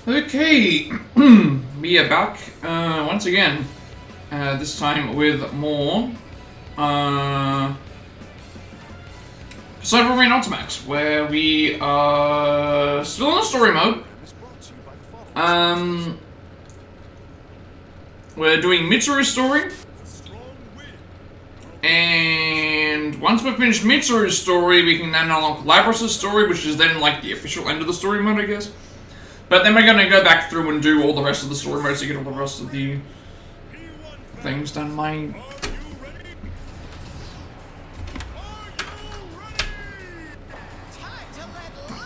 Okay, we are back once again. This time with more Cyber Marine Ultimax, where we are still in the story mode. We're doing Mitsuru's story, and once we've finished Mitsuru's story, we can then unlock Labrys' story, which is then like the official end of the story mode, I guess. But then we're gonna go back through and do all the rest of the story modes to get all the rest of the things done.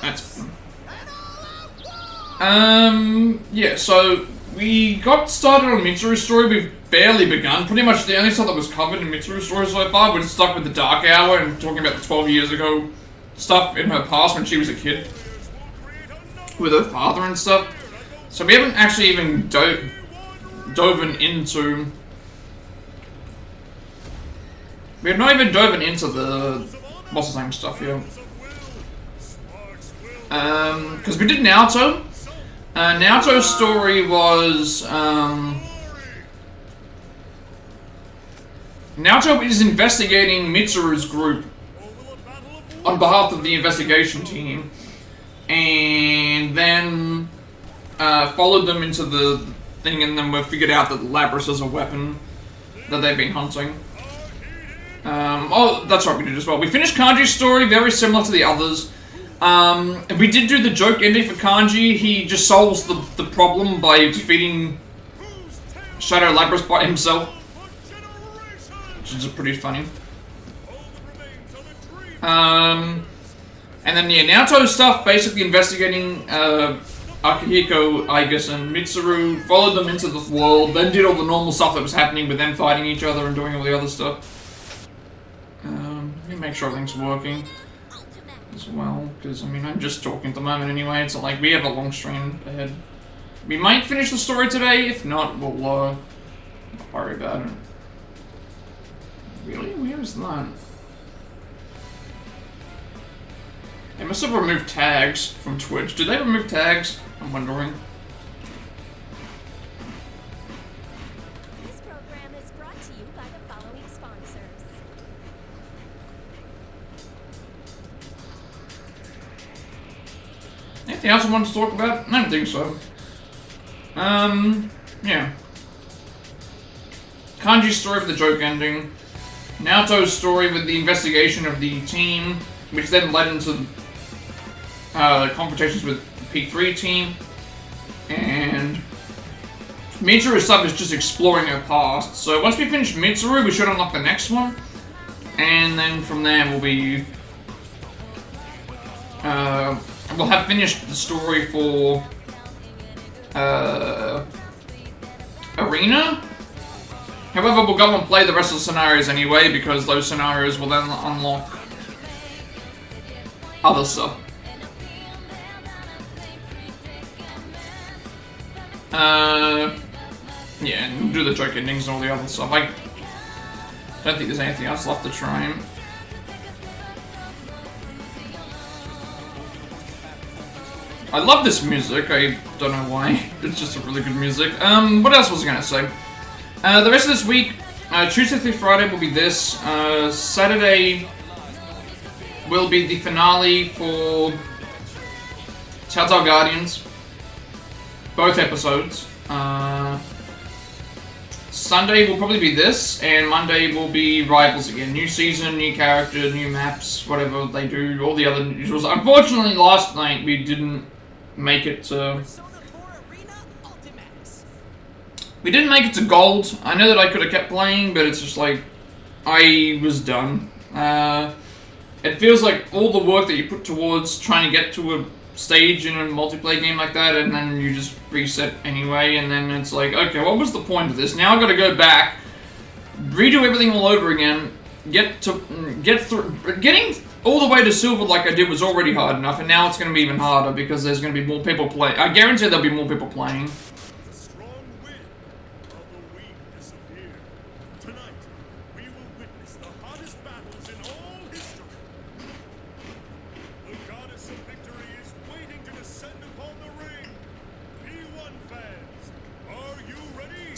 That's yeah, so we got started on Mitsuru's story. We've barely begun. Pretty much the only stuff that was covered in Mitsuru's story so far was stuck with the Dark Hour and talking about the 12 years ago stuff in her past when she was a kid with her father and stuff. So we haven't actually even dove into... We have not even dove into the... what's his name stuff yet. Because we did Naoto. Naoto's story was... Naoto is investigating Mitsuru's group on behalf of the investigation team. And then followed them into the thing, and then we figured out that Labrys is a weapon that they've been hunting. Oh, that's right, we did as well. We finished Kanji's story, very similar to the others. We did do the joke ending for Kanji. He just solves the problem by defeating Shadow Labrys by himself, which is pretty funny. And then, yeah, Naoto stuff, basically investigating Akihiko, Aigis, and Mitsuru, followed them into the world, then did all the normal stuff that was happening with them fighting each other and doing all the other stuff. Let me make sure everything's working as well, because, I mean, I'm just talking at the moment anyway. It's not like we have a long stream ahead. We might finish the story today, if not, we'll not worry about it. Really? Where is that? They must have removed tags from Twitch. Did they remove tags? I'm wondering. This program is brought to you by the following sponsors. Anything else I want to talk about? I don't think so. Yeah. Kanji's story with the joke ending. Naoto's story with the investigation of the team, which then led into confrontations with the P3 team, and Mitsuru's stuff is just exploring her past. So once we finish Mitsuru, we should unlock the next one, and then from there we'll be we'll have finished the story for Arena. However, we'll go and play the rest of the scenarios anyway, because those scenarios will then unlock other stuff. Yeah, and we'll do the joke endings and all the other stuff. I don't think there's anything else left to try. I love this music, I don't know why. It's just a really good music. What else was I gonna say? The rest of this week, Tuesday through Friday will be this. Saturday will be the finale for Telltale Guardians. Both episodes. Sunday will probably be this, and Monday will be Rivals again. New season, new character, new maps, whatever they do, all the other usuals. Unfortunately, last night we didn't make it to... We didn't make it to gold. I know that I could have kept playing, but it's just like, I was done. It feels like all the work that you put towards trying to get to a stage in a multiplayer game like that, and then you just reset anyway, and then it's like, okay, what was the point of this? Now I've got to go back, redo everything all over again, get through. Getting all the way to silver like I did was already hard enough, and now it's going to be even harder because there's going to be more people playing. I guarantee there'll be more people playing.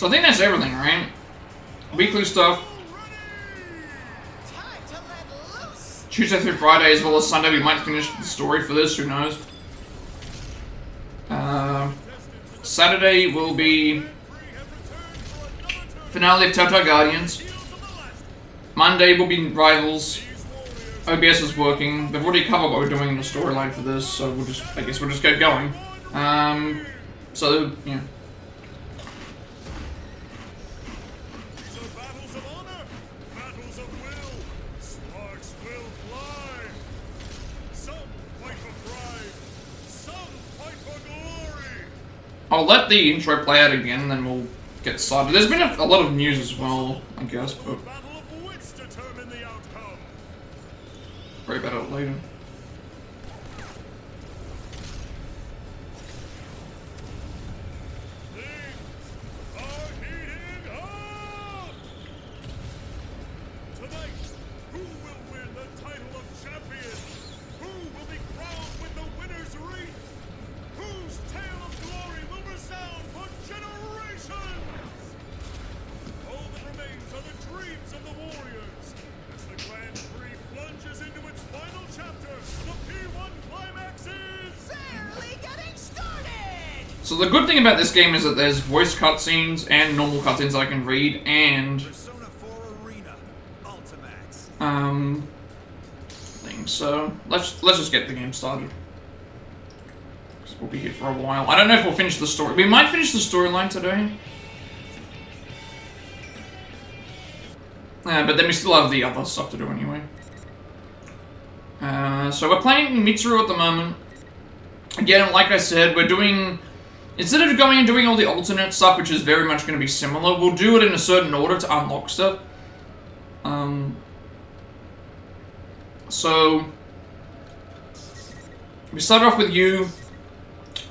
So I think that's everything, right? Weekly stuff. Tuesday through Friday as well as Sunday. We might finish the story for this, who knows. Saturday will be finale of Telltale Guardians. Monday will be Rivals. OBS is working. They've already covered what we're doing in the storyline for this, so I guess we'll just get going. So, yeah. I'll let the intro play out again, and then we'll get started. There's been a lot of news as well, I guess, but worry about it later. So the good thing about this game is that there's voice cutscenes and normal cutscenes that I can read, and things. So let's just get the game started. We'll be here for a while. I don't know if we'll finish the story. We might finish the storyline today. But then we still have the other stuff to do anyway. So we're playing Mitsuru at the moment. Again, like I said, we're doing... Instead of going and doing all the alternate stuff, which is very much going to be similar, we'll do it in a certain order to unlock stuff. So... We started off with you.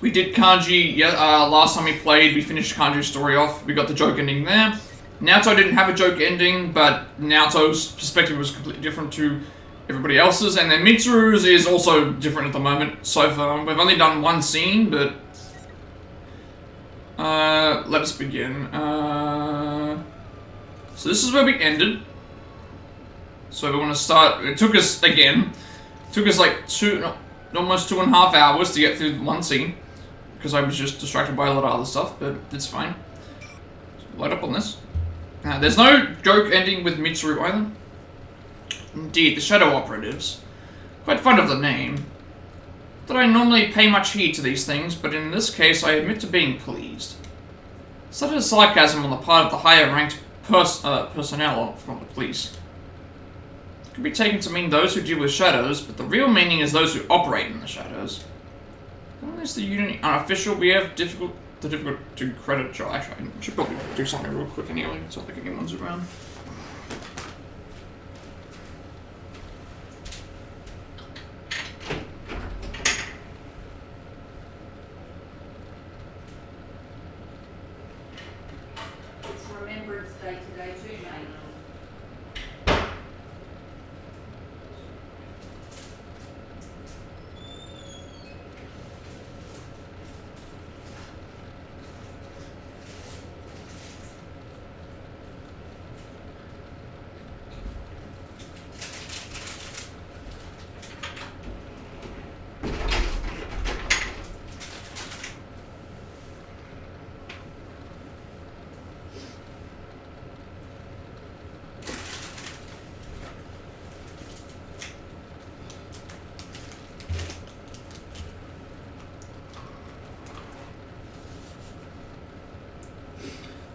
We did Kanji, last time we played, we finished Kanji's story off. We got the joke ending there. Naoto didn't have a joke ending, but Naoto's perspective was completely different to everybody else's. And then Mitsuru's is also different at the moment so far. We've only done one scene, but... let us begin. So this is where we ended. So we want to start... It took us, again, like almost 2.5 hours to get through one scene. Because I was just distracted by a lot of other stuff, but it's fine. So load up on this. There's no joke ending with Mitsuru either. Indeed, the Shadow Operatives. Quite fond of the name. That I normally pay much heed to these things, but in this case I admit to being pleased. Such a sarcasm on the part of the higher-ranked personnel from the police. It could be taken to mean those who deal with shadows, but the real meaning is those who operate in the shadows. When is the unit unofficial? We have difficult to credit job. Actually, I should probably do something real quick anyway, so I think anyone's around. It's Remembrance Day today too, mate.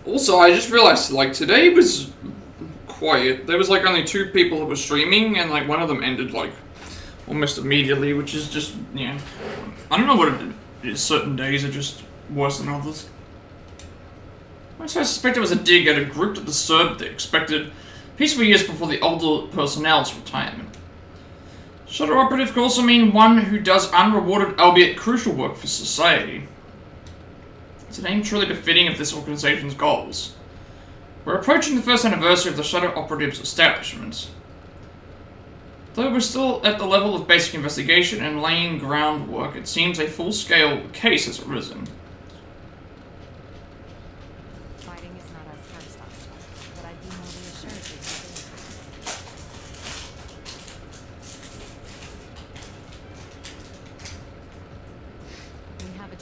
Also, I just realized, like, today was quiet. There was, like, only 2 people who were streaming, and, like, one of them ended, like, almost immediately, which is just, yeah. I don't know what it is. Certain days are just worse than others. I suspect it was a dig at a group that disturbed the expected peaceful years before the older personnel's retirement. Shadow Operative could also mean one who does unrewarded, albeit crucial work for society. It's a name truly befitting of this organization's goals. We're approaching the first anniversary of the Shadow Operative's establishment. Though we're still at the level of basic investigation and laying groundwork, it seems a full-scale case has arisen. Fighting is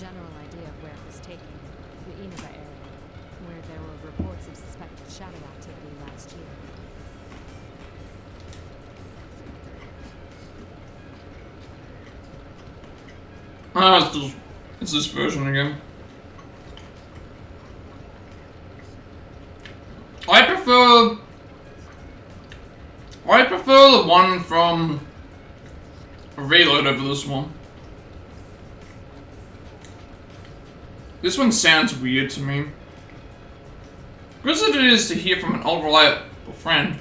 general idea of where it was taken, the Inaba area, where there were reports of suspected shadow activity last year. Ah, it's this version again. I prefer the one from Reload over this one. This one sounds weird to me. Good as it is to hear from an old reliable friend,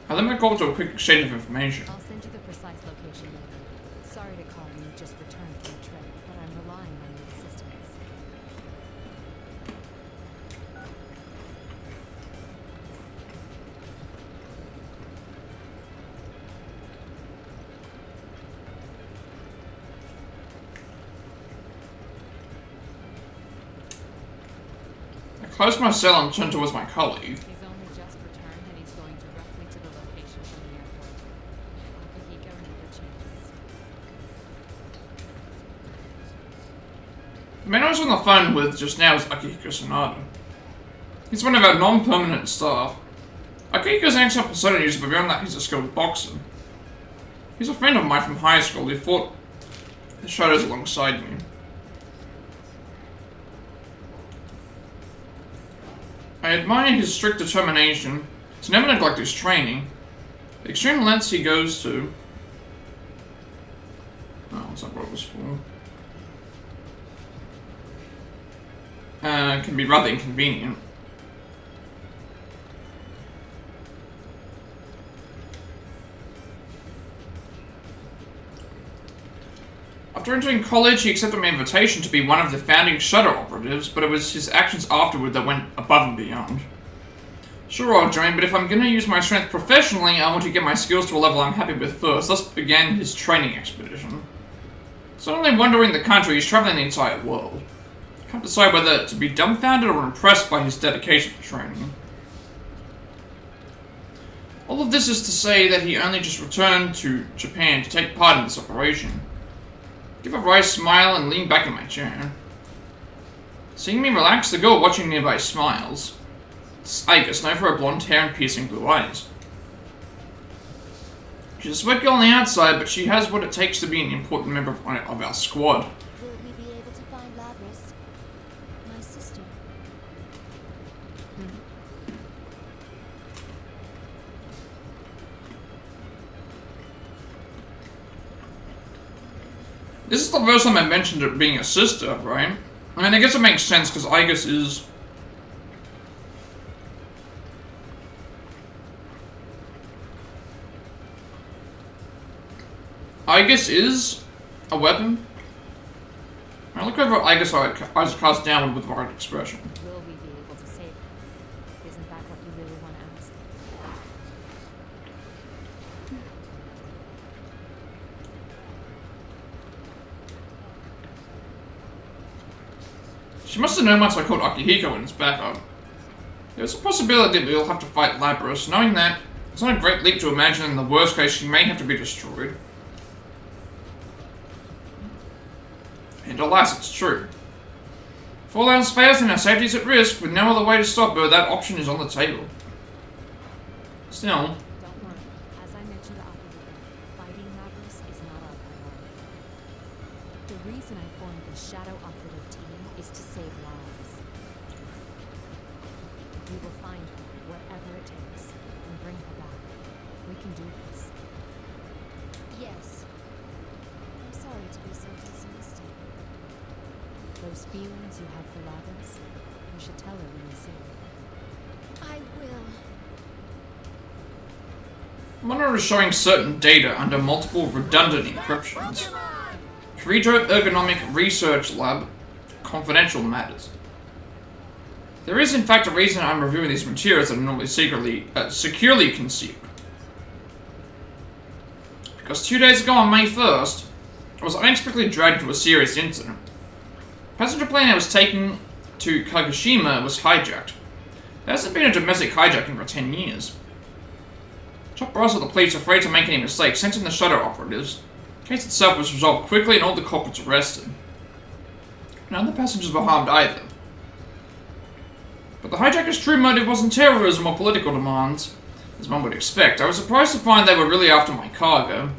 I limit my call to a quick exchange of information. I'll send you the precise location later. Sorry to call you just returned from a trip, but I'm relying on your assistance. I close my cell and turn towards my colleague. He's only just returned and he's going directly to the location from the airport. Akihiko never changes. The man I was on the phone with just now is Akihiko Sanada. He's one of our non-permanent staff. Akihiko's an excellent persona user, but beyond that he's a skilled boxer. He's a friend of mine from high school who fought the shadows alongside me. I admire his strict determination to never neglect his training, the extreme lengths he goes to. Oh, that's not what it was for. Can be rather inconvenient. After entering college, he accepted my invitation to be one of the founding Shadow operatives, but it was his actions afterward that went above and beyond. Sure, I'll join, but if I'm gonna use my strength professionally, I want to get my skills to a level I'm happy with first. Thus began his training expedition. So not only wandering the country, he's traveling the entire world. Can't decide whether to be dumbfounded or impressed by his dedication to training. All of this is to say that he only just returned to Japan to take part in this operation. Give a wry smile and lean back in my chair. Seeing me relax, the girl watching nearby smiles. Agus, known for her blonde hair and piercing blue eyes. She's a sweat girl on the outside, but she has what it takes to be an important member of our squad. Will we be able to find Labrys? My sister. This is the first time I mentioned it being a sister, right? I mean, I guess it makes sense because Agus is... Agus is a weapon. I look over at Agus, eyes cast downward with worried expression. Will we be able to save her? Isn't that what you really want to ask? She must have known once I called Akihiko in his backup. There's a possibility that we'll have to fight Labrys. Knowing that, it's not a great leap to imagine in the worst case she may have to be destroyed. And alas, it's true. If all else fails and our safety is at risk, with no other way to stop her, that option is on the table. Still, Don't worry. As I mentioned to Akihiko, fighting Labrys is not our priority. The reason I formed the Shadow Operative team is to save lives. We will find her, wherever it takes, and bring her back. We can do this. Yes. I'm sorry to be so pessimistic. Those feelings you have for Labrys, you should tell her when you see her. I will. Monitor is showing certain data under multiple redundant encryptions. Kerito Ergonomic Research Lab, confidential matters. There is in fact a reason I'm reviewing these materials that are normally securely concealed. Because 2 days ago on May 1st, I was unexpectedly dragged into a serious incident. The passenger plane I was taking to Kagoshima was hijacked. There hasn't been a domestic hijacking for 10 years. Top brass of the police, afraid to make any mistakes, sent in the Shadow operatives. The case itself was resolved quickly and all the culprits arrested. None of the passengers were harmed either. But the hijackers' true motive wasn't terrorism or political demands, as one would expect. I was surprised to find they were really after my cargo.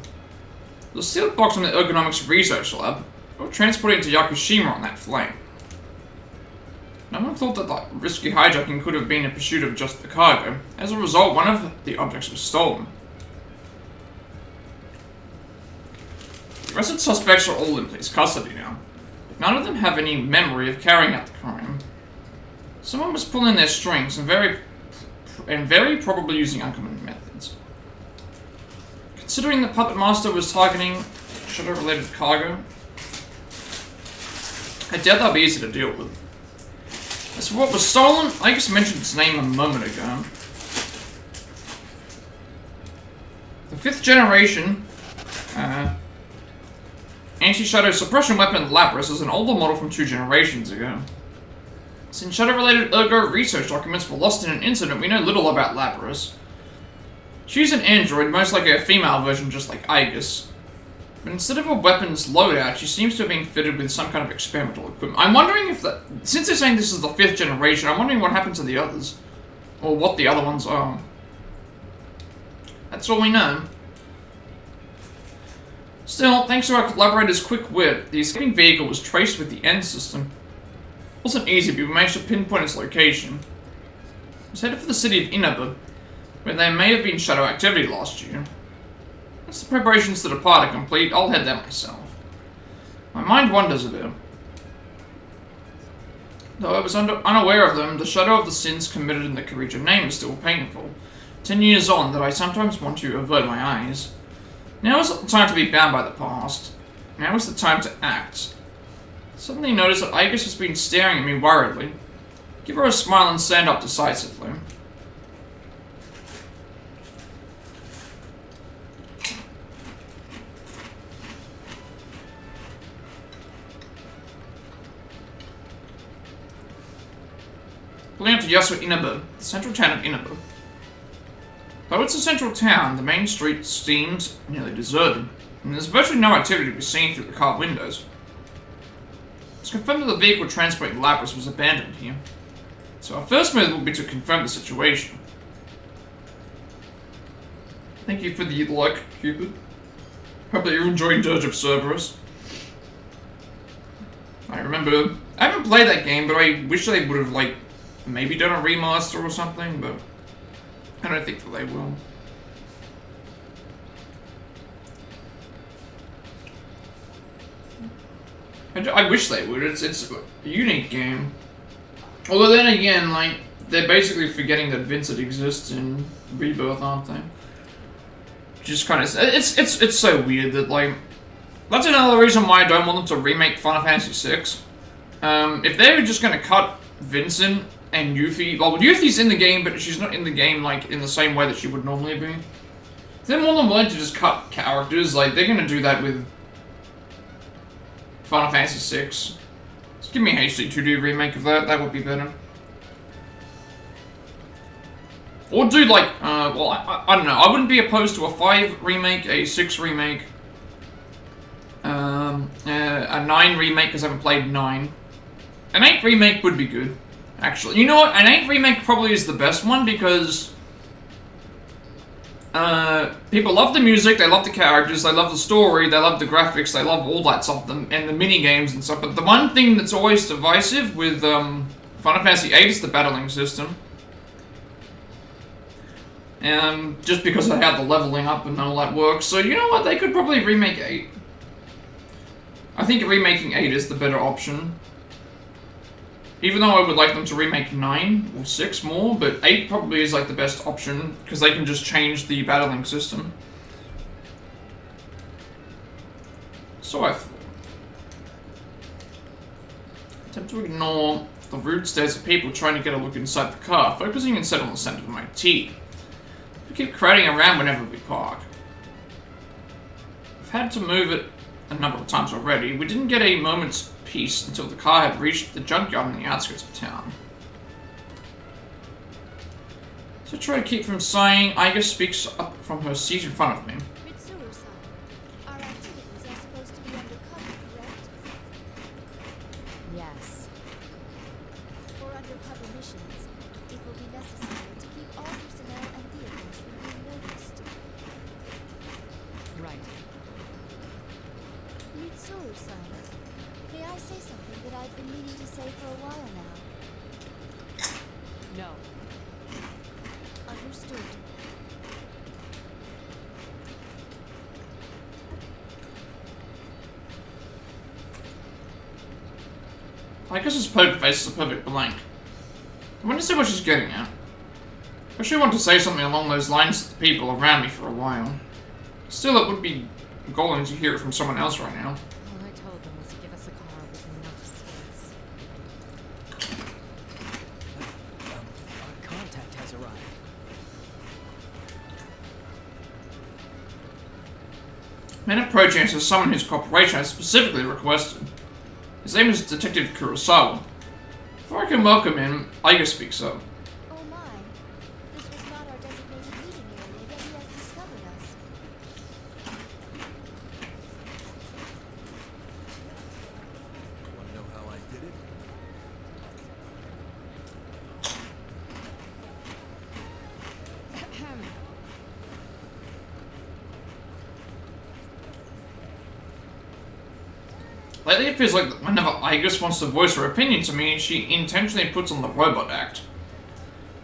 The sealed box from the ergonomics research lab. They were transporting to Yakushima on that flight. No one thought that the risky hijacking could have been in pursuit of just the cargo. As a result, one of the objects was stolen. The arrested suspects are all in police custody now. But none of them have any memory of carrying out the crime. Someone was pulling their strings and very probably using uncommon methods. Considering the puppet master was targeting shadow-related cargo, I doubt that'll be easy to deal with. As for what was stolen, I just mentioned its name a moment ago. The 5th generation anti-shadow suppression weapon Labrys is an older model from 2 generations ago. Since shadow-related ergo research documents were lost in an incident, we know little about Labrys. She's an android, most likely a female version just like Aegis. But instead of a weapons loadout, she seems to have been fitted with some kind of experimental equipment. I'm wondering if that... Since they're saying this is the 5th generation, I'm wondering what happened to the others. Or what the other ones are. That's all we know. Still, thanks to our collaborator's quick wit, the escaping vehicle was traced with the end system. It wasn't easy, but we managed to pinpoint its location. It was headed for the city of Inaba, where there may have been shadow activity last year. Once the preparations to depart are complete, I'll head there myself. My mind wanders a bit. Though I was unaware of them, the shadow of the sins committed in the Karijo name is still painful. 10 years on, that I sometimes want to avert my eyes. Now is not the time to be bound by the past. Now is the time to act. Suddenly notice that Aegis has been staring at me worriedly. Give her a smile and stand up decisively. Pulling up to Yasuo Inaba, the central town of Inaba. Though it's a central town, the main street seems nearly deserted, and there's virtually no activity to be seen through the car windows. It's confirmed that the vehicle transporting Labrys was abandoned here, so our first move will be to confirm the situation. Thank you for the like, Cupid. Hope that you're enjoying Dirge of Cerberus. I haven't played that game, but I wish they would have, like, maybe done a remaster or something, but I don't think that they will. I wish they would. It's a unique game. Although then again, like, they're basically forgetting that Vincent exists in Rebirth, aren't they? Just kind of, it's so weird that, like, that's another reason why I don't want them to remake Final Fantasy VI. If they were just gonna cut Vincent and Yuffie, well, Yuffie's in the game, but she's not in the game, like, in the same way that she would normally be. If they're more than willing to just cut characters, like, they're gonna do that with Final Fantasy VI. Just give me a HD 2D remake of that, that would be better. Or do, like, well, I don't know, I wouldn't be opposed to a 5 remake, a 6 remake, a 9 remake, because I haven't played 9. An 8 remake would be good, actually. You know what, an 8 remake probably is the best one, because people love the music, they love the characters, they love the story, they love the graphics, they love all that stuff, and the mini-games and stuff, but the one thing that's always divisive with Final Fantasy VIII is the battling system. Just because of how the leveling up and all that works. So, you know what, they could probably remake 8. I think remaking 8 is the better option. Even though I would like them to remake 9 or 6 more, but 8 probably is like the best option, because they can just change the battling system. So I thought. Attempt to ignore the rude stares of people trying to get a look inside the car, focusing instead on the center of my teeth. We keep crowding around whenever we park. I've had to move it a number of times already. We didn't get a moment's peace until the car had reached the junkyard on the outskirts of town. So try to keep from sighing. Iga speaks up from her seat in front of me. Mitsuru-san, our activities are supposed to be undercover, correct? Yes. For undercover missions, it will be necessary to keep all personnel and vehicles from being noticed. Right. Mitsuru-san, may I say something that I've been meaning to say for a while now? No. Understood. I guess his poker face is a perfect blank. I want to see what she's getting at. I should want to say something along those lines to the people around me for a while. Still, it would be galling to hear it from someone else right now. All I told them was to give us a car with enough space. Our contact has arrived. Men approaching us as someone whose cooperation I specifically requested. His name is Detective Kurosawa. Before I can welcome him, Iga speaks up. Oh my. This was not our designated meeting area, yet he has discovered us. Want to know how I did it? Lately, it feels like whenever Igus wants to voice her opinion to me, she intentionally puts on the robot act.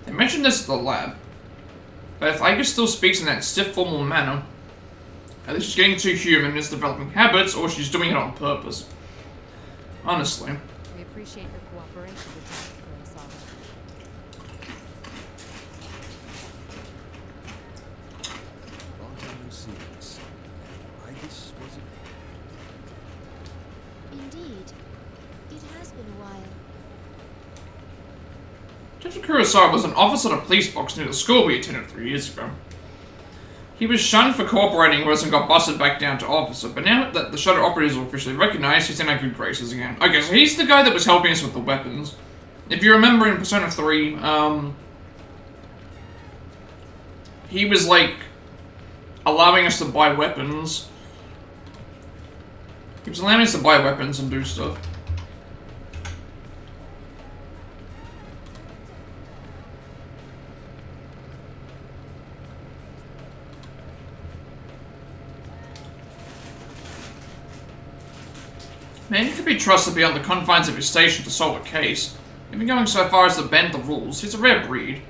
They mentioned this at the lab. But if Igus still speaks in that stiff, formal manner, either she's getting too human and is developing habits, or she's doing it on purpose. Honestly. We appreciate your cooperation with Kurosawa. Long time no see, miss. I guess was it? Indeed. It has been a while. Detective Kurosawa was an officer at a police box near the school we attended 3 years ago. He was shunned for cooperating with us and got busted back down to officer, but now that the Shadow operatives are officially recognized, he's in our good graces again. Okay, so he's the guy that was helping us with the weapons. If you remember in Persona 3, he was like allowing us to buy weapons. He was allowing us to buy weapons and do stuff. Man, he could be trusted beyond the confines of his station to solve a case. Even going so far as to bend the rules, he's a rare breed.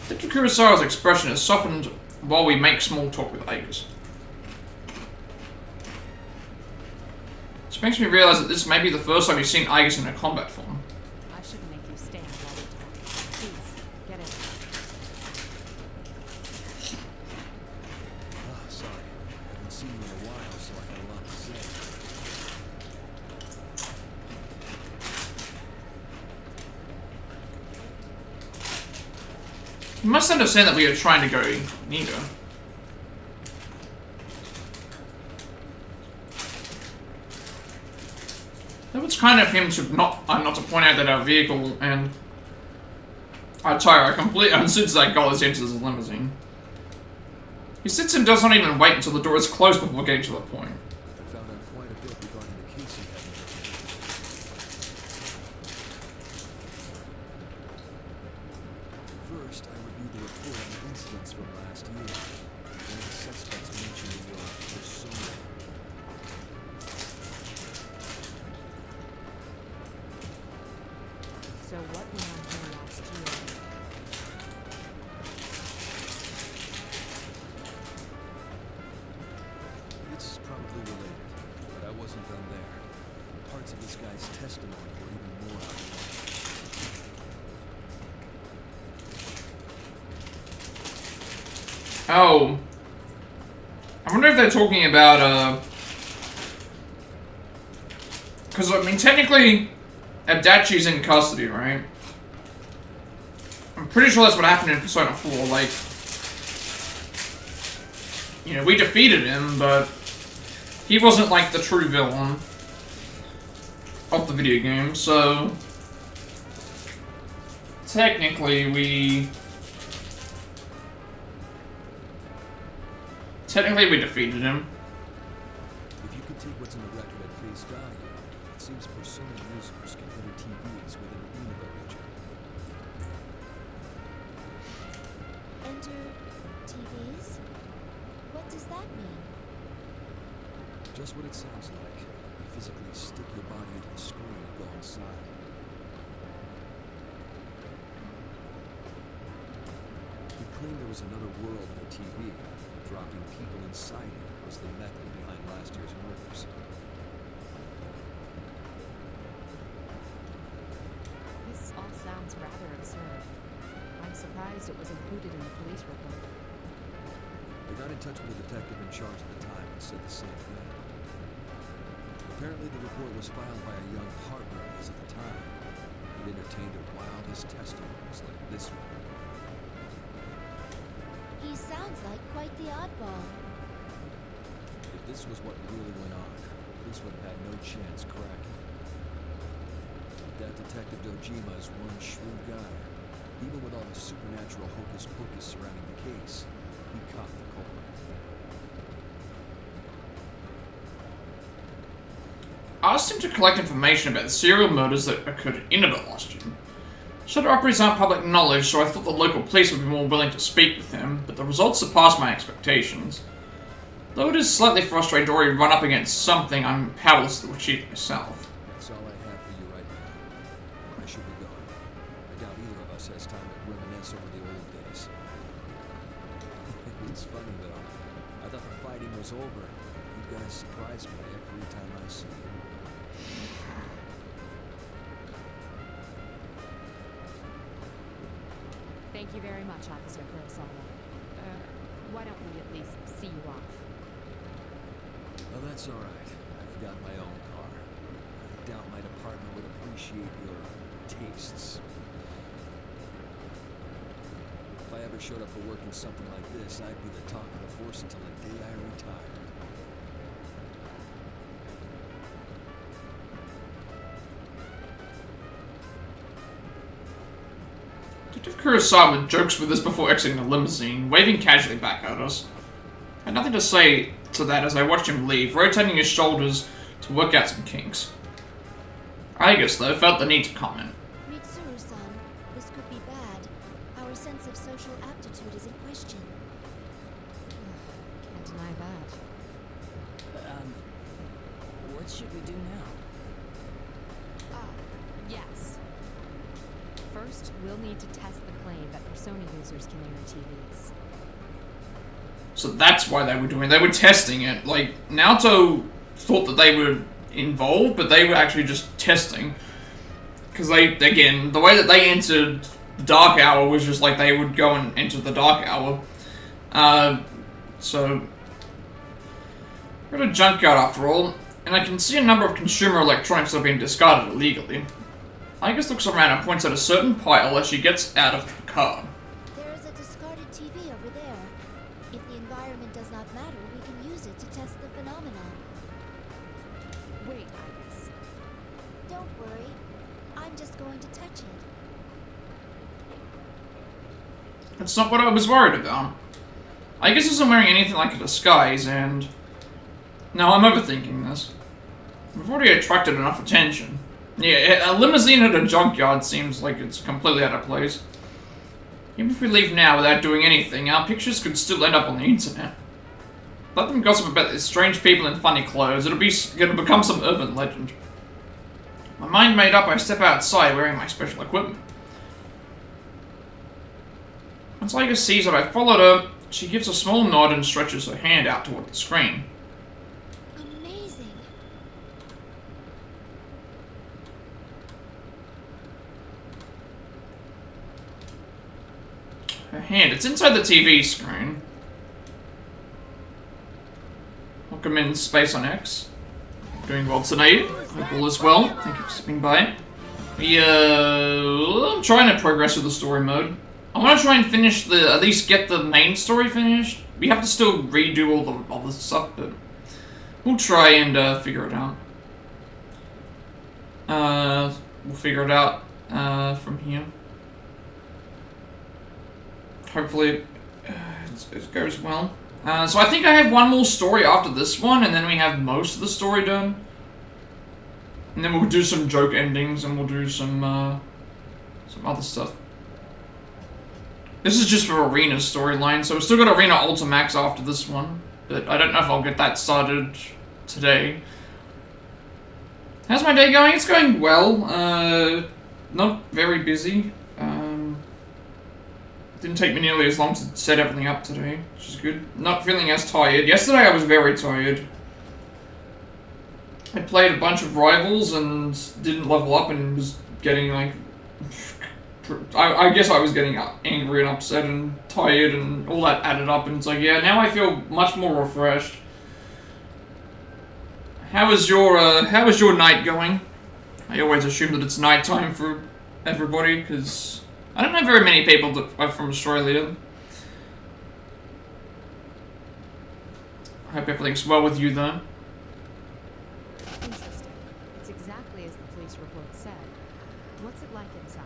Detective Kurosawa's expression has softened while we make small talk with Agus. Which makes me realize that this may be the first time we've seen Agus in a combat form. I shouldn't make you stand while we talk. Please, get in. Ah, sorry. I haven't seen you in a while, so I had a lot to say. You must understand that we are trying to go incognito. That was kind of him to not to point out that our vehicle and our tire are completely unsuited to that goal as he enters his limousine. He sits and does not even wait until the door is closed before getting to the point. I found out quite a bit regarding the case you had. First, I reviewed the report on the incidents from last year. One of the suspects mentioned your persona. So what went on here last year? It's probably related, but I wasn't done there. Parts of this guy's testimony were even more outlandish. Oh. I wonder if they're talking about, because, I mean, technically, Adachi's in custody, right? I'm pretty sure that's what happened in Persona 4, like... You know, we defeated him, but... He wasn't, like, the true villain of the video game, so... Technically, we defeated him. If you could take what's in the record at face value, it seems Persona users can enter TVs within the Unova region. Enter TVs? What does that mean? Just what it sounds like. You physically stick your body into the screen and go inside. He claimed there was another world in the TV. Dropping people inside it was the method behind last year's murders. This all sounds rather absurd. I'm surprised it was included in the police report. I got in touch with the detective in charge at the time and said the same thing. Apparently the report was filed by a young partner of his at the time. He'd entertained the wildest testimonies like this one. He sounds like quite the oddball. If this was what really went on, police would have had no chance cracking it. That Detective Dojima is one shrewd guy. Even with all the supernatural hocus-pocus surrounding the case, he caught the culprit. I asked him to collect information about the serial murders that occurred in Innova last year. Shadow Labrys aren't public knowledge, so I thought the local police would be more willing to speak with him, but the results surpassed my expectations. Though it is slightly frustrating to already run up against something I'm powerless to achieve myself. That's all I have for you right now. I should be going. I doubt either of us has time to reminisce over the old days. It's funny though. I thought the fighting was over. You guys surprise me every time I see you. Thank you very much, Officer Kurosawa. Why don't we at least see you off? Well, that's all right. I've got my own car. I doubt my department would appreciate your tastes. If I ever showed up for work in something like this, I'd be the talk of the force until the day I retired. Detective Kurosawa jokes with us before exiting the limousine, waving casually back at us. I had nothing to say to that as I watched him leave, rotating his shoulders to work out some kinks. I guess, though, felt the need to comment. Mitsuru-san, this could be bad. Our sense of social aptitude is in question. Can't deny that. What should we do now? Yes. First, we'll need to test the claim that Persona users can enter TVs. So that's why they were doing it. They were testing it. Like, Naoto thought that they were involved, but they were actually just testing. Because they, again, the way that they entered the Dark Hour was just like they would go and enter the Dark Hour. So, we're at a junkyard after all, and I can see a number of consumer electronics that have been discarded illegally. Agus looks around and points at a certain pile as she gets out of the car. There is a discarded TV over there. If the environment does not matter, we can use it to test the phenomenon. Wait, Agus. Don't worry. I'm just going to touch it. That's not what I was worried about. Agus isn't wearing anything like a disguise, and... No, I'm overthinking this. We've already attracted enough attention. Yeah, a limousine at a junkyard seems like it's completely out of place. Even if we leave now without doing anything, our pictures could still end up on the internet. Let them gossip about these strange people in funny clothes. It'll become some urban legend. My mind made up, I step outside wearing my special equipment. Once Agus sees that I followed her, she gives a small nod and stretches her hand out toward the screen. Amazing. Her hand, it's inside the TV screen. Welcome in Space on X. Doing well tonight. Hope all is well. Thank you for stopping by. I'm trying to progress with the story mode. I want to try and finish at least get the main story finished. We have to still redo all the stuff, but we'll try and figure it out. We'll figure it out from here. Hopefully it goes well. So I think I have one more story after this one, and then we have most of the story done. And then we'll do some joke endings, and we'll do some other stuff. This is just for Arena's storyline, so we've still got Arena Ultimax after this one. But I don't know if I'll get that started today. How's my day going? It's going well. Not very busy. Didn't take me nearly as long to set everything up today, which is good. Not feeling as tired. Yesterday I was very tired. I played a bunch of rivals and didn't level up and was getting like... I guess I was getting angry and upset and tired and all that added up, and it's like, yeah, now I feel much more refreshed. How was your night going? I always assume that it's nighttime for everybody, because I don't know very many people that are from Australia. I hope everything's well with you, though. Interesting. It's exactly as the police report said. What's it like inside?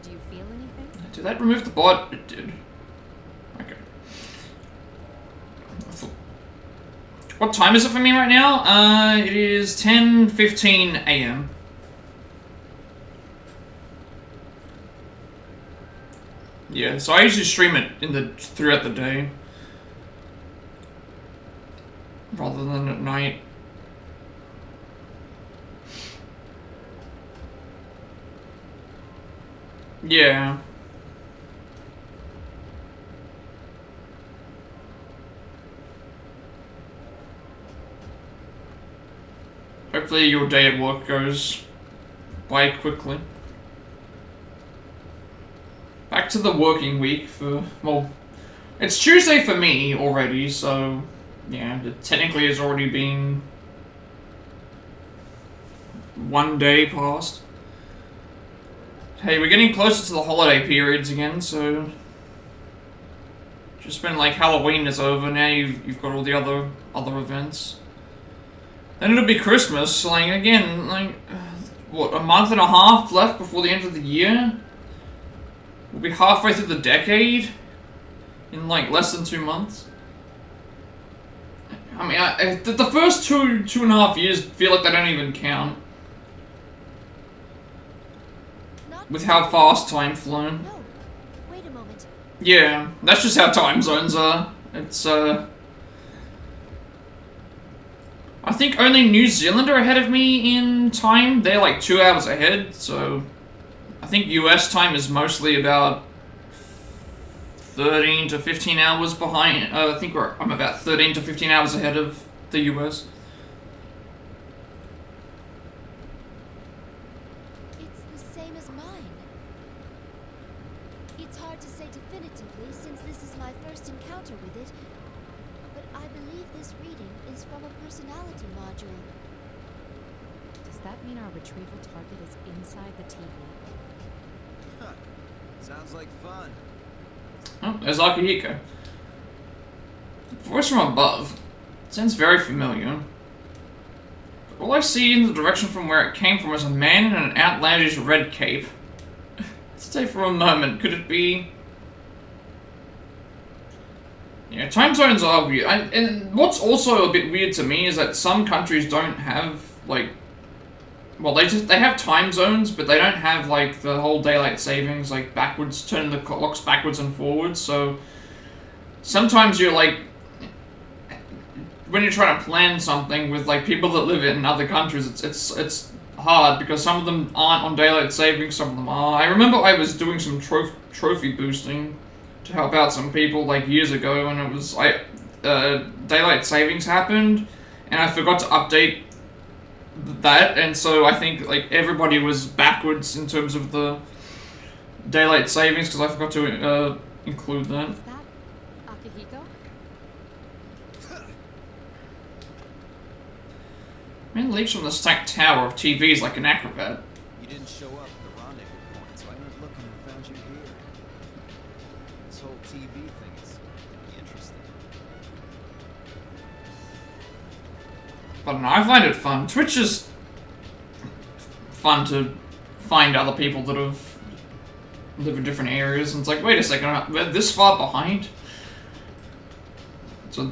Do you feel anything? Did that remove the bot? It did. Okay. What time is it for me right now? It is 10:15 a.m. Yeah, so I usually stream it throughout the day, rather than at night. Yeah. Hopefully your day at work goes by quickly. Back to the working week for, well, it's Tuesday for me already, so, yeah, it technically has already been one day past. Hey, we're getting closer to the holiday periods again, so just when, like, Halloween is over, now you've got all the other events. Then it'll be Christmas, like, again, like, what, a month and a half left before the end of the year? We'll be halfway through the decade in like less than 2 months. I mean, the first two and a half years feel like they don't even count. With how fast time flown. No. Wait a moment. Yeah, that's just how time zones are. It's I think only New Zealand are ahead of me in time. They're like 2 hours ahead, so I think US time is mostly about 13 to 15 hours behind. I think I'm about 13 to 15 hours ahead of the US. It's the same as mine. It's hard to say definitively since this is my first encounter with it, but I believe this reading is from a personality module. Does that mean our retrieval target is inside the TV? Huh. Sounds like fun. Oh, there's Akihiko. Voice from above. Sounds very familiar. But all I see in the direction from where it came from is a man in an outlandish red cape. Stay for a moment. Could it be... Yeah, time zones are weird. And what's also a bit weird to me is that some countries don't have, like... Well, they have time zones, but they don't have, like, the whole daylight savings, like, backwards, turning the clocks backwards and forwards, so... Sometimes you're, like... When you're trying to plan something with, like, people that live in other countries, it's hard, because some of them aren't on daylight savings, some of them are. I remember I was doing some trophy boosting to help out some people, like, years ago, and it was, daylight savings happened, and I forgot to update that, and so I think like everybody was backwards in terms of the daylight savings because I forgot to include that. Is that Akihiko? Man leaps from the stacked tower of TVs like an acrobat. You didn't show up at the rendezvous point, so I went looking and found you here. This whole TV thing is interesting. I don't know, I find it fun. Twitch is fun to find other people that live in different areas, and it's like, wait a second, we're this far behind? So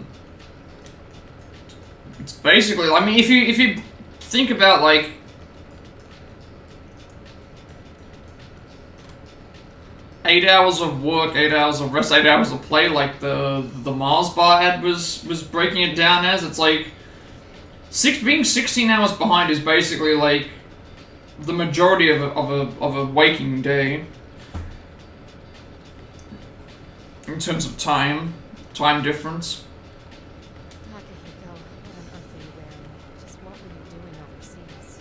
it's basically, I mean, if you think about like 8 hours of work, 8 hours of rest, 8 hours of play, like the Mars bar ad was breaking it down as. It's like being 16 hours behind is basically like the majority of a waking day in terms of time difference. Takahiko, what on earth are you wearing? Just what were you doing overseas?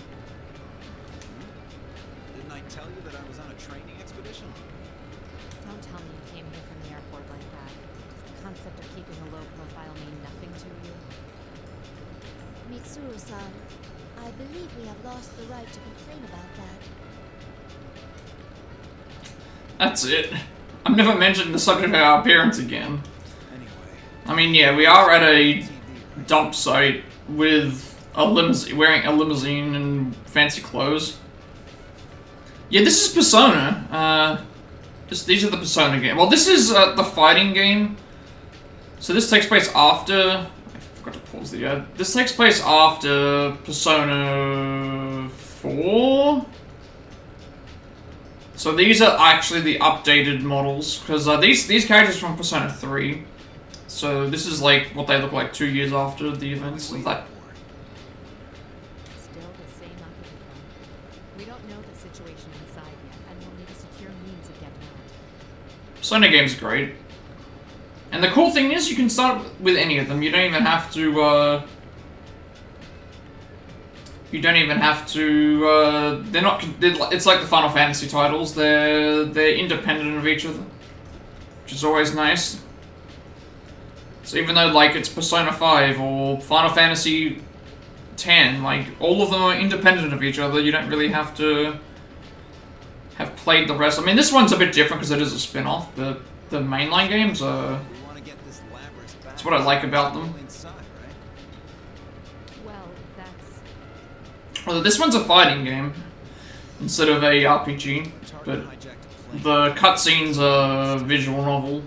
Didn't I tell you that I was on a training expedition? Don't tell me you came here from the airport like that. Does the concept of keeping a low profile mean nothing to you? Mitsuru-san, I believe we have lost the right to complain about that. That's it. I've never mentioned the subject of our appearance again. Anyway, I mean, yeah, we are at a dump site with a limousine, wearing a limousine and fancy clothes. Yeah, this is Persona. These are the Persona game. Well, this is the fighting game. So this takes place after. I forgot to pause the ad. This takes place after Persona 4. So these are actually the updated models, because these characters from Persona 3. So this is like what they look like 2 years after the events of that. Still the same Akihiko. We don't know the situation inside yet, and we'll need a secure means of getting out. Persona games are great. And the cool thing is you can start with any of them. You don't even have to, they're not, it's like the Final Fantasy titles. They're independent of each other, which is always nice. So even though, like, it's Persona 5 or Final Fantasy 10, like, all of them are independent of each other. You don't really have to have played the rest. I mean, this one's a bit different because it is a spin-off, but the mainline games are... That's what I like about them. Well, that's... Well, this one's a fighting game instead of a RPG, but the cutscenes are visual novel.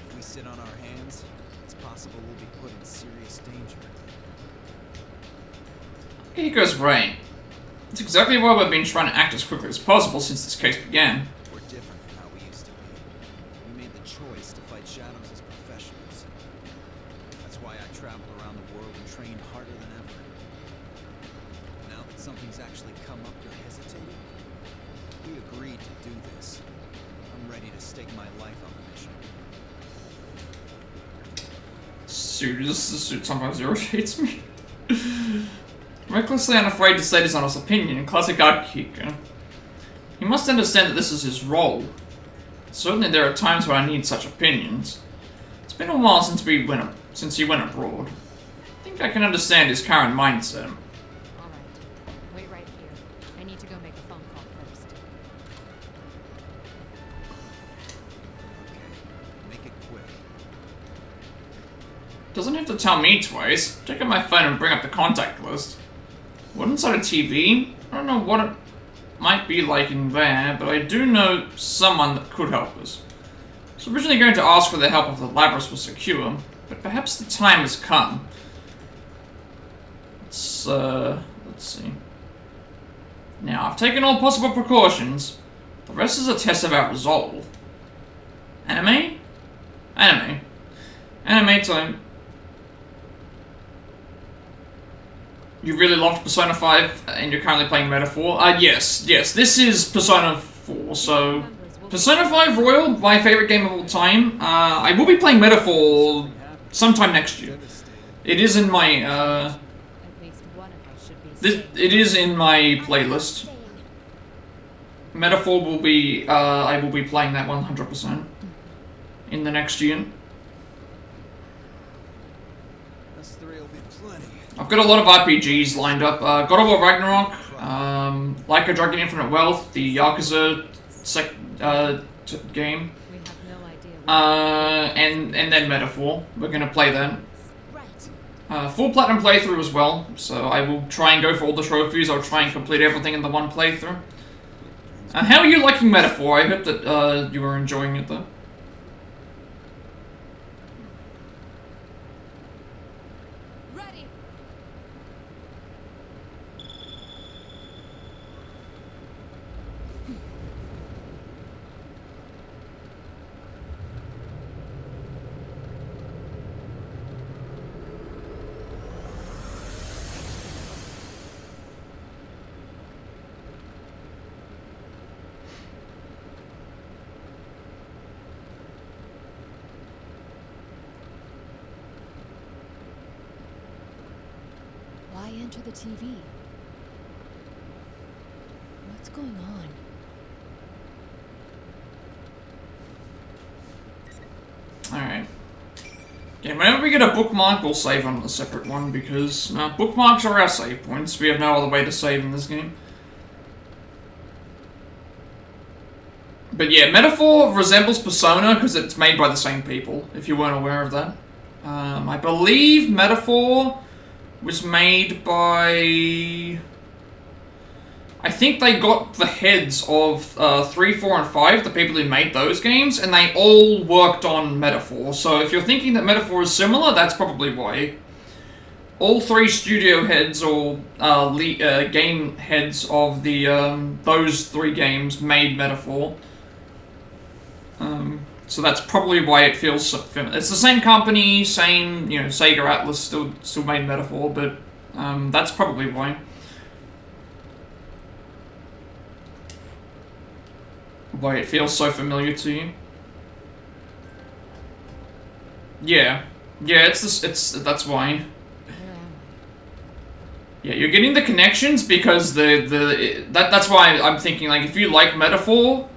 If we sit on our hands, it's possible we'll be put in serious danger. Akihiko's right. That's exactly why we've been trying to act as quickly as possible since this case began. We're different from how we used to be. We made the choice to fight shadows as professionals. That's why I traveled around the world and trained harder than ever. Now that something's actually come up, you're hesitating? We agreed to do this. I'm ready to stake my life on the mission. Suit, this suit sometimes irritates me. Recklessly unafraid to state his honest opinion, classic Akihiko. He must understand that this is his role. Certainly there are times where I need such opinions. It's been a while since he went abroad. I think I can understand his current mindset. Alright. Wait right here. I need to go make a phone call first. Okay, make it quick. Doesn't have to tell me twice. Check out my phone and bring up the contact list. What inside a TV? I don't know what it might be like in there, but I do know someone that could help us. I was originally going to ask for the help if the Labrys was secure, but perhaps the time has come. Let's see. Now, I've taken all possible precautions. The rest is a test of our resolve. Anime? Anime. Anime time. You really loved Persona 5 and you're currently playing Metaphor? Yes, this is Persona 4, so... Persona 5 Royal, my favorite game of all time. I will be playing Metaphor sometime next year. It is in my, At least one of us should be it is in my playlist. Metaphor will be, I will be playing that 100% in the next year. Us three will be plenty. I've got a lot of RPGs lined up. God of War Ragnarok, Like a Dragon Infinite Wealth, the Yakuza game, We have no idea. and then Metaphor. We're gonna play that. Right. Full platinum playthrough as well, so I will try and go for all the trophies. I'll try and complete everything in the one playthrough. How are you liking Metaphor? I hope that you are enjoying it though. Ready! enter the TV. What's going on? Alright. Okay, whenever we get a bookmark, we'll save on a separate one because bookmarks are our save points. We have no other way to save in this game. But yeah, Metaphor resembles Persona because it's made by the same people, if you weren't aware of that. I believe Metaphor was made by... I think they got the heads of 3, 4, and 5, the people who made those games, and they all worked on Metaphor. So if you're thinking that Metaphor is similar, that's probably why. All 3 studio heads or game heads of the those 3 games made Metaphor. So that's probably why it feels so familiar. It's the same company, same, you know, Sega Atlas still made Metaphor, but that's probably why. Why it feels so familiar to you. Yeah, that's why. Yeah, you're getting the connections because that's why I'm thinking, like, if you like Metaphor,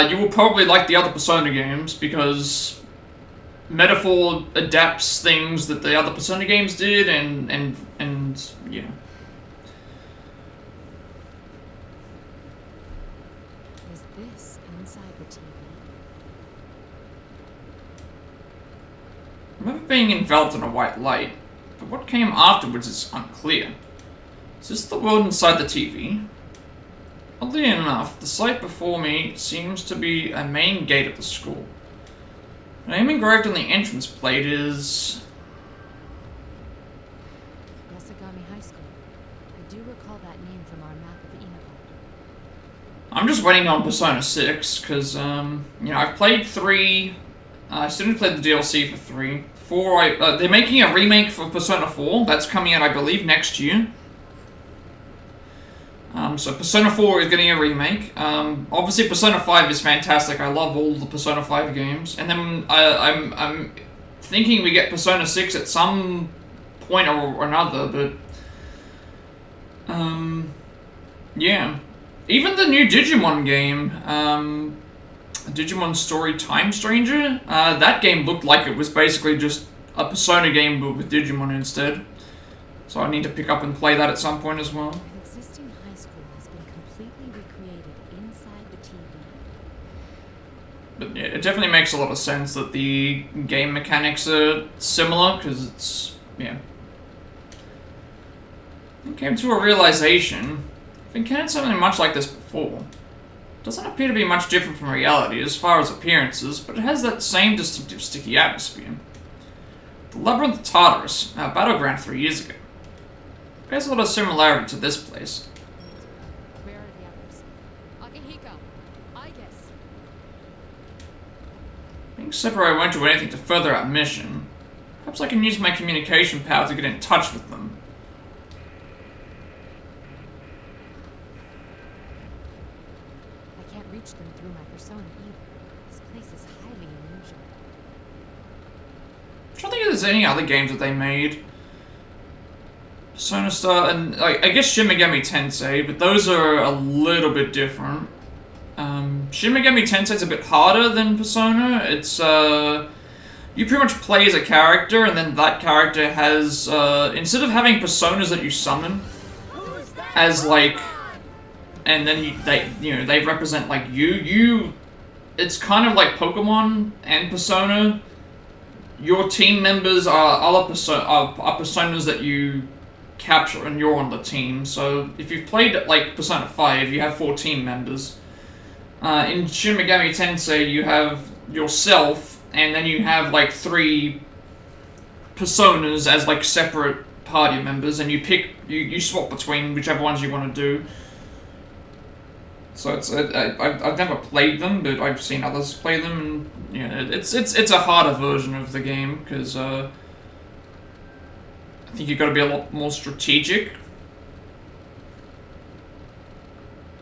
you will probably like the other Persona games because Metaphor adapts things that the other Persona games did, and yeah. Is this inside the TV? I remember being enveloped in a white light, but what came afterwards is unclear. Is this the world inside the TV? Oddly enough, the sight before me seems to be a main gate of the school. The name engraved on the entrance plate is... Yasagami High School. I do recall that name from our map of Inaba. I'm just waiting on Persona 6, because, you know, I've played 3, I still haven't played the DLC for 3. 4, they're making a remake for Persona 4, that's coming out, I believe, next year. So Persona 4 is getting a remake. Obviously Persona 5 is fantastic. I love all the Persona 5 games. And then I'm thinking we get Persona 6 at some point or another, but yeah. Even the new Digimon game, Digimon Story Time Stranger, that game looked like it was basically just a Persona game but with Digimon instead. So I need to pick up and play that at some point as well. An existing high school has been completely recreated inside the TV. But yeah, it definitely makes a lot of sense that the game mechanics are similar, because it's, yeah. I came to a realization, I've encountered something much like this before. It doesn't appear to be much different from reality as far as appearances, but it has that same distinctive sticky atmosphere. The Labyrinth of Tartarus, our battleground 3 years ago. There's a lot of similarity to this place. Where are the others? Akihiko, I guess. Being separated won't do anything to further our mission. Perhaps I can use my communication power to get in touch with them. I can't reach them through my persona either. This place is highly unusual. I'm trying to think if there's any other games that they made. Persona Star, and I guess Shin Megami Tensei, but those are a little bit different. Shin Megami Tensei is a bit harder than Persona. It's, you pretty much play as a character, and then that character has, instead of having personas that you summon, as like, and then they represent like it's kind of like Pokemon and Persona. Your team members are other personas that you capture and you're on the team. So if you've played like Persona 5, you have 4 team members. In Shin Megami Tensei, you have yourself, and then you have like 3 personas as like separate party members, and you swap between whichever ones you want to do. So it's I've never played them, but I've seen others play them, and yeah, it's a harder version of the game because I think you've got to be a lot more strategic.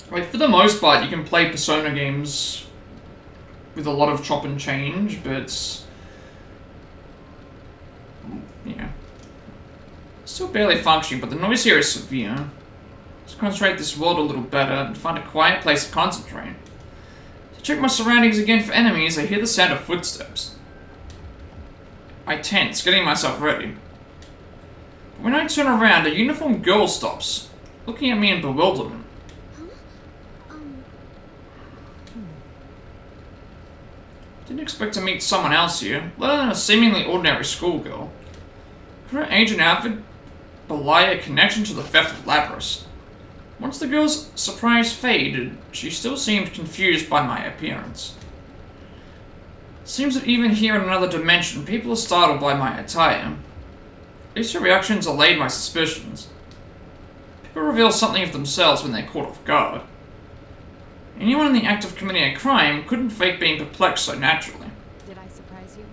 Like, for the most part, you can play Persona games with a lot of chop and change, but yeah. Still barely functioning, but the noise here is severe. Let's concentrate this world a little better and find a quiet place to concentrate. To check my surroundings again for enemies, I hear the sound of footsteps. I tense, getting myself ready. When I turn around, a uniformed girl stops, looking at me in bewilderment. Didn't expect to meet someone else here, let alone a seemingly ordinary schoolgirl. Could her age and outfit belie a connection to the theft of Labrys? Once the girl's surprise faded, she still seemed confused by my appearance. Seems that even here in another dimension, people are startled by my attire. These two reactions allayed my suspicions. People reveal something of themselves when they're caught off guard. Anyone in the act of committing a crime couldn't fake being perplexed so naturally. Did I surprise you?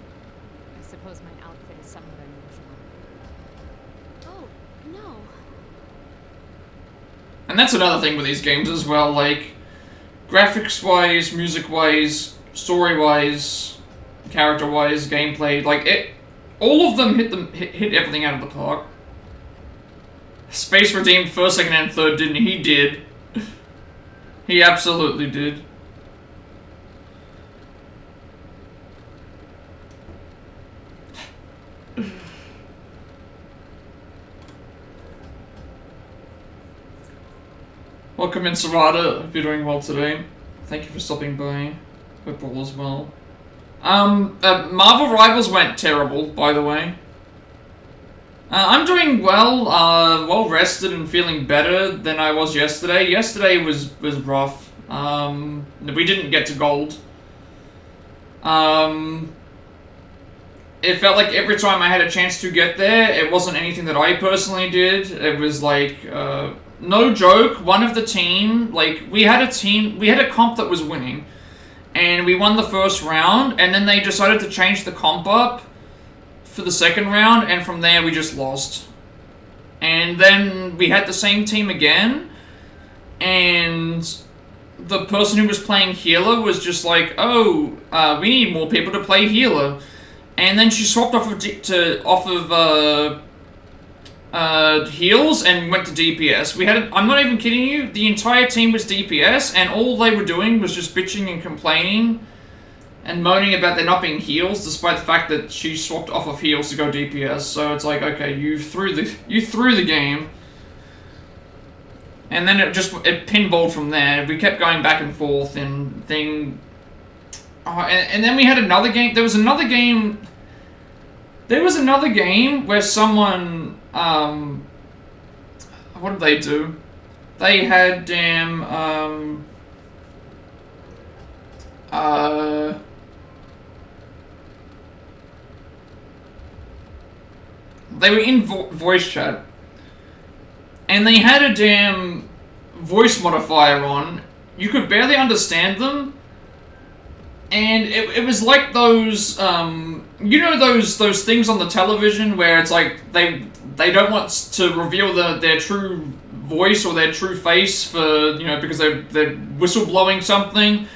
I suppose my outfit is somewhat unusual. Oh, no. And that's another thing with these games as well, like, graphics-wise, music-wise, story-wise, character-wise, gameplay, like, all of them hit everything out of the park. Space Redeemed first, second, and third, didn't he? He did. He absolutely did. Welcome in, Sarada. Hope you're doing well today. Thank you for stopping by. Hope all is well. Marvel Rivals went terrible, by the way. I'm doing well, well rested and feeling better than I was yesterday. Yesterday was rough. We didn't get to gold. It felt like every time I had a chance to get there, it wasn't anything that I personally did. It was like, no joke, one of the team, like, we had a comp that was winning. And we won the first round, and then they decided to change the comp up for the second round, and from there we just lost. And then we had the same team again, and the person who was playing healer was just like, oh, we need more people to play healer. And then she swapped off of heals and went to DPS. I'm not even kidding you, the entire team was DPS, and all they were doing was just bitching and complaining and moaning about there not being heals, despite the fact that she swapped off of heals to go DPS. So it's like, okay, you threw the game, and then it pinballed from there. We kept going back and forth and thing. And then we had another game. There was another game where someone, what did they do? They had they were in voice chat, and they had a damn voice modifier on. You could barely understand them, and it was like those, you know those things on the television where it's like they don't want to reveal their true voice or their true face for, you know, because they're whistleblowing something,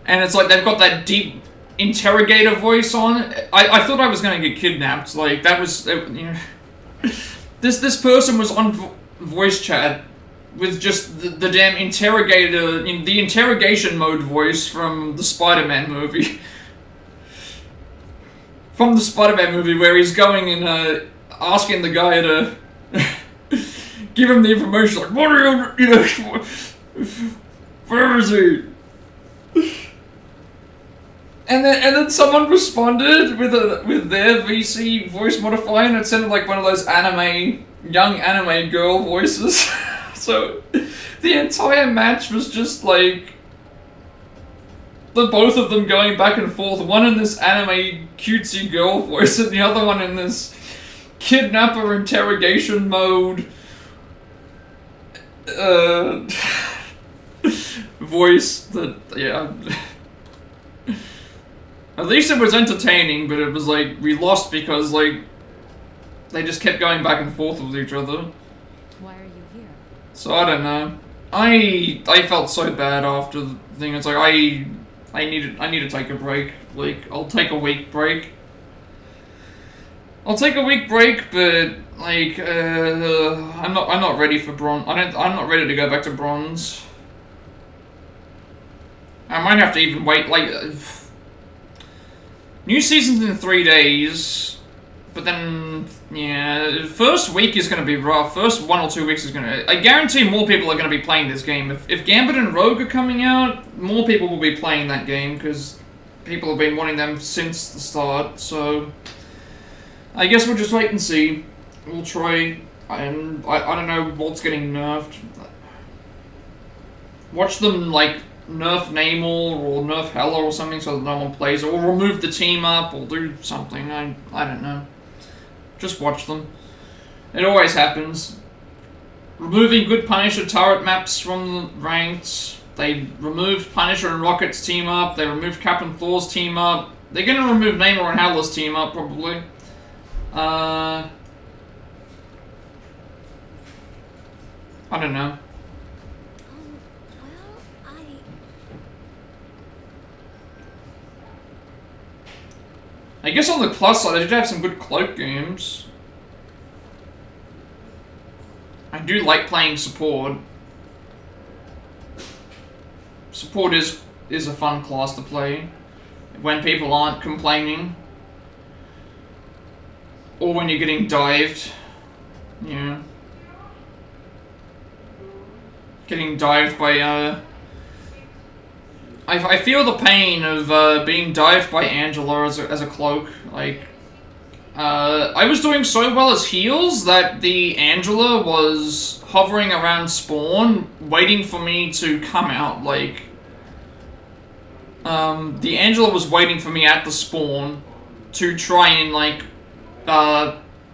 and it's like they've got that deep interrogator voice on. I thought I was gonna get kidnapped. Like, that was, you know, this person was on voice chat with just the damn interrogator, the interrogation mode voice from the Spider-Man movie. From the Spider-Man movie, where he's going and asking the guy to give him the information, like, what are you know, where is he? And then someone responded with their VC voice modifier, and it sounded like one of those young anime girl voices. So the entire match was just like the both of them going back and forth, one in this anime cutesy girl voice and the other one in this kidnapper interrogation mode voice. That, yeah. At least it was entertaining, but it was like, we lost because, like, they just kept going back and forth with each other. Why are you here? So I don't know. I felt so bad after the thing. It's like I need to take a break. Like, I'll take a week break. I'll take a week break, but like I'm not ready for bronze. I'm not ready to go back to bronze. I might have to even wait. Like new season's in 3 days, but then yeah, first week is gonna be rough. First 1 or 2 weeks is gonna. I guarantee more people are gonna be playing this game. If Gambit and Rogue are coming out, more people will be playing that game because people have been wanting them since the start. So. I guess we'll just wait and see. We'll try, and I don't know what's getting nerfed. Watch them like nerf Namor or nerf Hela or something so that no one plays, or remove the team up, or do something. I don't know. Just watch them. It always happens. Removing good Punisher turret maps from the ranks. They removed Punisher and Rocket's team up. They removed Captain Thor's team up. They're gonna remove Namor and Hela's team up probably. I don't know. Well, I guess on the plus side, they did have some good cloak games. I do like playing support. Support is a fun class to play when people aren't complaining. Or when you're getting dived. Yeah. Getting dived by, I feel the pain of, being dived by Angela as a cloak. Like, I was doing so well as heals that the Angela was hovering around spawn, waiting for me to come out. Like, the Angela was waiting for me at the spawn to try and, like,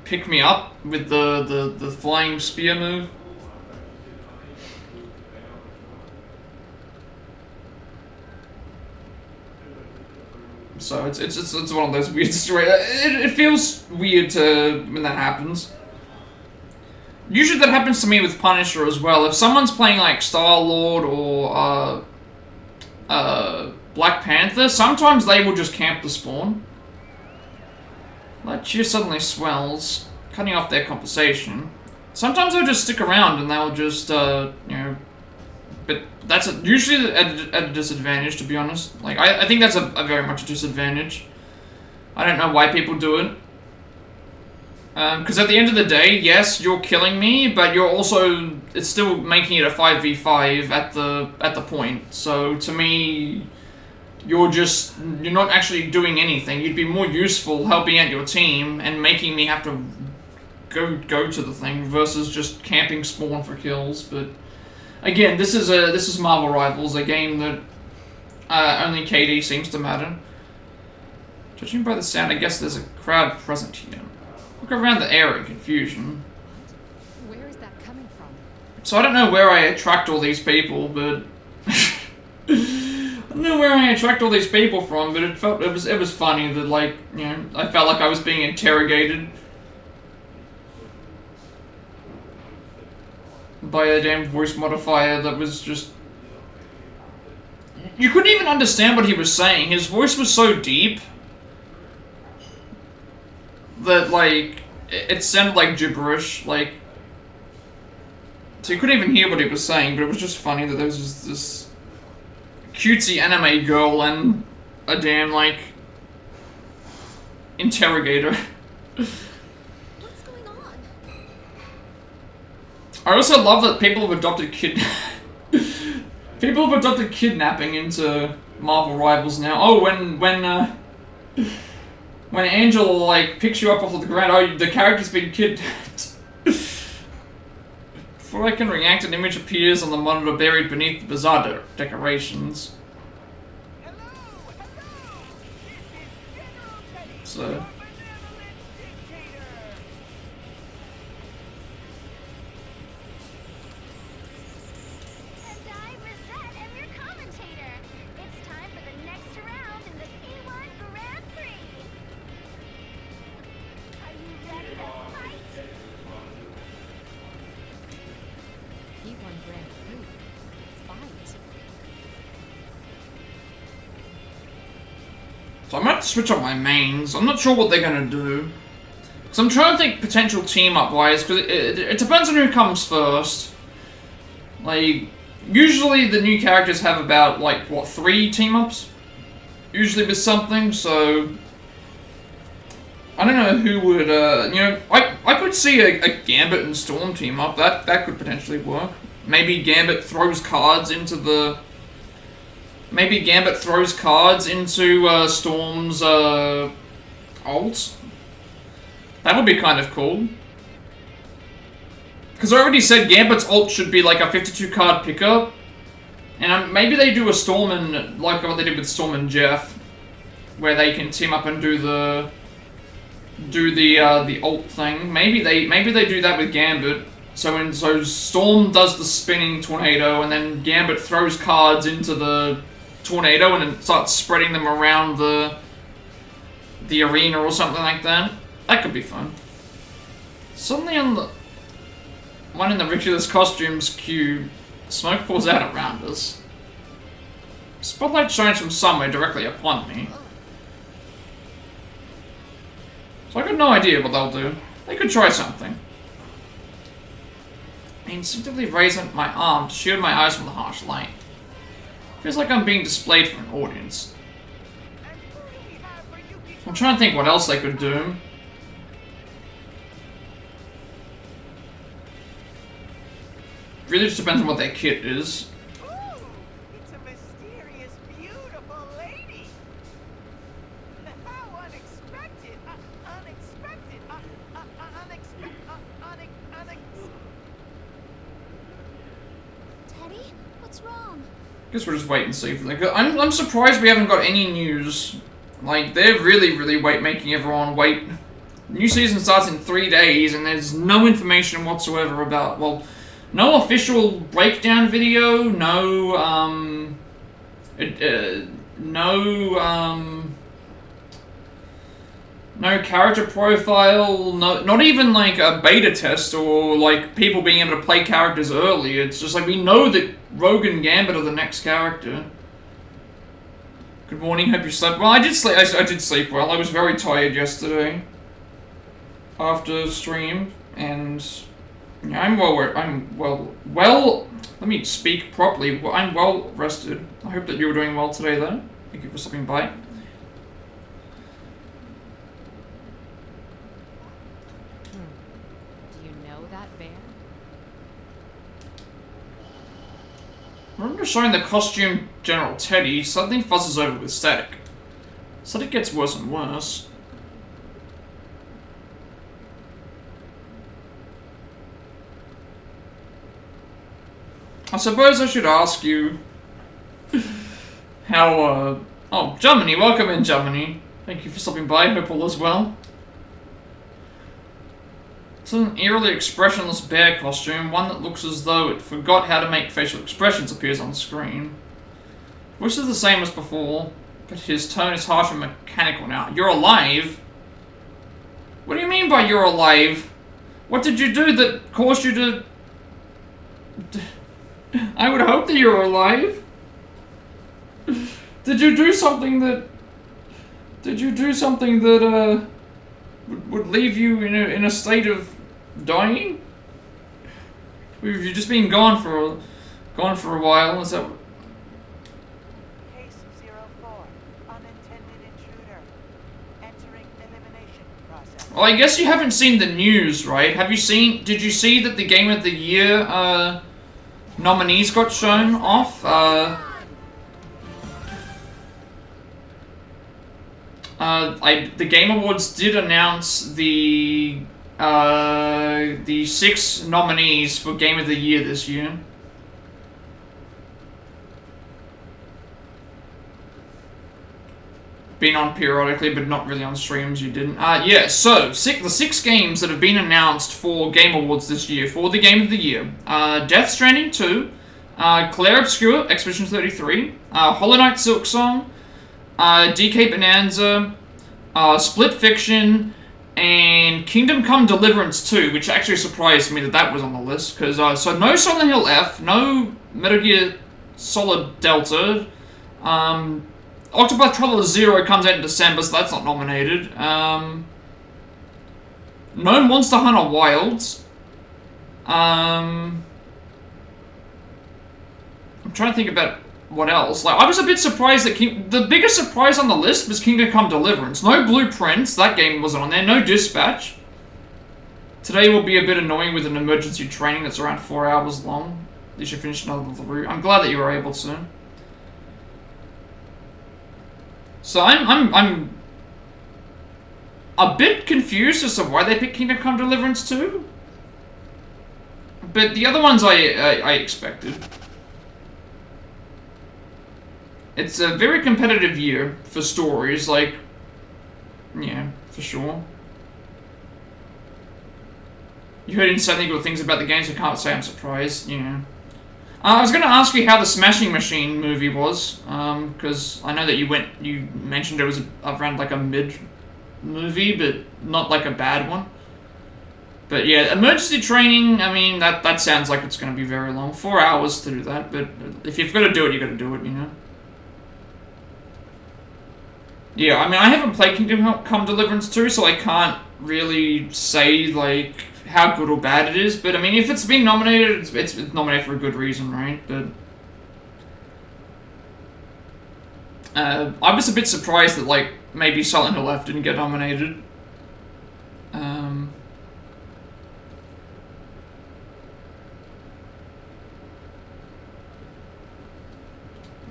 pick me up with the flying spear move. So it's one of those weird stories. It feels weird when that happens. Usually that happens to me with Punisher as well. If someone's playing like Star-Lord or Black Panther, sometimes they will just camp the spawn. That cheer suddenly swells, cutting off their conversation. Sometimes they'll just stick around and they'll just, you know... But that's usually at a disadvantage, to be honest. Like, I think that's a very much a disadvantage. I don't know why people do it. Because at the end of the day, yes, you're killing me, but you're also... It's still making it a 5v5 at the point. So, to me... You're not actually doing anything. You'd be more useful helping out your team and making me have to go to the thing versus just camping spawn for kills. But again, this is Marvel Rivals, a game that only KD seems to matter. Judging by the sound, I guess there's a crowd present here. Look around the air in confusion. Where is that coming from? So I don't know where I attract all these people, but I don't know where I attract all these people from, but it was funny that, like, you know, I felt like I was being interrogated by a damn voice modifier that was just... You couldn't even understand what he was saying. His voice was so deep that, like, it sounded like gibberish, like... So you couldn't even hear what he was saying, but it was just funny that there was just this cutesy anime girl and a damn, like, interrogator. what's going on? I also love that people have adopted people have adopted kidnapping into Marvel Rivals now. Oh, when Angela, like, picks you up off of the ground, oh, the character's been kidnapped. Before I can react, an image appears on the monitor buried beneath the bizarre decorations. So... So I might have to switch up my mains. I'm not sure what they're gonna do. Because I'm trying to think potential team-up wise, because it depends on who comes first. Like, usually the new characters have about, like, what, 3 team-ups? Usually with something, so... I don't know who would, you know, I could see a Gambit and Storm team-up. That could potentially work. Maybe Gambit throws cards into the... Maybe Gambit throws cards into Storm's ult. That would be kind of cool. Because I already said Gambit's ult should be like a 52 card pickup. And maybe they do a Storm and, like what they did with Storm and Jeff. Where they can team up and do the ult thing. Maybe they do that with Gambit. So Storm does the spinning tornado, and then Gambit throws cards into the tornado, and it starts spreading them around the arena or something like that. That could be fun. Suddenly on the one in the ridiculous costumes queue, smoke pours out around us. Spotlight shines from somewhere directly upon me. So I got no idea what they'll do. They could try something. I instinctively raise my arm to shield my eyes from the harsh light. Feels like I'm being displayed for an audience. I'm trying to think what else they could do. Really just depends on what their kit is. Ooh, it's a mysterious, beautiful lady. How unexpected! Unexpected! Teddy, what's wrong? Guess we'll just wait and see for them. I'm surprised we haven't got any news. Like, they're really making everyone wait. New season starts in 3 days, and there's no information whatsoever about, well, no official breakdown video, no character profile, not even like a beta test or like people being able to play characters early. It's just like we know that Rogue and Gambit are the next character. Good morning, hope you slept well. I did sleep well. I was very tired yesterday after stream, and yeah, I'm well. Let me speak properly. I'm well rested. I hope that you were doing well today, though. Thank you for stopping by. Do you know that bear? Remember showing the costume General Teddy, suddenly fuzzes over with static. Static gets worse and worse. I suppose I should ask you how, oh, Germany, welcome in, Germany. Thank you for stopping by, hope all is well. It's an eerily expressionless bear costume, one that looks as though it forgot how to make facial expressions appears on screen. Voice is the same as before, but his tone is harsh and mechanical now. You're alive? What do you mean by you're alive? What did you do that caused you to... I would hope that you're alive. Did you do something that would leave you in a state of dying? Have you just been gone for a while? Is that? Case 04, unintended intruder. Entering elimination process. Well, I guess you haven't seen the news, right? Did you see that the Game of the Year nominees got shown off? The Game Awards did announce the 6 nominees for Game of the Year this year. Been on periodically, but not really on streams, you didn't. Yeah, so, the 6 games that have been announced for Game Awards this year, for the Game of the Year. Death Stranding 2, Claire Obscure, Expedition 33, Hollow Knight Silksong, DK Bonanza, Split Fiction, and Kingdom Come Deliverance 2, which actually surprised me that was on the list, because, so no Silent Hill F, no Metal Gear Solid Delta, Octopath Traveler 0 comes out in December, so that's not nominated. No Monster Hunter Wilds. I'm trying to think about what else. Like, I was a bit surprised that the biggest surprise on the list was Kingdom Come Deliverance. No Blueprints, that game wasn't on there. No Dispatch. Today will be a bit annoying with an emergency training that's around 4 hours long. You should finish another route. I'm glad that you were able to. So I'm a bit confused as to why they picked Kingdom Come Deliverance 2. But the other ones I expected. It's a very competitive year for stories, like, yeah, for sure. You heard insanely good things about the game, so I can't say I'm surprised, you know. I was going to ask you how the Smashing Machine movie was, because I know that you mentioned it was around like a mid movie, but not like a bad one. But yeah, emergency training, I mean, that sounds like it's going to be very long. 4 hours to do that, but if you've got to do it, you've got to do it, you know. Yeah, I mean, I haven't played Kingdom Come Deliverance 2, so I can't really say, like, how good or bad it is. But, I mean, if it's been nominated, it's nominated for a good reason, right? But I was a bit surprised that, like, maybe Silent Hill F didn't get nominated.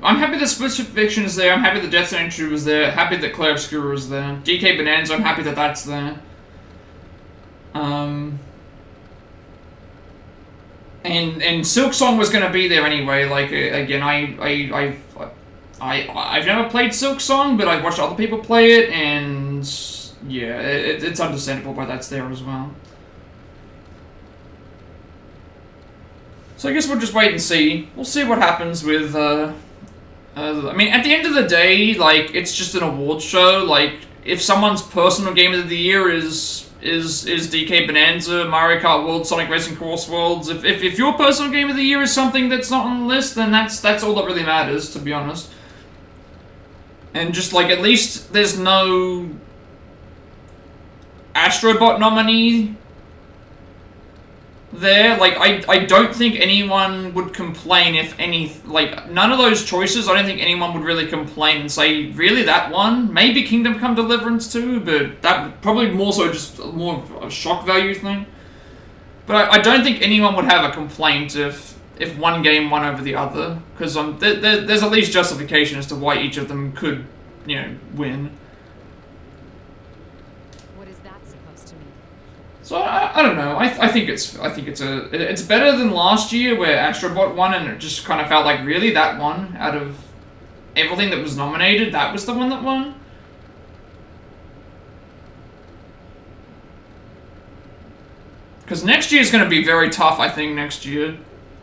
I'm happy that Split Fiction is there. I'm happy that Death Stranding 2 was there. Happy that Clair Obscura is there. DK Bonanza, I'm happy that that's there. And Silk Song was gonna be there anyway. Like, again, I've never played Silk Song, but I've watched other people play it, and yeah, it's understandable why that's there as well. So I guess we'll just wait and see. We'll see what happens with. I mean, at the end of the day, like, it's just an awards show. Like, if someone's personal game of the year is DK Bonanza, Mario Kart World, Sonic Racing Cross Worlds, if your personal game of the year is something that's not on the list, then that's all that really matters, to be honest. And just, like, at least there's no Astrobot nominee there. Like, I don't think anyone would complain if any, like, none of those choices, I don't think anyone would really complain and say, really, that one? Maybe Kingdom Come Deliverance 2, but that probably more so just more of a shock value thing. But I don't think anyone would have a complaint if one game won over the other, because there's at least justification as to why each of them could, you know, win. So I don't know. I think it's better than last year where Astrobot won and it just kind of felt like, really, that one out of everything that was nominated, that was the one that won. Because next year is going to be very tough, I think. Next year,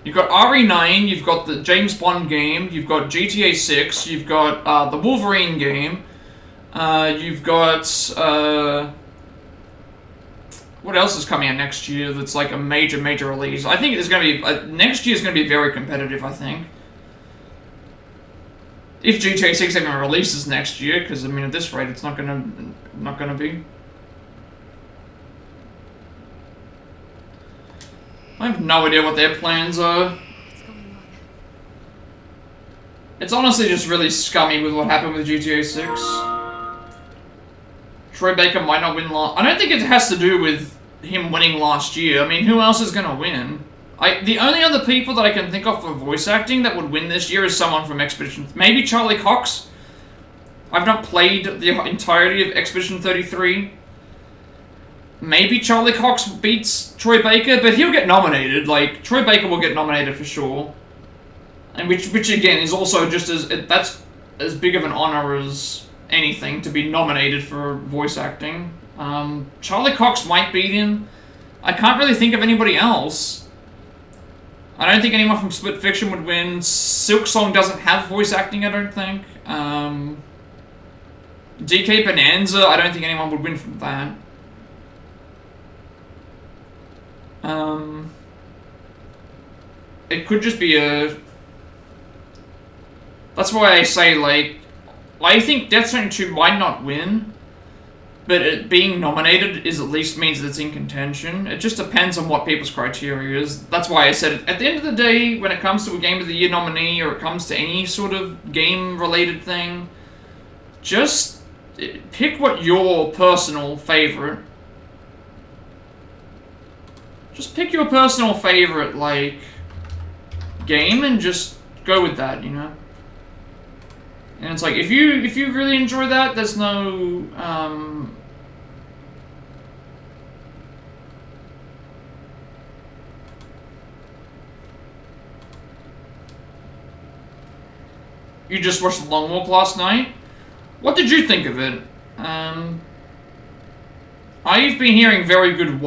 you've got RE9, you've got the James Bond game, you've got GTA 6, you've got the Wolverine game, you've got. What else is coming out next year that's like a major release? I think it's going to be... next year is going to be very competitive, I think. If GTA 6 even releases next year, because, I mean, at this rate, it's not going to be. I have no idea what their plans are. It's honestly just really scummy with what happened with GTA 6. Troy Baker might not win I don't think it has to do with him winning last year. I mean, who else is going to win? The only other people that I can think of for voice acting that would win this year is someone from Expedition... Maybe Charlie Cox? I've not played the entirety of Expedition 33. Maybe Charlie Cox beats Troy Baker, but he'll get nominated. Like, Troy Baker will get nominated for sure. And which again, is also just as... That's as big of an honor as anything to be nominated for voice acting. Charlie Cox might beat him. I can't really think of anybody else. I don't think anyone from Split Fiction would win. Silk Song doesn't have voice acting, I don't think. DK Bonanza, I don't think anyone would win from that. It could just be a... That's why I say, like, I think Death Stranding 2 might not win. but it being nominated is at least means that it's in contention. It just depends on what people's criteria is. That's why I said at the end of the day, when it comes to a Game of the Year nominee or it comes to any sort of game-related thing, just pick what your personal favorite. Just pick your personal favorite, like, game and just go with that, you know? And it's like, if you really enjoy that, there's no, you just watched The Long Walk last night? What did you think of it? I've been hearing very good,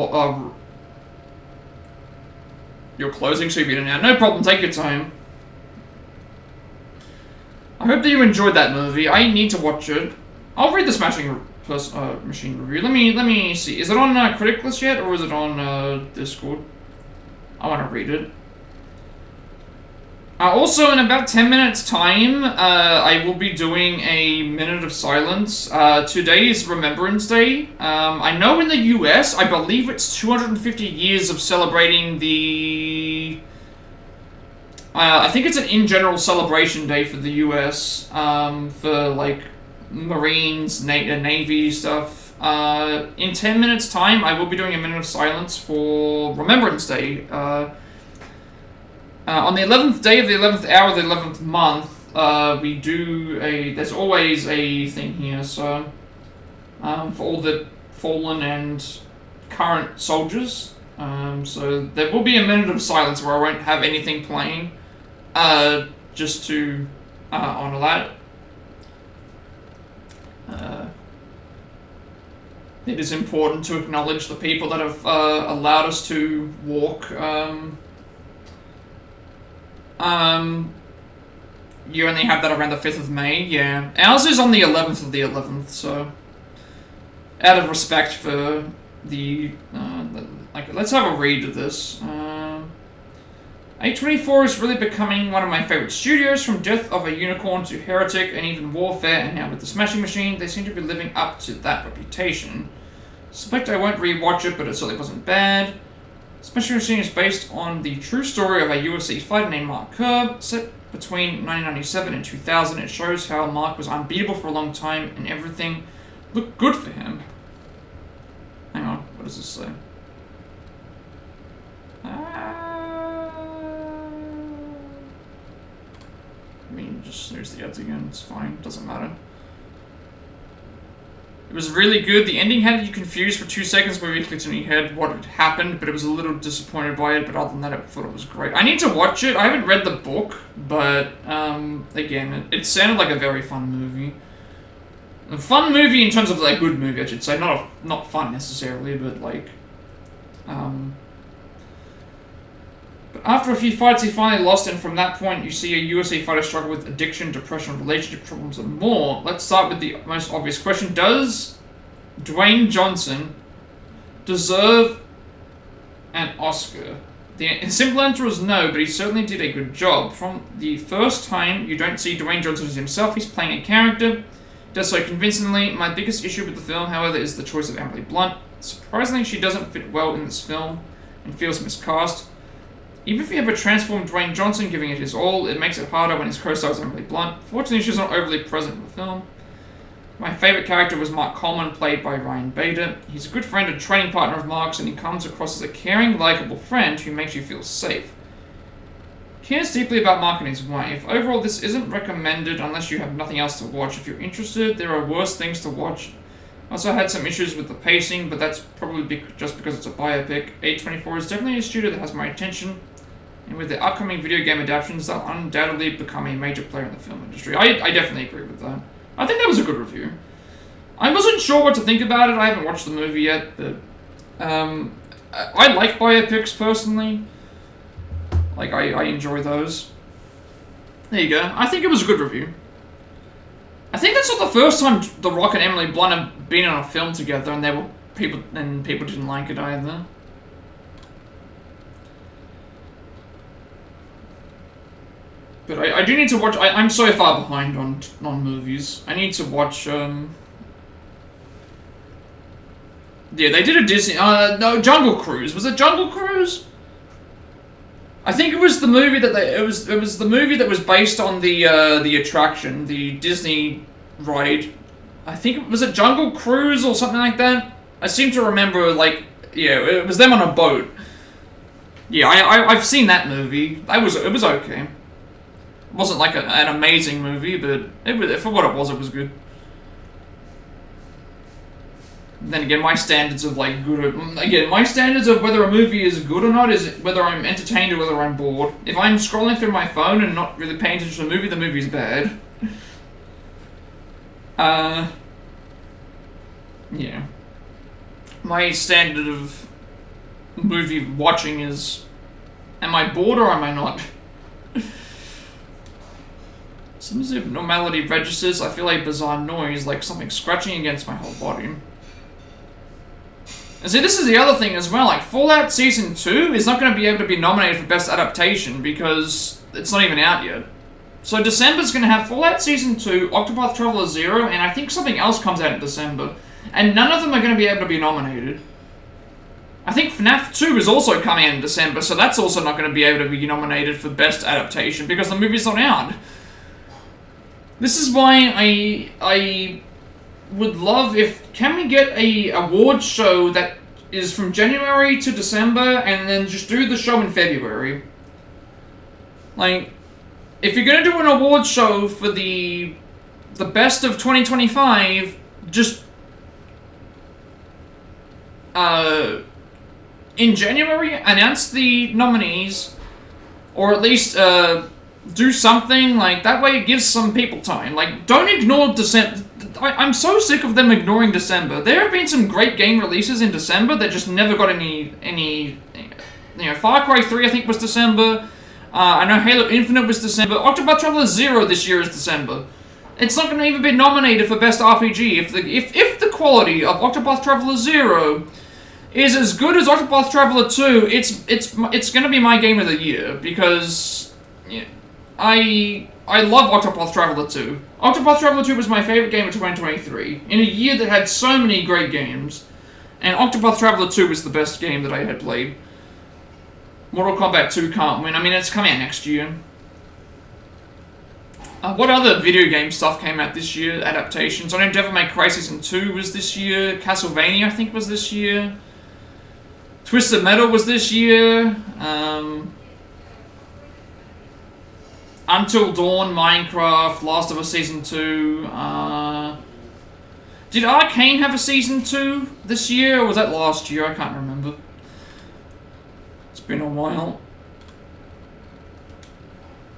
you're closing, so you've been in and out. No problem, take your time. I hope that you enjoyed that movie. I need to watch it. I'll read the Smashing Machine review. Let me see. Is it on Critic List yet, or is it on Discord? I want to read it. Also, in about 10 minutes' time, I will be doing a minute of silence. Today is Remembrance Day. I know in the US, I believe it's 250 years of celebrating the... I think it's an in-general celebration day for the US, for, like, Marines, Navy stuff. In 10 minutes' time, I will be doing a minute of silence for Remembrance Day. On the 11th day of the 11th hour of the 11th month, we do there's always a thing here, so, for all the fallen and current soldiers. So there will be a minute of silence where I won't have anything playing, just to, honor that. It is important to acknowledge the people that have, allowed us to walk, you only have that around the 5th of May, yeah. Ours is on the 11th of the 11th, so... out of respect for the like, let's have a read of this. A24 is really becoming one of my favorite studios, from Death of a Unicorn to Heretic and even Warfare, and now with the Smashing Machine, they seem to be living up to that reputation. Suspect I won't rewatch it, but it certainly wasn't bad. Smashing Machine is based on the true story of a UFC fighter named Mark Kerr, set between 1997 and 2000. It shows how Mark was unbeatable for a long time and everything looked good for him. Hang on, what does this say? I mean, just snooze the ads again, it's fine, doesn't matter. It was really good. The ending had you confused for 2 seconds where you clicked on your head what had happened, but it was a little disappointed by it, but other than that, I thought it was great. I need to watch it. I haven't read the book, but, again, it sounded like a very fun movie. A fun movie in terms of, like, good movie, I should say. Not fun necessarily, but, like, But after a few fights, he finally lost, and from that point, you see a UFC fighter struggle with addiction, depression, relationship problems, and more. Let's start with the most obvious question. Does Dwayne Johnson deserve an Oscar? The simple answer is no, but he certainly did a good job. From the first time you don't see Dwayne Johnson as himself, he's playing a character. He does so convincingly. My biggest issue with the film, however, is the choice of Emily Blunt. Surprisingly, she doesn't fit well in this film and feels miscast. Even if you have a transformed Dwayne Johnson giving it his all, it makes it harder when his co-star is Emily Blunt. Fortunately, she's not overly present in the film. My favourite character was Mark Coleman, played by Ryan Bader. He's a good friend and training partner of Mark's, and he comes across as a caring, likeable friend who makes you feel safe. He cares deeply about Mark and his wife. Overall, this isn't recommended unless you have nothing else to watch. If you're interested, there are worse things to watch. I also had some issues with the pacing, but that's probably just because it's a biopic. A24 is definitely a studio that has my attention, and with the upcoming video game adaptations, they'll undoubtedly become a major player in the film industry. I definitely agree with that. I think that was a good review. I wasn't sure what to think about it. I haven't watched the movie yet, but I like biopics personally. Like, I enjoy those. There you go. I think it was a good review. I think that's not the first time The Rock and Emily Blunt have been on a film together, and people didn't like it either. But I do need to watch. I'm so far behind on movies. I need to watch. Yeah, they did a Disney. No, Jungle Cruise. Was it Jungle Cruise? I think it was the movie that it was the movie that was based on the attraction, the Disney ride. I think was it Jungle Cruise or something like that. I seem to remember, like, yeah, it was them on a boat. Yeah, I've seen that movie. It was okay. It wasn't like an amazing movie, but for what it was good. Then again, my standards of like my standards of whether a movie is good or not is whether I'm entertained or whether I'm bored. If I'm scrolling through my phone and not really paying attention to the movie's bad. Yeah. My standard of movie watching is, am I bored or am I not? Some abnormality registers. I feel a bizarre noise, like something scratching against my whole body. And see, this is the other thing as well, like, Fallout Season 2 is not going to be able to be nominated for Best Adaptation because it's not even out yet. So December's going to have Fallout Season 2, Octopath Traveler 0, and I think something else comes out in December. And none of them are going to be able to be nominated. I think FNAF 2 is also coming out in December, so that's also not going to be able to be nominated for Best Adaptation because the movie's not out. This is why I would love if, can we get a award show that is from January to December and then just do the show in February? Like, if you're gonna do an award show for the best of 2025, just in January announce the nominees, or at least do something like that way. It gives some people time. Like, don't ignore December. I'm so sick of them ignoring December. There have been some great game releases in December that just never got any. You know, Far Cry 3 I think was December. I know Halo Infinite was December. Octopath Traveler 0 this year is December. It's not going to even be nominated for Best RPG. If the quality of Octopath Traveler 0 is as good as Octopath Traveler 2, it's going to be my game of the year because. Yeah, I love Octopath Traveler 2. Octopath Traveler 2 was my favorite game of 2023, in a year that had so many great games, and Octopath Traveler 2 was the best game that I had played. Mortal Kombat 2 can't win. I mean, it's coming out next year. What other video game stuff came out this year? Adaptations. I know Devil May Cry Season 2 was this year. Castlevania, I think, was this year. Twisted Metal was this year. Until Dawn, Minecraft, Last of Us Season 2. Did Arcane have a Season 2 this year, or was that last year? I can't remember. It's been a while.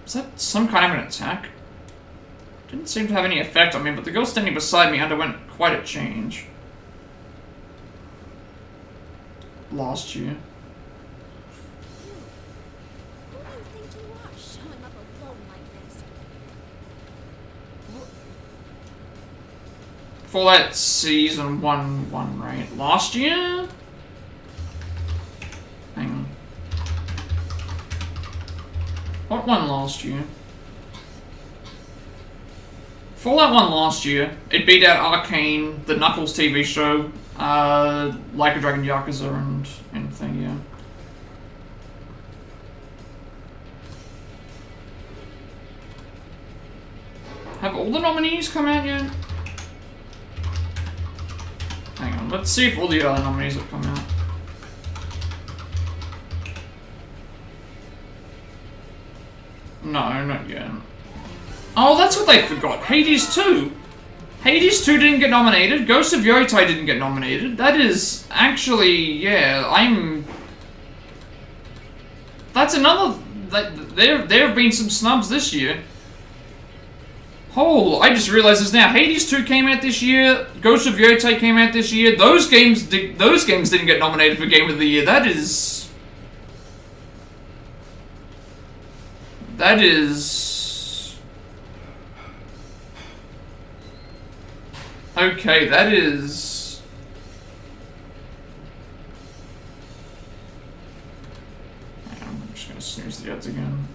Is that some kind of an attack? Didn't seem to have any effect on me, but the girl standing beside me underwent quite a change. Last year. Fallout Season 1, right? Last year? Hang on. What won last year? Fallout won last year. It beat out Arcane, the Knuckles TV show, Like a Dragon Yakuza, and anything, yeah. Have all the nominees come out yet? Hang on, let's see if all the other nominees have come out. No, not yet. Oh, that's what they forgot. Hades 2. Hades 2 didn't get nominated. Ghost of Yotei didn't get nominated. That is actually, yeah, that's another. There have been some snubs this year. Oh, I just realized this now. Hades 2 came out this year. Ghost of Yotei came out this year. Those games didn't get nominated for Game of the Year. That is. Okay, that is. I'm just gonna snooze the ads again.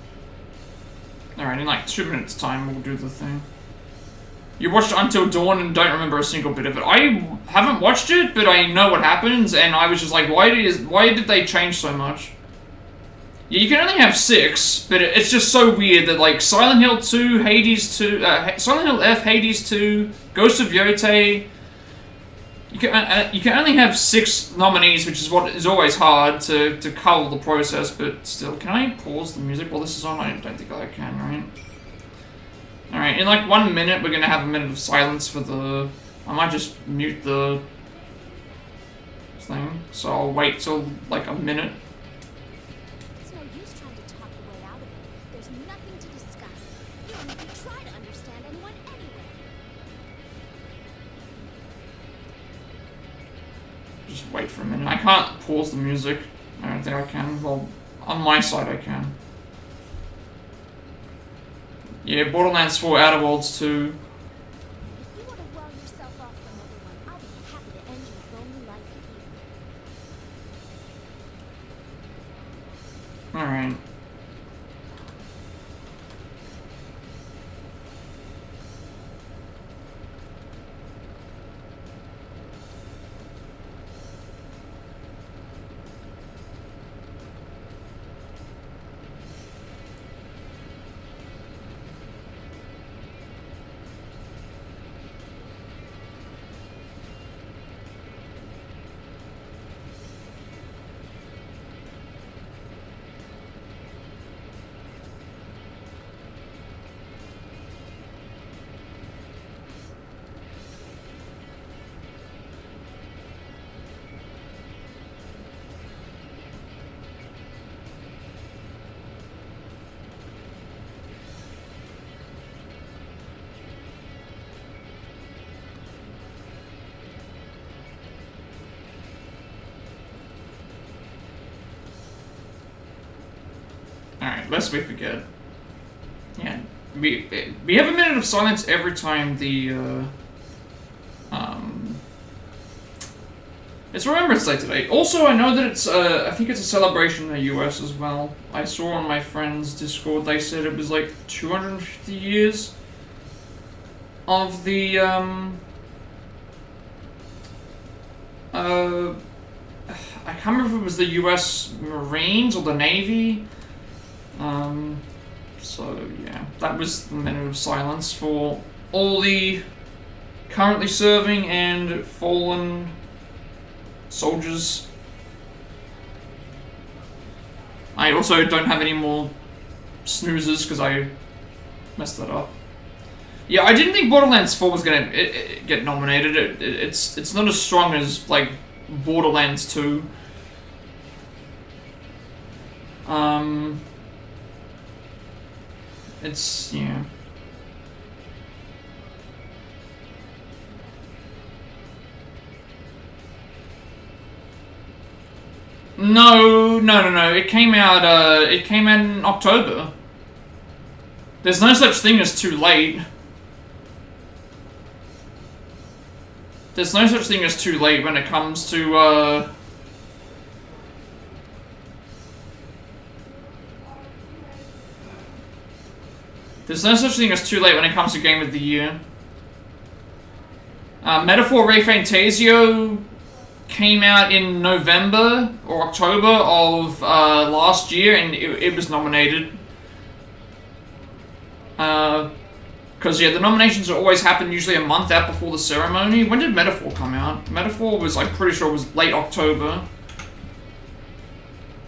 Alright, in like 2 minutes time we'll do the thing. You watched Until Dawn and don't remember a single bit of it. I haven't watched it, but I know what happens, and I was just like, why did they change so much? Yeah, you can only have 6, but it's just so weird that, like, Silent Hill 2, Hades 2, Silent Hill F, Hades 2, Ghost of Yotei. You can only have 6 nominees, which is what is always hard to cull the process, but still. Can I pause the music while this is on? I don't think I can, right? Alright, in like 1 minute, we're gonna have a minute of silence for the... I might just mute the thing, so I'll wait till like a minute. It's no use trying to talk your way out of it. There's nothing to discuss. You don't even try to understand anyone anyway. Just wait for a minute. I can't pause the music. I don't think I can. Well, on my side I can. Yeah, Borderlands 4, Outer Worlds 2. If you want to well yourself off from everyone, I'll be happy to end your lonely life here. Alright. Alright, lest we forget. Yeah, we have a minute of silence every time the, it's Remembrance Day today. Also, I know that it's, I think it's a celebration in the US as well. I saw on my friend's Discord, they said it was like 250 years of the, I can't remember if it was the US Marines or the Navy. So yeah, that was the minute of silence for all the currently serving and fallen soldiers. I also don't have any more snoozes because I messed that up. Yeah, I didn't think Borderlands 4 was gonna get nominated. It's not as strong as like Borderlands 2. It's, yeah. No. It came out in October. There's no such thing as too late. There's no such thing as too late when it comes to, there's no such thing as too late when it comes to Game of the Year. Metaphor Ray Fantasio came out in November or October of last year, and it was nominated. Because, yeah, the nominations always happen usually a month out before the ceremony. When did Metaphor come out? Metaphor was, I'm pretty sure it was late October.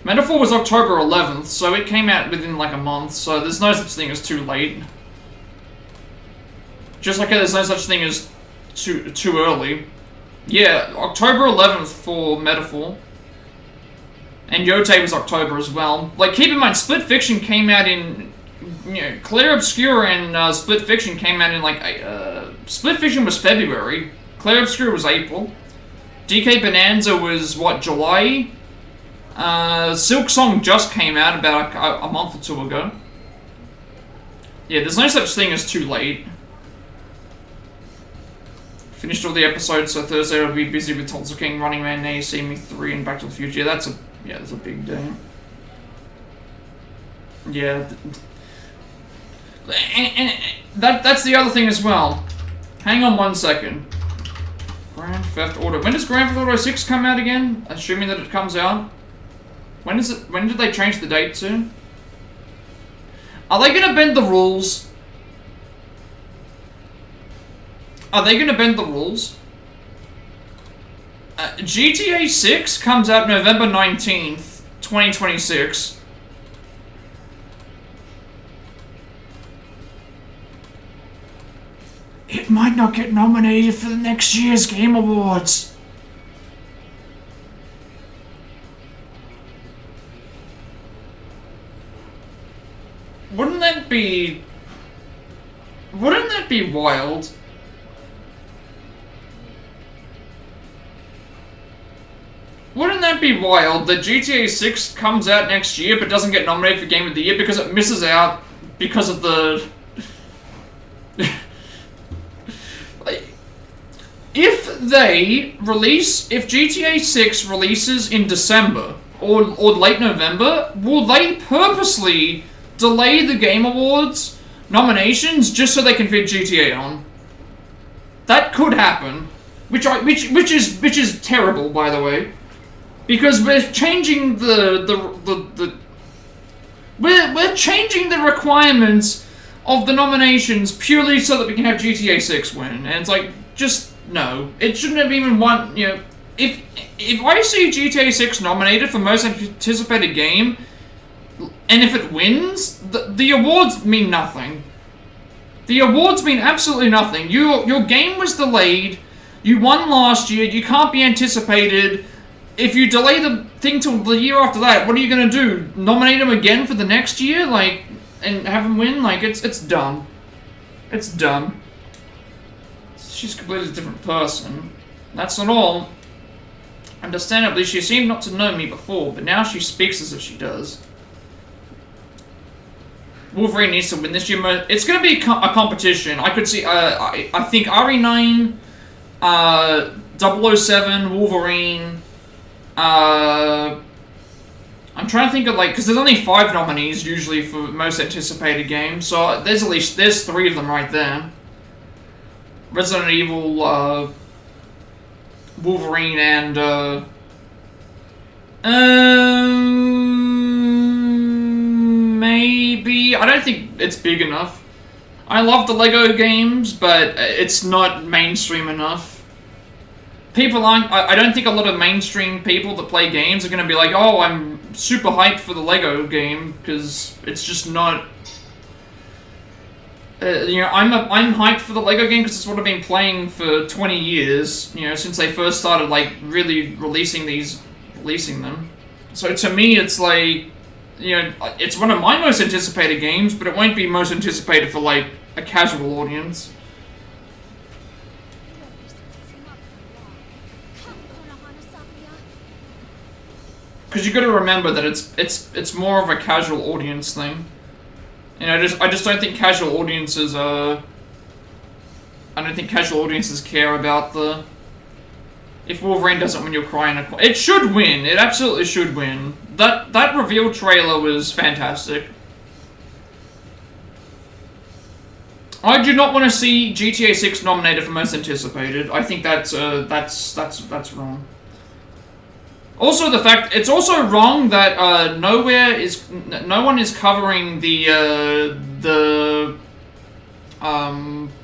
Metaphor was October 11th, so it came out within like a month, so there's no such thing as too late. Just like there's no such thing as too early. Yeah, October 11th for Metaphor. And Yotei was October as well. Like, keep in mind, Split Fiction came out in... You know, Clair Obscur and Split Fiction came out in like... Split Fiction was February. Clair Obscur was April. DK Bonanza was, what, July? Silk Song just came out about a month or two ago. Yeah, there's no such thing as too late. Finished all the episodes, so Thursday I'll be busy with Tulsa King, Running Man, Now You See Me 3, and Back to the Future. Yeah, that's a big day. Yeah. And that's the other thing as well. Hang on 1 second. Grand Theft Auto. When does Grand Theft Auto 6 come out again? Assuming that it comes out. When is it? When did they change the date to? Are they gonna bend the rules? Are they gonna bend the rules? GTA 6 comes out November 19th, 2026. It might not get nominated for the next year's Game Awards. Wouldn't that be wild? Wouldn't that be wild that GTA 6 comes out next year but doesn't get nominated for Game of the Year because it misses out because of the... If GTA 6 releases in December or late November, will they purposely delay the Game Awards nominations just so they can fit GTA on? That could happen, which is terrible, by the way, because we're changing we're changing the requirements of the nominations purely so that we can have GTA 6 win, and it's like, just no. It shouldn't have even won. You know, if I see GTA 6 nominated for most anticipated game, and if it wins, the awards mean nothing. The awards mean absolutely nothing. Your game was delayed. You won last year. You can't be anticipated. If you delay the thing till the year after that, what are you gonna do? Nominate him again for the next year, like, and have him win? Like, it's dumb. It's dumb. She's a completely different person. That's not all. Understandably, she seemed not to know me before, but now she speaks as if she does. Wolverine needs to win this year. It's going to be a competition. I could see, I think RE9, 007, Wolverine, I'm trying to think of, like, because there's only 5 nominees usually for most anticipated games, so there's 3 of them right there. Resident Evil, Wolverine, and, maybe. I don't think it's big enough. I love the Lego games, but it's not mainstream enough. People aren't. I don't think a lot of mainstream people that play games are going to be like, oh, I'm super hyped for the Lego game, because it's just not. You know, I'm hyped for the Lego game because it's what I've been playing for 20 years. You know, since they first started like really releasing them. So to me, it's like, you know, it's one of my most anticipated games, but it won't be most anticipated for like a casual audience. Because you got to remember that it's more of a casual audience thing. You know, I just don't think casual audiences I don't think casual audiences care about the. If Wolverine doesn't win, you'll cry in a corner. It should win. It absolutely should win. That reveal trailer was fantastic. I do not want to see GTA 6 nominated for most anticipated. I think that's wrong. Also, the fact it's also wrong that no one is covering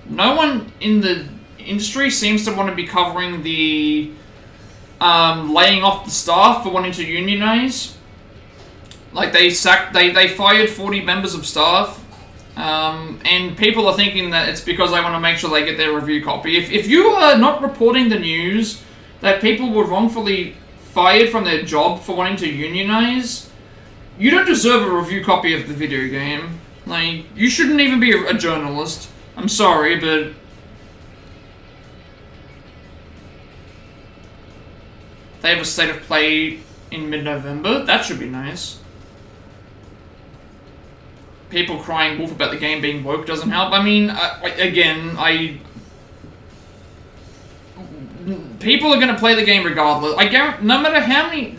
no one in the industry seems to want to be covering the laying off the staff for wanting to unionize. Like they fired 40 members of staff, and people are thinking that it's because they want to make sure they get their review copy. If you are not reporting the news that people were wrongfully fired from their job for wanting to unionize, you don't deserve a review copy of the video game. Like, you shouldn't even be a journalist. I'm sorry, but they have a state of play in mid-November. That should be nice. People crying wolf about the game being woke doesn't help. I mean, people are going to play the game regardless. I guarantee, no matter how many.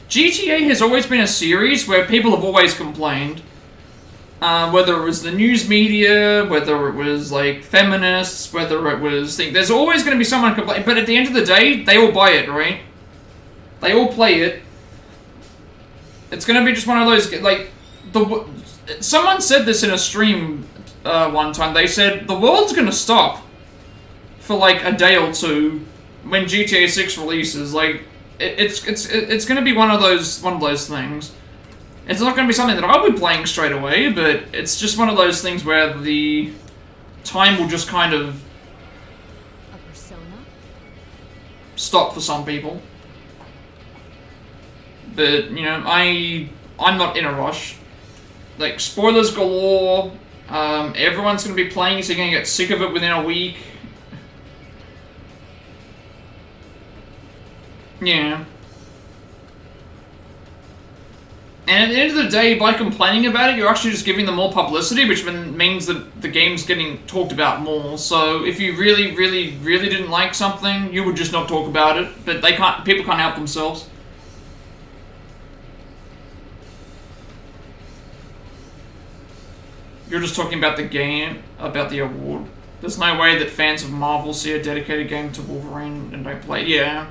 GTA has always been a series where people have always complained. Whether it was the news media, whether it was like feminists, whether it was there's always going to be someone complaining. But at the end of the day, they all buy it, right? They all play it. It's going to be just one of those like someone said this in a stream one time. They said the world's going to stop for like a day or two when GTA 6 releases. Like it's going to be one of those things. It's not going to be something that I'll be playing straight away, but it's just one of those things where the time will just kind of A persona? stop for some people. But, you know, I'm not in a rush. Like, spoilers galore. Everyone's going to be playing, so you're going to get sick of it within a week. Yeah. And at the end of the day, by complaining about it, you're actually just giving them more publicity, which means that the game's getting talked about more. So if you really, really, really didn't like something, you would just not talk about it. But people can't help themselves. You're just talking about the game, about the award. There's no way that fans of Marvel see a dedicated game to Wolverine and don't play. Yeah.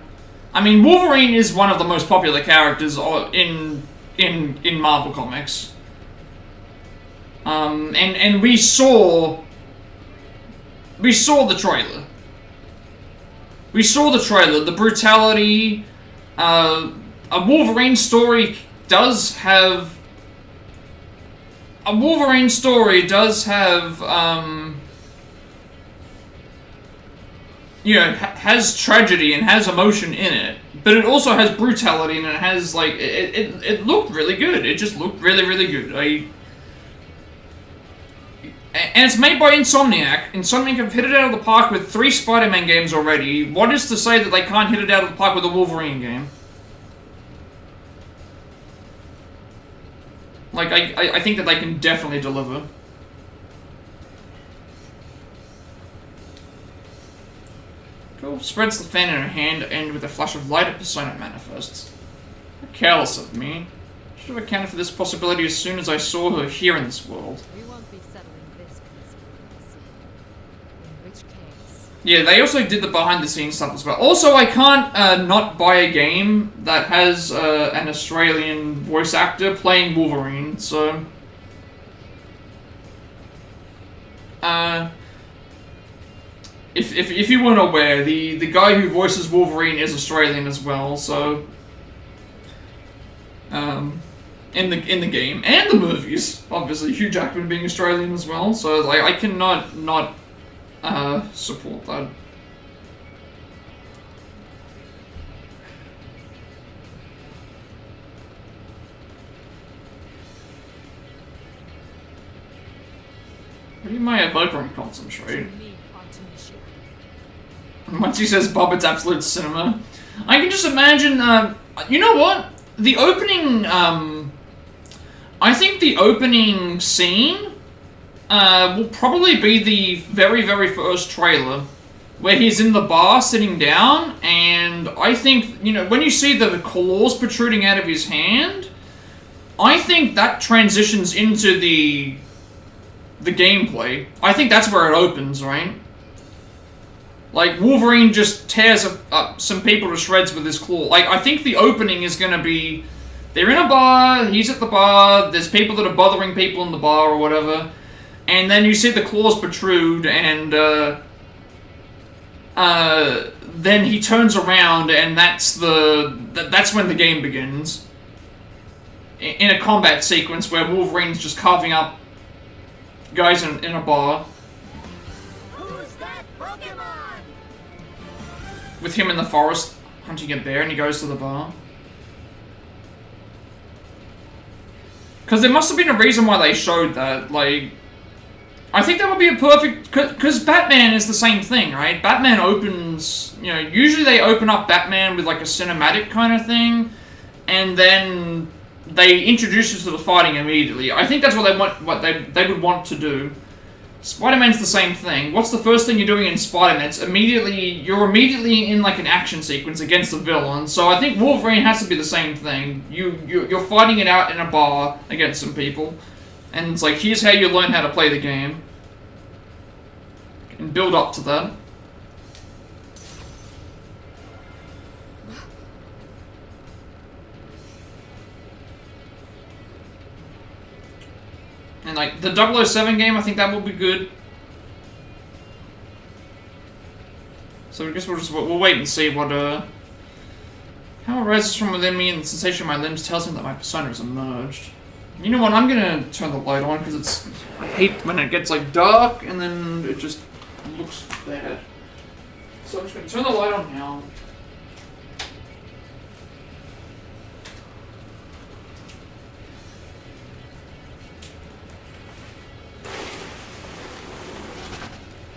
I mean, Wolverine is one of the most popular characters in Marvel Comics. And we saw the trailer. We saw the trailer. The brutality. A Wolverine story does have. A Wolverine story does have. You know, has tragedy and has emotion in it, but it also has brutality and it has like it looked really good. It just looked really, really good. And it's made by Insomniac. Insomniac have hit it out of the park with 3 Spider-Man games already. What is to say that they can't hit it out of the park with a Wolverine game? Like, I think that they can definitely deliver. Cool. Spreads the fan in her hand and with a flash of light, a persona manifests. How careless of me. Should have accounted for this possibility as soon as I saw her here in this world. We won't be settling this piece. In which case... Yeah, they also did the behind-the-scenes stuff as well. Also, I can't not buy a game that has an Australian voice actor playing Wolverine, so... If you weren't aware, the guy who voices Wolverine is Australian as well, so... in the game, and the movies, obviously, Hugh Jackman being Australian as well, so like, I cannot not support that. What do you mean I can concentrate? Once he says Bob, it's absolute cinema. I can just imagine, you know what? The opening, I think the opening scene, will probably be the very, very first trailer. Where he's in the bar sitting down, and I think, you know, when you see the claws protruding out of his hand, I think that transitions into the gameplay. I think that's where it opens, right? Like, Wolverine just tears up some people to shreds with his claw. Like, I think the opening is gonna be... They're in a bar, he's at the bar, there's people that are bothering people in the bar or whatever. And then you see the claws protrude, and, then he turns around, and that's when the game begins. In a combat sequence where Wolverine's just carving up guys in a bar. Who's that Pokemon? With him in the forest, hunting a bear, and he goes to the bar. Because there must have been a reason why they showed that, like... I think that would be a perfect... Because Batman is the same thing, right? Batman opens... You know, usually they open up Batman with, like, a cinematic kind of thing, and then they introduce us to the fighting immediately. I think that's what they would want to do. Spider-Man's the same thing. What's the first thing you're doing in Spider-Man? You're immediately in like an action sequence against the villain. So I think Wolverine has to be the same thing. You're fighting it out in a bar against some people. And it's like, here's how you learn how to play the game. And build up to that. And like, the 007 game, I think that will be good. So I guess we'll wait and see what, how arises from within me and the sensation of my limbs tells me that my persona has emerged. You know what, I'm gonna turn the light on, because I hate when it gets like dark and then it just looks bad. So I'm just gonna turn the light on now.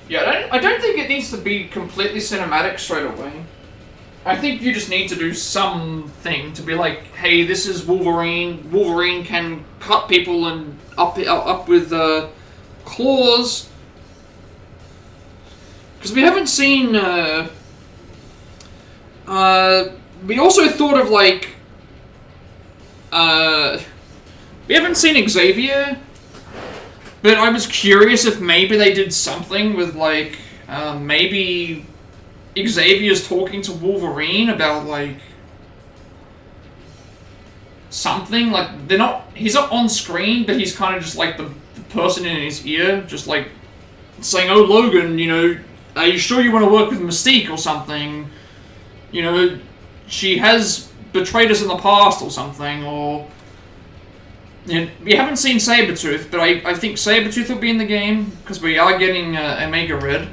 Yeah, I don't think it needs to be completely cinematic straight away. I think you just need to do something to be like, hey, this is Wolverine. Wolverine can cut people and up with claws. Because we haven't seen. We also thought of like. We haven't seen Xavier. But I was curious if maybe they did something with, like, maybe Xavier's talking to Wolverine about, like, something. Like, he's not on screen, but he's kind of just, like, the person in his ear, just, like, saying, oh, Logan, you know, are you sure you want to work with Mystique or something? You know, she has betrayed us in the past or something, or... Yeah, we haven't seen Sabretooth, but I think Sabretooth will be in the game, because we are getting Omega Red.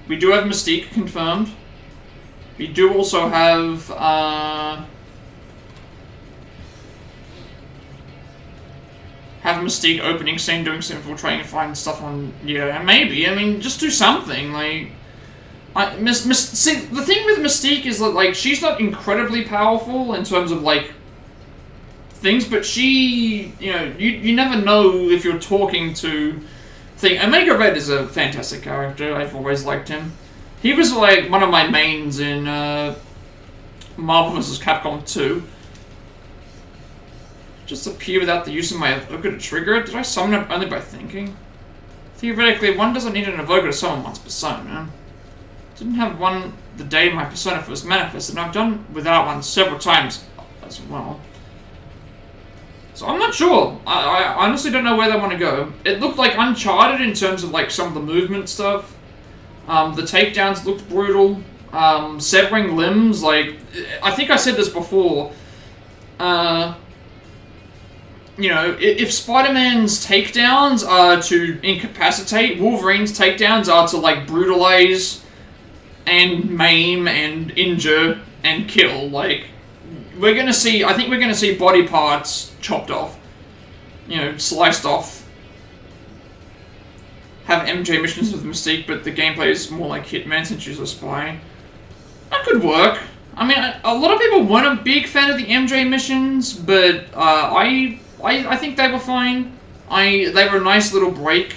We do have Mystique confirmed. We do also have... have Mystique opening scene, doing some infiltrating, finding stuff on... Yeah, maybe. I mean, just do something, like... see, the thing with Mystique is that, like, she's not incredibly powerful in terms of, like... things, but she, you know, you never know if you're talking to Omega Red is a fantastic character. I've always liked him. He was like one of my mains in Marvel vs. Capcom 2. Just appear without the use of my evoker to trigger it. Did I summon it only by thinking? Theoretically, one doesn't need an evoker to summon one's persona. Didn't have one the day my persona first manifested, and I've done without one several times as well. So I'm not sure. I honestly don't know where they want to go. It looked like Uncharted in terms of like some of the movement stuff. The takedowns looked brutal. Severing limbs, like I think I said this before. You know, if Spider-Man's takedowns are to incapacitate, Wolverine's takedowns are to like brutalize and maim and injure and kill. Like we're gonna see. I think we're gonna see body parts chopped off, you know, sliced off. Have MJ missions with Mystique, but the gameplay is more like Hitman since she's a spy. That could work. I mean, a lot of people weren't a big fan of the MJ missions, but I think they were fine. They were a nice little break.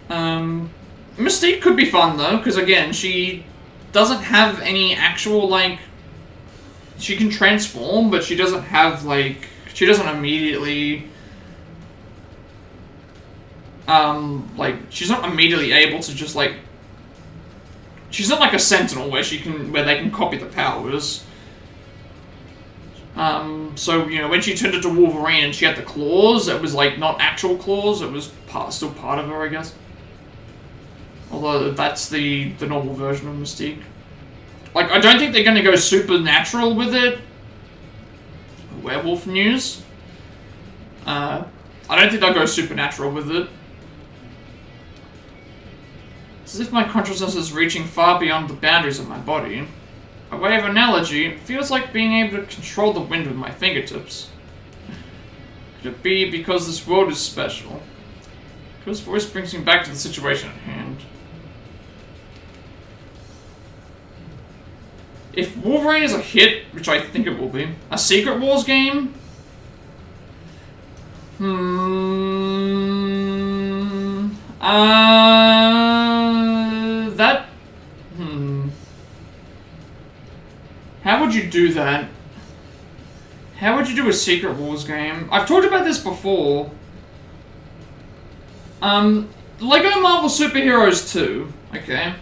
Mystique could be fun though, because again, she doesn't have any actual like. She can transform, but she doesn't have, like... She doesn't immediately... like, she's not immediately able to just, like... She's not like a Sentinel where they can copy the powers. So, you know, when she turned into Wolverine and she had the claws, it was, like, not actual claws, it was still part of her, I guess. Although, that's the normal version of Mystique. Like, I don't think they're going to go supernatural with it. Werewolf news. I don't think they'll go supernatural with it. It's as if my consciousness is reaching far beyond the boundaries of my body. By way of analogy, it feels like being able to control the wind with my fingertips. Could it be because this world is special? Whose voice brings me back to the situation at hand? If Wolverine is a hit, which I think it will be, a Secret Wars game? How would you do that? How would you do a Secret Wars game? I've talked about this before. Lego Marvel Superheroes 2, okay,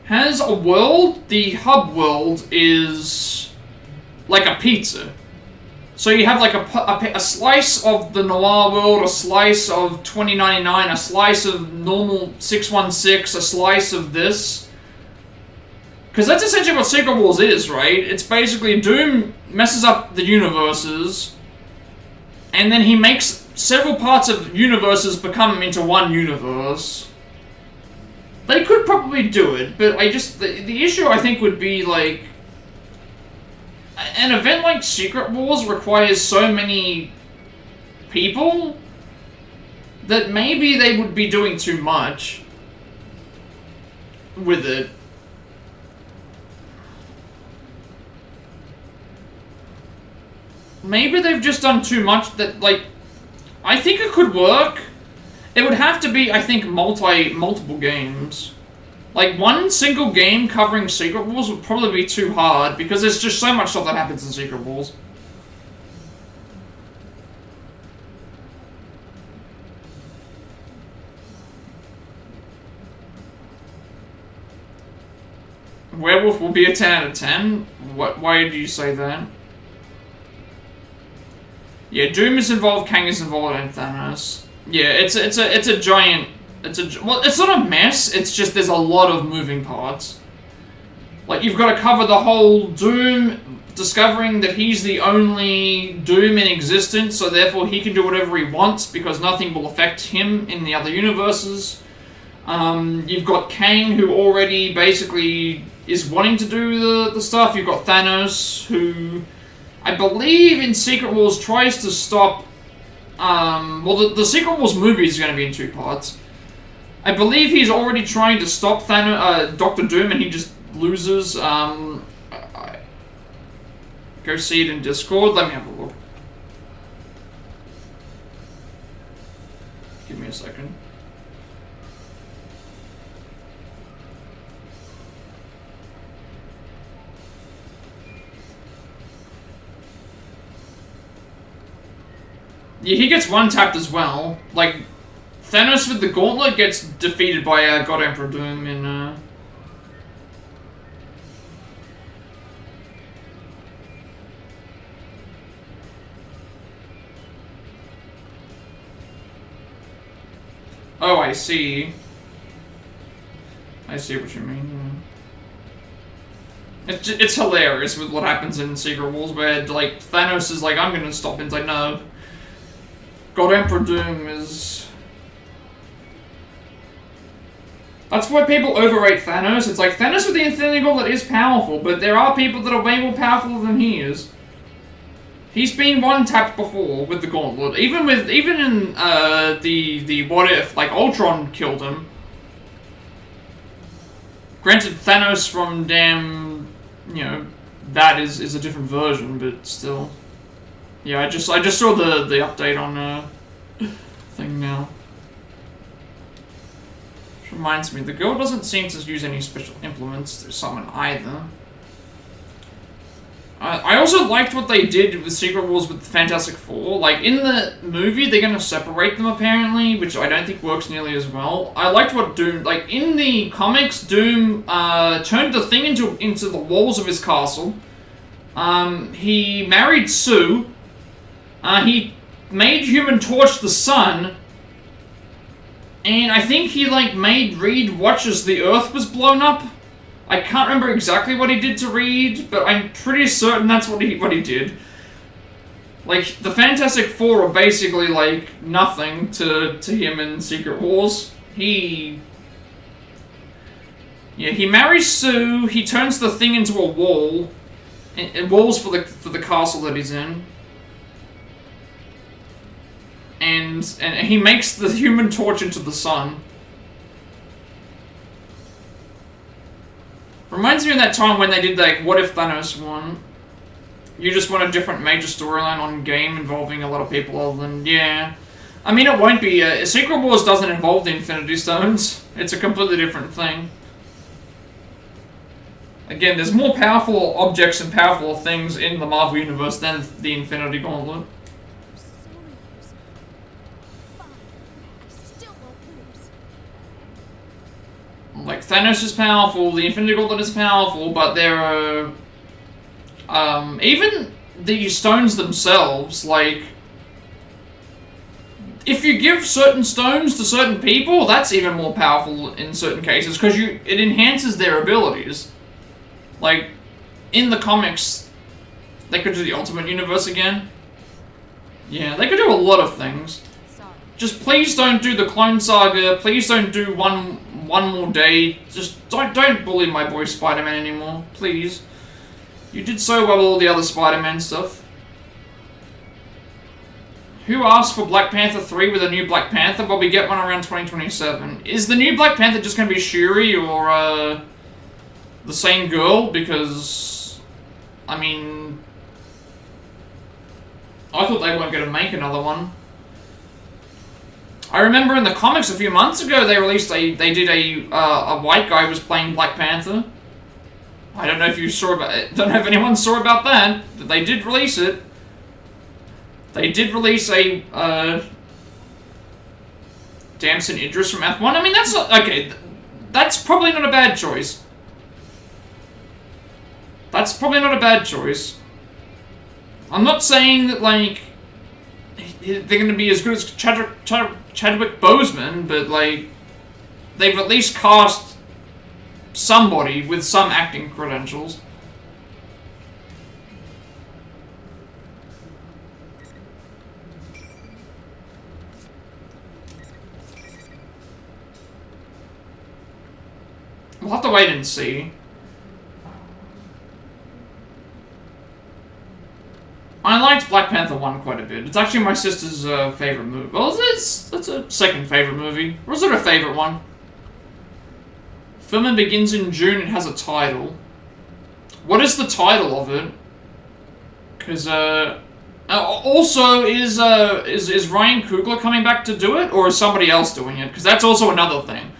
has a world. The hub world is like a pizza. So you have like a slice of the noir world, a slice of 2099, a slice of normal 616, a slice of this. Because that's essentially what Secret Wars is, right? It's basically Doom messes up the universes, and then he makes several parts of universes become into one universe. They could probably do it, but the issue I think would be like, an event like Secret Wars requires so many people that maybe they would be doing too much with it. Maybe they've just done too much that, like, I think it could work. It would have to be, I think, multiple games. Like, one single game covering Secret Wars would probably be too hard, because there's just so much stuff that happens in Secret Wars. Werewolf will be a 10 out of 10? Why do you say that? Yeah, Doom is involved, Kang is involved, and Thanos. Yeah, it's a giant. Well, it's not a mess. It's just there's a lot of moving parts. Like, you've got to cover the whole Doom discovering that he's the only Doom in existence, so therefore he can do whatever he wants because nothing will affect him in the other universes. You've got Kang, who already basically is wanting to do the stuff. You've got Thanos, who I believe in Secret Wars tries to stop. Well, the Secret Wars movie is going to be in 2 parts. I believe he's already trying to stop Doctor Doom, and he just loses. Go see it in Discord. Let me have a look. Give me a second. Yeah, he gets one-tapped as well. Like, Thanos with the gauntlet gets defeated by God Emperor Doom in... Oh, I see. I see what you mean, yeah. It's hilarious with what happens in Secret Wars, where, like, Thanos is like, I'm gonna stop, and it's like, no. God Emperor Doom is... That's why people overrate Thanos. It's like, Thanos with the Infinity Gauntlet is powerful, but there are people that are way more powerful than he is. He's been one-tapped before with the Gauntlet. Even in the What If, like, Ultron killed him. Granted, Thanos from damn, you know, that is a different version, but still. Yeah, I just saw the update on thing now. Which reminds me, the girl doesn't seem to use any special implements to summon either. I also liked what they did with Secret Wars with the Fantastic Four. Like, in the movie, they're gonna separate them apparently, which I don't think works nearly as well. I liked what Doom, like, in the comics, Doom turned the thing into the walls of his castle. He married Sue. He made Human Torch the sun. And I think he, like, made Reed watch as the Earth was blown up. I can't remember exactly what he did to Reed, but I'm pretty certain that's what he did. Like, the Fantastic Four are basically, like, nothing to him in Secret Wars. Yeah, he marries Sue, he turns the thing into a wall. And walls for the castle that he's in. And he makes the Human Torch into the sun. Reminds me of that time when they did, like, What If Thanos won? You just want a different major storyline on game involving a lot of people other than, yeah. I mean, it won't be, Secret Wars doesn't involve the Infinity Stones. It's a completely different thing. Again, there's more powerful objects and powerful things in the Marvel Universe than the Infinity Gauntlet. I'm sorry, user. Fine. I still won't lose. Like, Thanos is powerful, the Infinity Gauntlet is powerful, but there are... even the stones themselves, like... If you give certain stones to certain people, that's even more powerful in certain cases, because it enhances their abilities. Like, in the comics, they could do the Ultimate Universe again. Yeah, they could do a lot of things. Sorry. Just please don't do the Clone Saga. Please don't do one more day. Just don't bully my boy Spider-Man anymore, please. You did so well with all the other Spider-Man stuff. Who asked for Black Panther 3 with a new Black Panther? Well, we get one around 2027. Is the new Black Panther just going to be Shuri or the same girl? Because, I mean, I thought they weren't going to make another one. I remember in the comics a few months ago they released they did a white guy was playing Black Panther. I don't know if you saw about it. Don't know if anyone saw about that. But they did release it. They did release a Damson Idris from F1. I mean, that's not, okay. That's probably not a bad choice. That's probably not a bad choice. I'm not saying that, like, they're going to be as good as Chadwick Boseman, but, like, they've at least cast somebody with some acting credentials. We'll have to wait and see. I liked Black Panther 1 quite a bit. It's actually my sister's favorite movie. Well, it's a second favorite movie. Or is it her favorite one? Filming begins in June. It has a title. What is the title of it? Because also is Ryan Coogler coming back to do it, or is somebody else doing it? Because that's also another thing.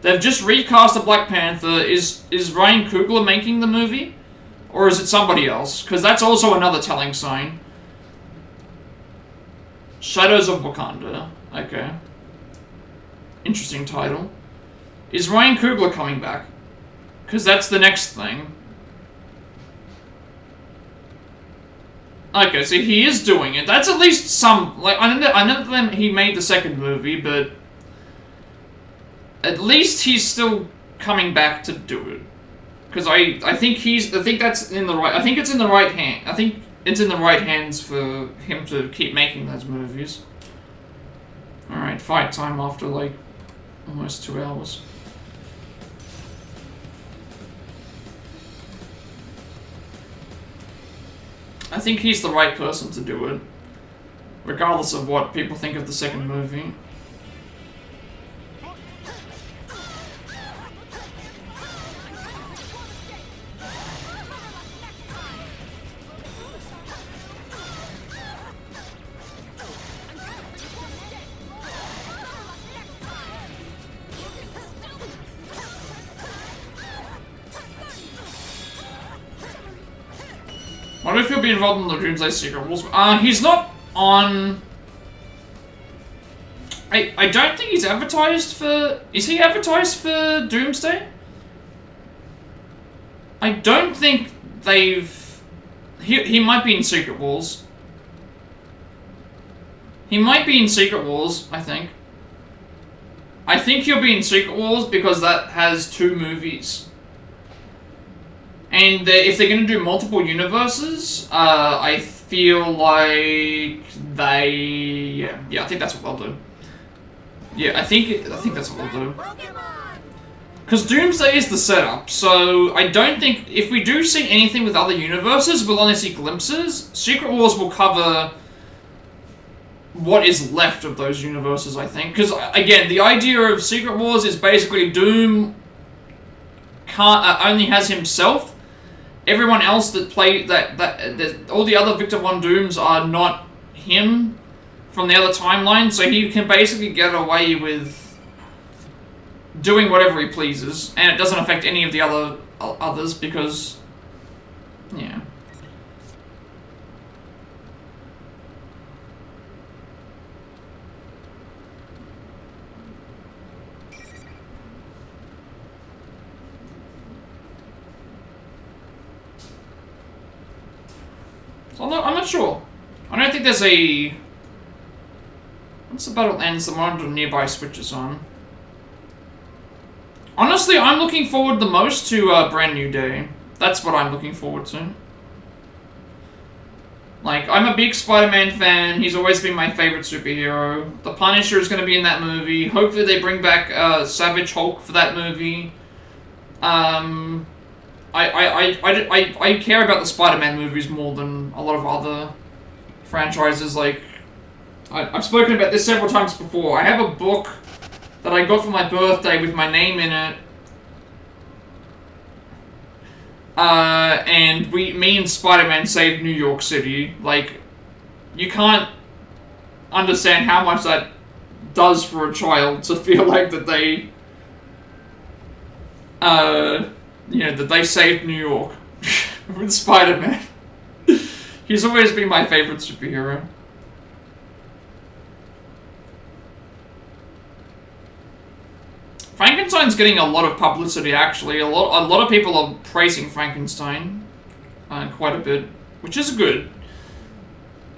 They've just recast the Black Panther. Is Ryan Coogler making the movie? Or is it somebody else? Because that's also another telling sign. Shadows of Wakanda. Okay. Interesting title. Is Ryan Coogler coming back? Because that's the next thing. Okay, so he is doing it. That's at least some... Like, I know that he made the second movie, but... At least he's still coming back to do it. Because I think that's in the right... I think it's in the right hand. I think it's in the right hands for him to keep making those movies. Alright, fight time after, like, almost 2 hours. I think he's the right person to do it. Regardless of what people think of the second movie. What if he'll be involved in the Doomsday Secret Wars? He's not on... I don't think he's advertised for... Is he advertised for Doomsday? I don't think they've... He might be in Secret Wars. He might be in Secret Wars, I think. I think he'll be in Secret Wars because that has 2 movies. And if they're going to do multiple universes, I feel like they... Yeah, I think that's what they'll do. Yeah, I think that's what they'll do. Because Doomsday is the setup, so I don't think... If we do see anything with other universes, we'll only see glimpses. Secret Wars will cover what is left of those universes, I think. Because, again, the idea of Secret Wars is basically Doom only has himself. Everyone else that play that all the other Victor Von Dooms are not him from the other timeline, so he can basically get away with doing whatever he pleases, and it doesn't affect any of the other others because, yeah. So I'm not sure. I don't think there's a... Once the battle ends, the monitor nearby switches on. Honestly, I'm looking forward the most to Brand New Day. That's what I'm looking forward to. Like, I'm a big Spider-Man fan. He's always been my favorite superhero. The Punisher is going to be in that movie. Hopefully they bring back Savage Hulk for that movie. I care about the Spider-Man movies more than a lot of other franchises. Like, I've spoken about this several times before. I have a book that I got for my birthday with my name in it. And me and Spider-Man saved New York City. Like, you can't understand how much that does for a child to feel like that they, that they saved New York with Spider-Man. He's always been my favorite superhero. Frankenstein's getting a lot of publicity, actually. A lot of people are praising Frankenstein quite a bit, which is good.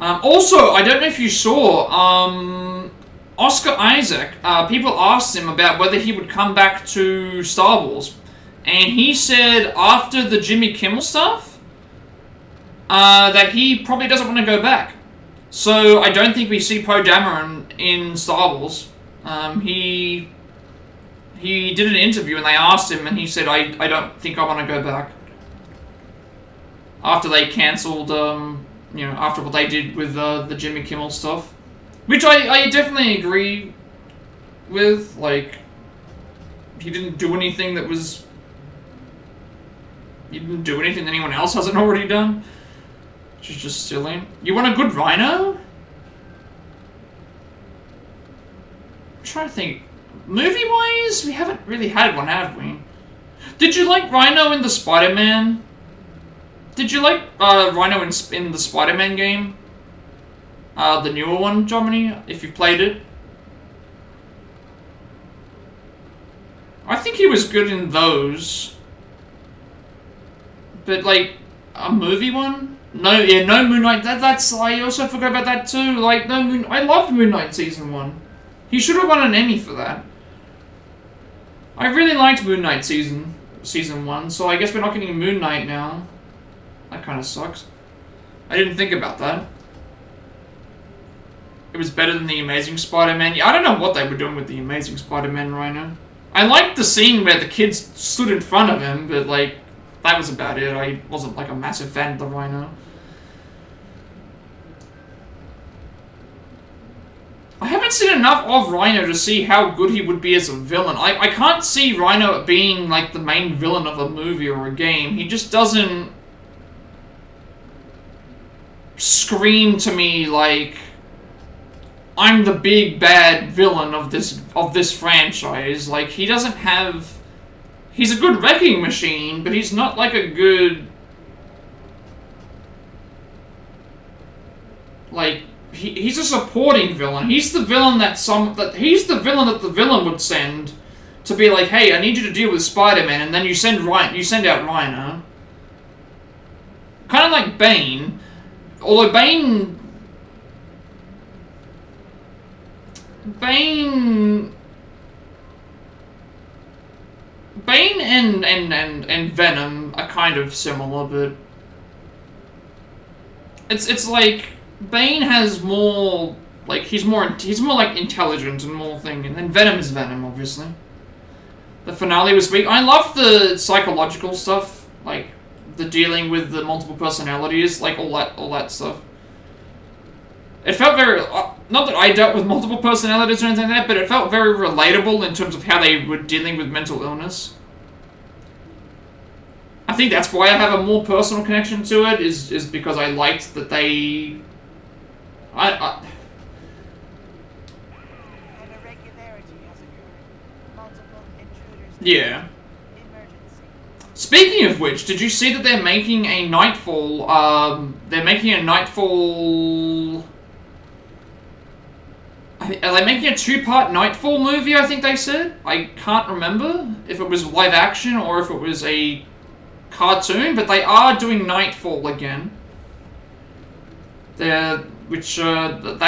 Also, I don't know if you saw, Oscar Isaac, people asked him about whether he would come back to Star Wars. And he said after the Jimmy Kimmel stuff, that he probably doesn't want to go back. So I don't think we see Poe Dameron in Star Wars. He did an interview and they asked him and he said, I don't think I want to go back. After they cancelled, after what they did with the Jimmy Kimmel stuff. Which I definitely agree with. Like, he didn't do anything that was... He didn't do anything that anyone else hasn't already done. Which is just silly. You want a good Rhino? I'm trying to think. Movie-wise, we haven't really had one, have we? Did you like Rhino in the Spider-Man? Did you like Rhino in the Spider-Man game? The newer one, Jomini, if you've played it? I think he was good in those. But, like, a movie one? No Moon Knight. I also forgot about that too. Like, I loved Moon Knight Season 1. He should have won an Emmy for that. I really liked Moon Knight Season 1, so I guess we're not getting Moon Knight now. That kind of sucks. I didn't think about that. It was better than The Amazing Spider-Man. Yeah, I don't know what they were doing with The Amazing Spider-Man Rhino. I liked the scene where the kids stood in front of him, but, like, that was about it. I wasn't, like, a massive fan of the Rhino. I haven't seen enough of Rhino to see how good he would be as a villain. I can't see Rhino being, like, the main villain of a movie or a game. He just doesn't scream to me like, I'm the big bad villain of this franchise. Like, he doesn't have... He's a good wrecking machine, but he's not, like, a good... Like... He's a supporting villain. He's the villain that the villain would send to be like, hey, I need you to deal with Spider-Man, and then you send out Rhino. Kind of like Bane, although Bane and Venom are kind of similar, but it's like Bane has more, like, he's more like intelligent and more thing, and then Venom is Venom, obviously. The finale was weak. I love the psychological stuff, like the dealing with the multiple personalities, like all that stuff. It felt very, not that I dealt with multiple personalities or anything like that, but it felt very relatable in terms of how they were dealing with mental illness. I think that's why I have a more personal connection to it, is because I liked that they... An irregularity has occurred. Multiple intruders. Yeah. Emergency. Speaking of which, did you see that they're making a Nightfall, they're making a Nightfall... Are they making a 2-part Nightfall movie, I think they said? I can't remember if it was live action or if it was a cartoon, but they are doing Nightfall again. That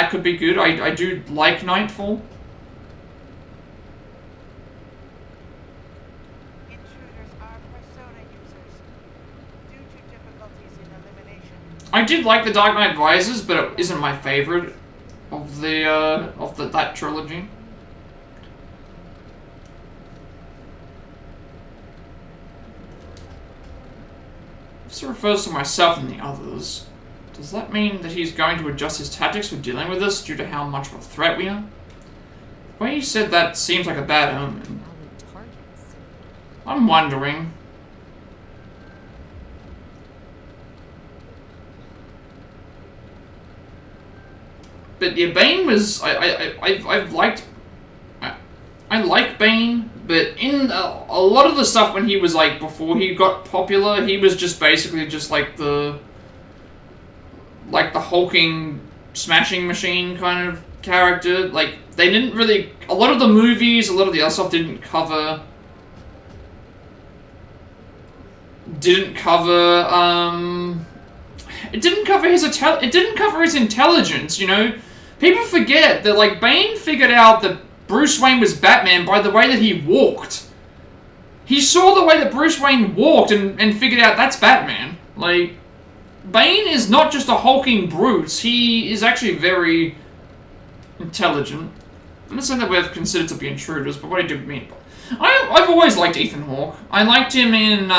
could be good. I do like Nightfall. Intruders are persona users. Due to difficulties in elimination, I did like The Dark Knight Rises, but it isn't my favorite of that trilogy. This refers to myself and the others. Does that mean that he's going to adjust his tactics for dealing with us due to how much of a threat we are? The way you said that seems like a bad omen. Valid targets. I'm wondering. But yeah, Bane was I've liked. I like Bane, but in a lot of the stuff when he was like before he got popular, he was just basically just like the hulking smashing machine kind of character. Like they didn't really a lot of the movies, a lot of the other stuff didn't cover it didn't cover his intelligence, you know? People forget that like Bane figured out that Bruce Wayne was Batman by the way that he walked. He saw the way that Bruce Wayne walked and figured out that's Batman. Like, Bane is not just a hulking brute, he is actually very intelligent. I'm not saying that we're considered to be intruders, but what I do mean. I've always liked Ethan Hawke. I liked him in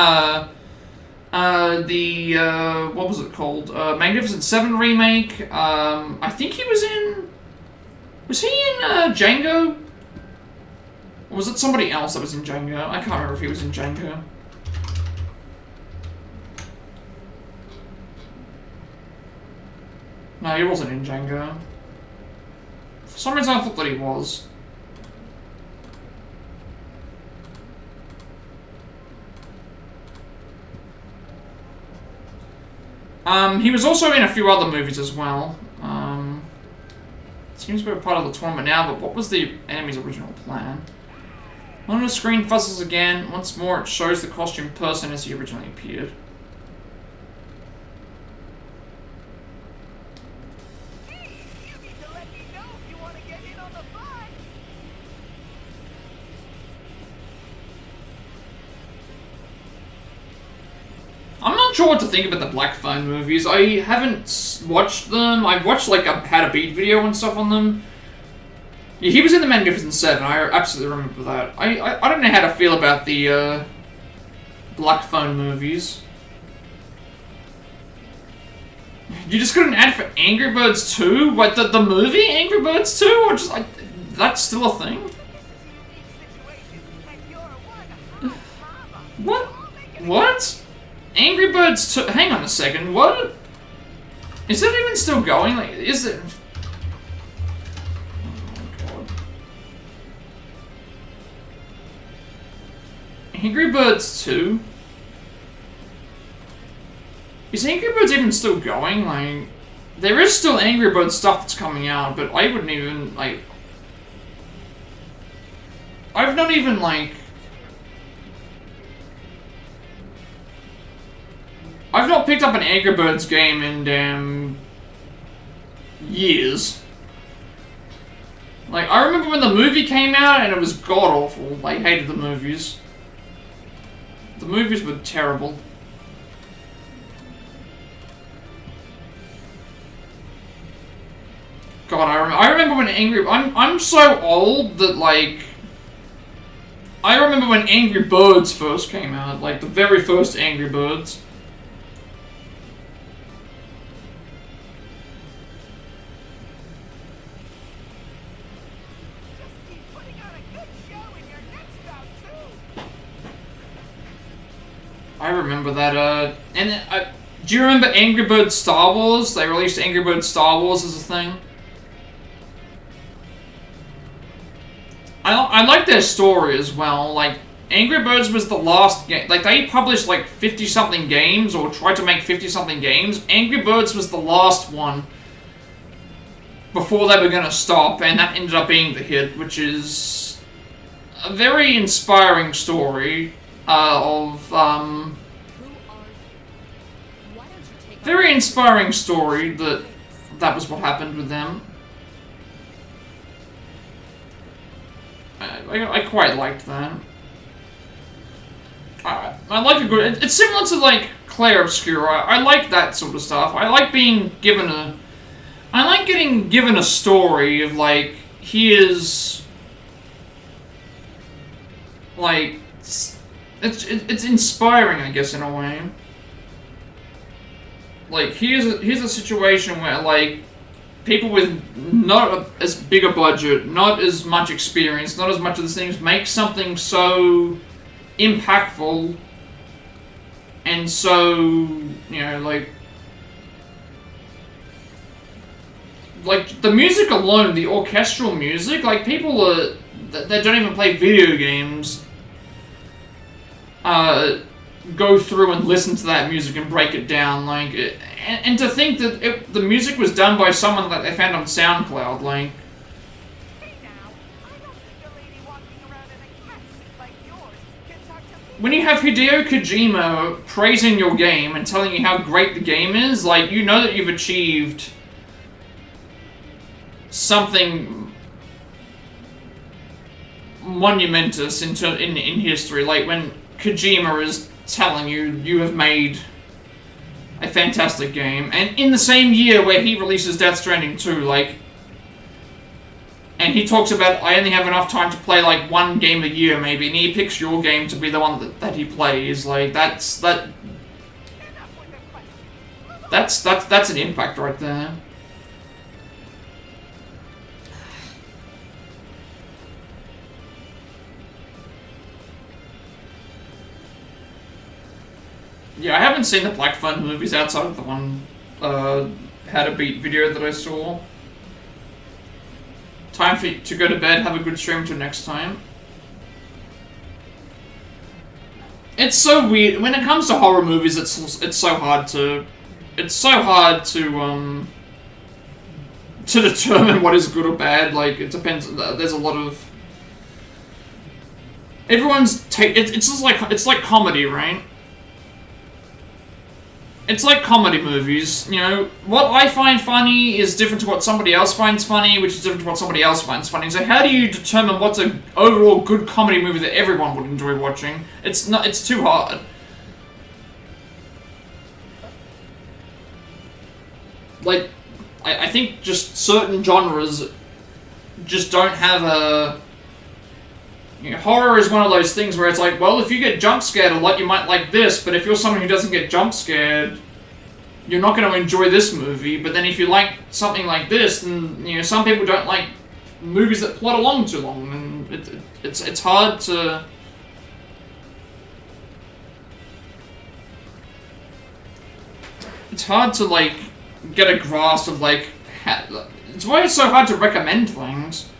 what was it called? Magnificent Seven remake. I think he was in... Was he in Django? Or was it somebody else that was in Django? I can't remember if he was in Django. No, he wasn't in Django. For some reason I thought that he was. He was also in a few other movies as well. Seems to be a part of the tournament now, but what was the enemy's original plan? On the screen fuzzles again. Once more, it shows the costume person as he originally appeared. hey, you need to let me know if you want to get in on the fun. I'm not sure what to think about the Black Phone movies. I haven't watched them. I've watched like a How to Beat video and stuff on them. Yeah, he was in the Magnificent Seven. I absolutely remember that. I don't know how to feel about the Black Phone movies. You just got an ad for Angry Birds 2? What, the movie Angry Birds 2? Or just that's still a thing? This is a unique situation, and you're one hot mama. What? I'll make it What? Angry Birds 2? Hang on a second. What? Is that even still going? Like, is it? Oh my god. Angry Birds 2? Is Angry Birds even still going? Like, there is still Angry Birds stuff that's coming out, but I wouldn't even, like... I've not even, like... I've not picked up an Angry Birds game in damn... years. Like, I remember when the movie came out and it was god-awful. I hated the movies. The movies were terrible. God, I remember when I'm so old that, like... I remember when Angry Birds first came out. Like, the very first Angry Birds. Just keep putting on a good show in your next bout, too. I remember that, do you remember Angry Birds Star Wars? They released Angry Birds Star Wars as a thing. I like their story as well. Like, Angry Birds was the last game. Like, they published like 50-something games, or tried to make 50-something games. Angry Birds was the last one before they were gonna stop, and that ended up being the hit, which is a very inspiring story of, Who are you? Why don't you take very inspiring story that was what happened with them. I quite liked that. I like a good. It's similar to like Claire Obscura. I like that sort of stuff. I like being given a. I like getting given a story of like here's. Like it's inspiring, I guess, in a way. Like here's a situation where like people with not as big a budget, not as much experience, not as much of these things make something so impactful and so, you know, like the music alone, the orchestral music, like people that don't even play video games go through and listen to that music and break it down, like, and to think that the music was done by someone that they found on SoundCloud, like. Hey now, I don't think a lady walking around in a cat suit like yours can talk to me. When you have Hideo Kojima praising your game and telling you how great the game is, like, you know that you've achieved something monumentous in history. Like when Kojima is telling you you have made a fantastic game, and in the same year where he releases Death Stranding 2, like, and he talks about, I only have enough time to play like one game a year maybe, and he picks your game to be the one that he plays, like, that's an impact right there. Yeah, I haven't seen the Black Phone movies outside of the one How to Beat video that I saw. Time for you to go to bed, have a good stream till next time. It's so weird. When it comes to horror movies, it's so hard to determine what is good or bad. Like, it depends. There's a lot of everyone's take. It's like comedy, right? It's like comedy movies, you know, what I find funny is different to what somebody else finds funny, which is different to what somebody else finds funny. So how do you determine what's an overall good comedy movie that everyone would enjoy watching? It's too hard. Like, I think just certain genres just don't have a... You know, horror is one of those things where it's like, well, if you get jump scared a lot, you might like this, but if you're someone who doesn't get jump scared, you're not going to enjoy this movie. But then if you like something like this, then, you know, some people don't like movies that plot along too long, and it's hard to... It's hard to, like, get a grasp of, like, it's why it's so hard to recommend things.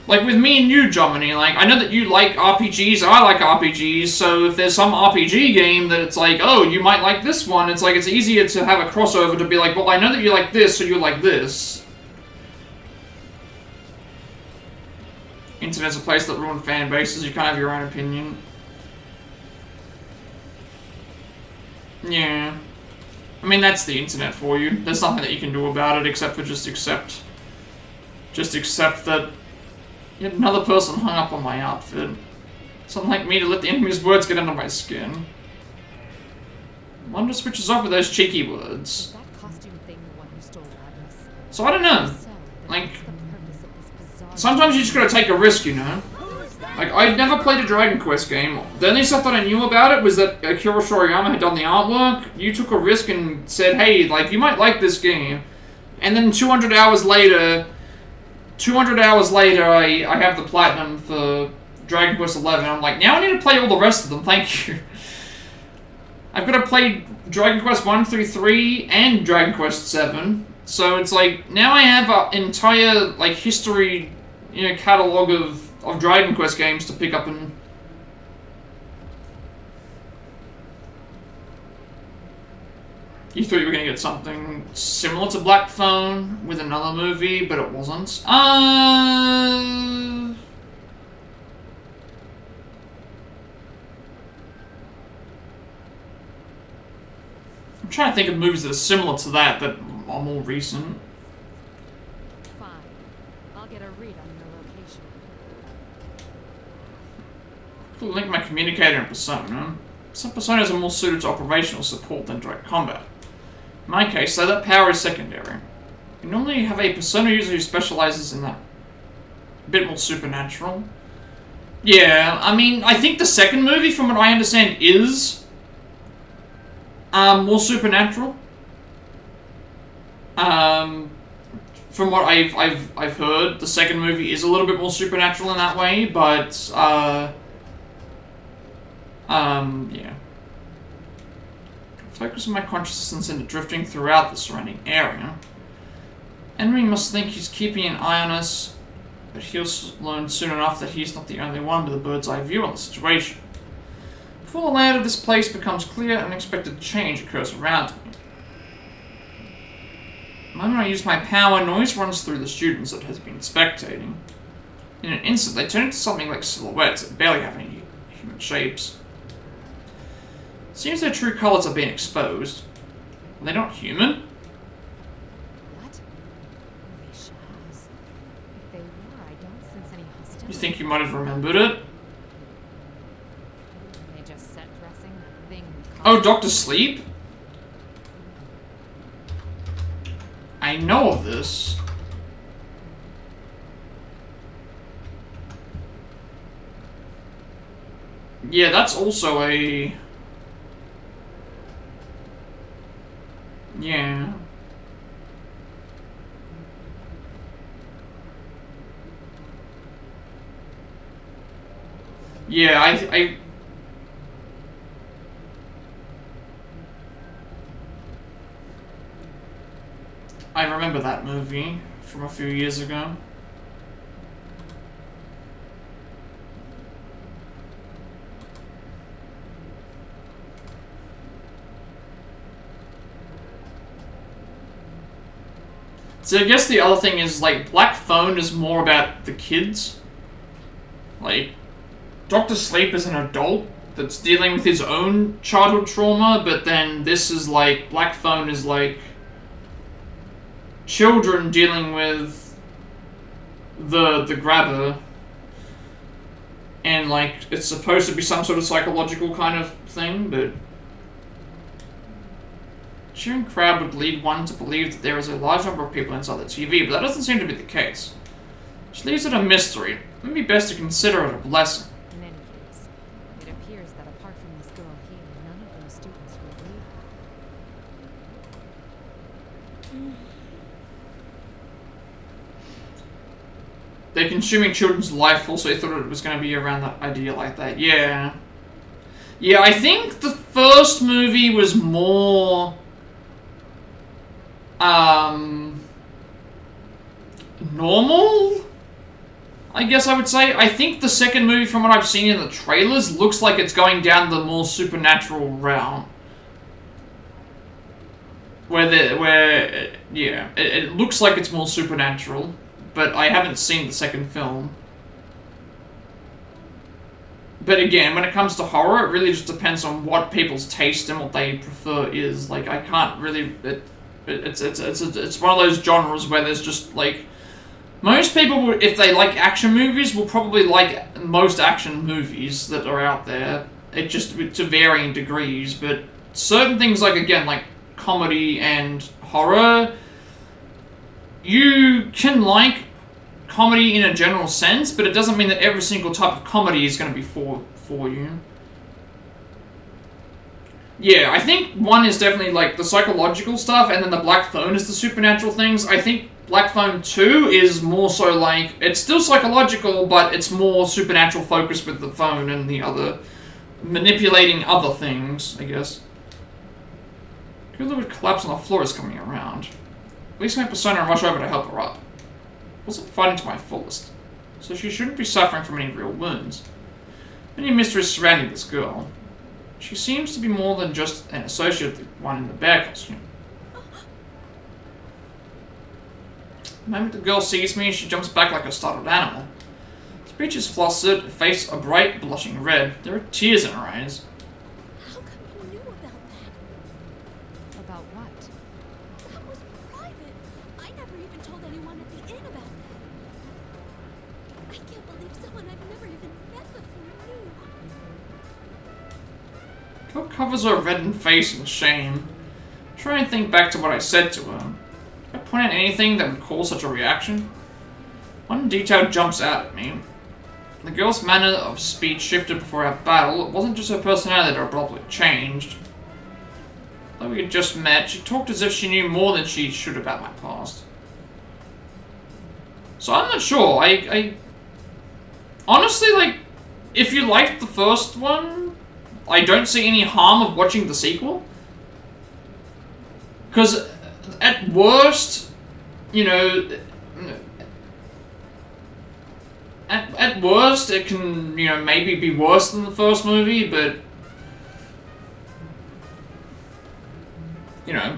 Like, with me and you, Jomini, like, I know that you like RPGs, I like RPGs, so if there's some RPG game that it's like, oh, you might like this one, it's like, it's easier to have a crossover to be like, well, I know that you like this, so you like this. Internet's a place that ruins fan bases, you can't have your own opinion. Yeah. I mean, that's the internet for you. There's nothing that you can do about it except for just accept that yet another person hung up on my outfit. It's unlike me to let the enemy's words get under my skin. Wonder switches off with those cheeky words. That costume thing the one who stole Labrys? So I don't know. So, Like, what's the purpose of this bizarre... sometimes you just gotta take a risk, you know? Like, I'd never played a Dragon Quest game. The only stuff that I knew about it was that Akira Toriyama had done the artwork. You took a risk and said, hey, like, you might like this game. And then 200 hours later, I have the platinum for Dragon Quest XI. I'm like, now I need to play all the rest of them, thank you. I've got to play Dragon Quest 1 through 3 and Dragon Quest 7. So it's like, now I have an entire, like, history, you know, catalog of of Dragon Quest games to pick up and... You thought you were going to get something similar to Black Phone with another movie, but it wasn't. I'm trying to think of movies that are similar to that are more recent. Fine. I'll get a read on your location. I'll link my communicator and persona. Some personas are more suited to operational support than direct combat. In my case, though, that power is secondary. You normally have a persona user who specializes in that. A bit more supernatural. Yeah, I mean, I think the second movie, from what I understand, is more supernatural. From what I've heard, the second movie is a little bit more supernatural in that way, but yeah. Focus my consciousness into drifting throughout the surrounding area. Enemy must think he's keeping an eye on us, but he'll learn soon enough that he's not the only one with a bird's eye view on the situation. Before the layout of this place becomes clear, unexpected change occurs around me. The moment I use my power, noise runs through the students that has been spectating. In an instant, they turn into something like silhouettes that barely have any human shapes. Seems their true colors are being exposed. Are they not human? What? Are they shadows? If they were, I don't sense any hostility. You think you might have remembered it? They just set dressing that thing. Oh, Dr. Sleep? I know of this. Yeah, that's also a... Yeah. Yeah, I remember that movie from a few years ago. So I guess the other thing is, like, Black Phone is more about the kids. Like, Dr. Sleep is an adult that's dealing with his own childhood trauma, but then this is like, Black Phone is like children dealing with the grabber. And like, it's supposed to be some sort of psychological kind of thing, but cheering crowd would lead one to believe that there is a large number of people inside the TV, but that doesn't seem to be the case. Which leaves it a mystery. It may be best to consider it a blessing. In any case, it appears that apart from this girl here, none of those students were real. They're consuming children's life force, so they thought it was going to be around that idea like that. Yeah. Yeah, I think the first movie was more... normal? I guess I would say. I think the second movie, from what I've seen in the trailers, looks like it's going down the more supernatural realm. Yeah, it looks like it's more supernatural, but I haven't seen the second film. But again, when it comes to horror, it really just depends on what people's taste and what they prefer is. Like, I can't really... It's one of those genres where there's just, like... Most people, if they like action movies, will probably like most action movies that are out there. It just, to varying degrees, but certain things like, again, like comedy and horror, you can like comedy in a general sense, but it doesn't mean that every single type of comedy is going to be for you. Yeah, I think one is definitely like the psychological stuff, and then the Black Phone is the supernatural things. I think Black Phone 2 is more so like, it's still psychological, but it's more supernatural focused with the phone and the other, manipulating other things, I guess. Girl that would collapse on the floor is coming around. At least my persona and rush over to help her up. Wasn't fighting to my fullest. so she shouldn't be suffering from any real wounds. Many mysteries surrounding this girl. She seems to be more than just an associate of the one in the bear costume. The moment the girl sees me, she jumps back like a startled animal. Speech is flustered, her face a bright, blushing red. There are tears in her eyes. How come you knew about that? About what? That was private. I never even told anyone at the inn about that. I can't believe someone I've never even met before knew. Girl covers her reddened face in shame. Try and think back to what I said to her. Did I point out anything that would cause such a reaction? One detail jumps out at me. The girl's manner of speech shifted before our battle. It wasn't just her personality that abruptly changed. Though we had just met, she talked as if she knew more than she should about my past. So I'm not sure. I honestly, like, if you liked the first one, I don't see any harm of watching the sequel. Because at worst, you know, at worst it can, you know, maybe be worse than the first movie, but you know,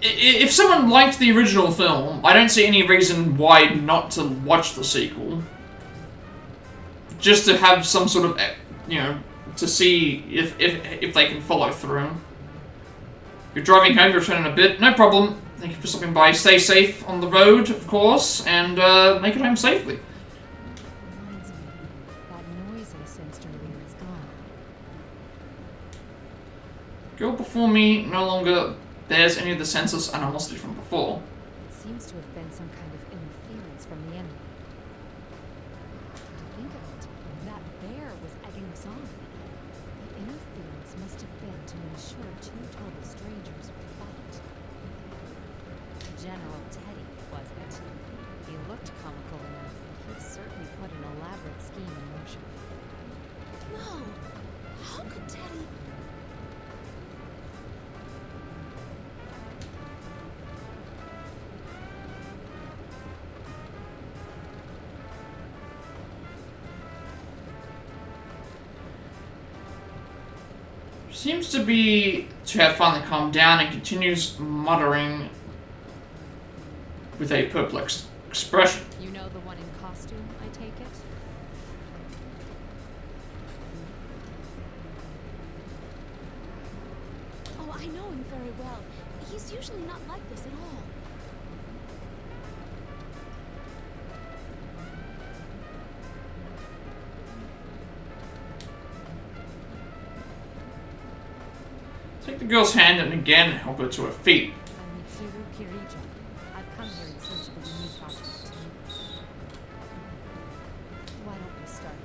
if someone liked the original film, I don't see any reason why not to watch the sequel. Just to have some sort of, you know, to see if they can follow through. If you're driving home, you're returning a bit, no problem. Thank you for stopping by. Stay safe on the road, of course, and make it home safely. Reminds me, that noise I sensed earlier is gone. Girl before me no longer bears any of the senseless animosity from before. It seems to have been some kind of interference from the enemy. Think of it. That bear was egging us on. The interference must have been to ensure two total strangers would fight. General Teddy, wasn't it? He looked comical enough, but he certainly put an elaborate scheme in motion. No! How could Teddy... Seems to have finally calmed down and continues muttering with a perplexed expression. You know the one in costume, I take it? Oh, I know him very well. He's usually not like this at all. Take the girl's hand and again help her to her feet. I'm Mitsuru Kirija. I've come here in search of a unique object. Why don't we start?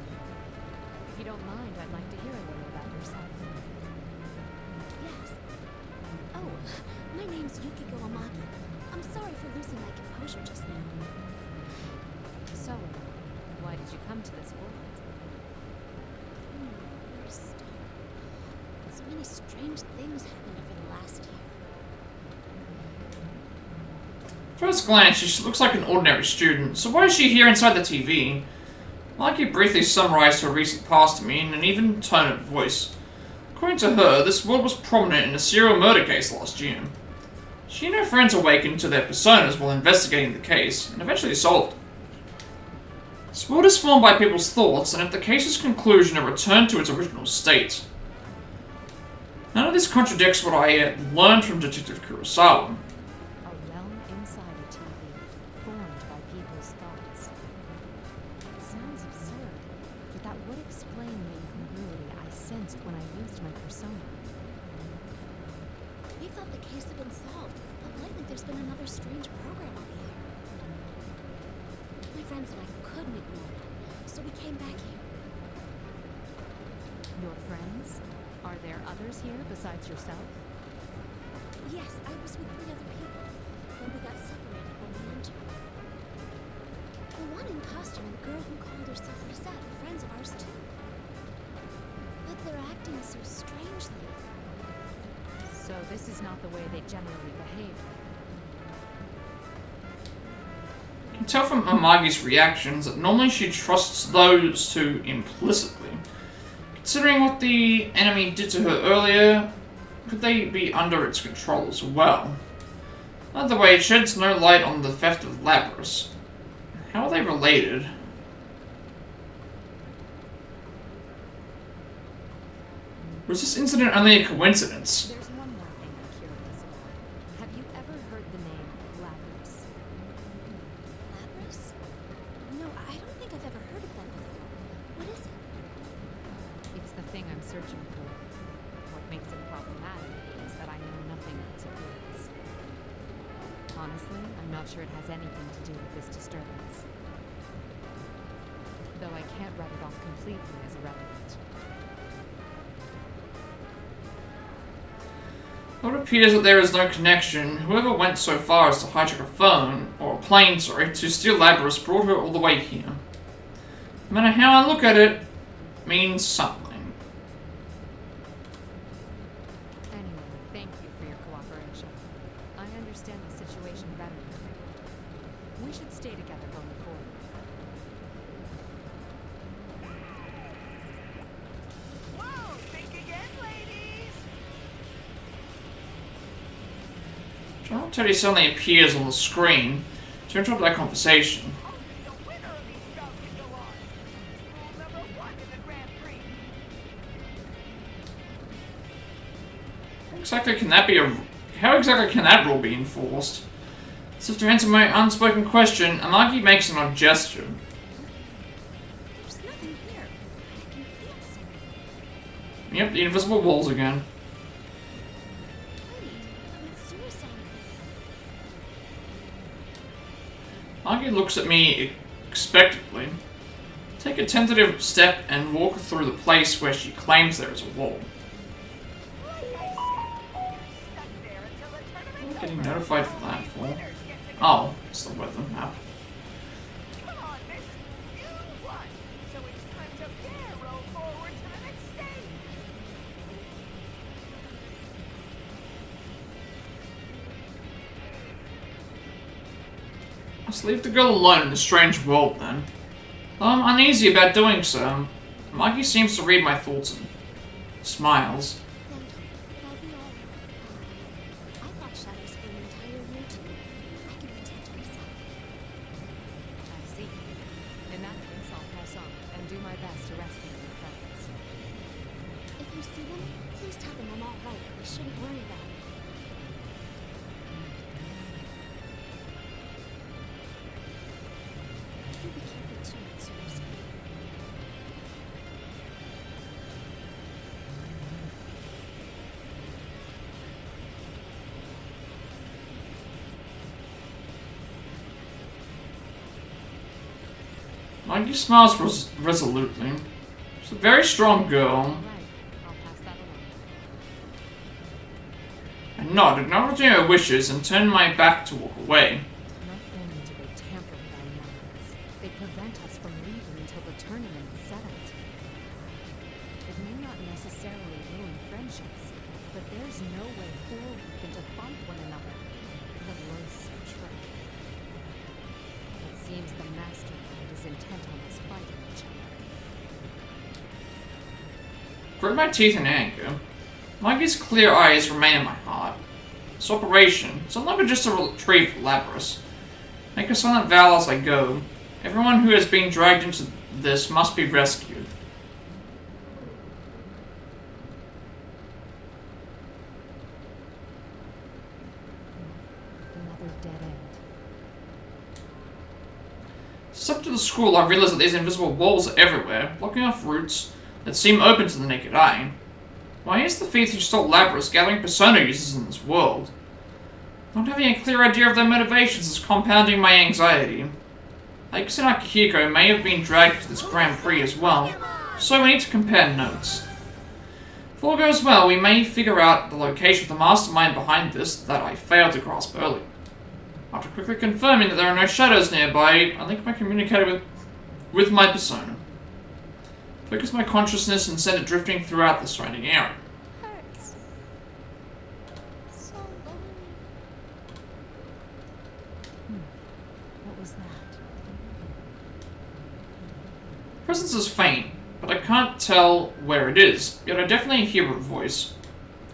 If you don't mind, I'd like to hear a little about yourself. Yes. Oh, my name's Yukiko Amagi. I'm sorry for losing my composure just now. So, why did you come to this world? Where to start? So many strange things happened over the last year. First glance, she looks like an ordinary student, so why is she here inside the TV? I'd like you briefly summarized her recent past to me in an even tone of voice. According to her, this world was prominent in a serial murder case last year. She and her friends awakened to their personas while investigating the case, and eventually solved it. This world is formed by people's thoughts, and at the case's conclusion, it returned to its original state. None of this contradicts what I learned from Detective Kurosawa. A realm inside a TV, formed by people's thoughts. It sounds absurd, but that would explain the incongruity I sensed when I used my persona. We thought the case had been solved, but lately there's been another strange program on the air. My friends and I couldn't ignore that, so we came back here. Your friends? Are there others here besides yourself? Yes, I was with 3 other people. Then we got separated when we entered. The one in costume and the girl who called herself Lisette are friends of ours too. But they're acting so strangely. So this is not the way they generally behave. can tell from Amagi's reactions that normally she trusts those two implicitly. Considering what the enemy did to her earlier, could they be under its control as well? Either way, it sheds no light on the theft of Labrys. How are they related? Was this incident only a coincidence? There's one more thing I'm curious about. Have you ever heard the name Labrys? Labrys? No, I don't think I've ever heard of that before. What is it? It's the thing I'm searching for. What makes it problematic is that I know nothing of its appearance. Honestly, I'm not sure it has anything to do with this disturbance. Though I can't write it off completely as irrelevant. It appears that there is no connection. Whoever went so far as to hijack a phone, or a plane, sorry, to steal Labrys brought her all the way here. No matter how I look at it, means something. Anyway, thank you for your cooperation. I understand the situation better now. We should stay together going forward. Whoa, think again, ladies! General Teddy suddenly appears on the screen to interrupt that conversation. Only the winner of these bouts can go on. Rule number 1 in the Grand Prix. How exactly can that rule be enforced? As if to answer my unspoken question, Amagi makes an odd gesture. There's nothing here. I can feel something. Yep, the invisible walls again. Wait, with suicide. Amagi looks at me expectantly. Take a tentative step and walk through the place where she claims there is a wall. Like I said, stuck there until the tournament's I'm getting over. notified for that for. Winners get to go. Oh, it's the weather map. Come on, miss. You won. So it's time to barrel forward to the next stage. Let's leave the girl alone in this strange world then. Though I'm uneasy about doing so, Amagi seems to read my thoughts and smiles. Thank you, but I'll be all right. I fought shadows for an entire year too. I can protect myself. I see. In that case, I'll press on and do my best to rescue your friends. If you see them, please tell them I'm all right. They shouldn't worry about me. You be careful too, Mitsurushi. Amagi smiles resolutely. She's a very strong girl. Right. I'll pass that along. I nod, acknowledging her wishes, and turn my back to walk away. Not only do they tamper with our memories, they prevent us from leaving until the tournament is settled. It may not necessarily ruin friendships, but there's no way forward than to fight one another, let alone some trick. It seems the mastermind is intent on us fighting each other. Grit my teeth in anger. Magi's clear eyes remain in my heart. This operation is no longer just to retrieve Labrys. Make a silent vow as I go. Everyone who has been dragged into this must be rescued. Another dead end. Step to the school, I realize that these invisible walls are everywhere, blocking off routes that seem open to the naked eye. Why is the thief who stole Labrys gathering persona users in this world? Not having a clear idea of their motivations is compounding my anxiety. Aikos and Akihiko may have been dragged to this Grand Prix as well, so we need to compare notes. If all goes well, we may figure out the location of the mastermind behind this that I failed to grasp earlier. After quickly confirming that there are no shadows nearby, I link my communicator with my persona. Focus my consciousness and send it drifting throughout the surrounding area. Hurts. So lonely. What was that? Presence is faint, but I can't tell where it is, yet I definitely hear her voice.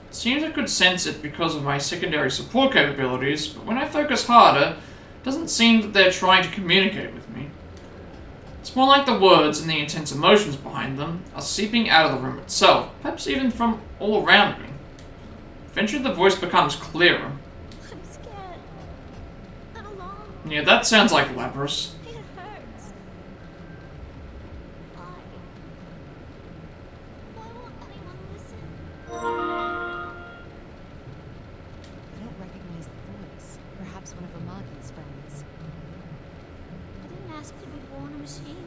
It seems I could sense it because of my secondary support capabilities, but when I focus harder, it doesn't seem that they're trying to communicate with me. It's more like the words and the intense emotions behind them are seeping out of the room itself, perhaps even from all around me. Eventually the voice becomes clearer. I'm scared. I'm alone. Yeah, that sounds like Labrys. It hurts. Why? Why won't anyone listen? I don't recognize the voice. Perhaps one of Amagi's friends. I didn't ask to be born a machine.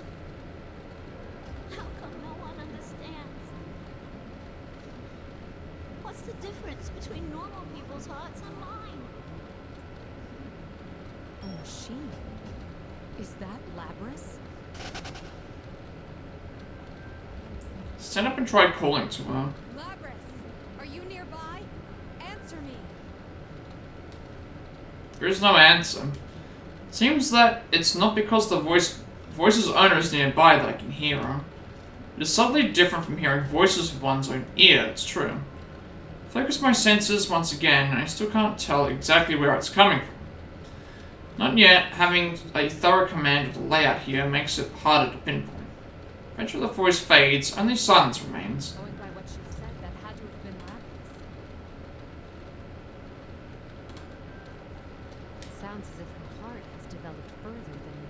How come no one understands? What's the difference between normal people's hearts and mine? A machine? Is that Labrys? Stand up and try calling to her. Labrys, are you nearby? Answer me. There is no answer. Seems that it's not because the voice's owner is nearby that I can hear her. It is subtly different from hearing voices with one's own ear, it's true. Focus my senses once again, and I still can't tell exactly where it's coming from. Not yet, having a thorough command of the layout here makes it harder to pinpoint. Eventually the voice fades, only silence remains. Going by what she said, that had to have been Labrys. It sounds as if her heart has developed further than we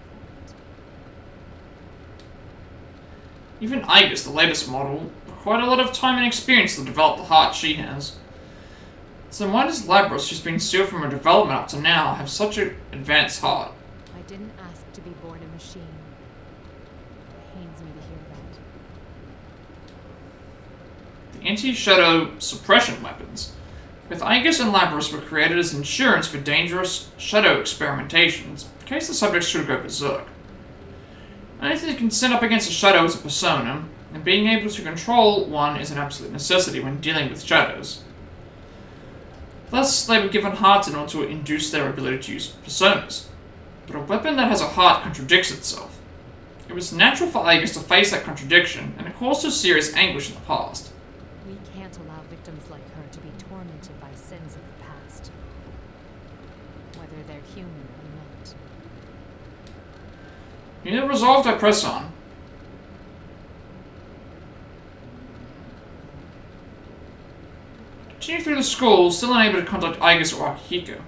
thought. Even Igus, the latest model, quite a lot of time and experience to develop the heart she has. So why does Labrys, who's been sealed from her development up to now, have such an advanced heart? I didn't ask to be born a machine. It pains me to hear that. The anti-shadow suppression weapons. Both Igus and Labrys were created as insurance for dangerous shadow experimentations, in case the subjects should go berserk. Anything that can stand up against a shadow is a persona, and being able to control one is an absolute necessity when dealing with shadows. Thus, they were given hearts in order to induce their ability to use personas. But a weapon that has a heart contradicts itself. It was natural for Igus to face that contradiction, and it caused her serious anguish in the past. We can't allow victims like her to be tormented by sins of the past. Whether they're human or not. Unit resolved, I press on. Continue through the school, still unable to contact Igus or Akihiko.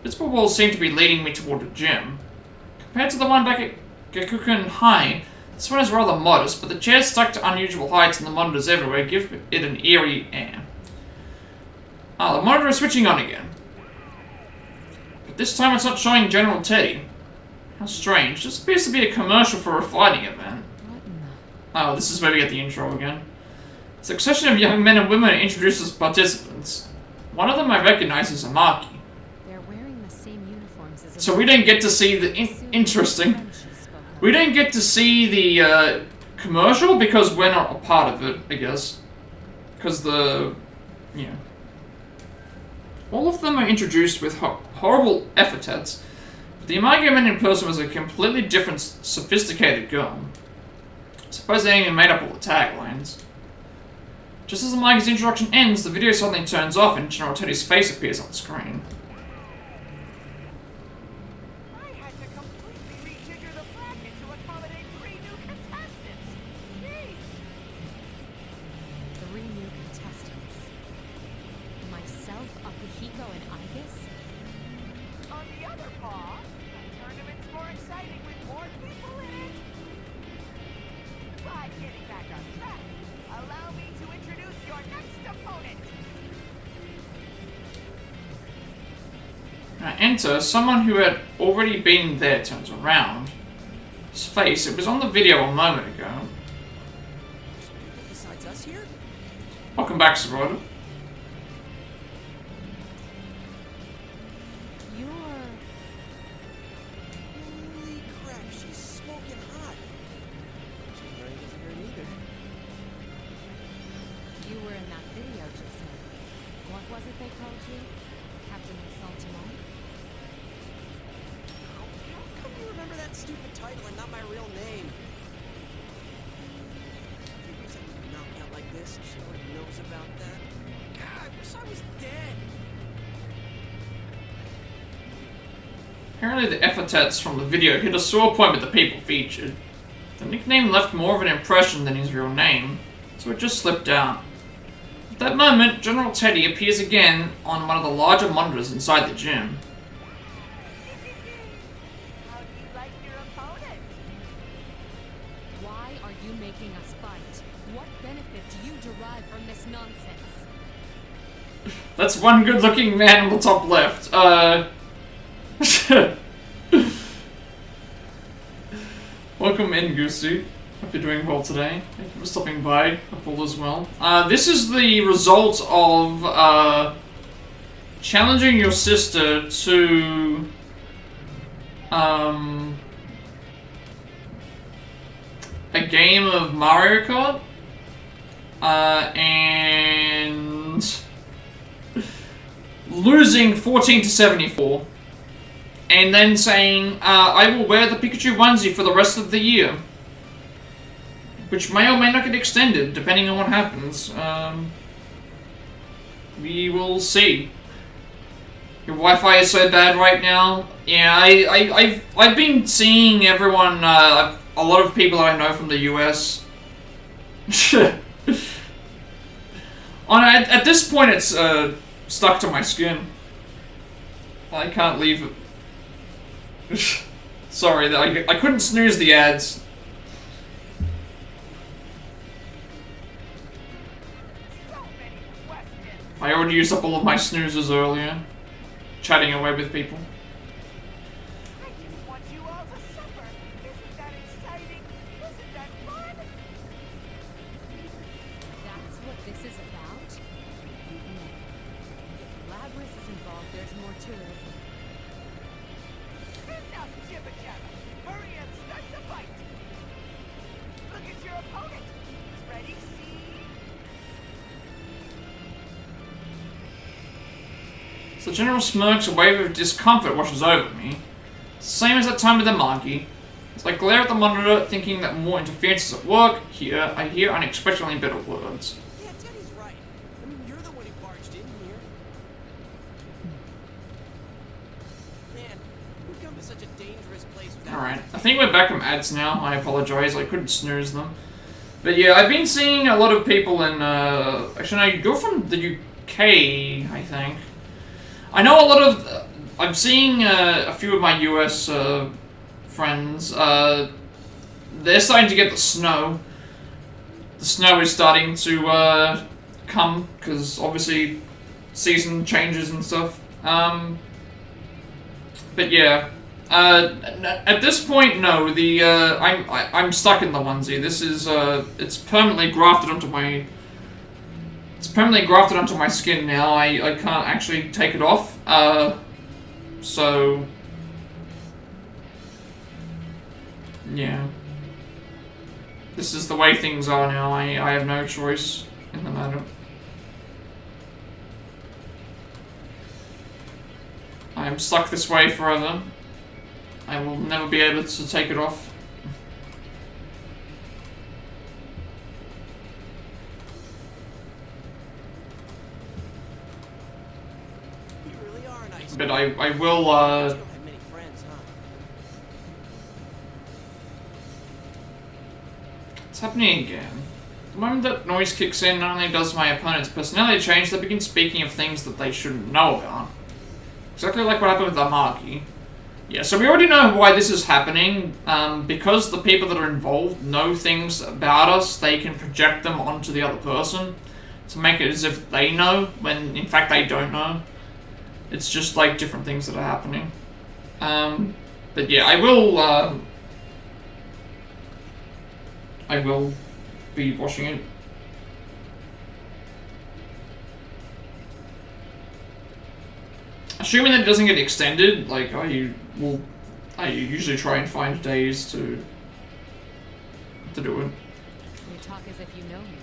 Visible walls seem to be leading me toward a gym. Compared to the one back at Gakukun High, this one is rather modest, but the chairs stuck to unusual heights and the monitors everywhere give it an eerie air. Ah, the monitor is switching on again. But this time it's not showing General Teddy. How strange. This appears to be a commercial for a fighting event. What in the... Oh, this is where we get the intro again. A succession of young men and women are introduced as participants. One of them I recognize as Amaki. They're wearing the same uniforms as... So we didn't get to see the... Interesting. We didn't get to see the commercial because we're not a part of it, I guess. Because the... yeah. All of them are introduced with horrible epithets. But the Amagi man in person was a completely different, sophisticated girl. I suppose they even made up all the taglines. Just as Amagi's introduction ends, the video suddenly turns off and General Teddy's face appears on the screen. I had to completely rejigger the bracket to accommodate 3 new contestants. Jeez. 3 new contestants. Myself, Akihiko, and Igus? On the other paw, the tournament's more exciting with more people in it. But getting back on track, allow me to introduce your next opponent. I enter, someone who had already been there turns around. His face, it was on the video a moment ago. Besides us here? Welcome back, Sororita. You're... Holy crap, she's smoking hot. She's very disappearing either. You were in that video just now. What was it they called you? Captain Saltimon? How come you remember that stupid title and not my real name. Figures I get knocked out like this, she already knows about that. God, I wish I was dead. Apparently the epithets from the video hit a sore point with the people featured. The nickname left more of an impression than his real name, so it just slipped out. At that moment, General Teddy appears again on one of the larger monitors inside the gym. How do you like your opponent? Why are you making us fight? What benefit do you derive from this nonsense? That's one good-looking man on the top left. Welcome in, Goosey. Hope you're doing well today. Thank you for stopping by. Hope all is well. This is the result of challenging your sister to a game of Mario Kart and losing 14-74. And then saying, I will wear the Pikachu onesie for the rest of the year. Which may or may not get extended, depending on what happens. We will see. Your Wi-Fi is so bad right now. Yeah, I've been seeing everyone, a lot of people that I know from the US. At this point, it's stuck to my skin. I can't leave it. Sorry, I couldn't snooze the ads. So many questions. I already used up all of my snoozes earlier. Chatting away with people. I just want you all to suffer. Isn't that exciting? Isn't that fun? That's what this is about? No. If Labrys is involved, there's more to it, isn't there? Enough jibber jabber. Hurry and start the fight. Look at your opponent. Ready, see? So General smirks, a wave of discomfort washes over me. Same as that time with the monkey. As I glare at the monitor, thinking that more interference is at work, I hear unexpectedly bitter words. Yeah, Teddy's right. I mean, you're the one who barged in here. Man, we've come to such a dangerous place without... Alright, I think we're back from ads now. I apologize, I couldn't snooze them. But yeah, I've been seeing a lot of people in, actually no, you're from the UK, I think. I know a lot of, I'm seeing a few of my US friends, they're starting to get the snow. The snow is starting to come, because obviously season changes and stuff. But yeah, at this point, no, I'm stuck in the onesie. This is, it's permanently grafted onto my... It's permanently grafted onto my skin now. I can't actually take it off. So... Yeah. This is the way things are now. I have no choice in the matter. I am stuck this way forever. I will never be able to take it off. But I will, You don't have many friends, huh? It's happening again. The moment that noise kicks in, not only does my opponent's personality change, they begin speaking of things that they shouldn't know about. Exactly like what happened with the Marquis. Yeah, so we already know why this is happening. Because the people that are involved know things about us, they can project them onto the other person to make it as if they know, when in fact they don't know. It's just like different things that are happening. But yeah, I will be watching it. Assuming that it doesn't get extended, like I usually try and find days to do it. You talk as if you know me.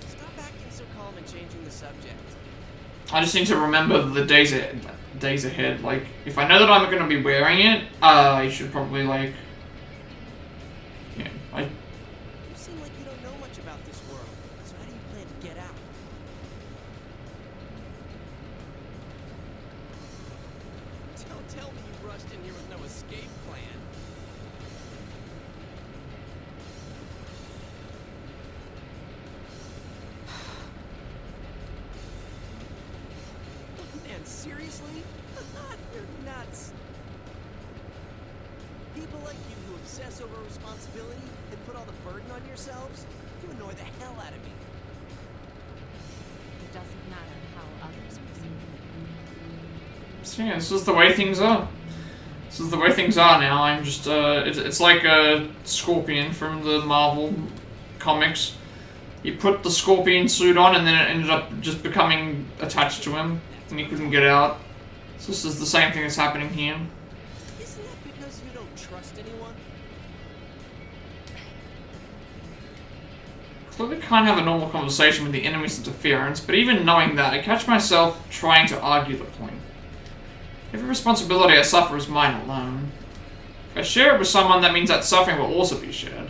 Stop acting so calm and changing the subject. I just need to remember the days ahead. Like, if I know that I'm going to be wearing it, I should probably, like... Yeah, You seem like you don't know much about this world. So how do you plan to get out? Don't tell me you rushed in here with no escape plan. Man, seriously? You're nuts. People like you who obsess over responsibility and put all the burden on yourselves, you annoy the hell out of me. It doesn't matter how others perceive you. So yeah, this is the way things are. This is the way things are now. I'm just, it's like a Scorpion from the Marvel comics. He put the Scorpion suit on and then it ended up just becoming attached to him and he couldn't get out. So this is the same thing that's happening here. Isn't that because you don't trust anyone? Clearly can't have a normal conversation with the enemy's interference, but even knowing that, I catch myself trying to argue the point. Every responsibility I suffer is mine alone. If I share it with someone, that means that suffering will also be shared.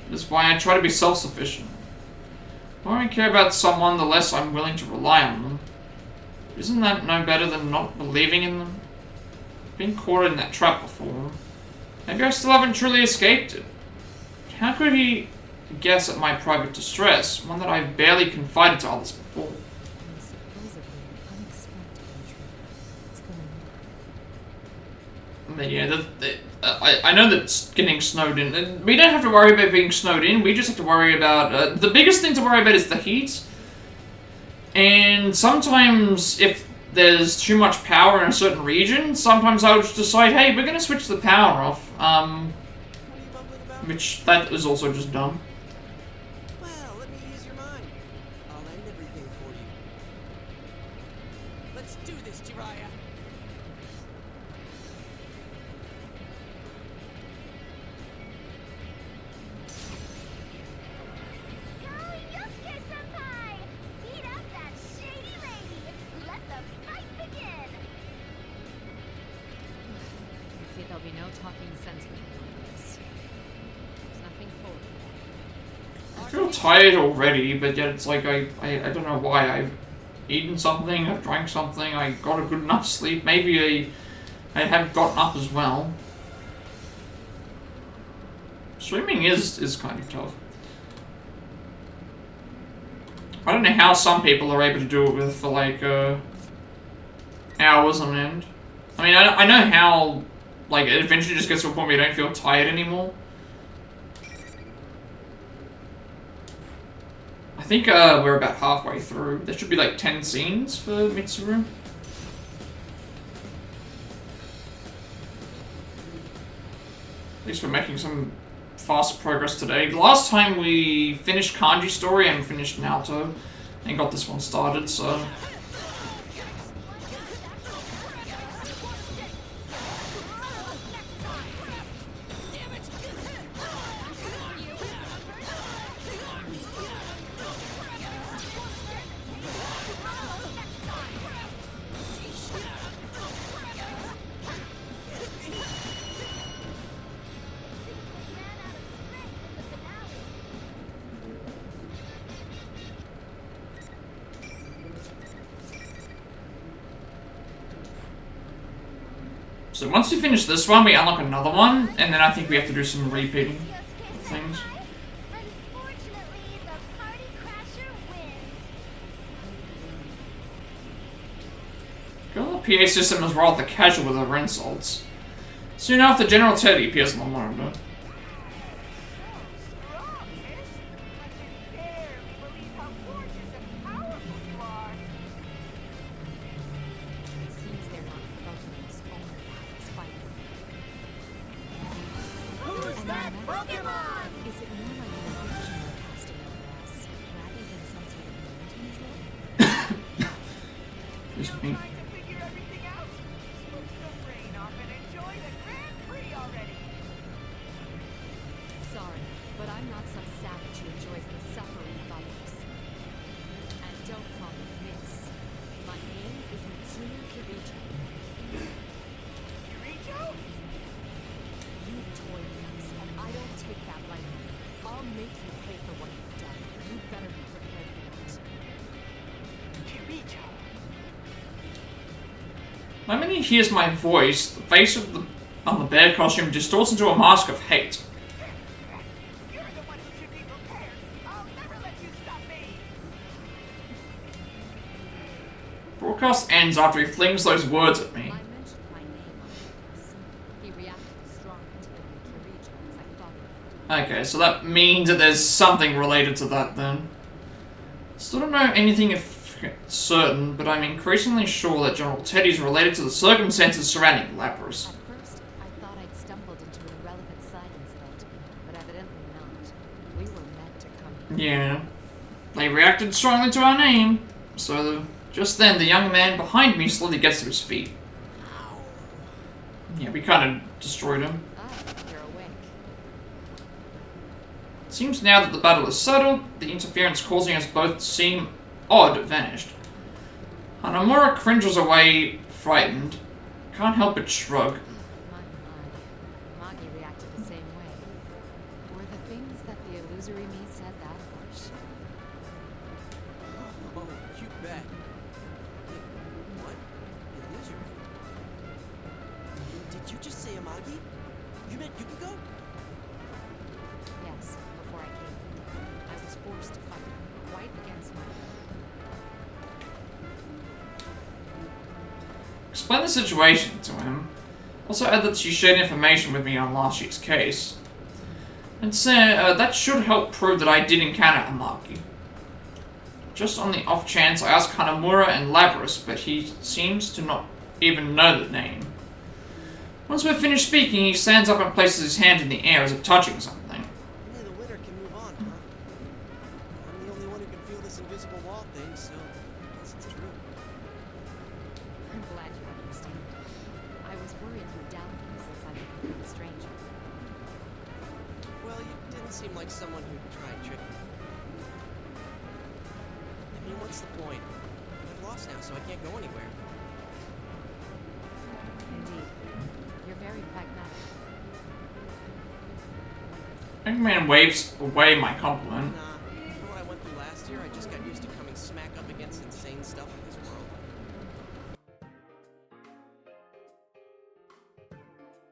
That is why I try to be self-sufficient. The more I care about someone, the less I'm willing to rely on them. Isn't that no better than not believing in them? Been caught in that trap before. Maybe I still haven't truly escaped it. How could he guess at my private distress, one that I've barely confided to others before? And supposedly unexpected intruder. What's going on? But yeah, I know that getting snowed in. We don't have to worry about being snowed in. We just have to worry about the biggest thing to worry about is the heat. And sometimes, if there's too much power in a certain region, sometimes I would just decide, hey, we're gonna switch the power off. What are you mumbling about? Which that is also just dumb. Well, let me use your mind. I'll end everything for you. Let's do this, Jiraiya. Go, Yosuke-senpai! Beat up that shady lady! Let the fight begin! See, there'll be no talking sense with one of this. There's nothing for it. I feel tired already, but yet it's like I don't know why. I've eaten something, I've drank something, I got a good enough sleep. Maybe I have gotten up as well. Swimming is kind of tough. I don't know how some people are able to do it with for like hours on end. I mean, I know how like it eventually just gets to a point where you don't feel tired anymore. I think we're about halfway through. There should be like 10 scenes for Mitsuru. At least we're making some fast progress today. Last time we finished Kanji Story and finished Naruto and got this one started, so... So once we finish this one, we unlock another one, and then I think we have to do some repeating things. Unfortunately, the party crasher wins. Girl, the PA system is rather casual with her insults. Soon after, General Teddy appears on the monitor. Strong, miss. I can barely believe how gorgeous and powerful you are. It seems they're not focused only on its fighting. Who's that Pokemon? Is it more like an illusion they're casting over us, rather than some sort of mind control? Excuse me. Trying to figure everything out? Smoke some rain off and enjoy the Grand Prix already. Sorry, but I'm not some savage who enjoys the suffering of others. And don't call me miss. The moment he hears my voice, the face on the bear costume distorts into a mask of hate. You're the one who should be prepared. I'll never let you stop me. Broadcast ends after he flings those words at me. I mentioned my name on purpose. He reacted strongly to the name Kirija as I thought he would. Okay, so that means that there's something related to that then. Still don't know anything certain, but I'm increasingly sure that General Teddy's related to the circumstances surrounding Labrys. At first, I thought I'd stumbled into an irrelevant side incident, but evidently not. We were meant to come here. Yeah. They reacted strongly to our name, so just then the young man behind me slowly gets to his feet. Yeah, we kind of destroyed him. Ah, you're awake. It seems now that the battle is settled, the interference causing us both to seem odd vanished. Hanamura cringes away, frightened. Can't help but shrug. My. Magi reacted the same way. Were the things that the illusory me said that harsh? Oh, you bet. Wait, what? Illusory? Did you just say Amagi? You meant Yukiko? Yes, before I came here. I was forced to fight, quite against my will. Explain the situation to him. Also add that she shared information with me on last year's case. And say that should help prove that I did encounter Amagi. Just on the off chance, I asked Hanamura and Labrys, but he seems to not even know the name. Once we're finished speaking, he stands up and places his hand in the air as if touching something. Only the winner can move on, huh? I'm the only one who can feel this invisible wall thing, so I guess it's true. I'm glad you understand. I was worried you'd doubt me since I'm a complete stranger. Well, you didn't seem like someone who'd try and trick me. I mean, what's the point? I've lost now, so I can't go anywhere. Indeed. You're very pragmatic. Eggman waves away my compliment. Nah, after what I went through last year, I just got used to coming smack up against insane stuff in this world.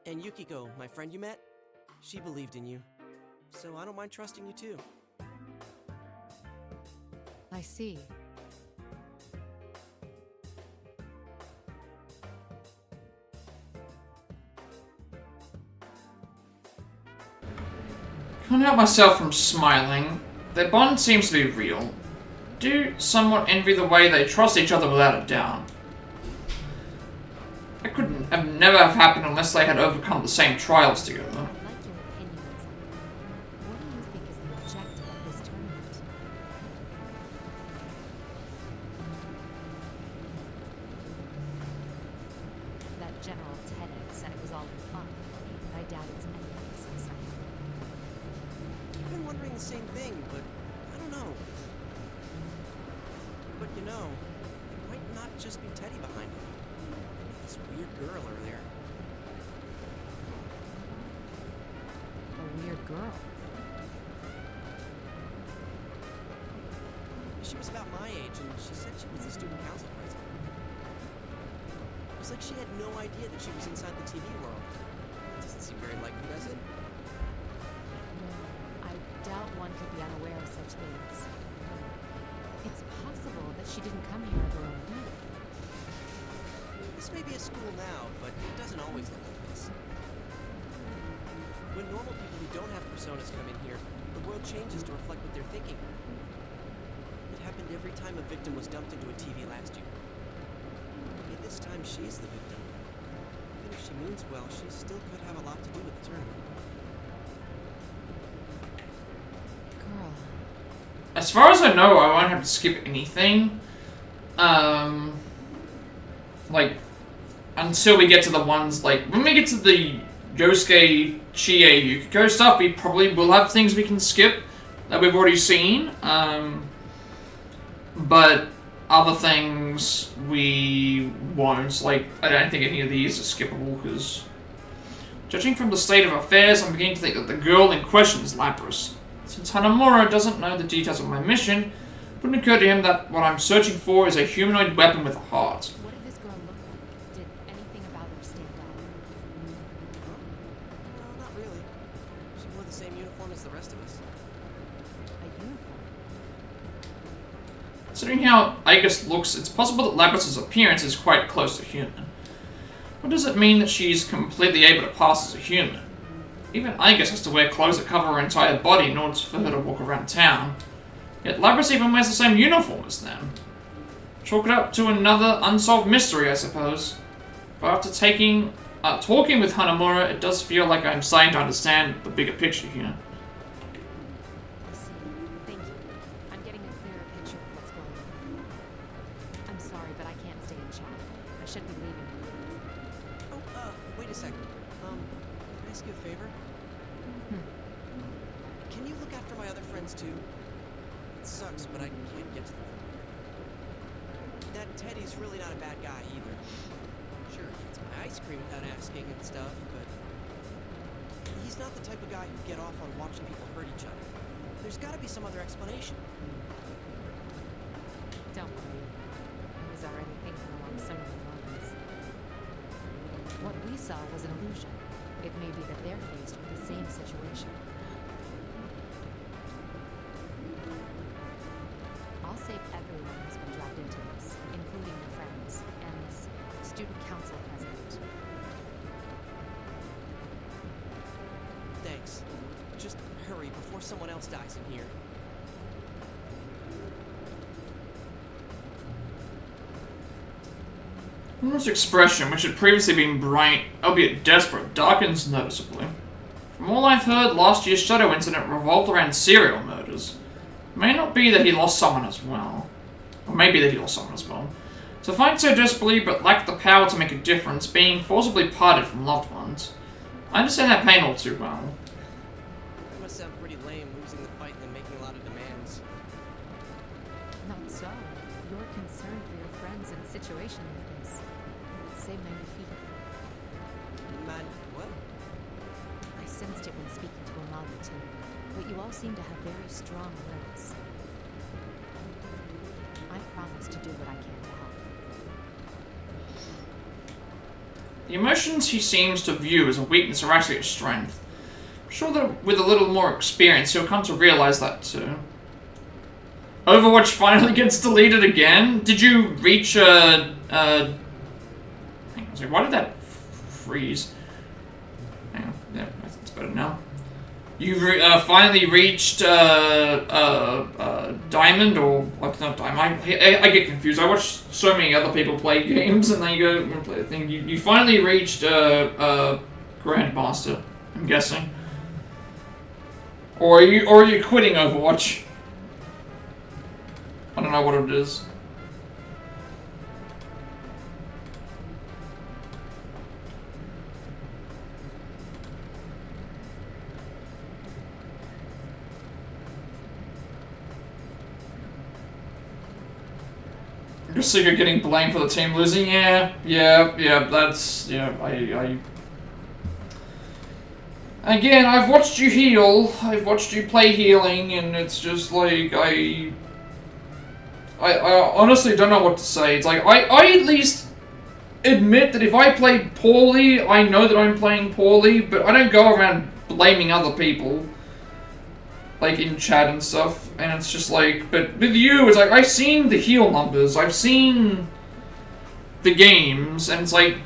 And Yukiko, my friend you met, she believed in you. So I don't mind trusting you too. I see. Can't help myself from smiling. Their bond seems to be real. Do somewhat envy the way they trust each other without a doubt. That could have never have happened unless they had overcome the same trials together. I'd like your opinion on something. What do you think is the objective of this tournament? That General Teddy said it was all in fun, but I doubt it's anything successful. I've been wondering the same thing, but I don't know. But you know, it might not just be Teddy behind it. This weird girl earlier. A weird girl. She was about my age, and she said she was the student council president. It was like she had no idea that she was inside the TV world. It doesn't seem very likely, does it? No, I doubt one could be unaware of such things. It's possible that she didn't come here of her own will. This may be a school now, but it doesn't always look like this. When normal people who don't have personas come in here, the world changes to reflect what they're thinking. It happened every time a victim was dumped into a TV last year. Maybe this time she's the victim. Even if she means well, she still could have a lot to do with the tournament. Girl. As far as I know, I won't have to skip anything. Like, until we get to the ones, like, when we get to the Yosuke, Chie, Yukiko stuff, we probably will have things we can skip that we've already seen. But other things we won't. Like, I don't think any of these are skippable, because judging from the state of affairs, I'm beginning to think that the girl in question is Labrys. Since Hanamura doesn't know the details of my mission, it wouldn't occur to him that what I'm searching for is a humanoid weapon with a heart. What did this girl look like? Did same uniform as the rest of us. A uniform? Considering how Aegis looks, it's possible that Labrys' appearance is quite close to human. What does it mean that she's completely able to pass as a human? Even Aegis has to wear clothes that cover her entire body in order for her to walk around town. Yet Labrys even wears the same uniform as them. Chalk it up to another unsolved mystery, I suppose. But after talking with Hanamura, it does feel like I'm starting to understand the bigger picture here. I see. Thank you. I'm getting a clearer picture of what's going on. I'm sorry, but I can't stay in chat. I should be leaving. Oh, wait a second. Can I ask you a favor? Can you look after my other friends too? It sucks, but I can't get to them. That Teddy's really not a bad guy either. Sure, he eats my ice cream without asking and stuff, but he's not the type of guy who'd get off on watching people hurt each other. There's gotta be some other explanation. Don't worry. I was already thinking along similar lines. What we saw was an illusion. It may be that they're faced with the same situation. I'll save everyone who's been dragged into this, including your friends, and this student council president. Thanks. Just hurry before someone else dies in here. Hanamura's expression, which had previously been bright, albeit desperate, darkens noticeably. From all I've heard, last year's Shadow incident revolved around serial murders. It may not be that he lost someone as well. Or maybe that he lost someone as well. To fight so desperately but lack the power to make a difference, being forcibly parted from loved ones. I understand that pain all too well. That must sound pretty lame, losing the fight and then making a lot of demands. Not so. You're concerned for your friends in a situation like this. C'est magnifique. Man, what? I sensed it when speaking to Amaru too. But you all seem to have very strong wills. I promise to do what I can to help. The emotions he seems to view as a weakness are actually a strength. I'm sure that with a little more experience, he'll come to realize that too. Overwatch finally gets deleted again? Did you reach hang on a second, why did that freeze? Hang on, yeah, that's better now. You finally reached Diamond, or like not Diamond. I get confused. I watch so many other people play games, and then you go and play the thing. You finally reached Grandmaster, I'm guessing. Or are you quitting Overwatch? I don't know what it is. You're sick of getting blamed for the team losing? Yeah, that's, Again, I've watched you heal, I've watched you play healing, and it's just like, I honestly don't know what to say. It's like, I at least admit that if I play poorly, I know that I'm playing poorly, but I don't go around blaming other people. Like in chat and stuff, and it's just like, but with you, it's like, I've seen the heal numbers, I've seen the games, and it's like,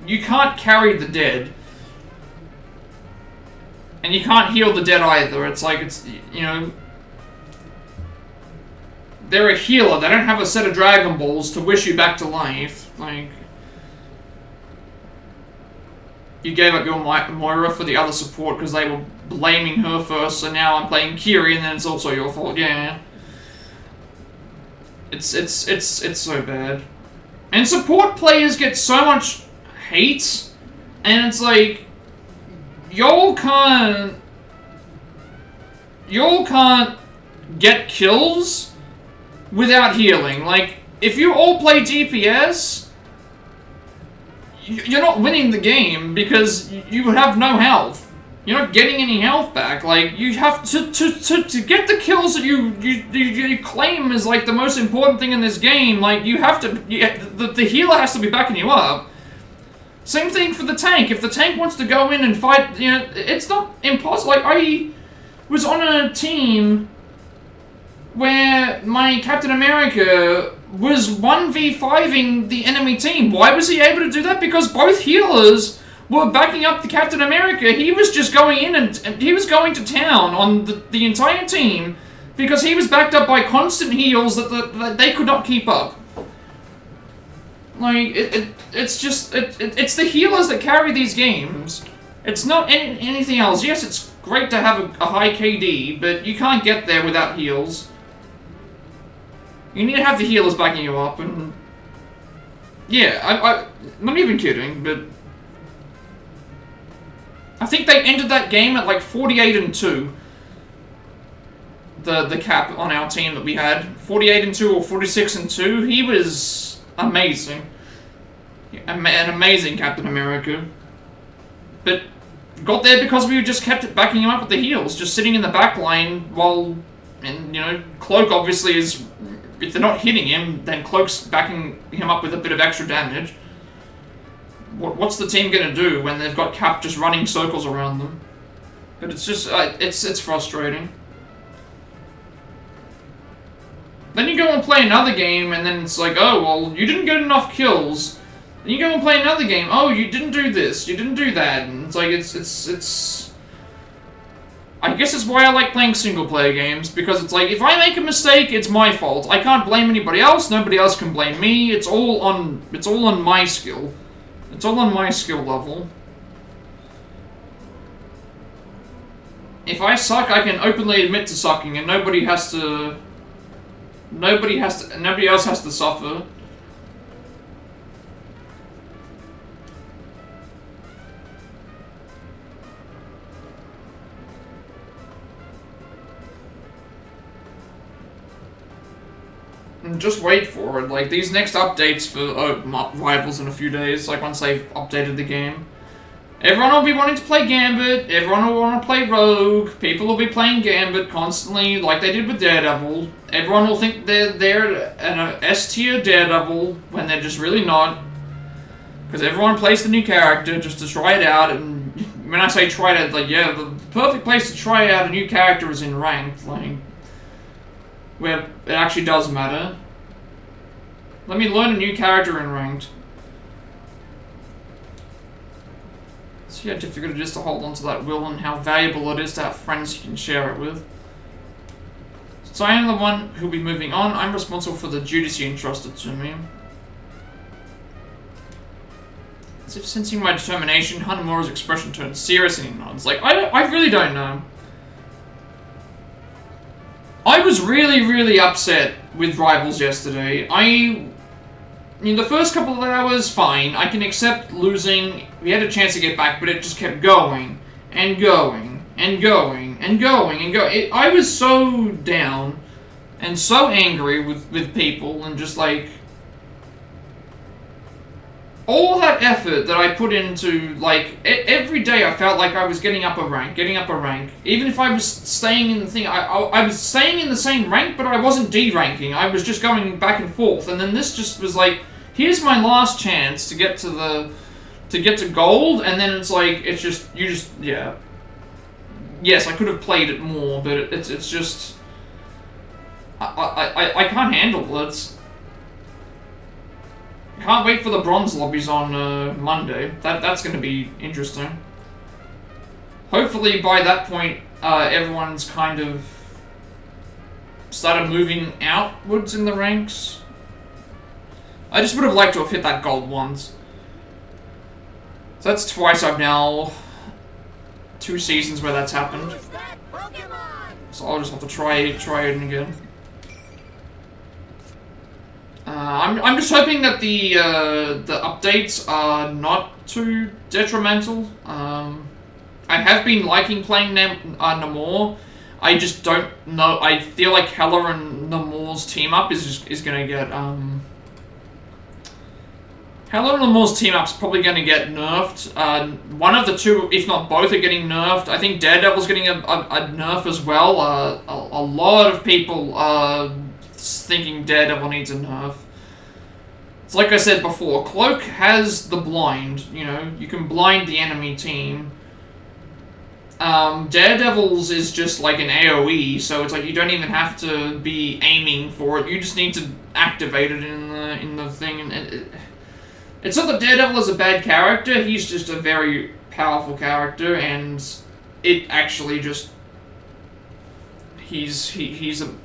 you can't carry the dead. And you can't heal the dead either. It's like, it's, you know, they're a healer, they don't have a set of Dragon Balls to wish you back to life. Like, you gave up your Moira for the other support because they were blaming her first, so now I'm playing Kiri, and then it's also your fault. Yeah, it's so bad. And support players get so much hate, and it's like, y'all can't get kills without healing. Like, if you all play DPS, you're not winning the game because you have no health. You're not getting any health back. Like, you have to get the kills that you claim is like the most important thing in this game. Like, you have to, the healer has to be backing you up. Same thing for the tank. If the tank wants to go in and fight, you know, it's not impossible. Like, I was on a team where my Captain America was 1v5ing the enemy team. Why was he able to do that? Because both healers were backing up the Captain America. He was just going in and he was going to town on the entire team because he was backed up by constant heals that they could not keep up. Like, it's the healers that carry these games. It's not anything else. Yes, it's great to have a high KD, but you can't get there without heals. You need to have the healers backing you up, and... Yeah, I'm not even kidding, but... I think they ended that game at like 48-2. The cap on our team that we had. 48-2 or 46-2. He was amazing. An amazing Captain America. But got there because we just kept backing him up with the heals. Just sitting in the back line while... And, you know, Cloak obviously is... If they're not hitting him, then Cloak's backing him up with a bit of extra damage. What's the team gonna do when they've got Cap just running circles around them? But it's just, it's frustrating. Then you go and play another game, and then it's like, oh, well, you didn't get enough kills. Then you go and play another game, oh, you didn't do this, you didn't do that, and it's like, it's... I guess it's why I like playing single-player games, because it's like, if I make a mistake, it's my fault. I can't blame anybody else, nobody else can blame me, it's all on my skill. It's all on my skill level. If I suck, I can openly admit to sucking, and nobody else has to suffer. And just wait for it. Like, these next updates for Rivals in a few days, like once they've updated the game. Everyone will be wanting to play Gambit, everyone will want to play Rogue, people will be playing Gambit constantly, like they did with Daredevil. Everyone will think they're an S-tier Daredevil, when they're just really not. Because everyone plays the new character just to try it out, and when I say try it out, like, yeah, the perfect place to try out a new character is in Ranked, like... Where it actually does matter. Let me learn a new character in Ranked. See how difficult it is to hold on to that will and how valuable it is to have friends you can share it with. So I am the one who'll be moving on. I'm responsible for the duties you entrusted to me. As if sensing my determination, Hanamura's expression turned serious and he nods. Like, I really don't know. I was really upset with Rivals yesterday. I mean, the first couple of hours, fine. I can accept losing. We had a chance to get back, but it just kept going. And going. And going. And going. And going. I was so down. And so angry with people. And just like... all that effort that I put into, like, every day I felt like I was getting up a rank. Even if I was staying in the thing, I was staying in the same rank, but I wasn't D-ranking. I was just going back and forth. And then this just was like, here's my last chance to get to gold, and then it's like, yeah. Yes, I could have played it more, but it's just... I can't handle it. Can't wait for the bronze lobbies on Monday. That's going to be interesting. Hopefully by that point, everyone's kind of started moving outwards in the ranks. I just would have liked to have hit that gold once. So that's twice I've now... 2 seasons where that's happened. So I'll just have to try it again. I'm just hoping that the updates are not too detrimental. I have been liking playing Namor. I just don't know. I feel like Heller and Namor's team up is gonna get Heller and Namor's team up's probably gonna get nerfed. One of the two, if not both, are getting nerfed. I think Daredevil's getting a nerf as well. A lot of people thinking Daredevil needs a nerf. It's like I said before, Cloak has the blind, you know, you can blind the enemy team. Daredevil's is just like an AoE, so it's like you don't even have to be aiming for it. You just need to activate it in the thing. And it's not that Daredevil is a bad character. He's just a very powerful character, and it actually just he's a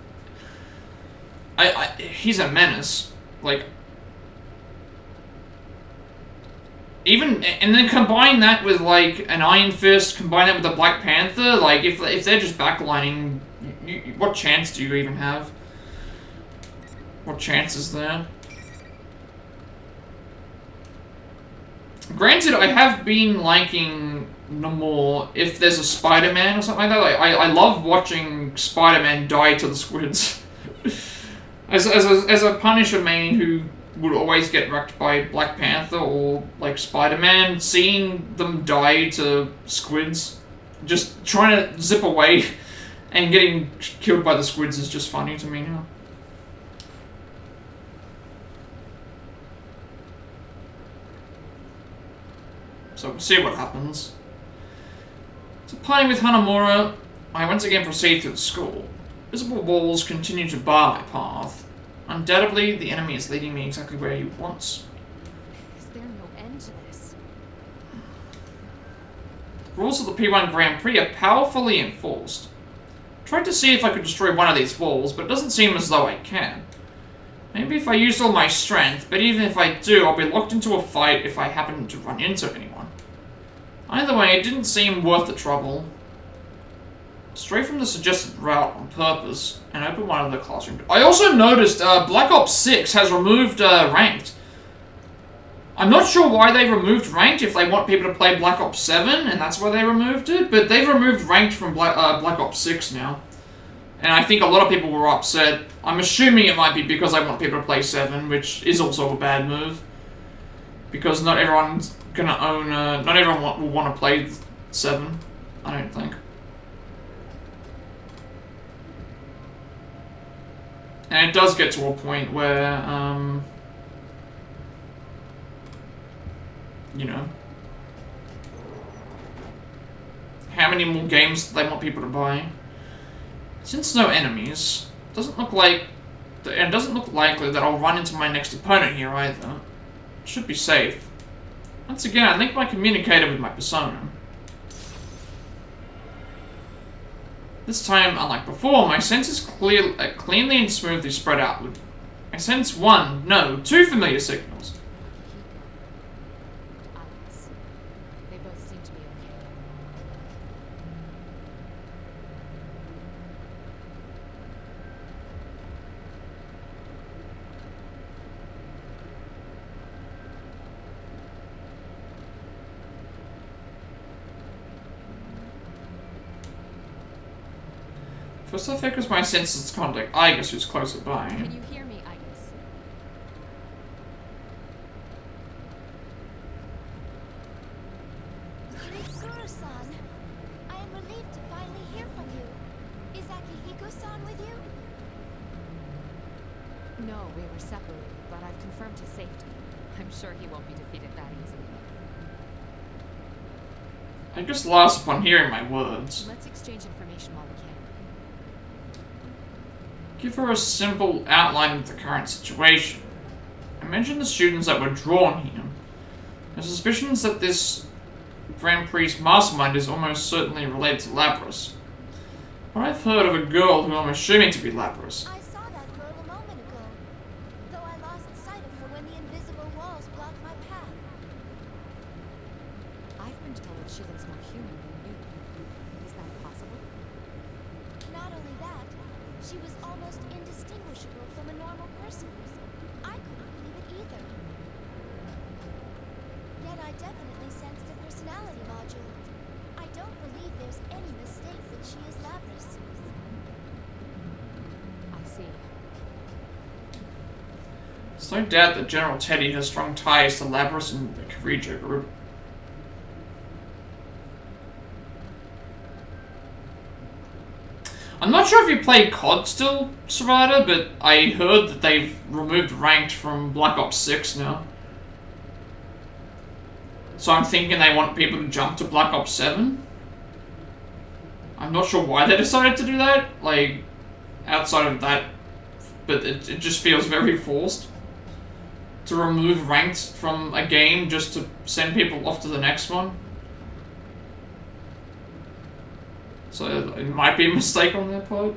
menace. Like, even, and then combine that with, like, an Iron Fist, combine that with a Black Panther, like, if they're just backlining, what chance do you even have? What chance is there? Granted, I have been liking Namor if there's a Spider-Man or something like that. Like, I love watching Spider-Man die to the squids. as a Punisher main who would always get wrecked by Black Panther or, like, Spider-Man, seeing them die to squids, just trying to zip away and getting killed by the squids is just funny to me now. So we'll see what happens. So playing with Hanamura, I once again proceed through the school. Visible walls continue to bar my path. Undoubtedly, the enemy is leading me exactly where he wants. Is there no end to this? Rules of the P1 Grand Prix are powerfully enforced. Tried to see if I could destroy one of these walls, but it doesn't seem as though I can. Maybe if I used all my strength, but even if I do, I'll be locked into a fight if I happen to run into anyone. Either way, it didn't seem worth the trouble. Stray from the suggested route on purpose and open one of the classrooms. I also noticed Black Ops 6 has removed Ranked. I'm not sure why they removed Ranked, if they want people to play Black Ops 7 and that's why they removed it, but they've removed Ranked from Black Ops 6 now. And I think a lot of people were upset. I'm assuming it might be because I want people to play 7, which is also a bad move. Because not everyone's gonna own, not everyone will want to play 7, I don't think. And it does get to a point where, you know, how many more games do they want people to buy? Since no enemies, it doesn't look likely that I'll run into my next opponent here either. It should be safe. Once again, I link my communicator with my persona. This time, unlike before, my senses cleanly and smoothly spread outward. I sense two familiar signals. They both seem to be okay. First I focus my senses to contact Igus, who's closer by. Can you hear me, Igus? Mitsuru-san, I am relieved to finally hear from you. Is Akihiko-san with you? No, we were separated, but I've confirmed his safety. I'm sure he won't be defeated that easily. Igus laughs upon hearing my words. Let's exchange information while we can. Give her a simple outline of the current situation. I mentioned the students that were drawn here. The suspicions that this Grand Prix mastermind is almost certainly related to Labrys. But I've heard of a girl who I'm assuming to be Labrys. I saw that girl a moment ago, though I lost sight of her when the invisible walls blocked my path. I've been told she looks more human than you. Is that possible? Not only that, she was almost indistinguishable from a normal person. I couldn't believe it either. Yet I definitely sensed a personality module. I don't believe there's any mistake that she is Labrys. I see. There's no doubt that General Teddy has strong ties to Labrys and the Kirijo group. I'm not sure if you play COD still, Serrata, but I heard that they've removed ranked from Black Ops 6 now. So I'm thinking they want people to jump to Black Ops 7. I'm not sure why they decided to do that, like, outside of that, but it just feels very forced. To remove ranked from a game just to send people off to the next one. So it might be a mistake on their part.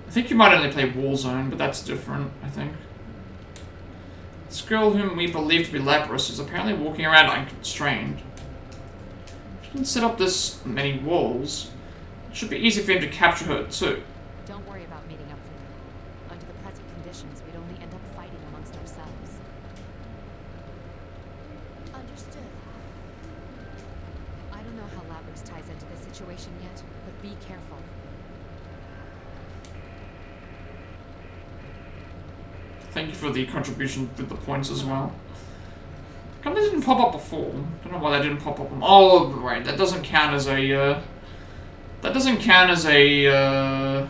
I think you might only play Warzone, but that's different, I think. This girl whom we believe to be Labrys is apparently walking around unconstrained. She didn't set up this many walls. It should be easy for him to capture her too. Don't worry about meeting up for now. Under the present conditions, we'd only end up fighting amongst ourselves. Understood. I don't know how Labrys ties into this situation yet, but be careful. Thank you for the contribution with the points as well. How come they didn't pop up before? I don't know why they didn't pop up. Oh, right, that doesn't count as a, that doesn't count as a,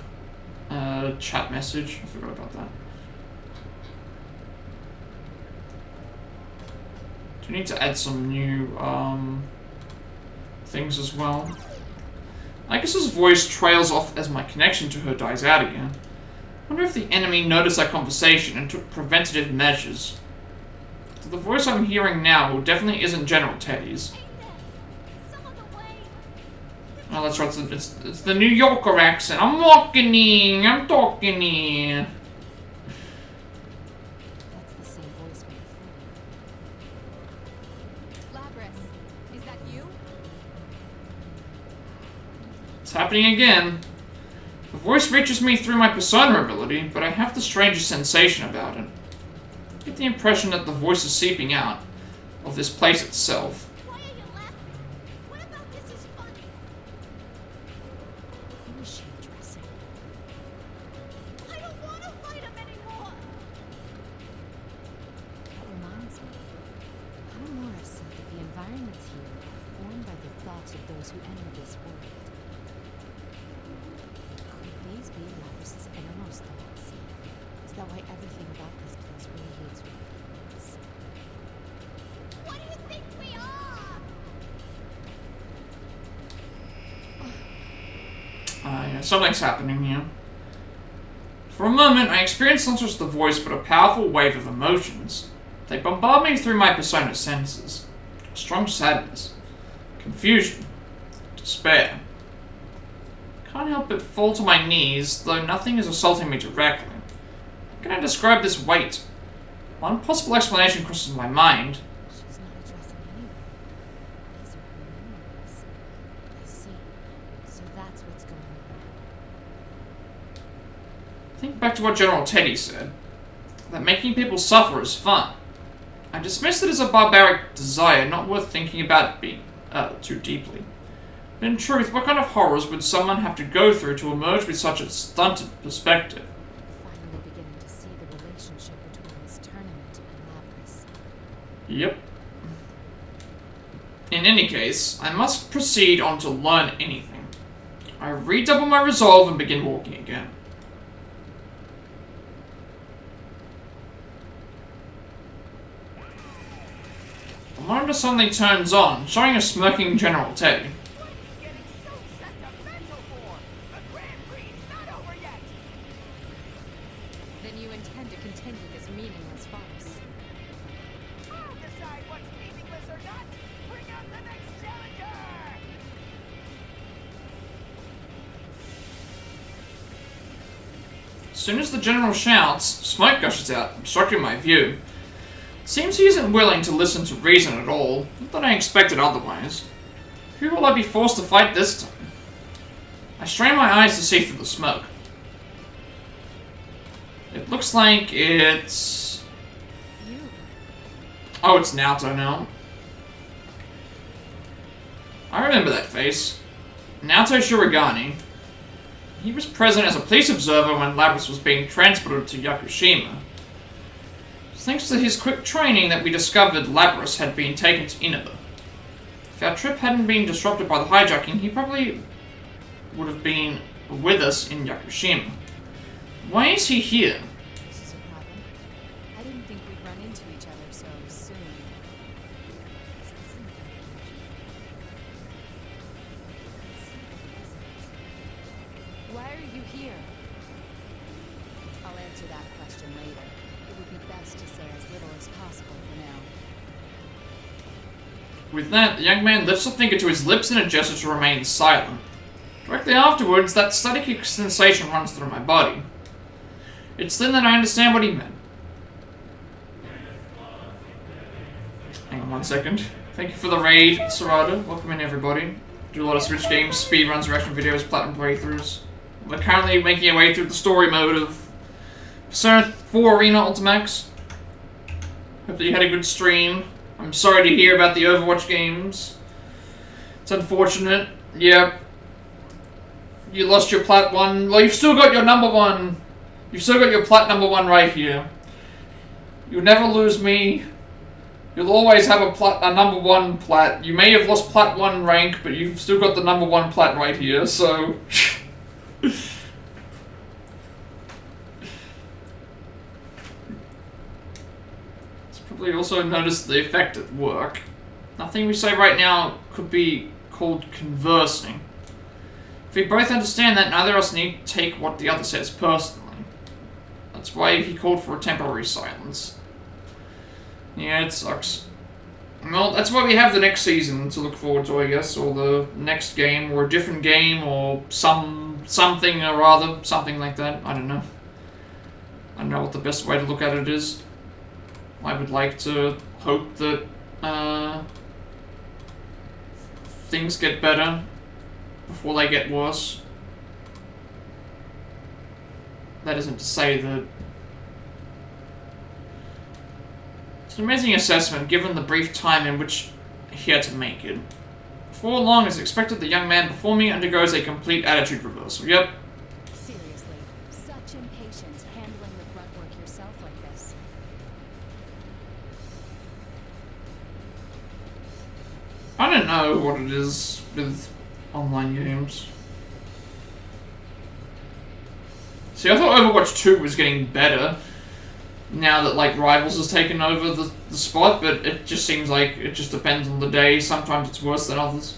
chat message. I forgot about that. Do you need to add some new, things as well? I guess his voice trails off as my connection to her dies out again. I wonder if the enemy noticed that conversation and took preventative measures. So the voice I'm hearing now definitely isn't General Teddy's. Oh, that's right, it's the New Yorker accent. I'm walking in, I'm talking in. That's the same voice from before. Labrys, is that you? It's happening again. The voice reaches me through my persona ability, but I have the strangest sensation about it. I get the impression that the voice is seeping out of this place itself. Why are you laughing? What about this is funny? Who is she addressing? I don't want to fight him anymore. That reminds me. Hanamura said that the environments here are formed by the thoughts of those who enter this world. Could these be Labrys' innermost thoughts? Is that why everything about this place radiates with purpose? What do you think we are? Yeah, something's happening here. For a moment, I experienced not just the voice, but a powerful wave of emotions. They bombard me through my persona senses. Strong sadness, confusion, despair. Can't help but fall to my knees, though nothing is assaulting me directly. How can I describe this weight? One possible explanation crosses my mind. She's not addressing anyone. These are her memories. I see. So that's what's going on. Think back to what General Teddy said, that making people suffer is fun. I dismissed it as a barbaric desire, not worth thinking about being too deeply. But in truth, what kind of horrors would someone have to go through to emerge with such a stunted perspective? Finally beginning to see the relationship between this tournament and Labrys. Yep. In any case, I must proceed on to learn anything. I redouble my resolve and begin walking again. The monitor suddenly turns on, showing a smirking General Teddy. What are you getting so sentimental for? The Grand Prix is not over yet. Then you intend to continue this meaningless farce. I'll decide what's meaningless or not. Bring out the next challenger. As soon as the General shouts, smoke gushes out, obstructing my view. Seems he isn't willing to listen to reason at all, not that I expected otherwise. Who will I be forced to fight this time? I strain my eyes to see through the smoke. It looks like it's... You. Oh, it's Naoto now. I remember that face. Naoto Shirogane. He was present as a police observer when Labrys was being transported to Yakushima. Thanks to his quick training that we discovered Labrys had been taken to Inaba. If our trip hadn't been disrupted by the hijacking, he probably would have been with us in Yakushima. Why is he here? This is a problem. I didn't think we'd run into each other so soon. Is this an Why are you here? I'll answer that question later. It would be best to say as little as possible for now. With that, the young man lifts a finger to his lips in a gesture to remain silent. Directly afterwards, that static sensation runs through my body. It's then that I understand what he meant. Hang on 1 second. Thank you for the raid, Sarada. Welcome in, everybody. Do a lot of Switch games, speedruns, reaction videos, platinum playthroughs. We're currently making our way through the story mode of Persona 4 Arena Ultimax. Hope that you had a good stream. I'm sorry to hear about the Overwatch games. It's unfortunate. Yep. You lost your Plat 1. Well, you've still got your number 1. You've still got your Plat number 1 right here. You'll never lose me. You'll always have a number 1 Plat. You may have lost Plat 1 rank, but you've still got the number 1 Plat right here, so... Probably also noticed the effect at work. Nothing we say right now could be called conversing. If we both understand that, neither of us need to take what the other says personally. That's why he called for a temporary silence. Yeah, it sucks. Well, that's why we have the next season to look forward to, I guess, or the next game, or a different game, or something or other, something like that. I don't know. I don't know what the best way to look at it is. I would like to hope that things get better before they get worse. That isn't to say that... It's an amazing assessment given the brief time in which he had to make it. Before long, as expected, the young man before me undergoes a complete attitude reversal. Yep. Seriously, such impatience handling the grunt work yourself like this. I don't know what it is with online games. See, I thought Overwatch 2 was getting better now that, like, Rivals has taken over the spot, but it just seems like it just depends on the day. Sometimes it's worse than others.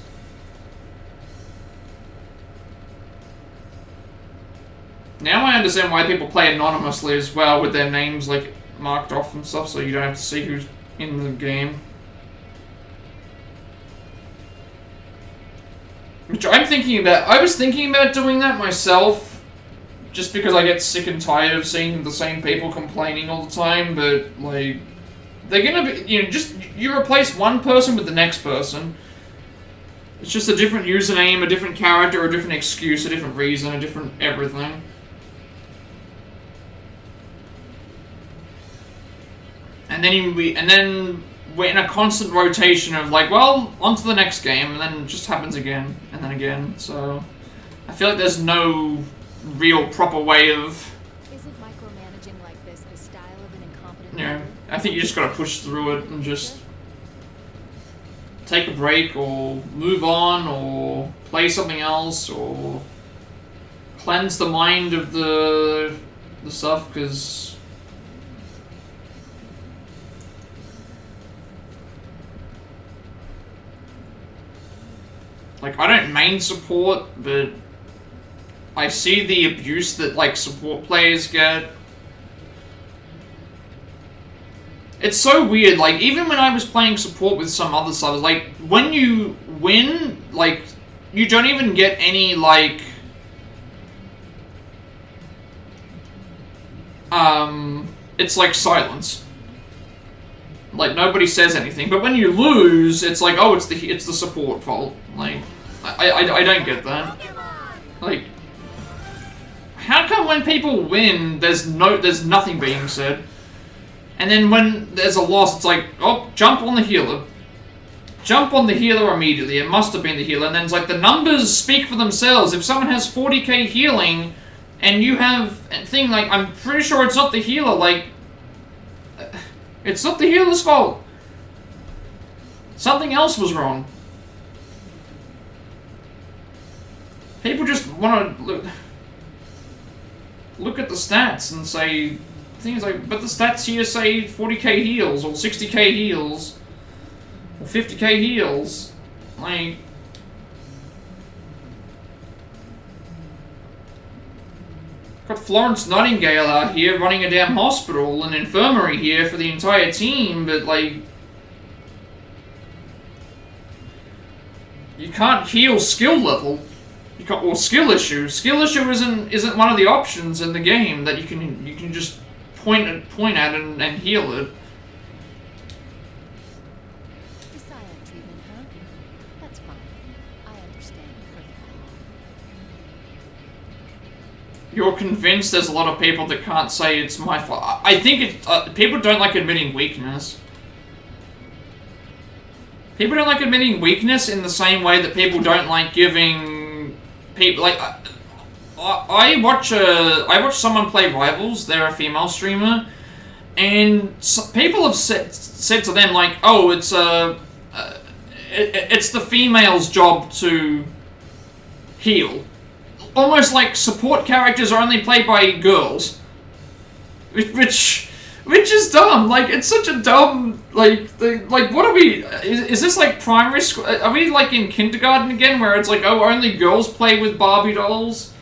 Now I understand why people play anonymously as well, with their names, like, marked off and stuff, so you don't have to see who's in the game. Which I'm thinking about. I was thinking about doing that myself, just because I get sick and tired of seeing the same people complaining all the time, but, like, they're gonna be, you know, just, you replace one person with the next person. It's just a different username, a different character, a different excuse, a different reason, a different everything. And then we're in a constant rotation of, like, well, on to the next game, and then it just happens again, and then again, so... I feel like there's no real proper way of... Isn't micromanaging like this the style of an incompetent Yeah, leader? I think you just gotta push through it and just... take a break, or move on, or play something else, or... cleanse the mind of the stuff, because... like, I don't main support, but I see the abuse that, like, support players get. It's so weird, like, even when I was playing support with some other subs, like, when you win, like, you don't even get any, like, it's like silence. Like, nobody says anything, but when you lose, it's like, oh, it's the support fault. Like, I don't get that. Like, how come when people win, there's nothing being said, and then when there's a loss, it's like, oh, jump on the healer. Jump on the healer immediately. It must have been the healer, and then it's like the numbers speak for themselves. If someone has 40k healing, and you have a thing like, I'm pretty sure it's not the healer, like, it's not the healer's fault. Something else was wrong. People just want to look at the stats and say things like, but the stats here say 40k heals or 60k heals or 50k heals. Like, got Florence Nightingale out here running a damn hospital and infirmary here for the entire team, but like, you can't heal skill level. You can't, or skill issue. Skill issue isn't one of the options in the game that you can just point at and heal it. The silent treatment, huh? That's fine. I understand perfectly. You're convinced there's a lot of people that can't say it's my fault. I think people don't like admitting weakness. People don't like admitting weakness in the same way that people don't like giving people like. I watch someone play Rivals. They're a female streamer, and people have said to them like, "Oh, it's the female's job to heal." Almost like support characters are only played by girls, which is dumb. Like, it's such a dumb like what are we? Is this like primary school? Are we like in kindergarten again, where it's like, oh, only girls play with Barbie dolls?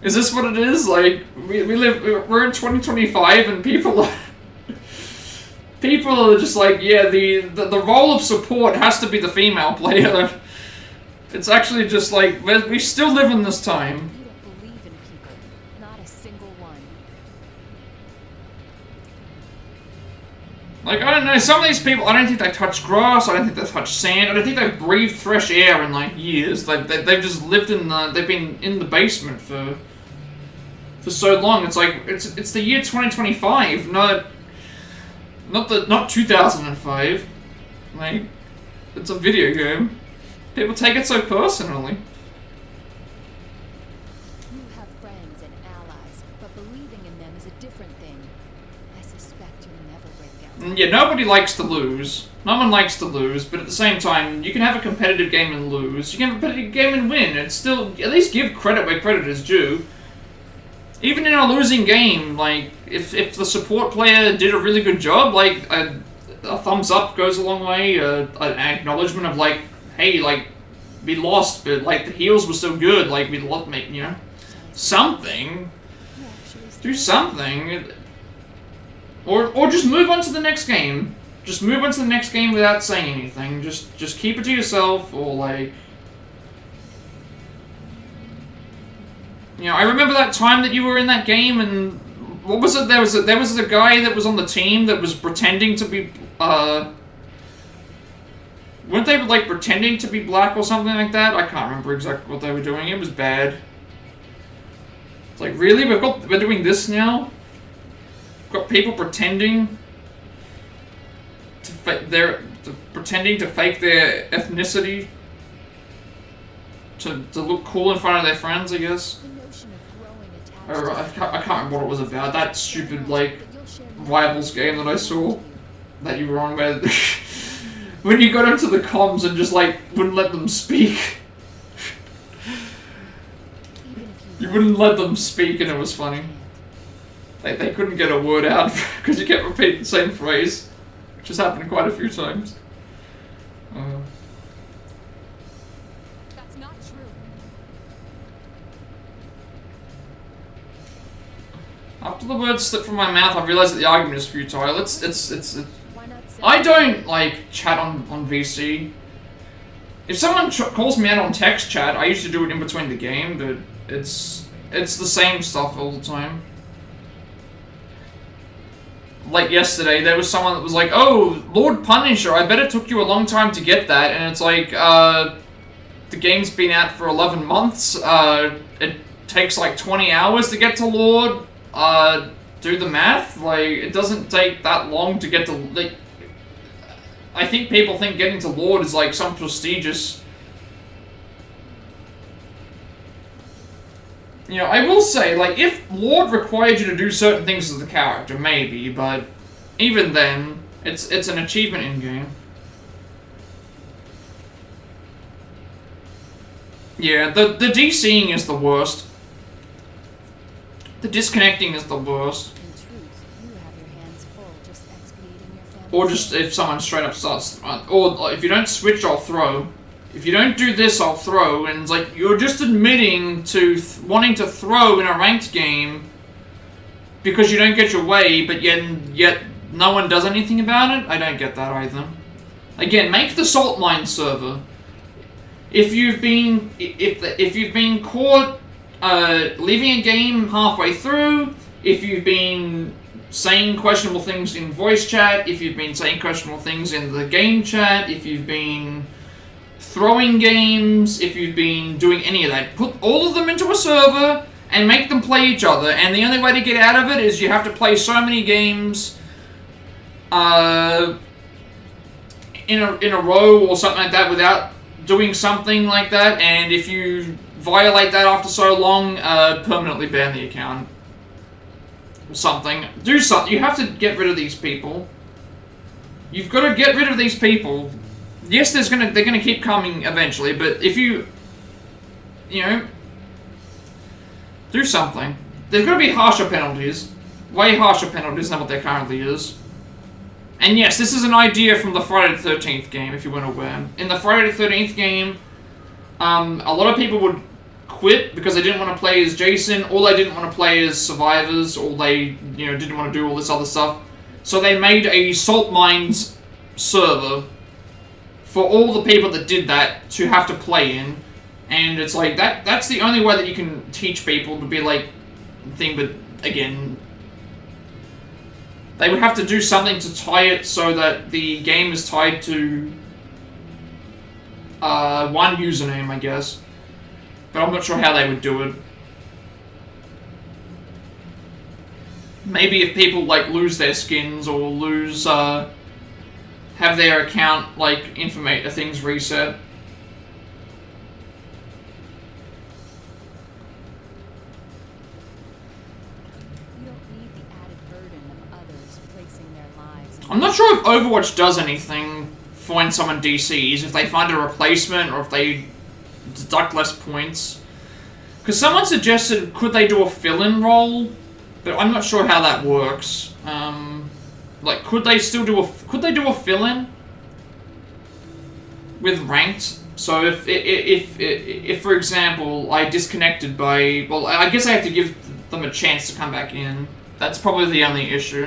Is this what it is? Like, we're in 2025 and people are just like, yeah, the role of support has to be the female player. It's actually just like, we still live in this time. You don't believe in people. Not a single one. Like, I don't know, some of these people, I don't think they touch grass, I don't think they touch sand, I don't think they've breathed fresh air in like years. They've just lived they've been in the basement for so long. It's like, it's the year 2025, not 2005. Like, it's a video game. People take it so personally. You have friends and allies, but believing in them is a different thing. I suspect you'll never break down. Yeah, nobody likes to lose. No one likes to lose, but at the same time, you can have a competitive game and lose. You can have a competitive game and win. It's still, at least give credit where credit is due. Even in a losing game, like, if the support player did a really good job, like, a thumbs up goes a long way, an acknowledgement of, like, hey, like, we lost, but, like, the heals were so good, like, we lost, you know, something. Do something. Or just move on to the next game. Just move on to the next game without saying anything. Just keep it to yourself, or, like... You know, I remember that time that you were in that game, and what was it? There was a guy that was on the team that was pretending to be, weren't they like pretending to be black or something like that? I can't remember exactly what they were doing. It was bad. It's like, really? We're doing this now? We've got people pretending to pretending to fake their ethnicity to look cool in front of their friends, I guess. Or I can't remember what it was about. That stupid, like, Rivals game that I saw that you were on, where when you got into the comms and just, like, wouldn't let them speak. You wouldn't let them speak, and it was funny. They couldn't get a word out because you kept repeating the same phrase, which has happened quite a few times. That's not true. After the words slipped from my mouth, I realized that the argument is futile. I don't, like, chat on VC. If someone calls me out on text chat, I usually do it in between the game, but it's the same stuff all the time. Like yesterday, there was someone that was like, "Oh, Lord Punisher, I bet it took you a long time to get that," and it's like, the game's been out for 11 months, it takes like 20 hours to get to Lord. Do the math, like, it doesn't take that long to get to, like, I think people think getting to Lord is, like, some prestigious... You know, I will say, like, if Lord required you to do certain things as the character, maybe, but even then, it's an achievement in-game. Yeah, the DCing is the worst. The disconnecting is the worst. In truth, you have your hands full just expiating your family. Or just if someone straight up starts, or if you don't switch, I'll throw. If you don't do this, I'll throw. And it's like, you're just admitting to wanting to throw in a ranked game because you don't get your way, but yet no one does anything about it? I don't get that either. Again, make the salt mine server. If you've been caught leaving a game halfway through, if you've been saying questionable things in voice chat, if you've been saying questionable things in the game chat, if you've been throwing games, if you've been doing any of that, put all of them into a server and make them play each other. And the only way to get out of it is you have to play so many games in a row or something like that without doing something like that. And if you violate that after so long, permanently ban the account or something. Do something. You have to get rid of these people. You've got to get rid of these people. Yes, they're gonna keep coming eventually, but if you know, do something. There's got to be harsher penalties, way harsher penalties than what there currently is. And yes, this is an idea from the Friday the 13th game, if you weren't aware. In the Friday the 13th game, a lot of people would quit because they didn't want to play as Jason, or they didn't want to play as survivors, or they didn't want to do all this other stuff. So they made a salt mines server for all the people that did that to have to play in. And it's like, that's the only way that you can teach people to be like, but again, they would have to do something to tie it so that the game is tied to one username, I guess. But I'm not sure how they would do it. Maybe if people like lose their skins or lose have their account like things reset. I'm not sure if Overwatch does anything for when someone DCs, if they find a replacement or if they deduct less points. Because someone suggested, could they do a fill-in role? But I'm not sure how that works. Like, could they do a fill-in with ranked? So if for example I disconnected by, well, I guess I have to give them a chance to come back in. That's probably the only issue.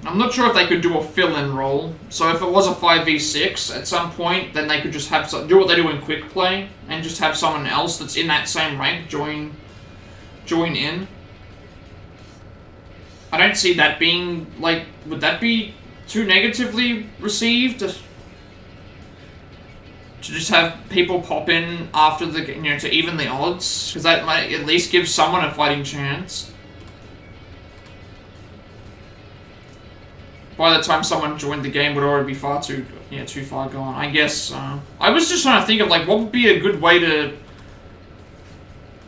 I'm not sure if they could do a fill-in role. So if it was a 5v6 at some point, then they could just do what they do in quick play and just have someone else that's in that same rank join in. I don't see that being like, would that be too negatively received? To just have people pop in after the to even the odds, because that might at least give someone a fighting chance. By the time someone joined the game, would already be too far gone. I guess. I was just trying to think of like what would be a good way to,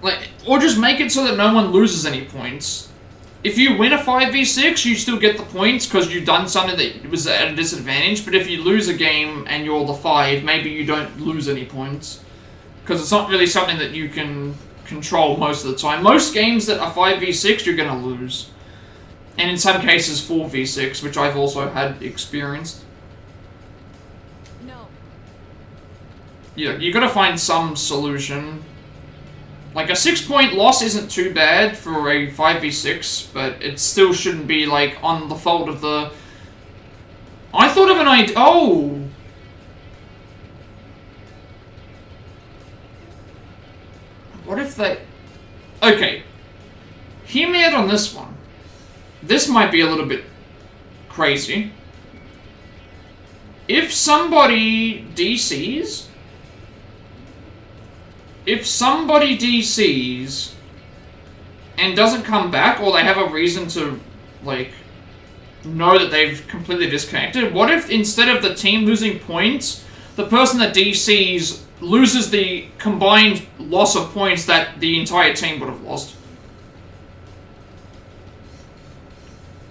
like, or just make it so that no one loses any points. If you win a 5v6, you still get the points because you've done something that was at a disadvantage. But if you lose a game and you're the 5, maybe you don't lose any points because it's not really something that you can control most of the time. Most games that are 5v6, you're gonna lose. And in some cases 4v6, which I've also had experienced. No. Yeah, you gotta find some solution. Like, a 6-point loss isn't too bad for a 5v6, but it still shouldn't be, like, on the fault of the... I thought of an idea... Oh! What if they... Okay. Hear me out on this one. This might be a little bit crazy. If somebody DCs... If somebody DCs and doesn't come back, or they have a reason to, like, know that they've completely disconnected, what if instead of the team losing points, the person that DCs loses the combined loss of points that the entire team would have lost?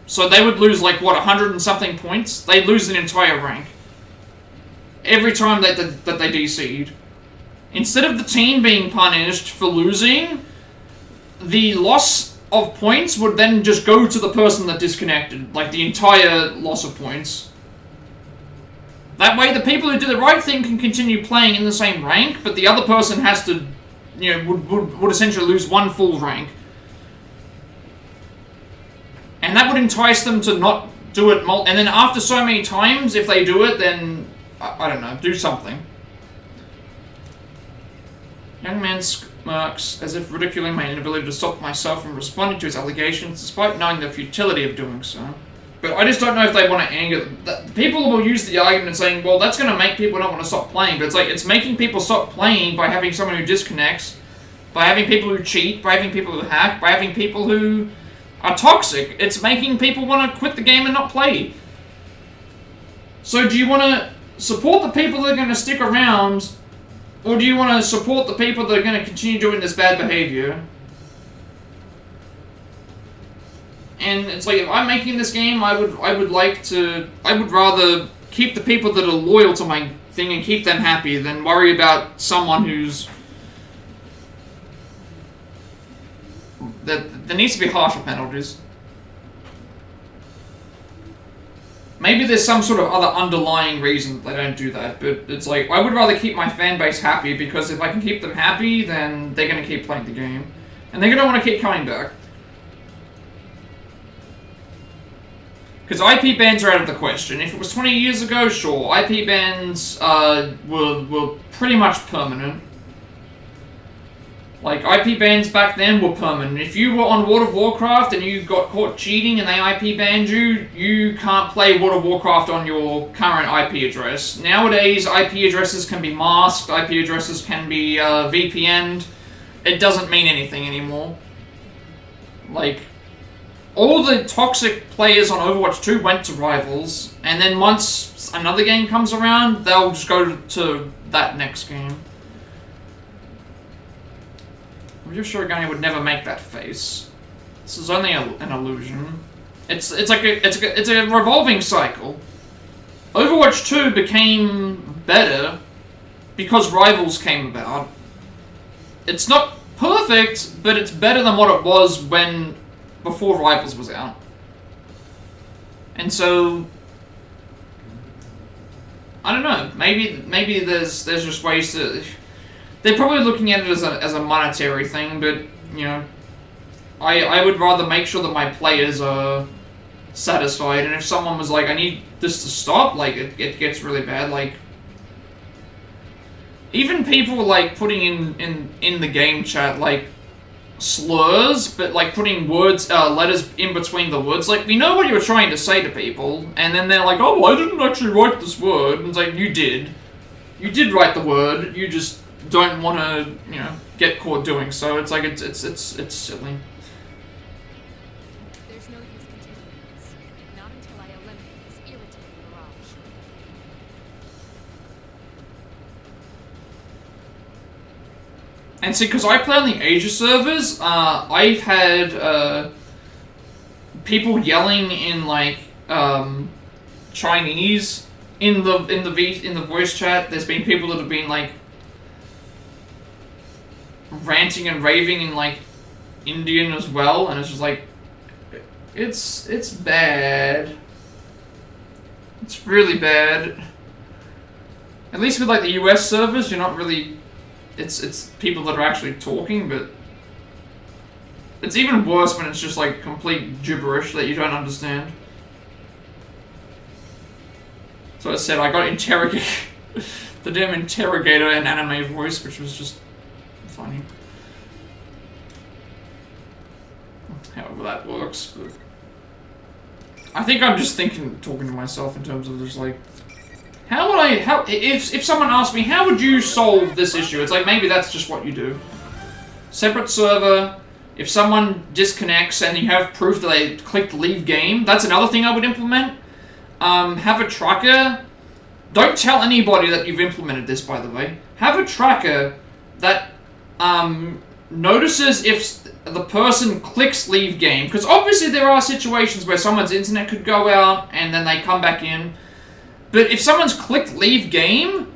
So they would lose, like, what, 100 and something points? They'd lose an entire rank. every time that they DC'd. Instead of the team being punished for losing, the loss of points would then just go to the person that disconnected. Like, the entire loss of points. That way, the people who did the right thing can continue playing in the same rank, but the other person has to, you know, would essentially lose one full rank. And that would entice them to not do it and then after so many times, if they do it, then, I don't know, do something. Young man smirks, as if ridiculing my inability to stop myself from responding to his allegations, despite knowing the futility of doing so. But I just don't know if they want to anger... People will use the argument saying, well, that's going to make people not want to stop playing, but it's like, it's making people stop playing by having someone who disconnects, by having people who cheat, by having people who hack, by having people who are toxic. It's making people want to quit the game and not play. So do you want to support the people that are going to stick around, or do you want to support the people that are going to continue doing this bad behavior? And it's like, if I'm making this game, I would rather keep the people that are loyal to my thing and keep them happy than worry about someone who's... There needs to be harsher penalties. Maybe there's some sort of other underlying reason that they don't do that, but it's like, I would rather keep my fan base happy, because if I can keep them happy, then they're going to keep playing the game. And they're going to want to keep coming back. Because IP bans are out of the question. If it was 20 years ago, sure. IP bans were pretty much permanent. Like, IP bans back then were permanent. If you were on World of Warcraft and you got caught cheating and they IP banned you, you can't play World of Warcraft on your current IP address. Nowadays, IP addresses can be masked, IP addresses can be VPN'd. It doesn't mean anything anymore. Like... all the toxic players on Overwatch 2 went to Rivals, and then once another game comes around, they'll just go to that next game. I'm just sure Gunny would never make that face. This is only an illusion. It's a revolving cycle. Overwatch 2 became better because Rivals came about. It's not perfect, but it's better than what it was before Rivals was out. And so, I don't know, maybe there's just ways to... They're probably looking at it as a monetary thing, but, you know, I would rather make sure that my players are satisfied, and if someone was like, I need this to stop, like, it gets really bad, like... Even people, like, putting in the game chat, like, slurs, but like putting words, letters in between the words. Like, we know what you were trying to say to people, and then they're like, oh, well, I didn't actually write this word. And it's like, you did. You did write the word, you just don't want to, you know, get caught doing so. It's like, it's silly. There's no use continuing this. Not until I eliminate this irritating barrage. And see, because I play on the Asia servers, I've had people yelling in like Chinese in the voice chat. There's been people that have been like ranting and raving in like Indian as well, and it's just like it's bad. It's really bad. At least with like the US servers, you're not really. It's people that are actually talking, but it's even worse when it's just like complete gibberish that you don't understand. So I said I got interrogated, the damn interrogator in anime voice, which was just funny. However that works, but I think I'm just talking to myself in terms of just like, if someone asked me, how would you solve this issue? It's like, maybe that's just what you do. Separate server, if someone disconnects and you have proof that they clicked leave game, that's another thing I would implement. Have a tracker. Don't tell anybody that you've implemented this, by the way. Have a tracker that notices if the person clicks leave game. Because obviously there are situations where someone's internet could go out and then they come back in. But if someone's clicked leave game,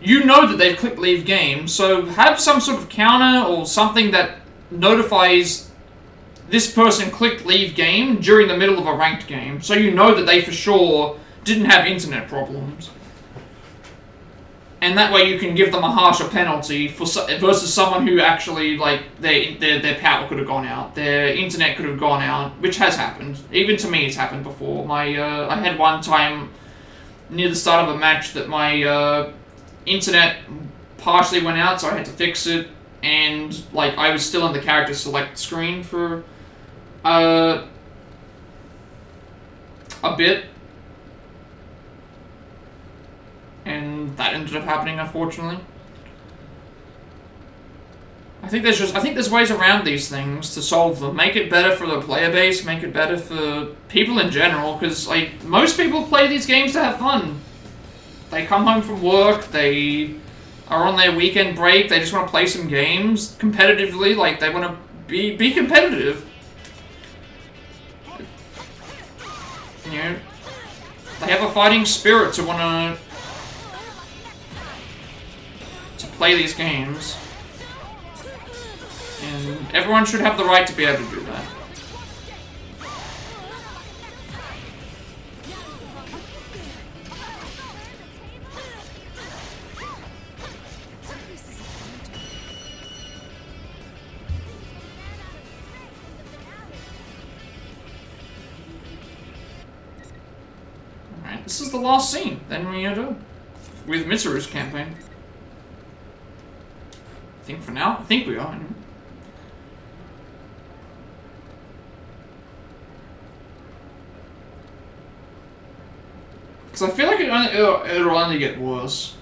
you know that they've clicked leave game, so have some sort of counter or something that notifies this person clicked leave game during the middle of a ranked game, so you know that they for sure didn't have internet problems. And that way you can give them a harsher penalty versus someone who actually, like, their power could have gone out, their internet could have gone out, which has happened. Even to me it's happened before. I had one time near the start of a match that my internet partially went out, so I had to fix it, and like I was still in the character select screen for a bit, and that ended up happening, unfortunately. I think there's ways around these things to solve them. Make it better for the player base, make it better for people in general, because like most people play these games to have fun. They come home from work, they are on their weekend break, they just want to play some games competitively, like they want to be competitive. You know, they have a fighting spirit to want to play these games. And everyone should have the right to be able to do that. Alright, this is the last scene. Then we are done with Mitsuru's campaign. I think for now. I think we are. Anyway. Because I feel like it'll only get worse.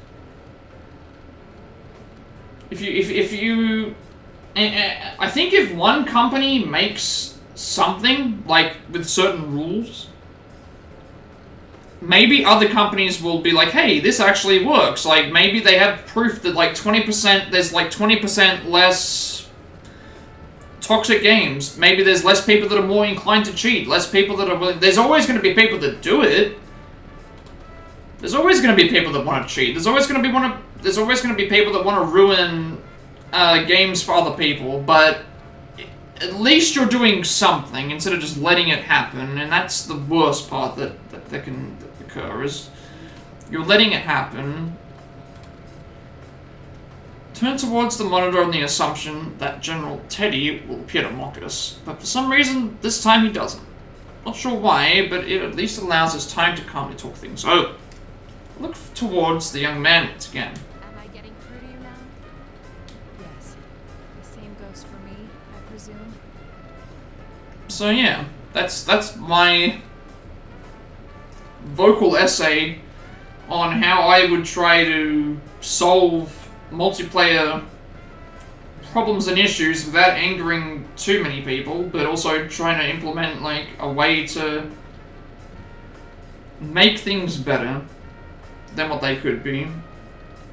If you, I think if one company makes something like with certain rules, maybe other companies will be like, hey, this actually works. Like maybe they have proof that like 20%, there's like 20% less toxic games. Maybe there's less people that are more inclined to cheat. Less people that are willing. There's always going to be people that do it. There's always going to be people that want to cheat. There's always going to be people that want to ruin games for other people. But at least you're doing something instead of just letting it happen. And that's the worst part that can occur, is you're letting it happen. Turn towards the monitor on the assumption that General Teddy will appear to mock us. But for some reason, this time he doesn't. Not sure why, but it at least allows us time to calmly talk things over. Look towards the young man once again. Am I getting through to you now? Yes. The same goes for me, I presume. So yeah, that's my vocal essay on how I would try to solve multiplayer problems and issues without angering too many people, but also trying to implement like a way to make things better than what they could be.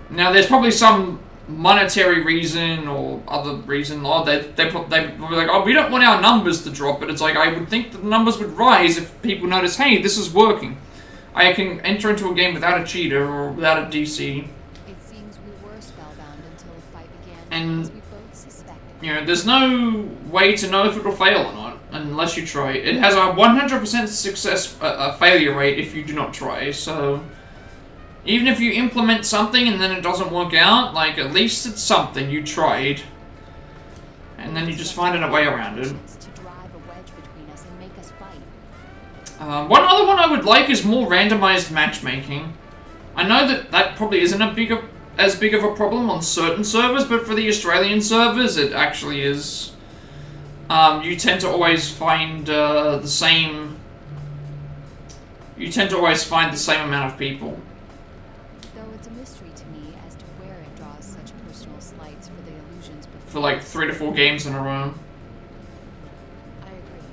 Now, there's probably some monetary reason or other reason, or they were like, oh, we don't want our numbers to drop, but it's like, I would think that the numbers would rise if people notice, hey, this is working. I can enter into a game without a cheater or without a DC. It seems we were spellbound until the fight began, And, as we both suspected. you know, there's no way to know if it'll fail or not, unless you try. It has a 100% success, failure rate if you do not try, so even if you implement something and then it doesn't work out, like, at least it's something you tried. And then you just find a way around it. To drive a wedge between us and make us fight. One other one I would like is more randomized matchmaking. I know that probably isn't as big of a problem on certain servers, but for the Australian servers, it actually is. You tend to always find the same. You tend to always find the same amount of people. Though it's a mystery to me as to where it draws such personal slights for the illusions before. For like 3 to 4 games in a row. I agree.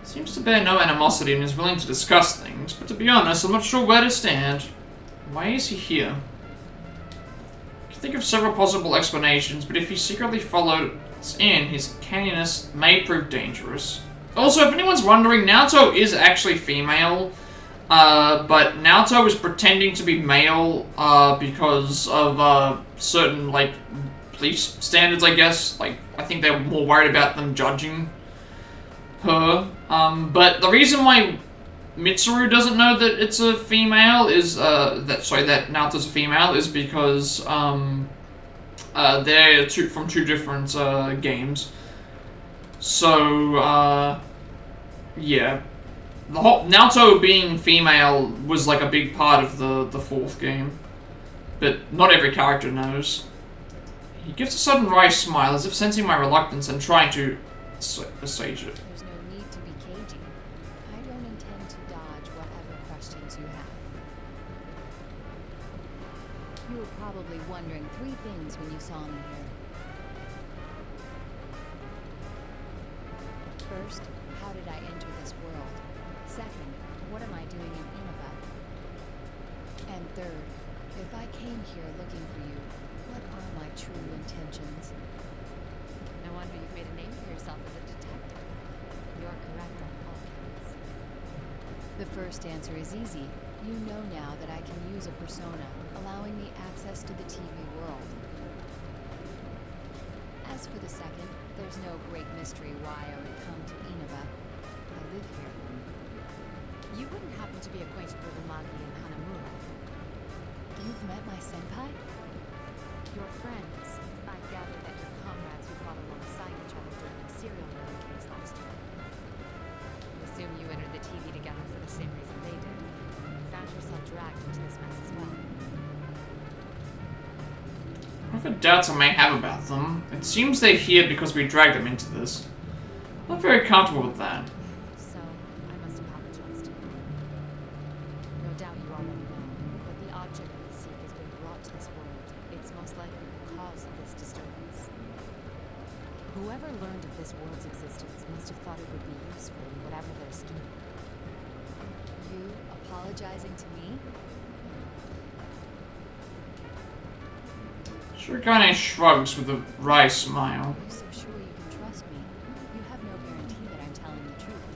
Seems to bear no animosity and is willing to discuss things, but to be honest, I'm not sure where to stand. Why is he here? I can think of several possible explanations, but if he secretly followed us in, his canniness may prove dangerous. Also, if anyone's wondering, Naoto is actually female, but Naoto is pretending to be male because of certain, like, police standards, I guess. Like, I think they're more worried about them judging her. But the reason why Mitsuru doesn't know that it's a female is, that Naoto's a female is because, they're from two different, games. So, yeah. The whole Naoto being female was like a big part of the fourth game. But not every character knows. He gives a sudden wry smile as if sensing my reluctance and trying to assuage it. There's no need to be cagey. I don't intend to dodge whatever questions you have. You were probably wondering three things when you saw me here. First, how did I enter this world? Second, what am I doing in Inaba? And third, if I came here looking for you, what are my true intentions? No wonder you've made a name for yourself as a detective. You're correct on all counts. The first answer is easy. You know now that I can use a persona, allowing me access to the TV world. As for the second, there's no great mystery why I would come to Inaba. I live here. You wouldn't happen to be acquainted with Amagi and Hanamura? You've met my senpai? Your friends. I gather that your comrades who fought alongside each other during the serial murder case last year. I assume you entered the TV together for the same reason they did. You found yourself dragged into this mess as well. Whatever doubts I may have about them, it seems they're here because we dragged them into this. I'm not very comfortable with that. So, I must apologize to you. No doubt you already know, but the object we seek has been brought to this world. It's most likely the cause of this disturbance. Whoever learned of this world's existence must have thought it would be useful in whatever their scheme. You apologizing to me? Shirogane shrugs with a wry smile. Are you so sure you can trust me? You have no guarantee that I'm telling the truth.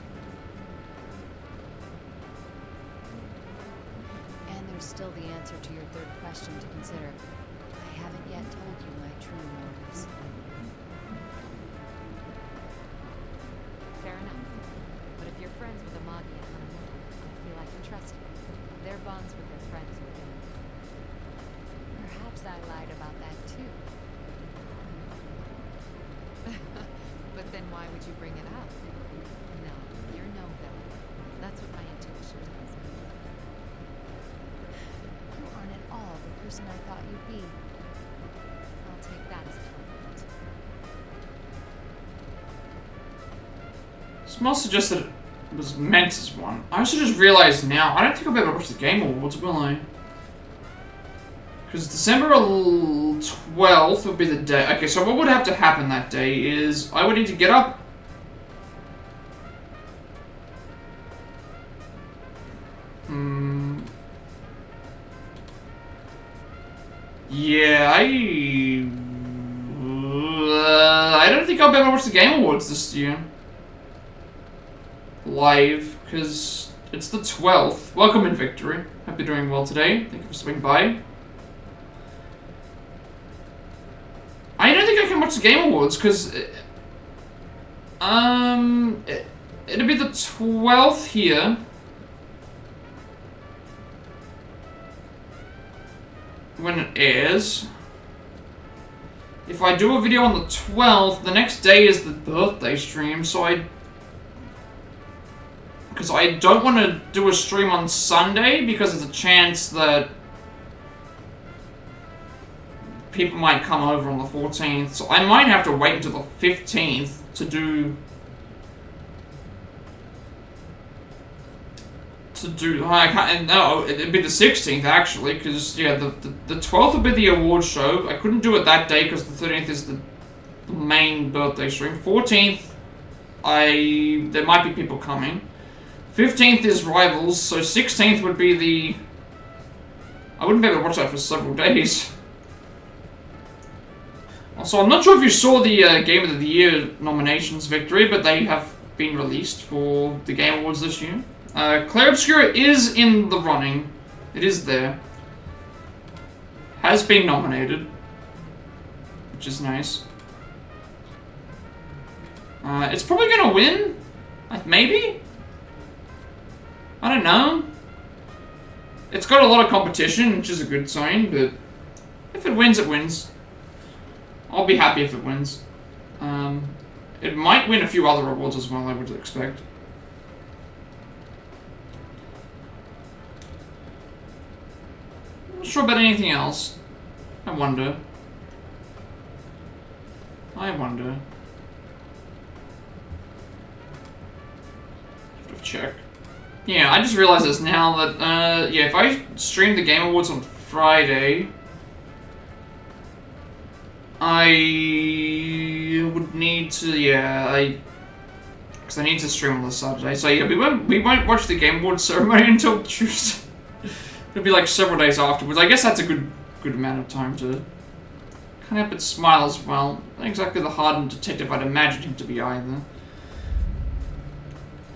And there's still the answer to your third question to consider. I haven't yet told you my true motives. Fair enough. But if you're friends with Amagi and Hanamura, I feel I can trust you. Their bonds with their friends are good. Perhaps I lied about that too. But then why would you bring it up? No, you're no villain. That's what my intuition tells me. You aren't at all the person I thought you'd be. I'll take that as a compliment. Smell suggests that it was meant as one. I also just realized now, I don't think I'll be able to watch the Game Awards, will I? Because December 12th would be the day. Okay, so what would have to happen that day is I would need to get up. Yeah, I don't think I'll be able to watch the Game Awards this year. Live, because it's the 12th. Welcome in, Victory. Hope you're doing well today. Thank you for swinging by. I don't think I can watch the Game Awards because it'll be the 12th here. When it airs. If I do a video on the 12th, the next day is the birthday stream, so because I don't want to do a stream on Sunday because there's a chance that people might come over on the 14th, so I might have to wait until the 15th to do... I can't... No, it'd be the 16th, actually, because, yeah, the 12th would be the award show. I couldn't do it that day because the 13th is the main birthday stream. 14th, there might be people coming. 15th is Rivals, so 16th would be the... I wouldn't be able to watch that for several days. Also, I'm not sure if you saw the Game of the Year nominations, Victory, but they have been released for the Game Awards this year. Clair Obscura is in the running. It is there. Has been nominated, which is nice. It's probably gonna win? Like, maybe? I don't know. It's got a lot of competition, which is a good sign, but if it wins, it wins. I'll be happy if it wins. It might win a few other awards as well, I would expect. I'm not sure about anything else. I wonder. Check. Yeah, I just realized this now that, yeah, if I stream the Game Awards on Friday, I would need to, because I need to stream on the Saturday. So yeah, we won't watch the Game Awards ceremony until Tuesday. It'll be like several days afterwards. I guess that's a good amount of time to kind of help it smile as well. Not exactly the hardened detective I'd imagine him to be either.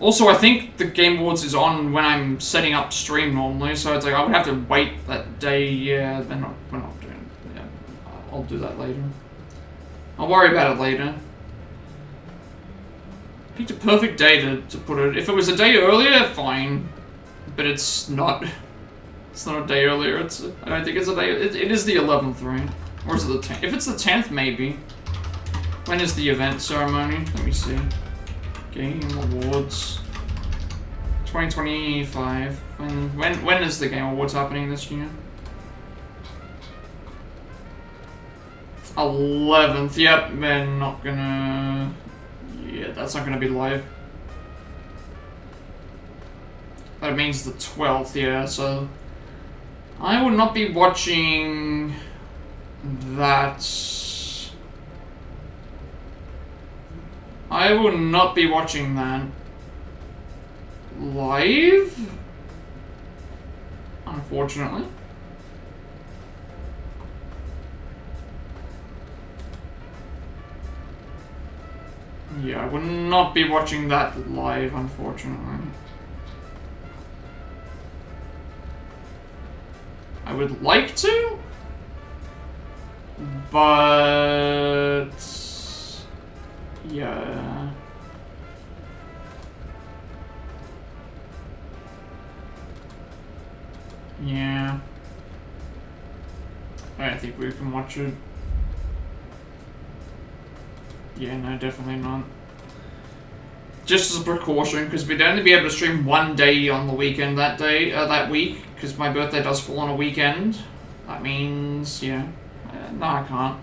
Also, I think the Game Awards is on when I'm setting up stream normally, so it's like I would have to wait that day. Yeah, we're not doing it. Yeah, I'll do that later. I'll worry about it later. Picked a perfect day to put it. If it was a day earlier, fine, but it's not. It's not a day earlier. I don't think it's a day. It is the 11th, right? Or is it the 10th? If it's the 10th, maybe. When is the event ceremony? Let me see. Game Awards 2025. When is the Game Awards happening this year? 11th. Yep, we're not gonna. Yeah, that's not gonna be live. That means the 12th. Yeah, so I will not be watching that. I will not be watching that live, unfortunately. Yeah, I will not be watching that live, unfortunately. I would like to, but yeah. Yeah. I don't think we can watch it. Yeah, no, definitely not. Just as a precaution, because we'd only be able to stream one day on the weekend that day, that week, because my birthday does fall on a weekend. That means, yeah. No, I can't.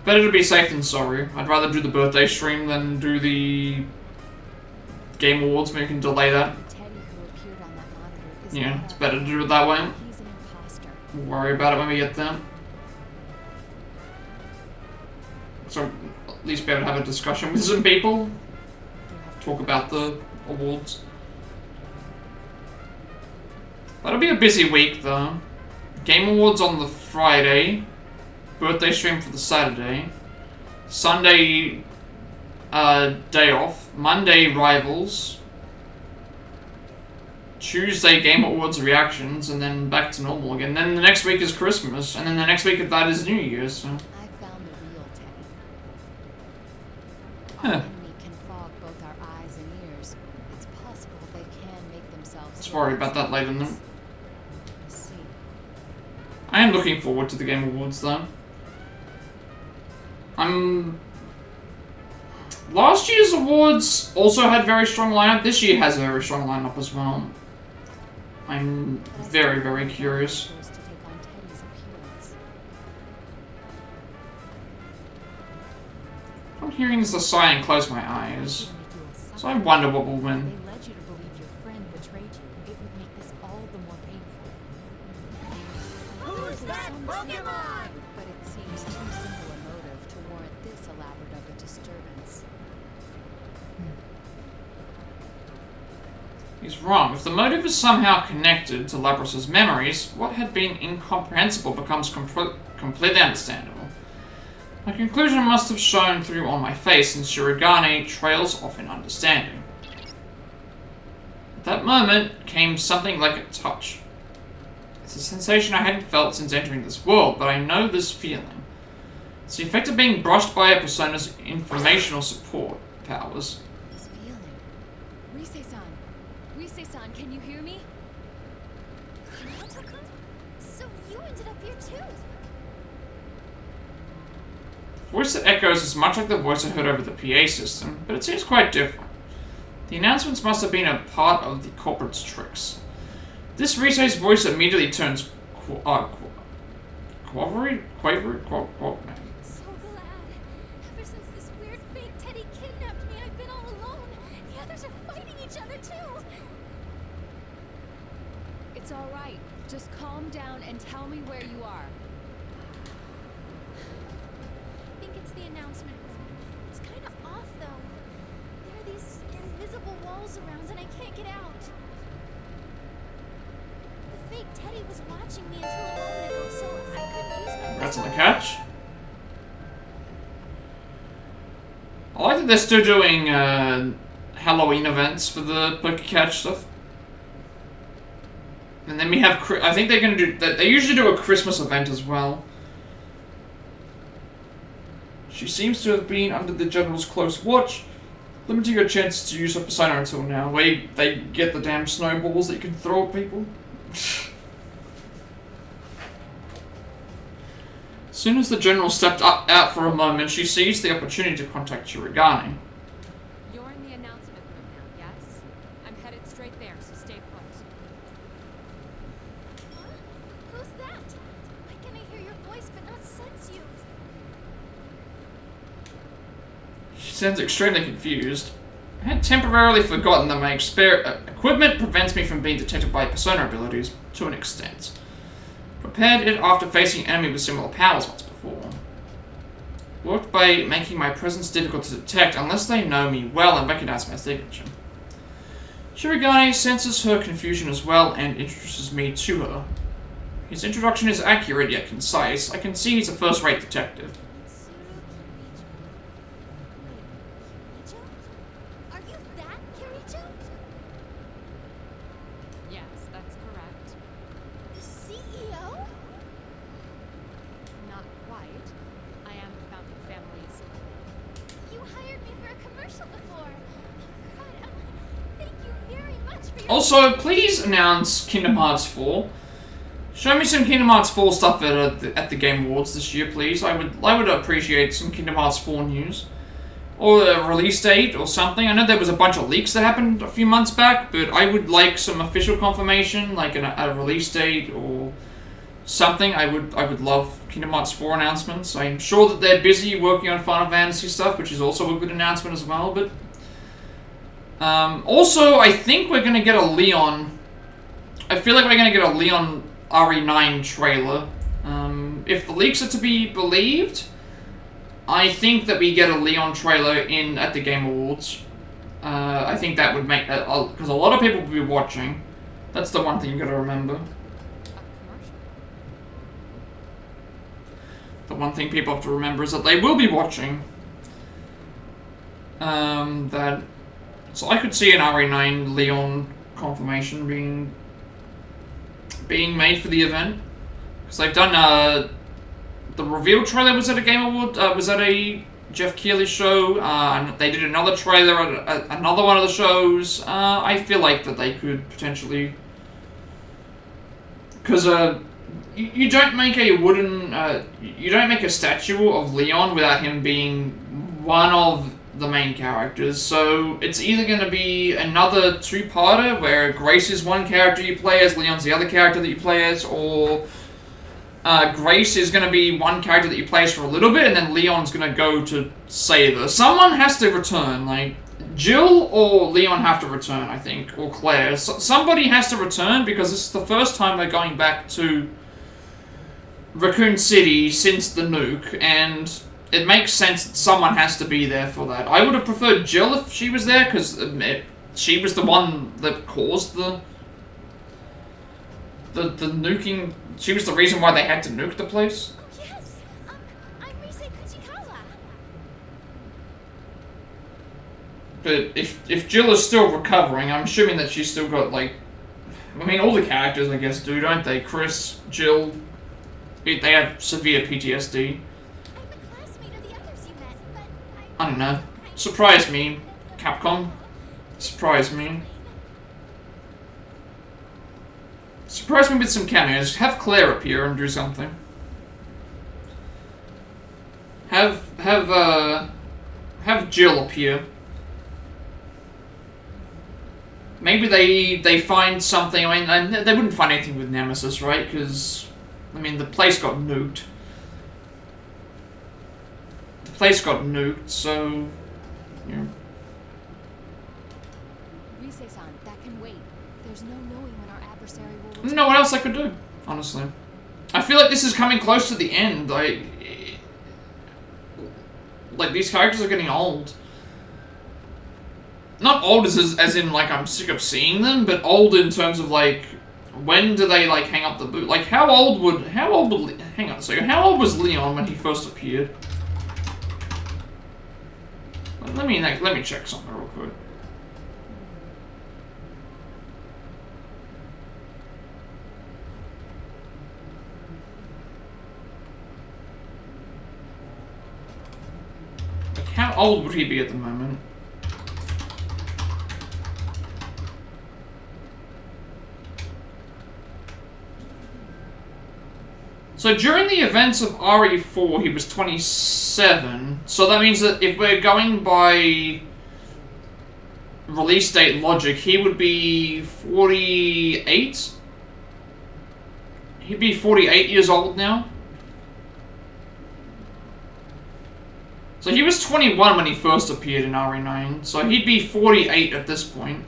Better to be safe than sorry. I'd rather do the birthday stream than do the Game Awards. Maybe we can delay that. Yeah, it's better to do it that way. We'll worry about it when we get there. So, at least be able to have a discussion with some people. Talk about the awards. That'll be a busy week, though. Game Awards on the Friday. Birthday stream for the Saturday. Sunday, day off. Monday, Rivals. Tuesday, Game Awards reactions, and then back to normal again. Then the next week is Christmas, and then the next week of that is New Year's, so. I found the real Teddy. Huh. Our enemy can fog both our eyes and ears. It's possible they can make themselves. Let's worry about that later, then. Let's see. I am looking forward to the Game Awards, though. Last year's awards also had very strong lineup. This year has a very strong lineup as well. I'm very, very curious. I'm hearing this a sigh and close my eyes. So I wonder what will win. They led you to believe your friend betrayed you. It would make this all the more painful. Who's that Pokemon? But it seems too simple a motive to warrant this elaborate of a disturbance. He's wrong. If the motive is somehow connected to Labrys' memories, what had been incomprehensible becomes completely understandable. My conclusion must have shown through on my face, and Shirogane trails off in understanding. At that moment came something like a touch. It's a sensation I hadn't felt since entering this world, but I know this feeling. It's the effect of being brushed by a persona's informational support powers. This feeling. Rise-san. Rise-san, can you hear me? So you ended up here too. The voice that echoes is much like the voice I heard over the PA system, but it seems quite different. The announcements must have been a part of the corporate's tricks. This Rise's voice immediately turns quavery? So glad. Ever since this weird fake Teddy kidnapped me, I've been all alone. The others are fighting each other too. It's all right. Just calm down and tell me where you are. I think it's the announcement room. It's kind of off though. There are these invisible walls around and I can't get out. The fake Teddy was watching me until a moment ago, so I couldn't use my Rats on the couch. I like that they're still doing Halloween events for the Poker Catch stuff. And then we have, I think they're going to do, they usually do a Christmas event as well. She seems to have been under the General's close watch, limiting her chances to use her persona until now. They get the damn snowballs that you can throw at people. As soon as the General stepped out for a moment, she seized the opportunity to contact Shirogane. You're in the announcement room now, yes? I'm headed straight there, so stay put. Huh? Who's that? Why can I hear your voice but not sense you? She sounds extremely confused. I had temporarily forgotten that my equipment prevents me from being detected by persona abilities, to an extent. Prepared it after facing an enemy with similar powers once before. Worked by making my presence difficult to detect unless they know me well and recognize my signature. Shirogane senses her confusion as well and introduces me to her. His introduction is accurate yet concise. I can see he's a first-rate detective. Mitsuru Kirijo? Wait, Kirijo? Are you that Kirijo? Yes, that's correct. The CEO? Not quite. I am the founding family's. You hired me for a commercial before. Oh God, thank you very much for your... Also, please announce Kingdom Hearts 4. Show me some Kingdom Hearts 4 stuff at the Game Awards this year, please. I would appreciate some Kingdom Hearts 4 news. Or a release date or something. I know there was a bunch of leaks that happened a few months back, but I would like some official confirmation, like a release date or something. I would love Kingdom Hearts 4 announcements. I'm sure that they're busy working on Final Fantasy stuff, which is also a good announcement as well, but... also, I think we're going to get a Leon... I feel like we're going to get a Leon RE9 trailer. If the leaks are to be believed, I think that we get a Leon trailer at the Game Awards. I think that would make... because a lot of people will be watching. That's the one thing you got to remember. A commercial. The one thing people have to remember is that they will be watching. So I could see an RE9 Leon confirmation being made for the event. Because they've done, the reveal trailer was at a Game Award, was at a Jeff Keighley show, and they did another trailer at another one of the shows. I feel like that they could potentially... Because, you don't make a wooden, you don't make a statue of Leon without him being one of the main characters, so it's either going to be another two-parter where Grace is one character you play as, Leon's the other character that you play as, or Grace is going to be one character that you play as for a little bit, and then Leon's going to go to save her. Someone has to return, like, Jill or Leon have to return, I think, or Claire. Somebody has to return, because this is the first time they're going back to Raccoon City since the nuke, and it makes sense that someone has to be there for that. I would have preferred Jill if she was there, because she was the one that caused the nuking. She was the reason why they had to nuke the place. Oh yes, I'm Rise Kuchikawa. but if Jill is still recovering, I'm assuming that she's still got, like... I mean, all the characters, I guess, do, don't they? Chris, Jill, they have severe PTSD. I'm a classmate of the others you met, but I don't know. Surprise me, Capcom. Surprise me. Surprise me with some cameos. Have Claire appear and do something. Have Jill appear. Maybe they find something. I mean, they wouldn't find anything with Nemesis, right? Because, I mean, the place got nuked. The place got nuked, so... Yeah. Rise-san, that can wait. There's no knowing when our adversary will I return. don't know what else I could do, honestly. I feel like this is coming close to the end. Like these characters are getting old. Not old as in, like, I'm sick of seeing them, but old in terms of, like, when do they, like, hang up the boot? Like, hang on a second, how old was Leon when he first appeared? Let me check something real quick. Like, how old would he be at the moment? So during the events of RE4, he was 27. So that means that if we're going by release date logic, he would be 48? He'd be 48 years old now. So he was 21 when he first appeared in RE9. So he'd be 48 at this point.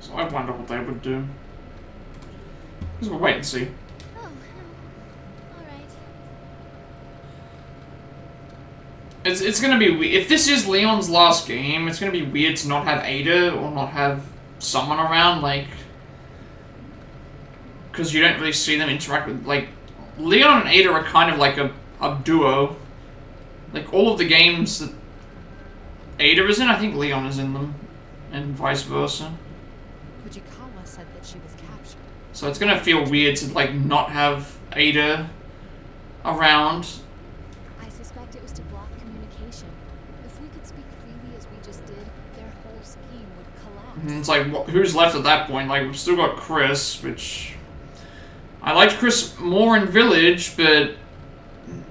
So I wonder what they would do. Because we'll wait and see. oh, all right. It's gonna be weird. If this is Leon's last game, it's gonna be weird to not have Ada or not have someone around, like... Because you don't really see them interact with, like... Leon and Ada are kind of like a duo. Like, all of the games that Ada is in, I think Leon is in them. And vice versa. Fujikawa said that she was captured. So it's gonna feel weird to, like, not have Ada around. I suspect it was to block communication. If we could speak freely as we just did, their whole scheme would collapse. And it's like, who's left at that point? Like, we've still got Chris, which... I liked Chris more in Village, but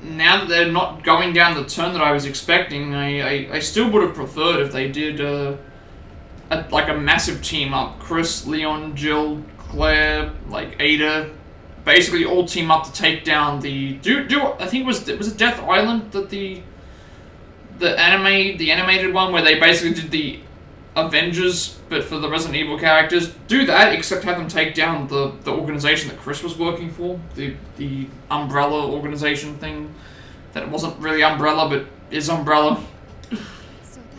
now that they're not going down the turn that I was expecting, I still would have preferred if they did like a massive team up. Chris, Leon, Jill, Claire, like Ada, basically all team up to take down the... I think was it Death Island that the animated one where they basically did the Avengers, but for the Resident Evil characters. Do that, except have them take down the organization that Chris was working for, the Umbrella organization thing. That it wasn't really Umbrella, but is Umbrella. So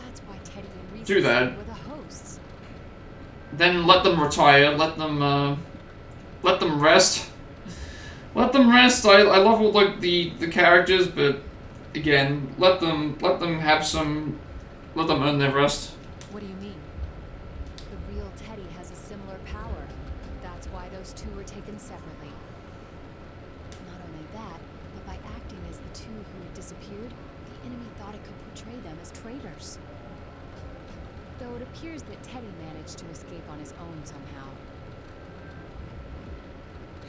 that's why Teddy and Reese Do that. were the hosts. Then let them retire. Let them rest. Let them rest. I love all the characters, but again, let them have some. Let them earn their rest. What do you mean? The real Teddy has a similar power. That's why those two were taken separately. Not only that, but by acting as the two who had disappeared, the enemy thought it could portray them as traitors. Though it appears that Teddy managed to escape on his own somehow.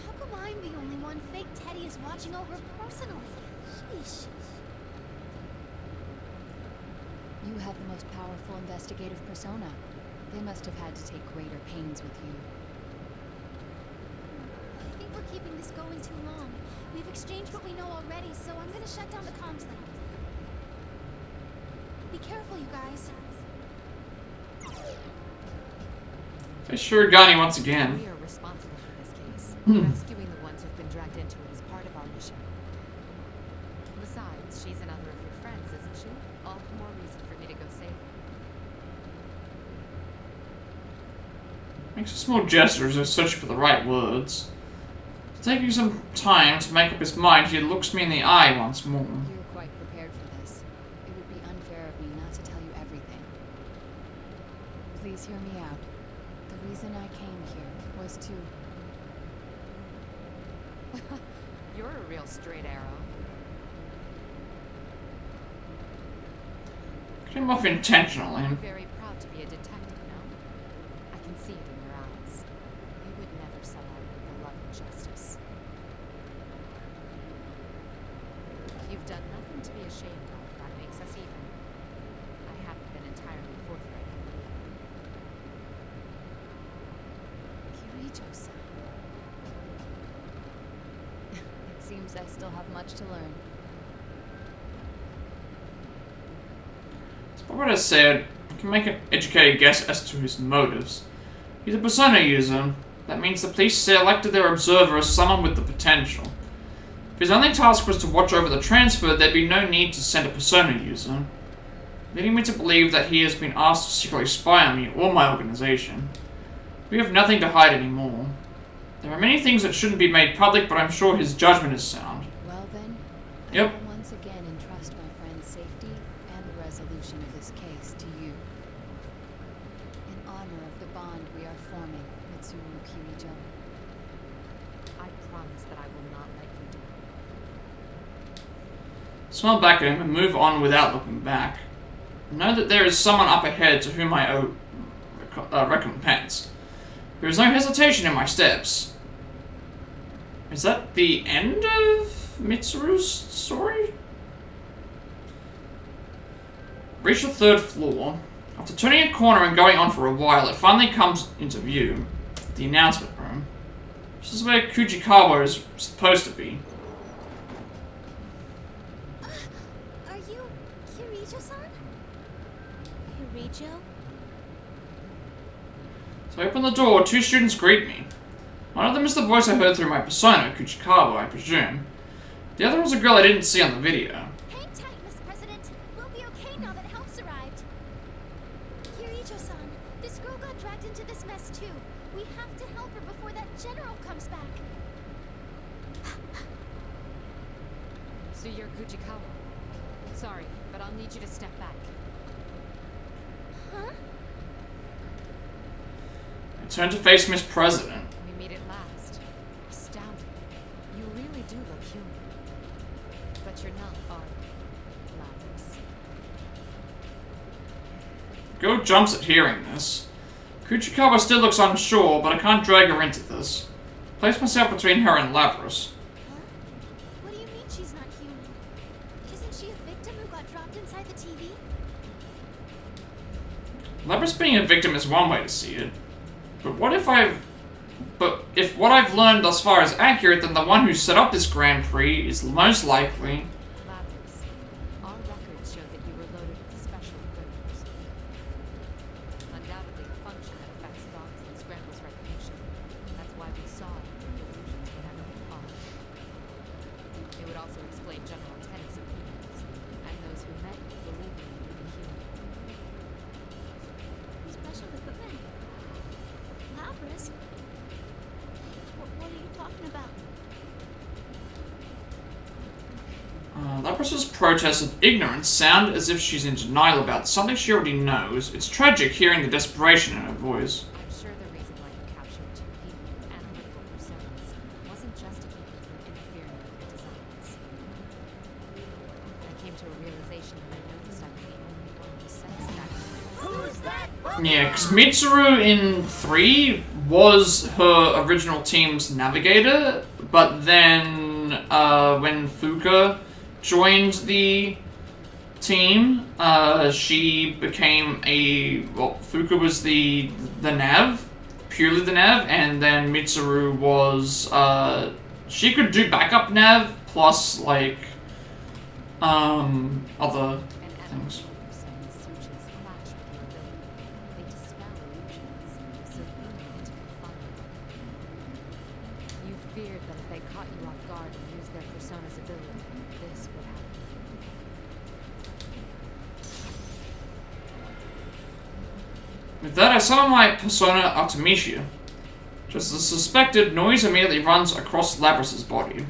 How come I'm the only one fake Teddy is watching over personally? Sheesh. You have the most powerful investigative persona. They must have had to take greater pains with you. I think we're keeping this going too long. We've exchanged what we know already, so I'm gonna shut down the comms link. Be careful, you guys. Hey, Shirogane once again. We are responsible for this case. Rescuing the ones who've been dragged into it is part of our mission. Besides, she's another of your friends, isn't she? All the more reason for me to go save her. Makes a small gesture as if searching for the right words. Taking some time to make up his mind, he looks me in the eye once more. You're quite prepared for this. It would be unfair of me not to tell you everything. Please hear me out. The reason I came here was to... You're a real straight arrow. Came off intentionally. I'm very proud to be a detective, no? I can see it in your eyes. You would never sell out with the love of justice. You've done nothing to be ashamed of. That makes us even. I haven't been entirely forthright. Kirijo-san. It seems I still have much to learn. But what I said, you can make an educated guess as to his motives. He's a persona user. That means the police selected their observer as someone with the potential. If his only task was to watch over the transfer, there'd be no need to send a persona user, leading me to believe that he has been asked to secretly spy on me or my organization. We have nothing to hide anymore. There are many things that shouldn't be made public, but I'm sure his judgment is sound. Well then, Yep. I will once again entrust my friend's safety and the resolution of this case to you. In honor of the bond we are forming, Mitsuru Kirijo, I promise that I will not let you down. Smile back at him and move on without looking back. Know that there is someone up ahead to whom I owe recompense. There is no hesitation in my steps. Is that the end of Mitsuru's story? Reach the 3rd floor. After turning a corner and going on for a while, it finally comes into view. The announcement room. This is where Kujikawa is supposed to be. Are you Kirijo-san? Kirijo? So I open the door, 2 students greet me. One of them is the voice I heard through my persona, Kujikawa, I presume. The other was a girl I didn't see on the video. Hang tight, Miss President. We'll be okay now that help's arrived. Kirijo-san, this girl got dragged into this mess too. We have to help her before that general comes back. So you're Kujikawa. Sorry, but I'll need you to step back. Huh? I turn to face Miss President. We meet at last. Astounding. You really do look human. But you're not, are you, Labrys? Girl jumps at hearing this. Kujikawa still looks unsure, but I can't drag her into this. Place myself between her and Labrys. Huh? What do you mean she's not human? Isn't she a victim who got dropped inside the TV? Labrys being a victim is one way to see it. But if what I've learned thus far is accurate, then the one who set up this Grand Prix is most likely... Labrys, our records show that you were loaded with special equipment. Undoubtedly a function that affects thoughts and scrambles recognition. That's why we saw it in delusions whenever we fought. It would also explain general tenets of humans, and those who met you believing you to be human. Special equipment. Labrys? What are you talking about? Labrys' protests of ignorance sound as if she's in denial about something she already knows. It's tragic hearing the desperation in her voice. I'm sure the reason why you captured 2 people with analytical personas wasn't just to keep them from interfering with your designs. I came to a realization when I noticed I was the only one who sensed that. Who's that? Yeah, because Mitsuru in 3 was her original team's navigator, but then when Fuka joined the team, she became Fuka was the nav, purely the nav, and then Mitsuru was she could do backup nav plus like other An things. animal person's searches clash with your ability. They dispel illusions, so you need to confront them. You feared that if they caught you off guard and used their persona's ability, this would happen. With that, I summon my persona Artemisia. Just as suspected, noise immediately runs across Labrys' body.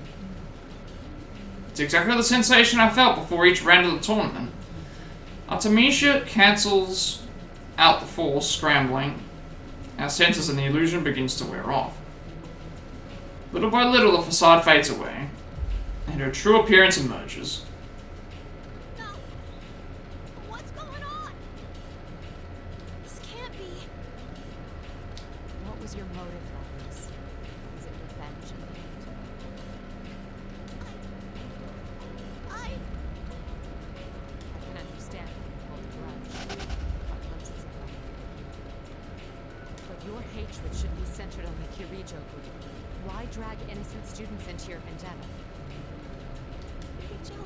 It's exactly the sensation I felt before each round of the tournament. Artemisia cancels out the force, scrambling. Our senses and the illusion begins to wear off. Little by little, the facade fades away, and her true appearance emerges. No! What's going on? This can't be. What was your motive, Labrys? Was it revenge in the end? I... I can understand why you hold a grudge. Caught glimpses of them. But your hatred should be centered on the Kirijo group. Why drag innocent students into your vendetta? Rachel.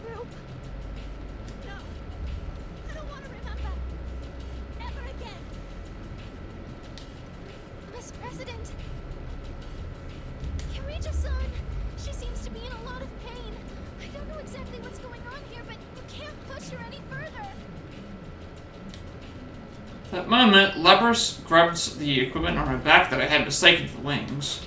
Group. No. I don't want to remember. Ever again. Miss President. Kirija-san. She seems to be in a lot of pain. I don't know exactly what's going on here, but you can't push her any further. At that moment, Labrys grabs the equipment on her back that I had mistaken for wings.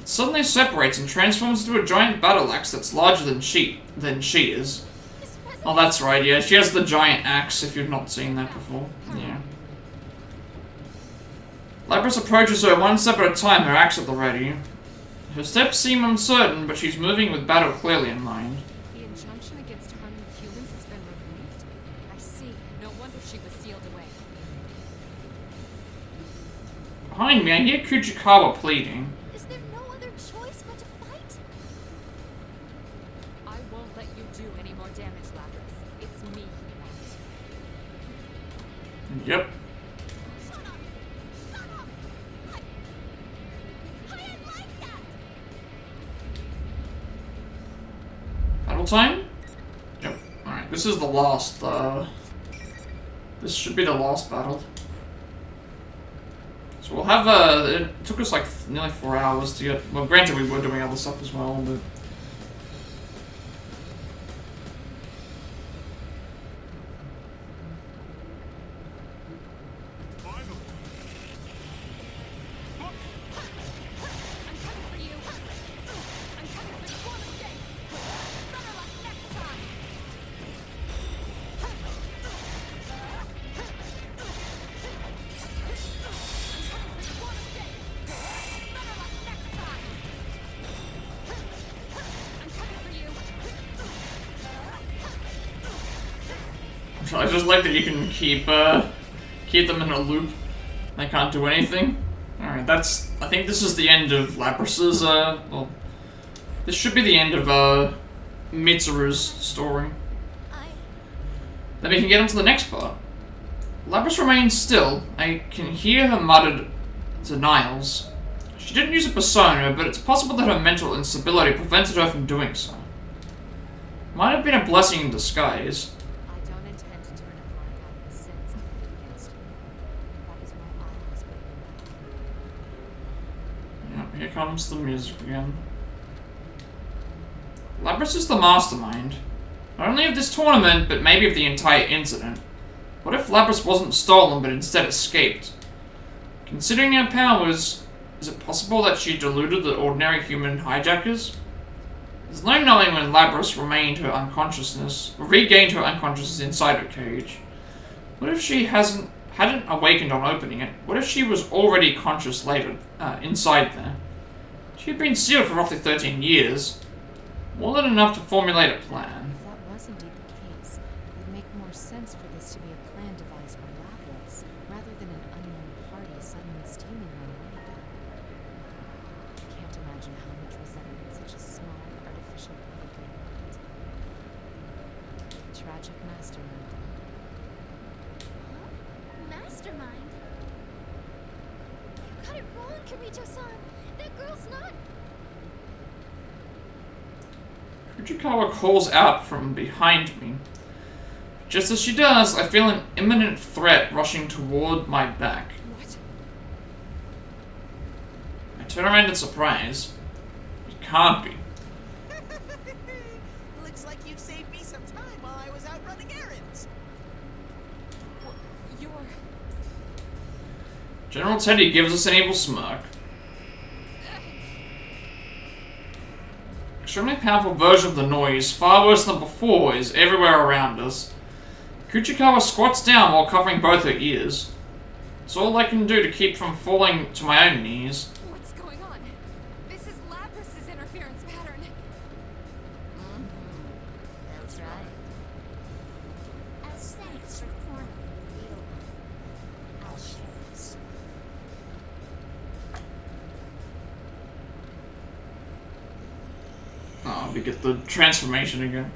It suddenly separates and transforms into a giant battle axe that's larger than she is. Miss President. Oh, that's right, yeah. She has the giant axe, if you've not seen that before. Yeah. Labrys approaches her one step at a time, her axe at the ready. Her steps seem uncertain, but she's moving with battle clearly in mind. The injunction against harming humans has been removed? I see. No wonder she was sealed away. Behind me, I hear Kujikawa pleading. Is there no other choice but to fight? I won't let you do any more damage, Labrys. It's me you want. Yep. Shut up! Shut up! I didn't like that! Battle time? Yep. Alright, this is the last, this should be the last battle. So we'll have, it took us like nearly 4 hours to get, well, granted we were doing other stuff as well, but... I'm coming for you! I'm coming for one mistake! Better luck next time! I just like that you can keep them in a loop. They can't do anything. Alright, that's... I think this is the end of Labrys', well... This should be the end of, Mitsuru's story. Then we can get into the next part. Labrys remains still. I can hear her muttered denials. She didn't use a persona, but it's possible that her mental instability prevented her from doing so. Might have been a blessing in disguise. I don't intend to turn a blind eye to the sins committed against you. That is why I was bringing back. Yep, here comes the music again. Labrys is the mastermind. Not only of this tournament, but maybe of the entire incident. What if Labrys wasn't stolen, but instead escaped? Considering her powers, is it possible that she deluded the ordinary human hijackers? There's no knowing when Labrys regained her unconsciousness inside her cage. What if she hadn't awakened on opening it? What if she was already conscious later, inside there? She had been sealed for roughly 13 years. More than enough to formulate a plan. If that was indeed the case, it would make more sense for this to be a plan devised by Labrys, rather than an unknown party suddenly stealing her away. I can't imagine how much resentment such a small, artificial body could hold. Tragic mastermind. Huh? Mastermind? You got it wrong, Kirijo-san! That girl's not... Fujikawa calls out from behind me. Just as she does, I feel an imminent threat rushing toward my back. What? I turn around in surprise. It can't be. Looks like you've saved me some time while I was out running errands. You're... General Teddy gives us an evil smirk. Extremely powerful version of the noise, far worse than before, is everywhere around us. Kuchikawa squats down while covering both her ears. It's all I can do to keep from falling to my own knees. What's going on? This is Labrys' interference pattern. That's right. As thanks for cornering you, I'll share this. Oh, we get the transformation again.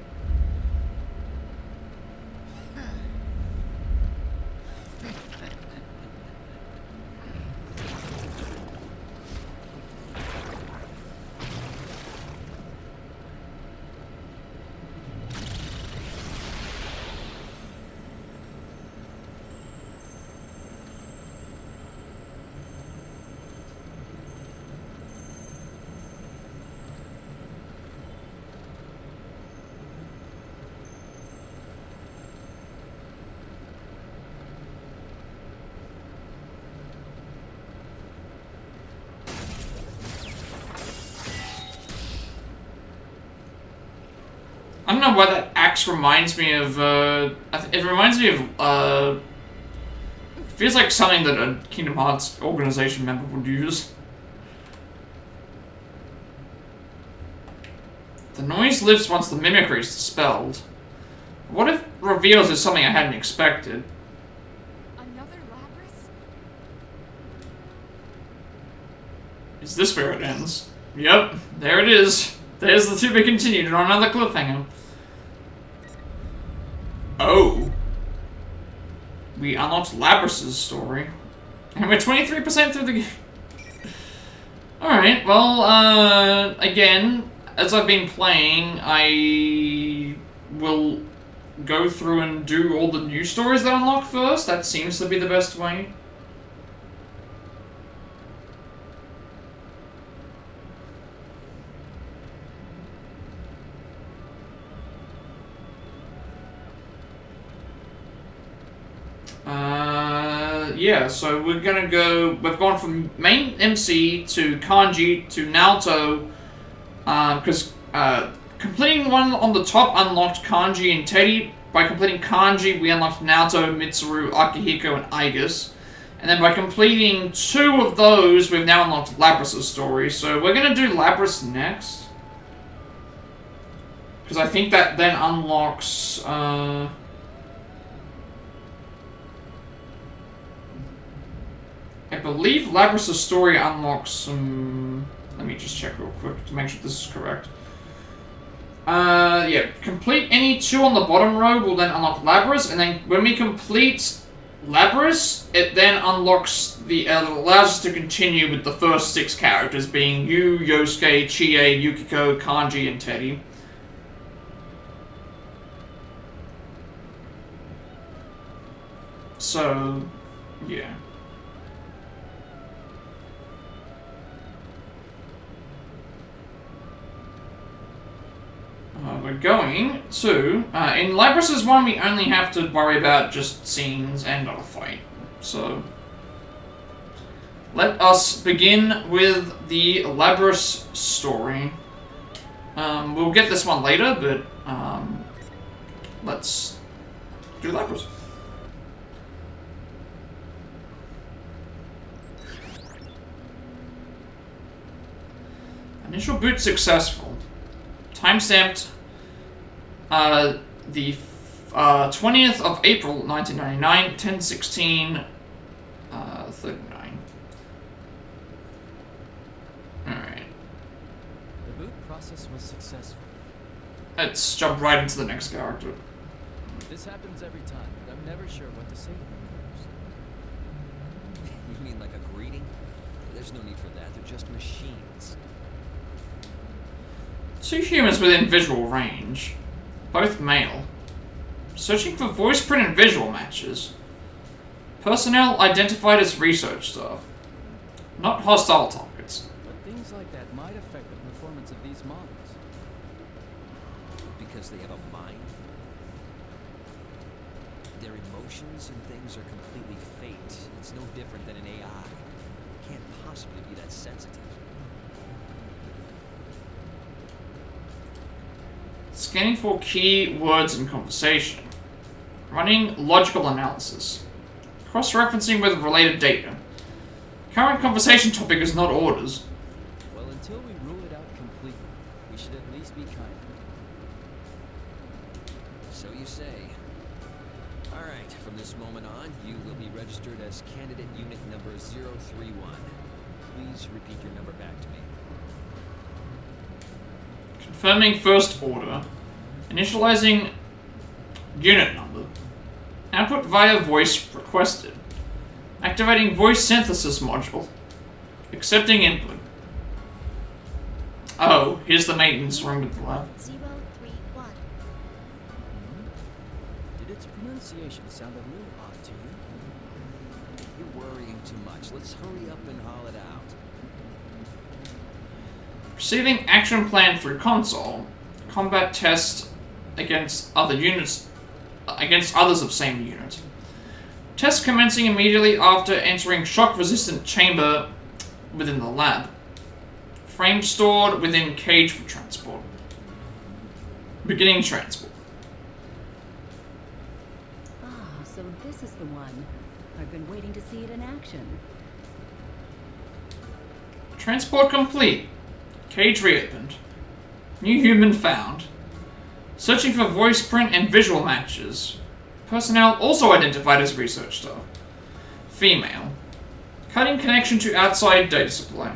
I don't know why that axe reminds me of, it reminds me of, it feels like something that a Kingdom Hearts organization member would use. The noise lifts once the mimicry is dispelled. What if reveals is something I hadn't expected? Another Labrys? Is this where it ends? Yep, there it is. There's the to be continued on another cliffhanger. Oh. We unlocked Labrys' story. And we're 23% through the game. Alright, well, again, as I've been playing, I will go through and do all the new stories that unlock first. That seems to be the best way. Yeah, so we're gonna go, we've gone from main MC to Kanji to Naoto, because completing one on the top unlocked Kanji and Teddy. By completing Kanji, we unlocked Naoto, Mitsuru, Akihiko, and Aigis. And then by completing 2 of those, we've now unlocked Labrys' story. So we're gonna do Labrys next. Because I think that then unlocks, I believe Labrys' story unlocks some... Let me just check real quick to make sure this is correct. Yeah, complete any 2 on the bottom row will then unlock Labrys, and then when we complete Labrys, it then unlocks the... allows us to continue with the first 6 characters, being Yu, Yosuke, Chie, Yukiko, Kanji, and Teddy. So, yeah. We're going to... in Labrys' one, we only have to worry about just scenes and not a fight. So... let us begin with the Labrys story. We'll get this one later, but... let's do Labrys. Initial boot successful. Timestamped the 20th of April 1999, 10:16, 39. Alright. The boot process was successful. Let's jump right into the next character. This happens every time, but I'm never sure what to say to them first. You mean like a greeting? There's no need for that, they're just machines. Two humans within visual range. Both male. Searching for voice print and visual matches. Personnel identified as research staff. Not hostile targets. But things like that might affect the performance of these models. Because they have a mind? Their emotions and things are completely fake. It's no different than an AI. It can't possibly be that sensitive. Scanning for key words in conversation. Running logical analysis. Cross-referencing with related data. Current conversation topic is not orders. Well, until we rule it out completely, we should at least be kind. So you say. Alright, from this moment on, you will be registered as candidate unit number 031. Please repeat your number back to me. Confirming first order. Initializing unit number. Output via voice requested. Activating voice synthesis module. Accepting input. Oh, here's the maintenance room with the lab. 031. Did its pronunciation sound a little odd to you? You're worrying too much. Let's hurry up and haul it out. Receiving action plan through console. Combat test against other units. Against others of same unit. Test commencing immediately after entering shock-resistant chamber within the lab. Frame stored within cage for transport. Beginning transport. Ah, so this is the one. I've been waiting to see it in action. Transport complete. Cage reopened. New human found. Searching for voice print and visual matches. Personnel also identified as research staff. Female. Cutting connection to outside data supply.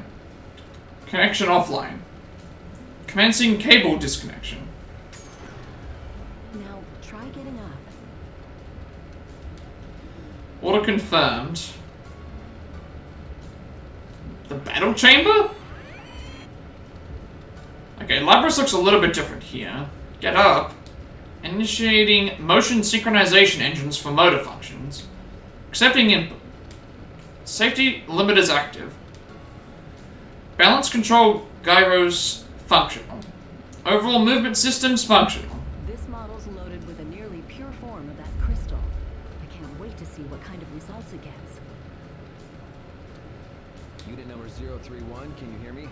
Connection offline. Commencing cable disconnection. Now, try getting up. Order confirmed. The battle chamber? Okay, Labrys looks a little bit different here. Get up. Initiating motion synchronization engines for motor functions. Accepting input. Safety limiters active. Balance control gyros functional. Overall movement systems functional. This model's loaded with a nearly pure form of that crystal. I can't wait to see what kind of results it gets. Unit number 031, can you hear me?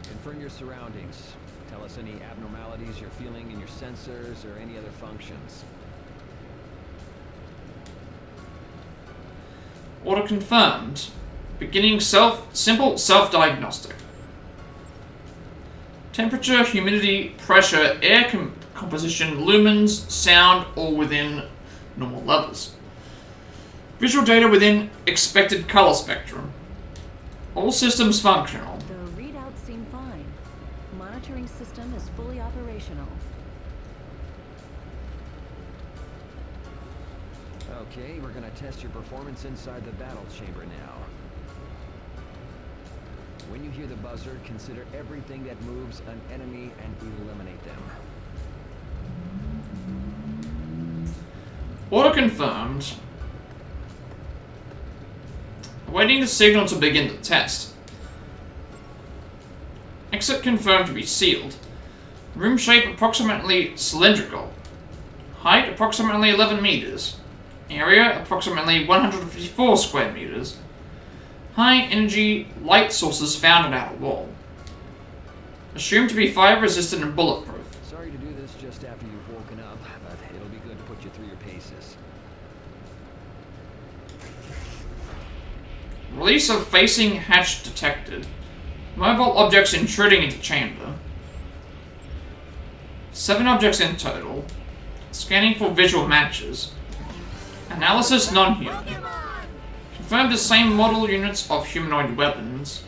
Confirm your surroundings. Tell us any abnormalities you're feeling in your sensors or any other functions. Order confirmed. Beginning simple self-diagnostic. Temperature, humidity, pressure, air composition, lumens, sound, all within normal levels. Visual data within expected color spectrum. All systems functional. The readouts seem fine. Monitoring system is fully operational. Okay, we're gonna test your performance inside the battle chamber now. When you hear the buzzer, consider everything that moves an enemy and eliminate them. Order confirmed. Awaiting the signal to begin the test. Exit confirmed to be sealed. Room shape approximately cylindrical. Height approximately 11 meters. Area approximately 154 square meters. High energy light sources found in outer wall. Assumed to be fire resistant and bulletproof. Sorry to do this just after you've woken up, but it'll be good to put you through your paces. Release of facing hatch detected. Mobile objects intruding into chamber. 7 objects in total. Scanning for visual matches. Analysis non-human. Confirmed the same model units of humanoid weapons.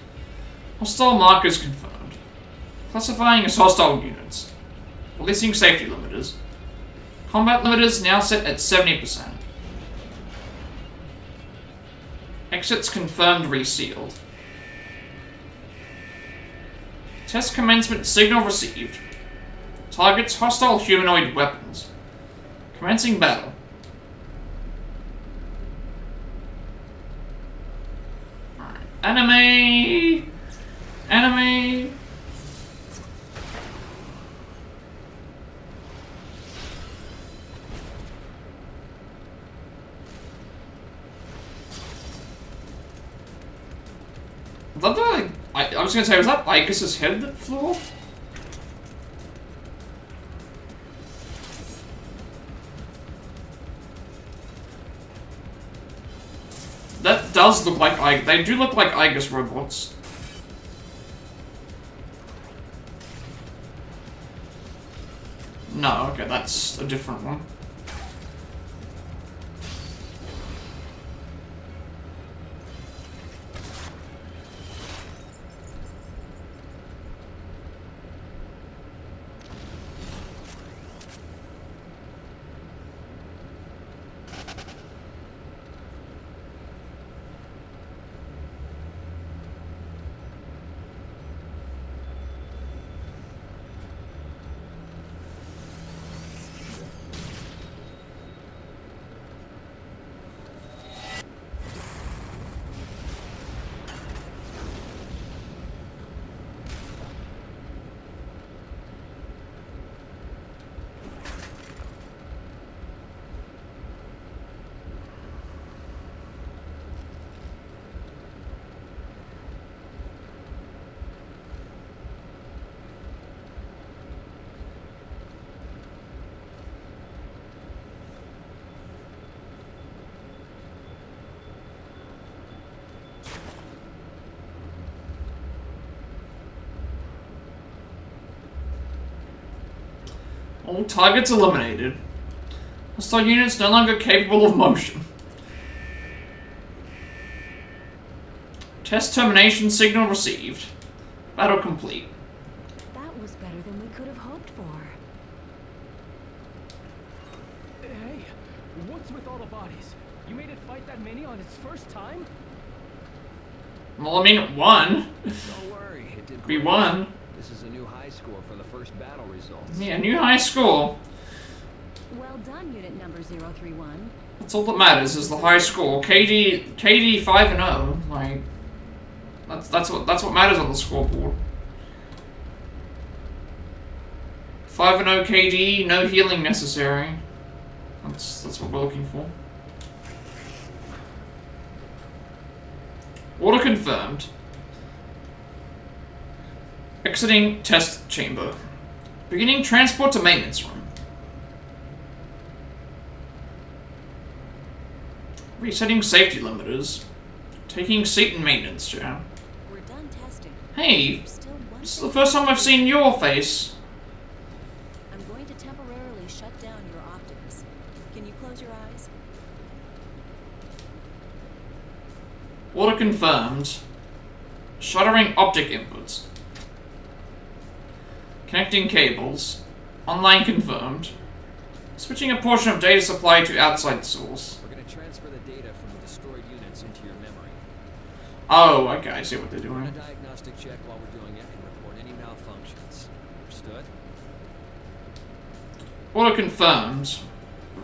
Hostile markers confirmed. Classifying as hostile units. Releasing safety limiters. Combat limiters now set at 70%. Exits confirmed resealed. Test commencement signal received. Targets hostile humanoid weapons. Commencing battle. Alright. Anime! Anime! Was that the, I was gonna say, was that Icus's head that flew off? That does look like they do look like Icus robots. No, okay, that's a different one. All targets eliminated. Hostile units no longer capable of motion. Test termination signal received. Battle complete. That was better than we could have hoped for. Hey, what's with all the bodies? You made it fight that many on its first time? Well, I mean, it won. Don't worry, it did We great. won. This is a new high score for the first battle results. Yeah, new high score. Well done, unit number 031. That's all that matters is the high score. KD 5-0. Like, that's what matters on the scoreboard. 5-0 KD, no healing necessary. That's what we're looking for. Order confirmed. Exiting test chamber. Beginning transport to maintenance room. Resetting safety limiters. Taking seat in maintenance chair. We're done testing. Hey, There's still one this is the thing. first time I've seen your face. I'm going to temporarily shut down your optics. Can you close your eyes? Order confirmed. Shuttering optic inputs. Connecting cables. Online confirmed. Switching a portion of data supply to outside source. We're going to transfer the data from the destroyed units into your memory. Oh, okay, I see what they're Run a doing. diagnostic check while we're doing it and report any malfunctions. Understood? Order confirmed.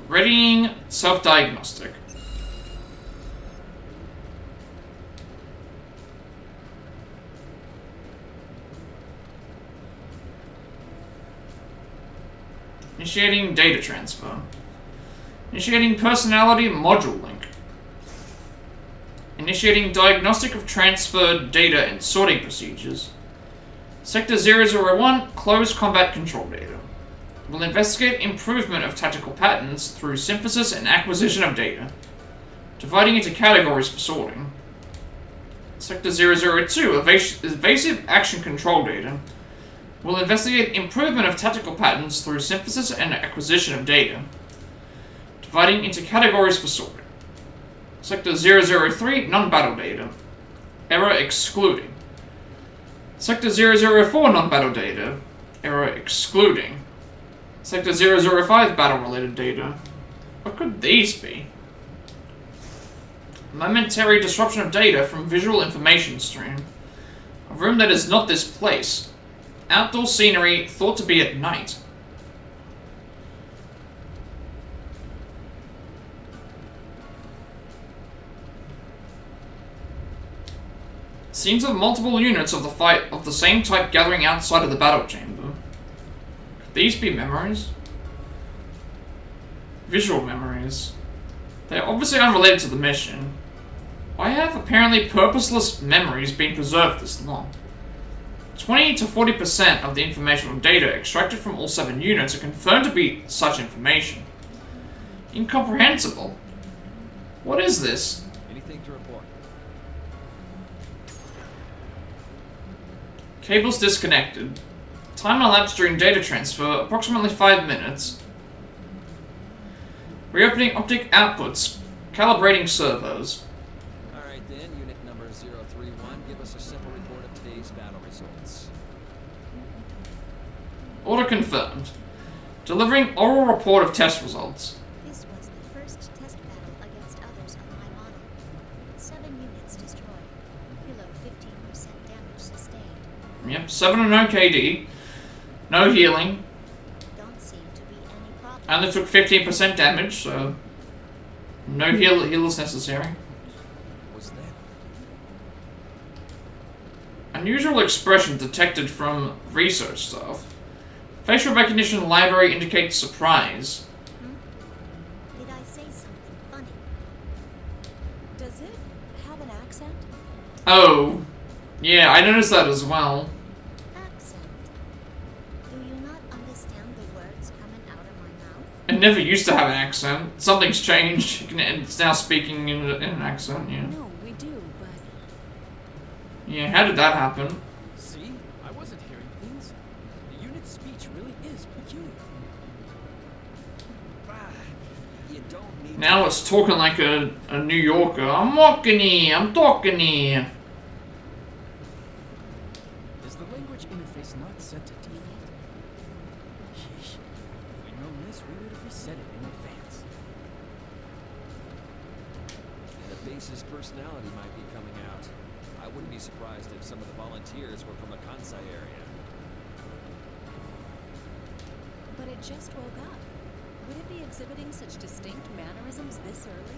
Readying self-diagnostic. Initiating data transfer. Initiating personality module link. Initiating diagnostic of transferred data and sorting procedures. Sector 001, closed combat control data. Will investigate improvement of tactical patterns through synthesis and acquisition of data, dividing into categories for sorting. Sector 002, evasive action control data. Will investigate improvement of tactical patterns through synthesis and acquisition of data, dividing into categories for sorting. Sector 003, non-battle data. Error excluding. Sector 004, non-battle data. Error excluding. Sector 005, battle-related data. What could these be? Momentary disruption of data from visual information stream. A room that is not this place. outdoor scenery thought to be at night. Scenes of multiple units of the fight of the same type gathering outside of the battle chamber. Could these be memories? Visual memories. They are obviously unrelated to the mission. Why have apparently purposeless memories been preserved this long? 20 to 40% of the informational data extracted from all 7 units are confirmed to be such information. Incomprehensible. What is this? Anything to report? Cables disconnected. Time elapsed during data transfer, approximately 5 minutes. Reopening optic outputs. Calibrating servos. Alright then, unit number 031, give us a simple report of today's battle results. Order confirmed. Delivering oral report of test results. This was the first test battle against others on my model. 7 units destroyed. Below 15% damage sustained. Yep, 7 and no KD. No healing. Don't seem to be any problem. Only took 15% damage, so no healers necessary. What's that? Unusual expression detected from research staff. Facial recognition library indicates surprise. Did I say something funny? Does it have an accent? Oh, yeah, I noticed that as well. Accent. Do you not understand the words coming out of my mouth? It never used to have an accent. Something's changed, and it's now speaking in an accent, yeah. No, we do, but Yeah, how did that happen? See? I wasn't hearing things. The unit's speech really is peculiar. You don't need Now it's talking like a New Yorker. I'm walking here, I'm talking here. Is the language interface not set to default? Yeesh. If we'd known this, we would have reset it in advance. The base's personality might be coming out. I wouldn't be surprised if some of the volunteers were from a Kansai area. but it just woke up. Would it be exhibiting such distinct mannerisms this early?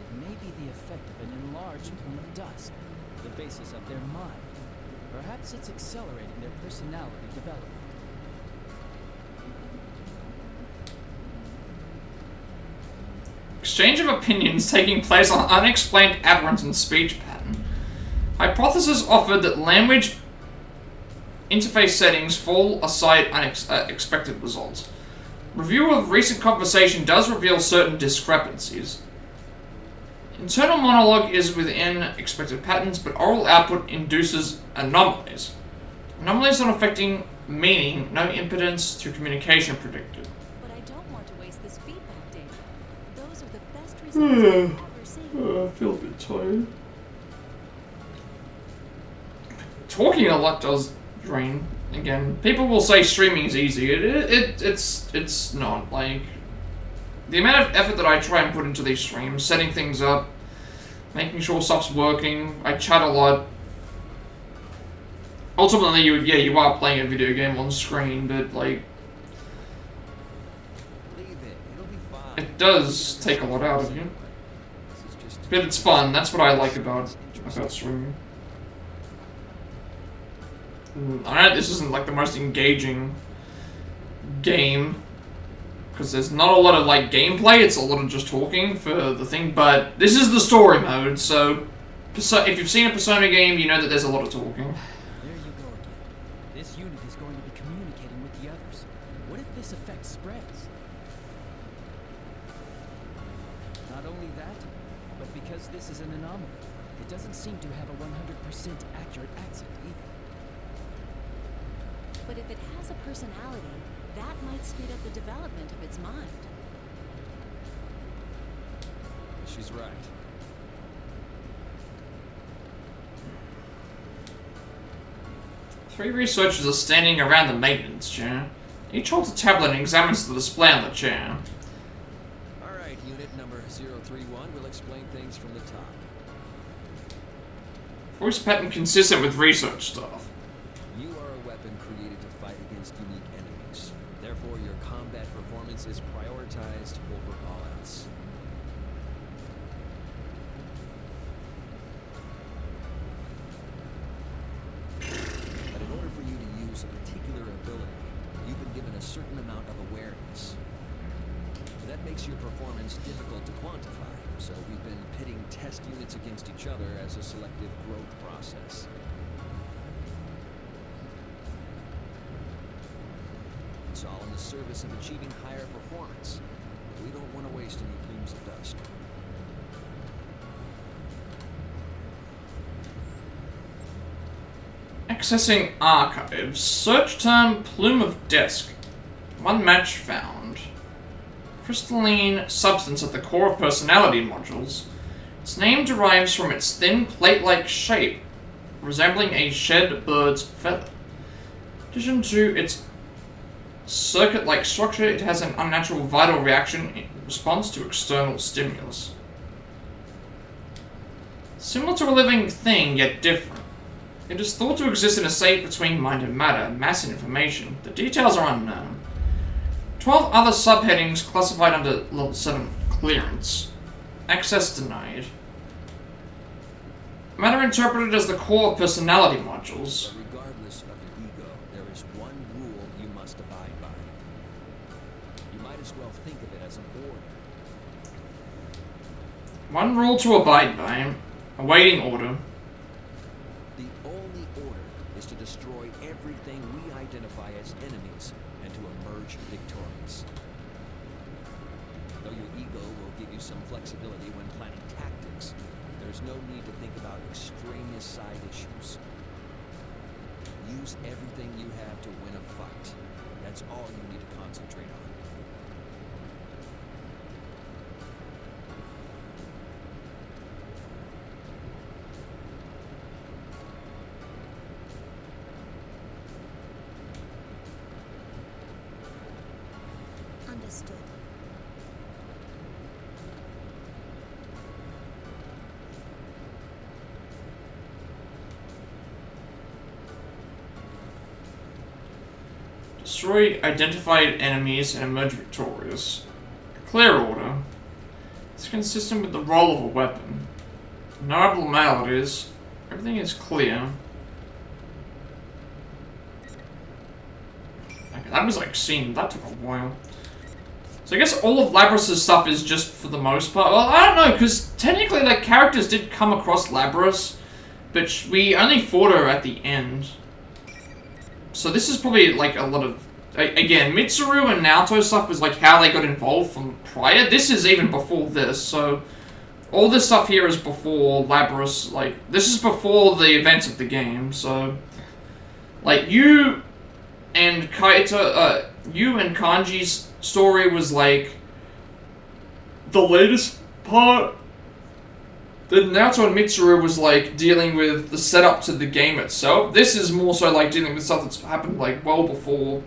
It may be the effect of an enlarged plume of dust, the basis of their mind. Perhaps it's accelerating their personality development. Exchange of opinions taking place on unexplained aberrant in speech pattern. Hypothesis offered that language interface settings fall aside unexpected results. Review of recent conversation does reveal certain discrepancies. Internal monologue is within expected patterns, but oral output induces anomalies. Anomalies not affecting meaning, no impedance to communication predicted. But I don't want to waste this feedback data. Those are the best results I've ever seen. I feel a bit tired. Talking a lot does drain. Again, people will say streaming is easy. It's not. Like, the amount of effort that I try and put into these streams, setting things up, making sure stuff's working, I chat a lot. Ultimately, you are playing a video game on screen, but like, Leave it. It'll be fine. it does take a lot out of you. This is just But it's fun. That's what I like about streaming. I know this isn't like the most engaging game, because there's not a lot of like gameplay, it's a lot of just talking for the thing, but this is the story mode, so if you've seen a Persona game, you know that there's a lot of talking. There you go again. This unit is going to be communicating with the others. What if this effect spreads? Not only that, but because this is an anomaly, it doesn't seem to have a 100% accurate accent either. But if it has a personality, that might speed up the development of its mind. She's right. Three researchers are standing around the maintenance chair. Each holds a tablet and examines the display on the chair. Alright, unit number 031 will explain things from the top. Voice pattern consistent with research stuff. You are a weapon created to fight against unique enemies. Therefore, your combat performance is prioritized over all else. But in order for you to use a particular ability, you've been given a certain amount of awareness. That makes your performance difficult to quantify, so we've been pitting test units against each other as a selective growth process. It's all in the service of achieving higher performance. We don't want to waste any plumes of dust. Accessing archives. Search term plume of disk. One match found. Crystalline substance at the core of personality modules. Its name derives from its thin plate-like shape, resembling a shed bird's feather. In addition to its circuit-like structure, it has an unnatural vital reaction in response to external stimulus. Similar to a living thing, yet different. It is thought to exist in a state between mind and matter, mass and information. The details are unknown. 12 other subheadings classified under Level 7 clearance. Access denied. Matter interpreted as the core of personality modules. But regardless of your ego, there is one rule you must abide by. You might as well think of it as an order. One rule to abide by. Awaiting order. The only order is to destroy everything we identify as enemies and to emerge victorious. Though your ego will give you some flexibility when planning tactics, there's no need to think about extraneous side issues. Use everything you have to win a fight. That's all you need to concentrate on. Understood. Destroy identified enemies and emerge victorious. Clear order. It's consistent with the role of a weapon. No abnormalities. Everything is clear. Okay, that was like that took a while. So I guess all of Labrys' stuff is just for the most part. Well, I don't know, because technically, like, characters did come across Labrys, but we only fought her at the end. So this is probably, like, a lot of... Again, Mitsuru and Naoto stuff was, like, how they got involved from prior. This is even before this, so... All this stuff here is before Labrys, like... This is before the events of the game, so... Like, you and Kaito... you and Kanji's story was, like... the latest part. Then Naoto and Mitsuru was, like, dealing with the setup to the game itself. This is more so, like, dealing with stuff that's happened, like, well before.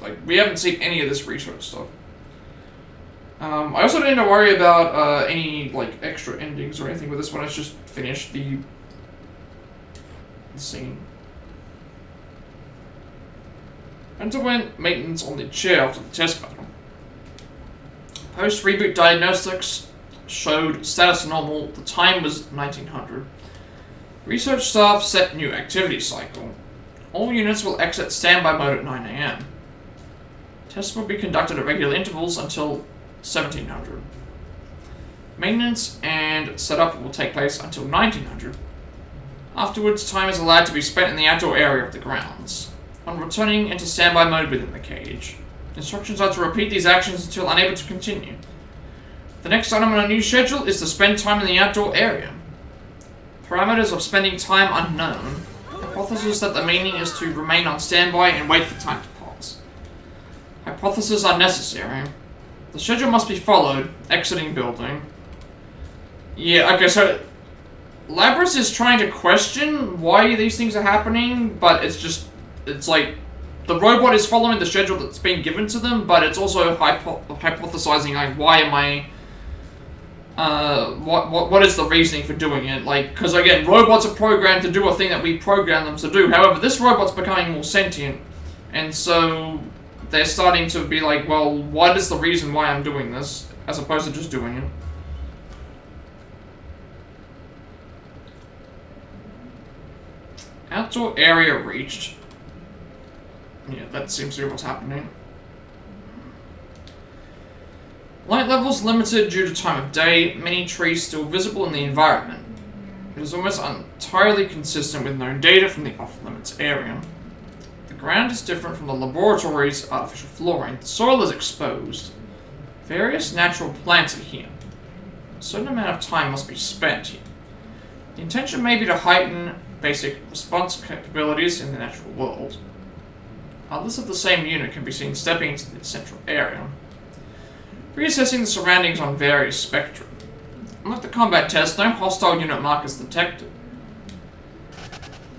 Like, we haven't seen any of this research stuff. I also didn't have to worry about any, like, extra endings or anything with this one. It's just finished the scene. Underwent maintenance on the chair after the test battle. Post-reboot diagnostics showed status normal. The time was 1900. Research staff set new activity cycle. All units will exit standby mode at 9 AM. Tests will be conducted at regular intervals until 1700. Maintenance and setup will take place until 1900. Afterwards, time is allowed to be spent in the outdoor area of the grounds. On returning into standby mode within the cage. Instructions are to repeat these actions until unable to continue. The next item on a new schedule is to spend time in the outdoor area. Parameters of spending time unknown. Hypothesis that the meaning is to remain on standby and wait for time to pass. Hypothesis unnecessary. The schedule must be followed. Exiting building. Yeah, okay, so... Labrys is trying to question why these things are happening, but it's just... It's like... the robot is following the schedule that's been given to them, but it's also hypothesizing like, why am I? What is the reasoning for doing it? Like, because again, robots are programmed to do a thing that we program them to do. However, this robot's becoming more sentient, and so they're starting to be like, well, what is the reason why I'm doing this, as opposed to just doing it? Outdoor area reached. Yeah, that seems to be what's happening. Light levels limited due to time of day, many trees still visible in the environment. It is almost entirely consistent with known data from the off-limits area. The ground is different from the laboratory's artificial flooring. The soil is exposed. Various natural plants are here. A certain amount of time must be spent here. The intention may be to heighten basic response capabilities in the natural world. Others of the same unit can be seen stepping into the central area, reassessing the surroundings on various spectra. Unlike the combat test, no hostile unit markers detected.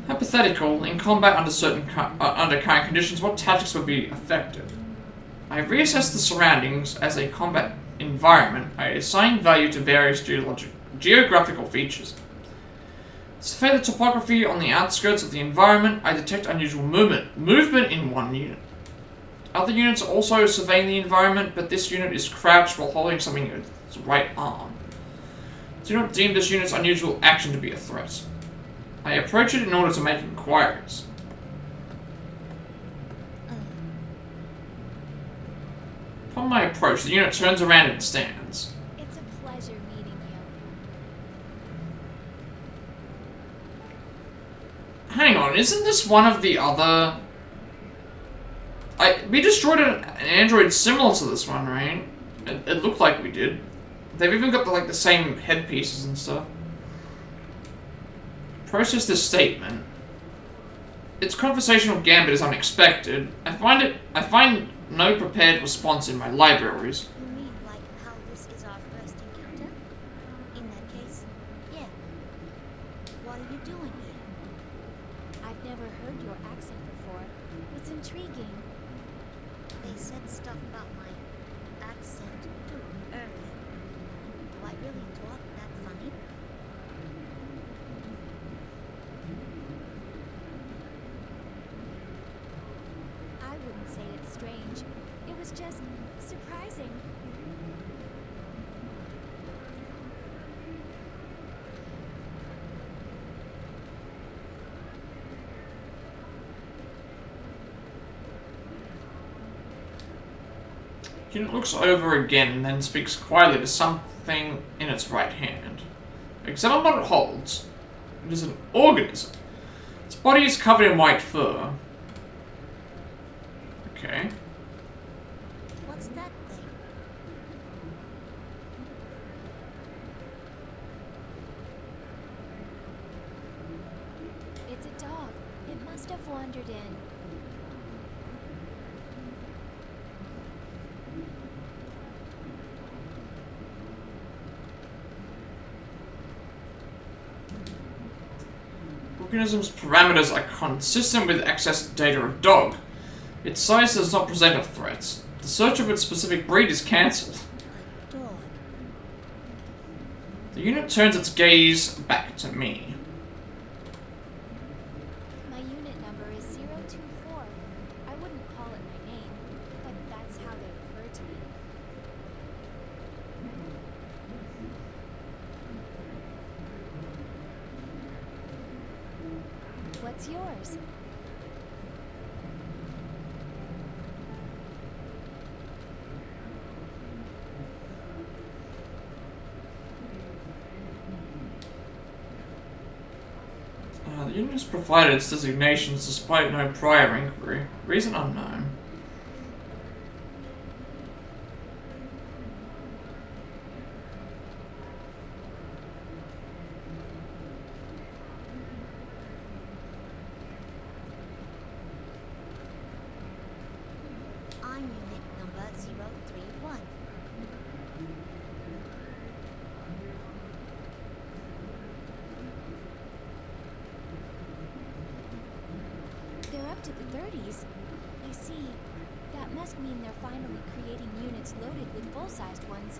Hypothetical, in combat under current conditions, what tactics would be effective? I have reassessed the surroundings as a combat environment. I assign value to various geographical features. Survey the topography on the outskirts of the environment. I detect unusual movement in one unit. Other units are also surveying the environment, but this unit is crouched while holding something with its right arm. Do not deem this unit's unusual action to be a threat. I approach it in order to make inquiries. Upon my approach, the unit turns around and stands. It's a pleasure meeting you. Hang on, isn't this one of the other... we destroyed an android similar to this one, right? It looked like we did. They've even got the same headpieces and stuff. Process this statement. Its conversational gambit is unexpected. I find no prepared response in my libraries. You mean like how this is our first encounter? In that case, yeah. What are you doing here? I've never heard your accent before. It's intriguing. They said stuff about my accent too earlier. Do I really talk that funny? I wouldn't say it's strange. It was just surprising. Unit looks over again and then speaks quietly to something in its right hand. Examine what it holds. It is an organism. Its body is covered in white fur. Okay. What's that thing? It's a dog. It must have wandered in. Organism's parameters are consistent with access data of dog. Its size does not present a threat. The search of its specific breed is cancelled. A dog. The unit turns its gaze back to me. My unit number is 024. I wouldn't call it my name, but that's how they refer to me. What's yours? The unit has provided its designations despite no prior inquiry. Reason unknown. I'm unit number 031. They're up to the 30s. see. That must mean they're finally creating units loaded with full-sized ones.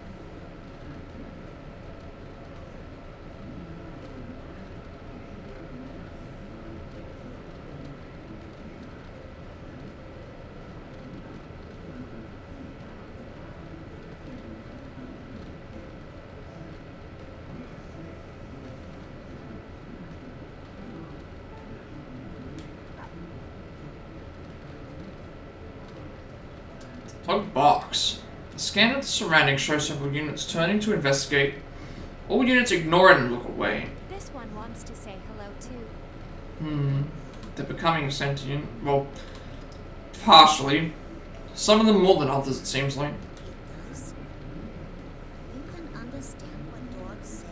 Dog barks. The scan of the surroundings shows several units turning to investigate. All units ignore it and look away. This one wants to say hello too. They're becoming sentient. Well, partially. Some of them more than others, it seems like. It does. You can understand what dogs say.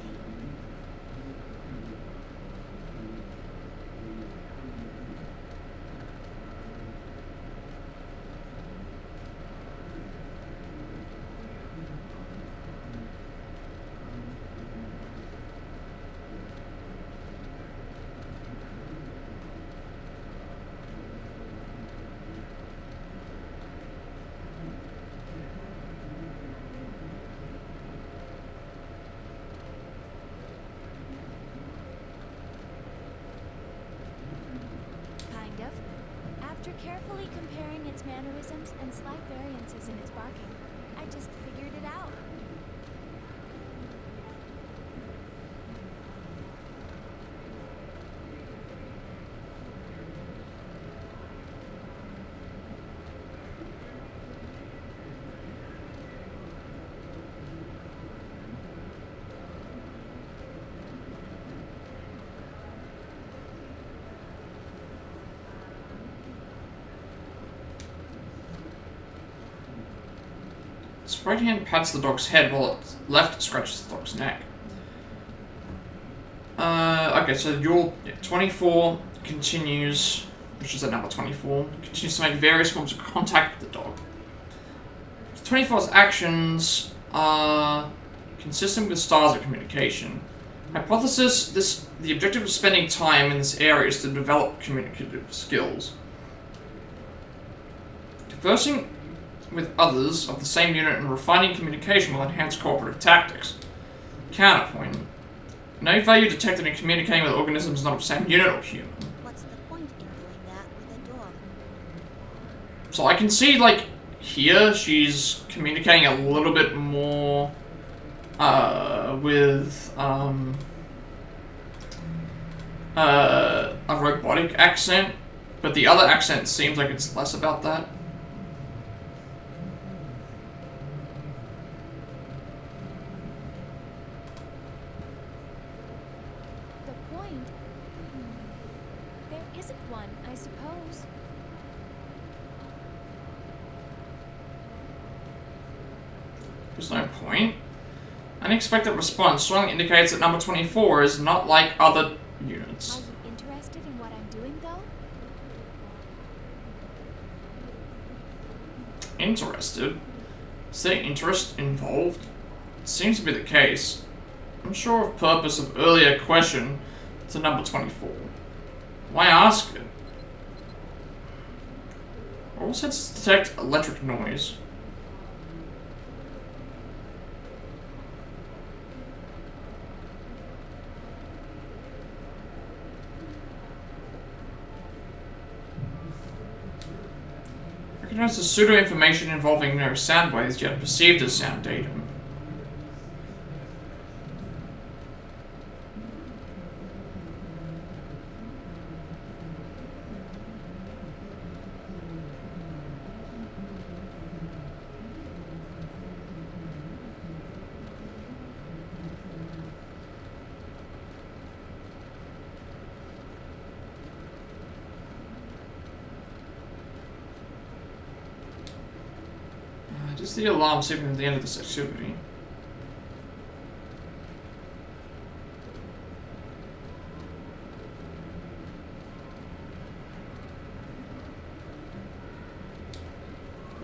After carefully comparing its mannerisms and slight variances in its barking, I just figured it out. Its right hand pats the dog's head while its left scratches the dog's neck. Okay, so your 24 continues, which is at number 24, continues to make various forms of contact with the dog. 24's actions are consistent with styles of communication. Hypothesis, the objective of spending time in this area is to develop communicative skills. Conversing with others of the same unit and refining communication will enhance cooperative tactics. Counterpoint. No value detected in communicating with organisms not of the same unit or human. What's the point in doing that with a dog? So I can see, like, here she's communicating a little bit more with a robotic accent, but the other accent seems like it's less about that. The point? There isn't one, I suppose. There's no point. Unexpected response strongly indicates that number 24 is not like other units. Are you interested in what I'm doing, though? Interested? Is there interest involved? It seems to be the case. Unsure of purpose of earlier question to number 24. Why ask it? All sets detect electric noise. Recognize the pseudo-information involving no sound waves yet perceived as sound datum. Just the alarm signal at the end of this activity.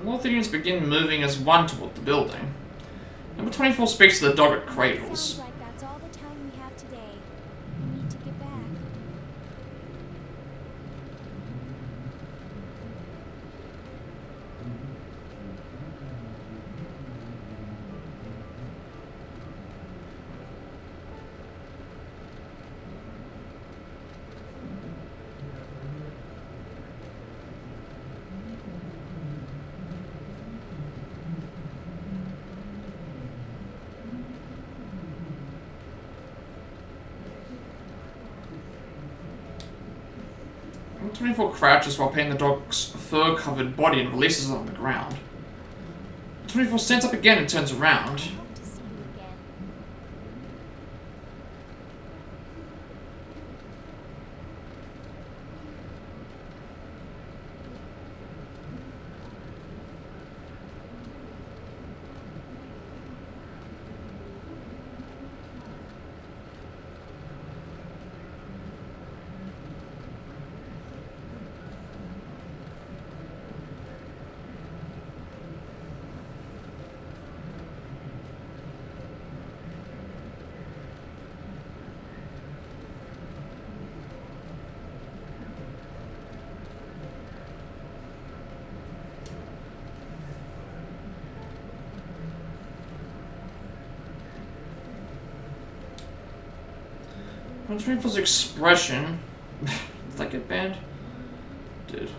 All the units begin moving as one toward the building. Number 24 speaks to the dog at cradles. Sounds like that's all the time we have today. We need to get back. 24 crouches while petting the dog's fur-covered body and releases it on the ground. 24 stands up again and turns around. I hope to see you again. I'm trying for his expression. Did that get banned? Did.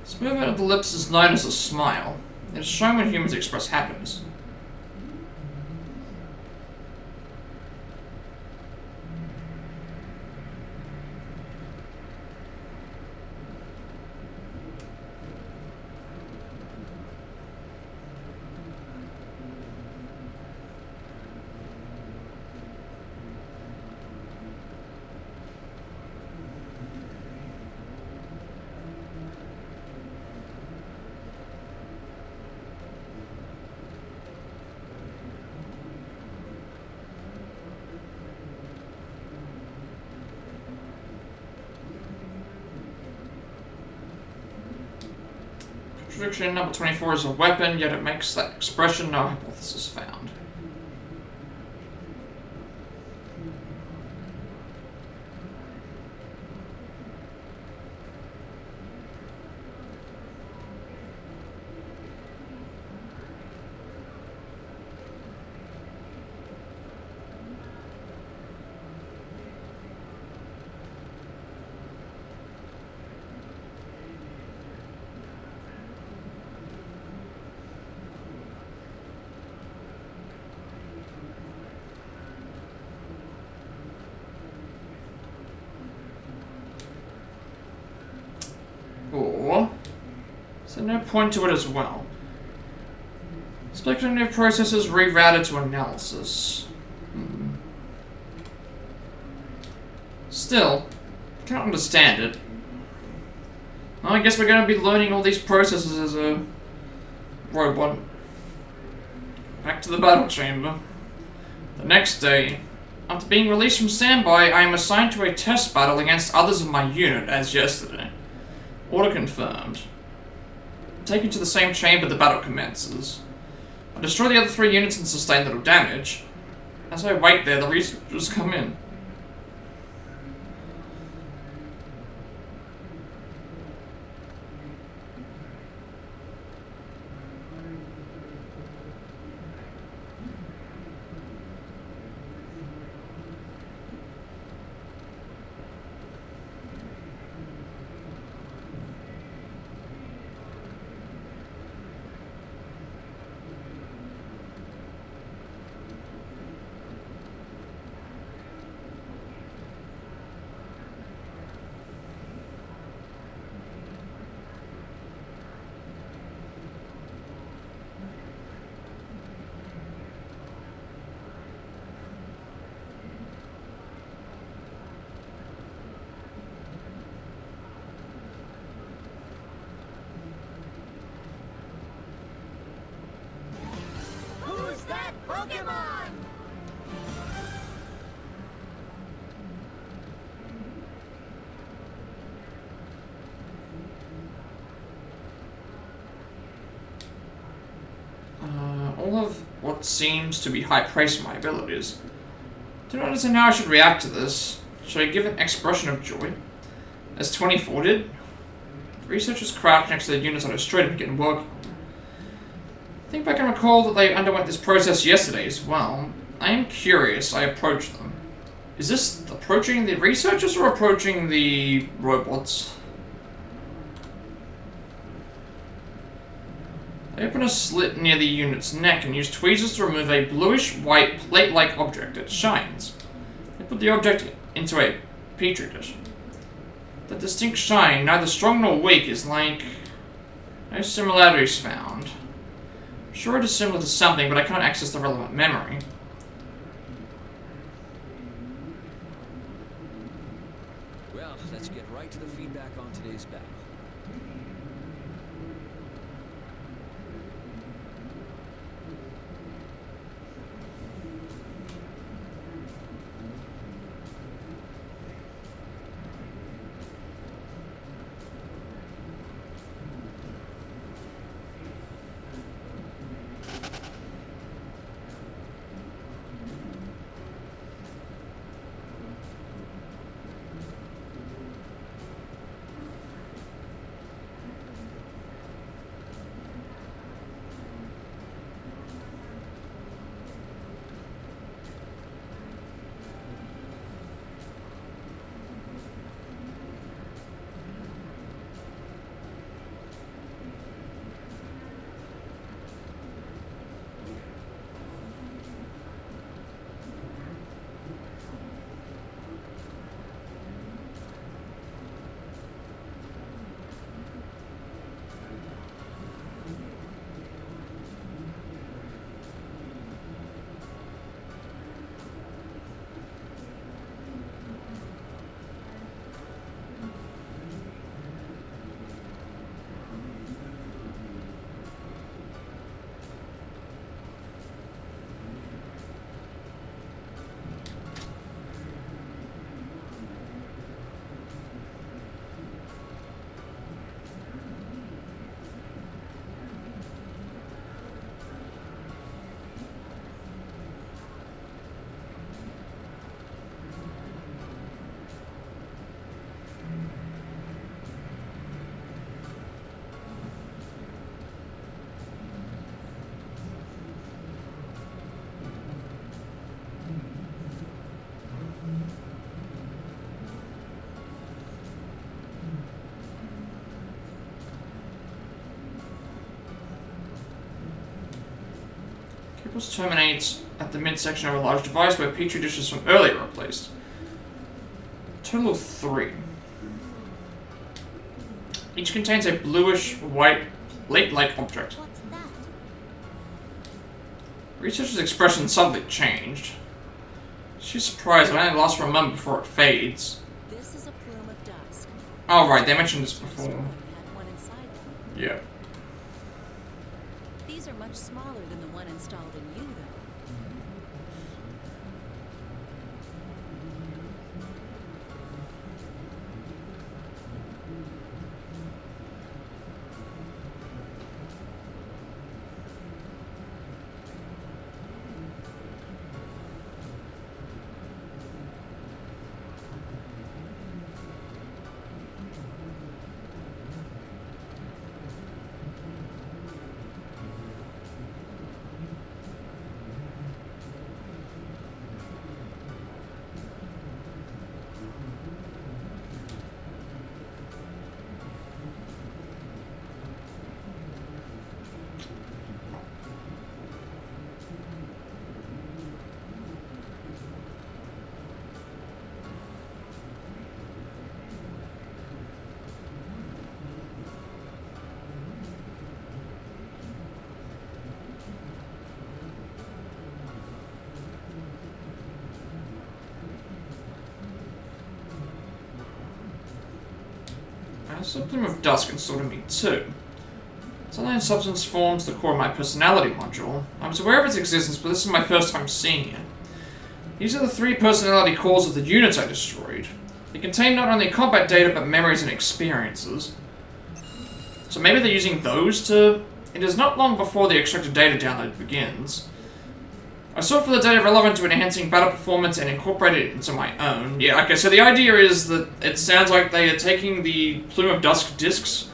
This movement of the lips is known as a smile. It is shown when humans express happiness. Contradiction number 24 is a weapon, yet it makes that expression no hypothesis found. Or, is there no point to it as well? Speculative processes rerouted to analysis. Still, can't understand it. Well, I guess we're going to be learning all these processes as a robot. Back to the battle chamber. The next day, after being released from standby, I am assigned to a test battle against others of my unit as yesterday. Order confirmed. Taken to the same chamber, the battle commences. I destroy the other 3 units and sustain little damage. As I wait there, the researchers come in. Who's that Pokemon? All of what seems to be high praise for my abilities. Do not understand how I should react to this. Should I give an expression of joy? As 24 did? The researchers crouched next to the units I destroyed and began working. I think I can recall that they underwent this process yesterday as well. I am curious. I approach them. Is this approaching the researchers or approaching the robots? They open a slit near the unit's neck and use tweezers to remove a bluish-white plate-like object that shines. They put the object into a petri dish. The distinct shine, neither strong nor weak, is like... no similarities found. I'm sure it is similar to something, but I can't access the relevant memory. Well, let's get right to the feedback on today's battle. Cables terminate at the midsection of a large device where petri dishes from earlier are placed. Total of 3. Each contains a bluish-white plate-like object. What's that? Researcher's expression suddenly changed. She's surprised it only lasts for a moment before it fades. This is a plume of dust. Oh right, they mentioned this before. Had one inside them. Yeah. These are much smaller than the one installed in you, though. A substance of dusk installed in me too. Something substance forms the core of my personality module. I was aware of its existence, but this is my first time seeing it. These are the 3 personality cores of the units I destroyed. They contain not only combat data, but memories and experiences. So maybe they're using those to... It is not long before the extracted data download begins. I sought for the data relevant to enhancing battle performance and incorporated it into my own. Yeah, okay, so the idea is that it sounds like they are taking the Plume of Dusk discs,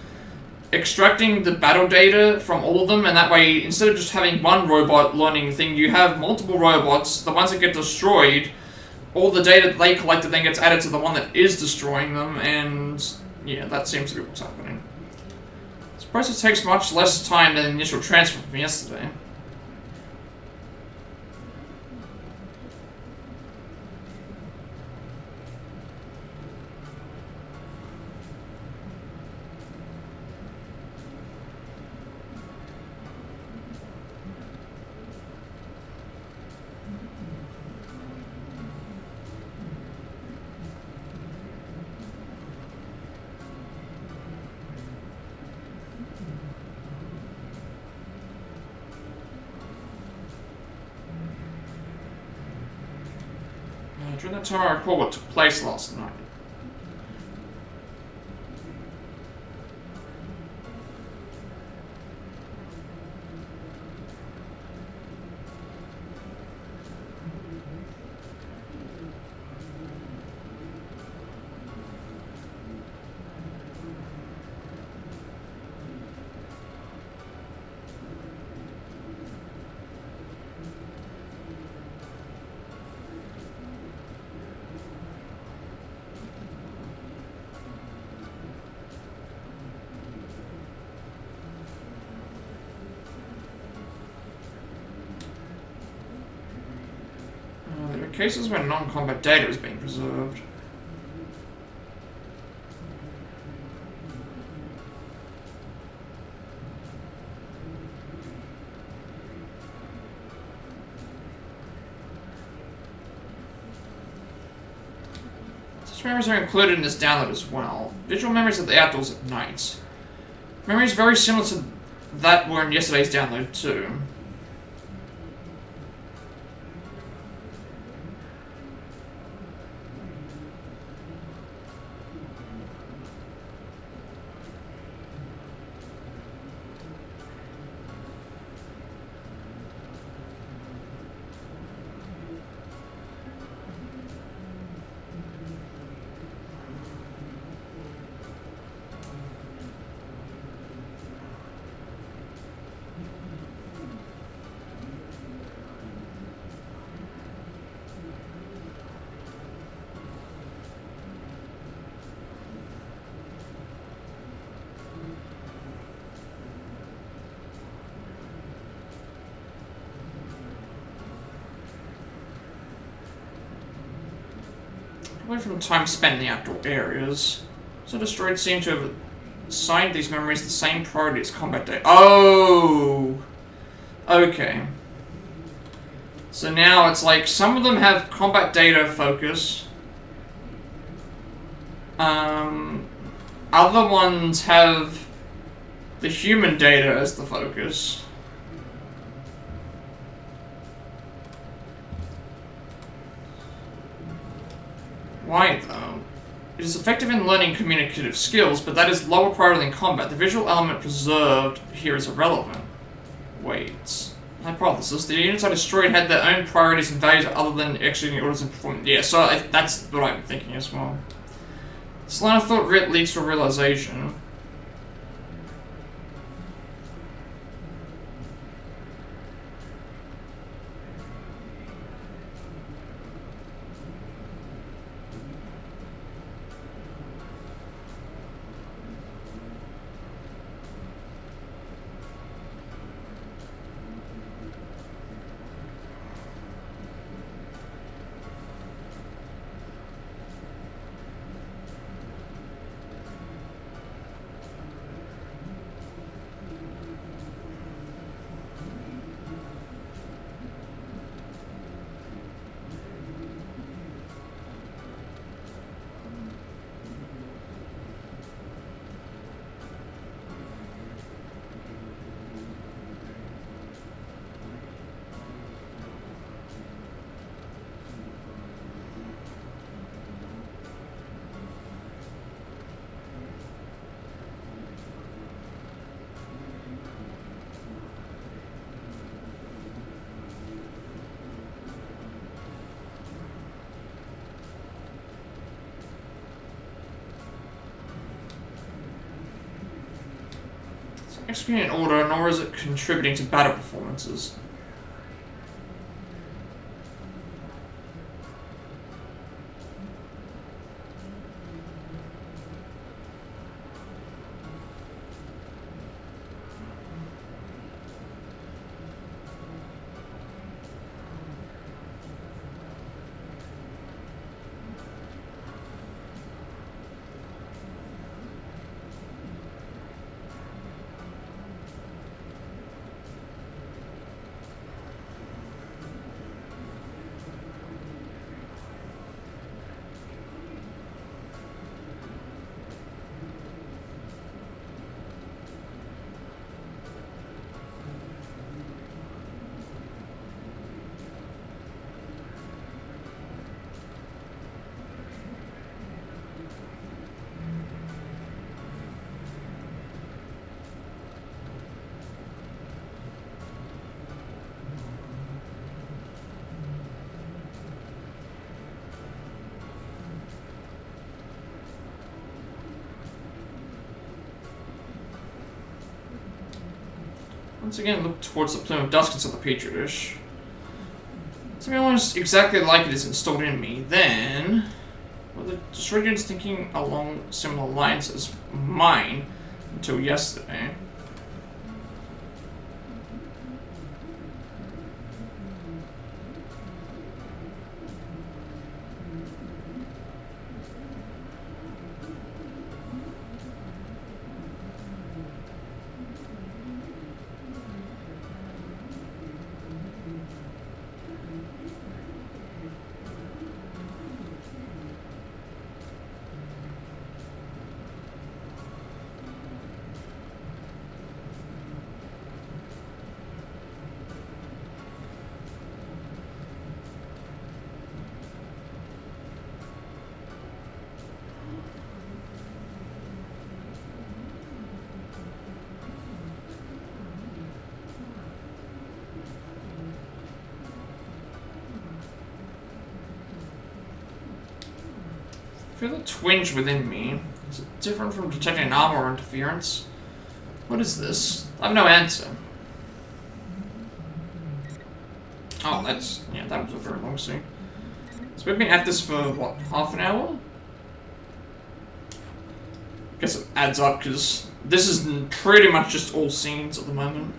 extracting the battle data from all of them, and that way, instead of just having one robot learning the thing, you have multiple robots. The ones that get destroyed, all the data that they collected then gets added to the one that is destroying them, and yeah, that seems to be what's happening. It's Surprised it takes much less time than the initial transfer from yesterday. During that time I recall what took place last night. There are cases where non-combat data is being preserved. Such memories are included in this download as well. Visual memories of the outdoors at night. Memories very similar to that were in yesterday's download too. Away from time spent in the outdoor areas, so destroyed seem to have assigned these memories the same priority as combat data. Oh! Okay. So now it's like some of them have combat data focus. Other ones have the human data as the focus. Why, though? It is effective in learning communicative skills, but that is lower priority than combat. The visual element preserved here is irrelevant. Wait. Hypothesis. The units I destroyed had their own priorities and values other than executing orders and performing. Yeah, so that's what I'm thinking as well. This line of thought leads to a realization. Executing in order, nor is it contributing to battle performances. Once again, look towards the plume of dust inside the petri dish. Something almost exactly like it is installed in me. Then, well, the destroyed unit's thinking along similar lines as mine until yesterday. I feel a twinge within me. Is it different from detecting an armor or interference? What is this? I have no answer. Oh, that's... yeah, that was a very long scene. So we've been at this for, what, half an hour? Guess it adds up, because this is pretty much just all scenes at the moment.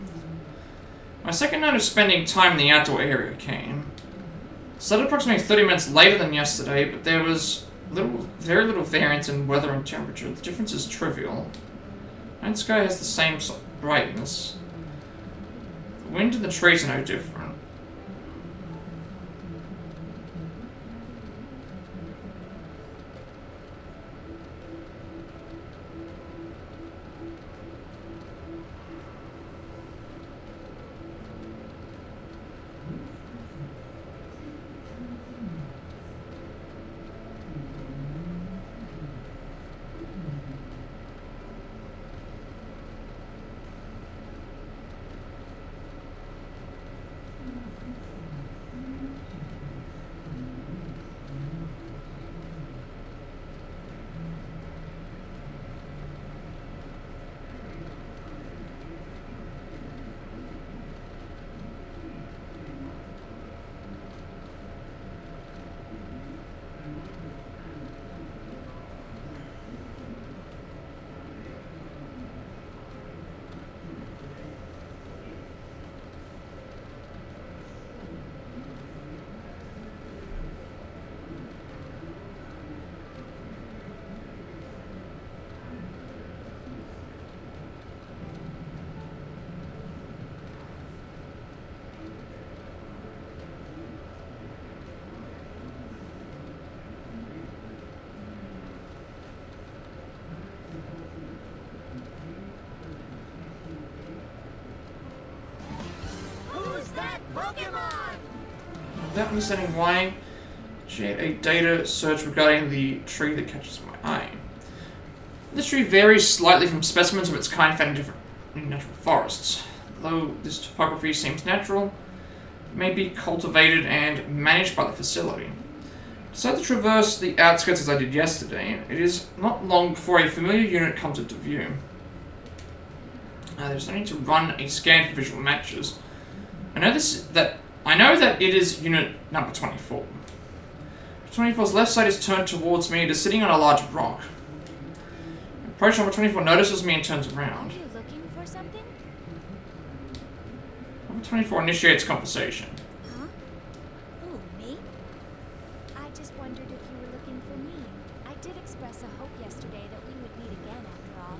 My second night of spending time in the outdoor area came. Started approximately 30 minutes later than yesterday, but there was very little variance in weather and temperature. The difference is trivial. Night sky has the same brightness. The wind and the trees are no different. Without understanding why, she had a data search regarding the tree that catches my eye. This tree varies slightly from specimens of its kind found in natural forests. Though this topography seems natural, it may be cultivated and managed by the facility. Decided to traverse the outskirts as I did yesterday. It is not long before a familiar unit comes into view. There's no need to run a scan for visual matches. I know that it is unit number 24. 24's left side is turned towards me. It is sitting on a large rock. Approach number 24 notices me and turns around. Are you looking for something? Number 24 initiates conversation. Huh? Oh, me? I just wondered if you were looking for me. I did express a hope yesterday that we would meet again after all.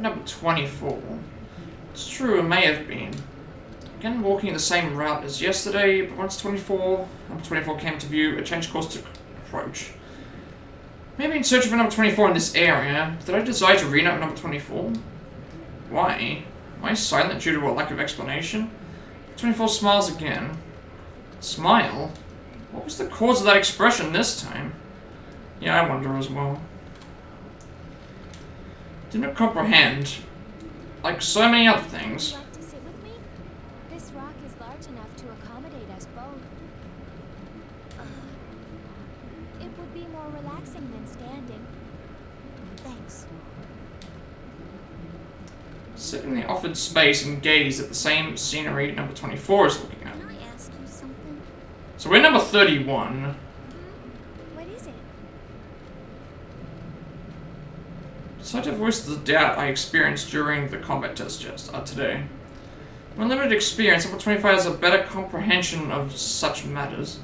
number 24. It's true, it may have been. Again, walking the same route as yesterday, but once number 24 came to view, a changed course to approach. Maybe in search for number 24 in this area. Did I decide to renote number 24? Why? Am I silent due to a lack of explanation? 24 smiles again. Smile? What was the cause of that expression this time? Yeah, I wonder as well. Didn't comprehend. Like so many other things. Would you like to sit with me? This rock is large enough to accommodate us both. It would be more relaxing than standing. Thanks. Sit in the offered space and gaze at the same scenery number 24 is looking at. Can I ask you something? So we're number 31. What is it? Decided to voice the doubt I experienced during the combat test today. My limited experience, number 25 has a better comprehension of such matters.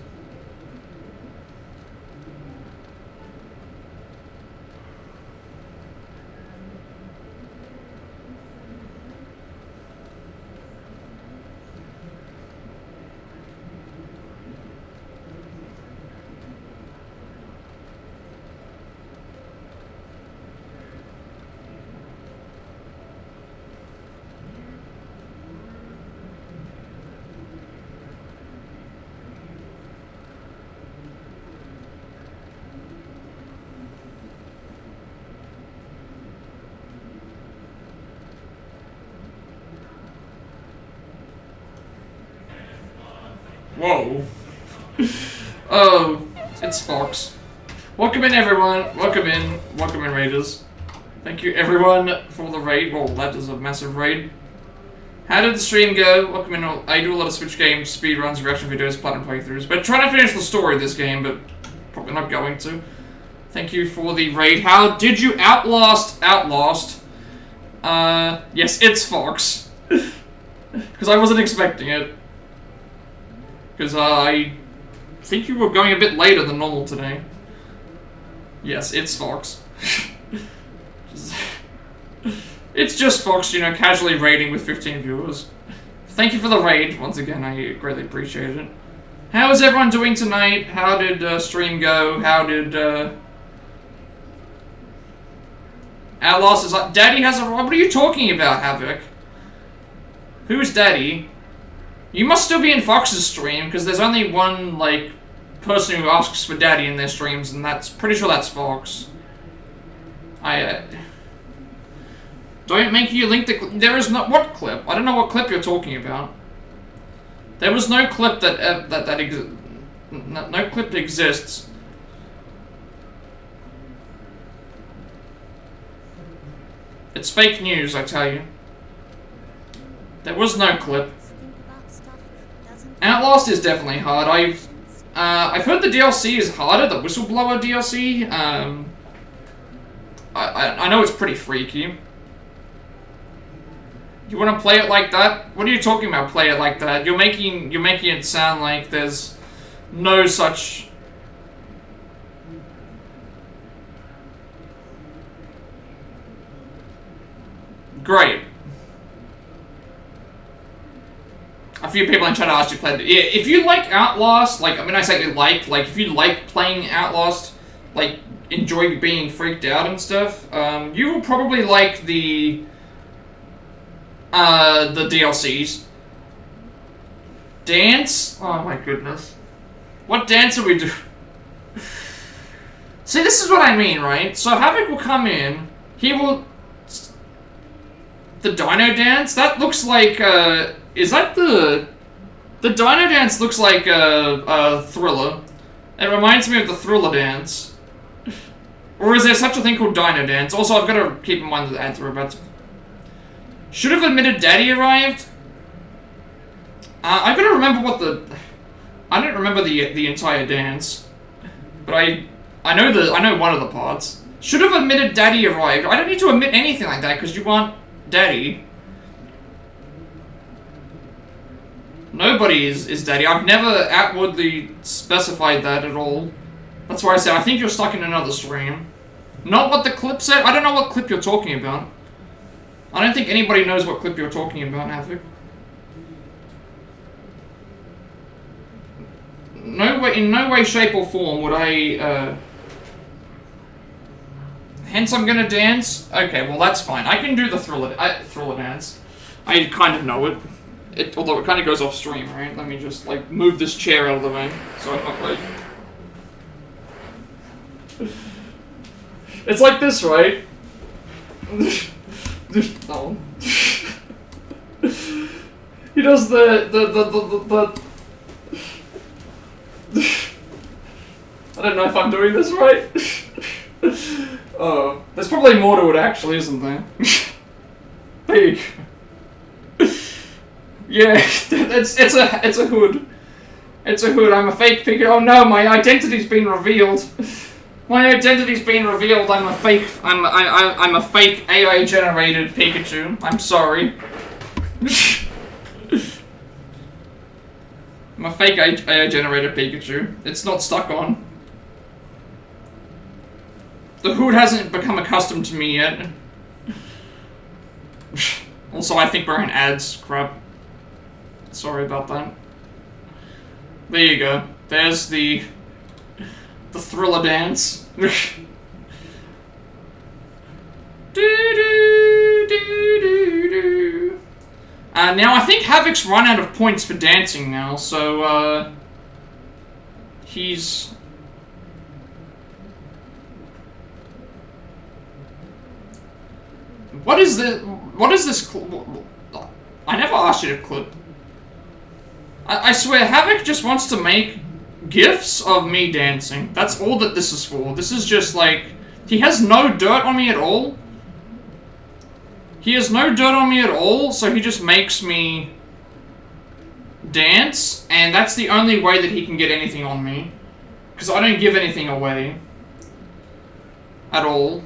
Whoa. Oh, it's Fox. Welcome in, everyone. Welcome in, Raiders. Thank you, everyone, for the raid. Well, that is a massive raid. How did the stream go? Welcome in. I do a lot of Switch games, speedruns, reaction videos, platinum playthroughs. But trying to finish the story of this game, but probably not going to. Thank you for the raid. How did you outlast? Yes, it's Fox. Because I wasn't expecting it. Because I think you were going a bit later than normal today. Yes, it's Fox. It's just Fox, you know, casually raiding with 15 viewers. Thank you for the raid. Once again, I greatly appreciate it. How is everyone doing tonight? How did stream go? How did Outlast is like, Daddy has a... What are you talking about, Havoc? Who's Daddy? You must still be in Fox's stream, because there's only one, like, person who asks for Daddy in their streams, and that's... Pretty sure that's Fox. Don't make you link the... There is no... What clip? I don't know what clip you're talking about. There was no clip no clip exists. It's fake news, I tell you. There was no clip. Outlast is definitely hard. I've heard the DLC is harder, the Whistleblower DLC. I know it's pretty freaky. You want to play it like that? What are you talking about? Play it like that? You're making it sound like there's no such. Great. A few people in chat asked you played it. Yeah, if you like Outlast, like, I mean, I say like, if you like playing Outlast, like, enjoy being freaked out and stuff, you will probably like the DLCs. Dance? Oh my goodness. What dance are we doing? See, this is what I mean, right? So Havoc will come in, he will... The Dino Dance? That looks like, is that the Dino Dance looks like a Thriller. It reminds me of the Thriller Dance. Or is there such a thing called Dino Dance? Also, I've got to keep in mind that the ads are about to... Should have admitted Daddy arrived? I've got to remember what the... I don't remember the entire dance. But I know one of the parts. Should have admitted Daddy arrived. I don't need to admit anything like that, because you aren't Daddy. Nobody is Daddy. I've never outwardly specified that at all. That's why I said, I think you're stuck in another stream. Not what the clip said. I don't know what clip you're talking about. I don't think anybody knows what clip you're talking about, Havoc. No way, in no way, shape, or form would I, hence I'm gonna dance? Okay, well that's fine. I can do the thriller dance. I kind of know it. Although it kind of goes off stream, right? Let me just, like, move this chair out of the way. So I'm not, like... It's like this, right? No. He does the I don't know if I'm doing this right. Oh, there's probably more to it actually, isn't there? There you go. Yeah, it's a hood. It's a hood. I'm a fake figure. Oh no, my identity's been revealed. My identity's been revealed. I'm a fake. I'm a fake AI generated Pikachu. I'm sorry. I'm a fake AI generated Pikachu. It's not stuck on. The hood hasn't become accustomed to me yet. Also, I think we're in ads. Crap. Sorry about that. There you go. There's the thriller dance. Now I think Havoc's run out of points for dancing now, so he's... What is this I never asked you to clip. I swear, Havoc just wants to make GIFs of me dancing. That's all that this is for. This is just like... He has no dirt on me at all. He has no dirt on me at all, so he just makes me dance, and that's the only way that he can get anything on me. Because I don't give anything away. At all.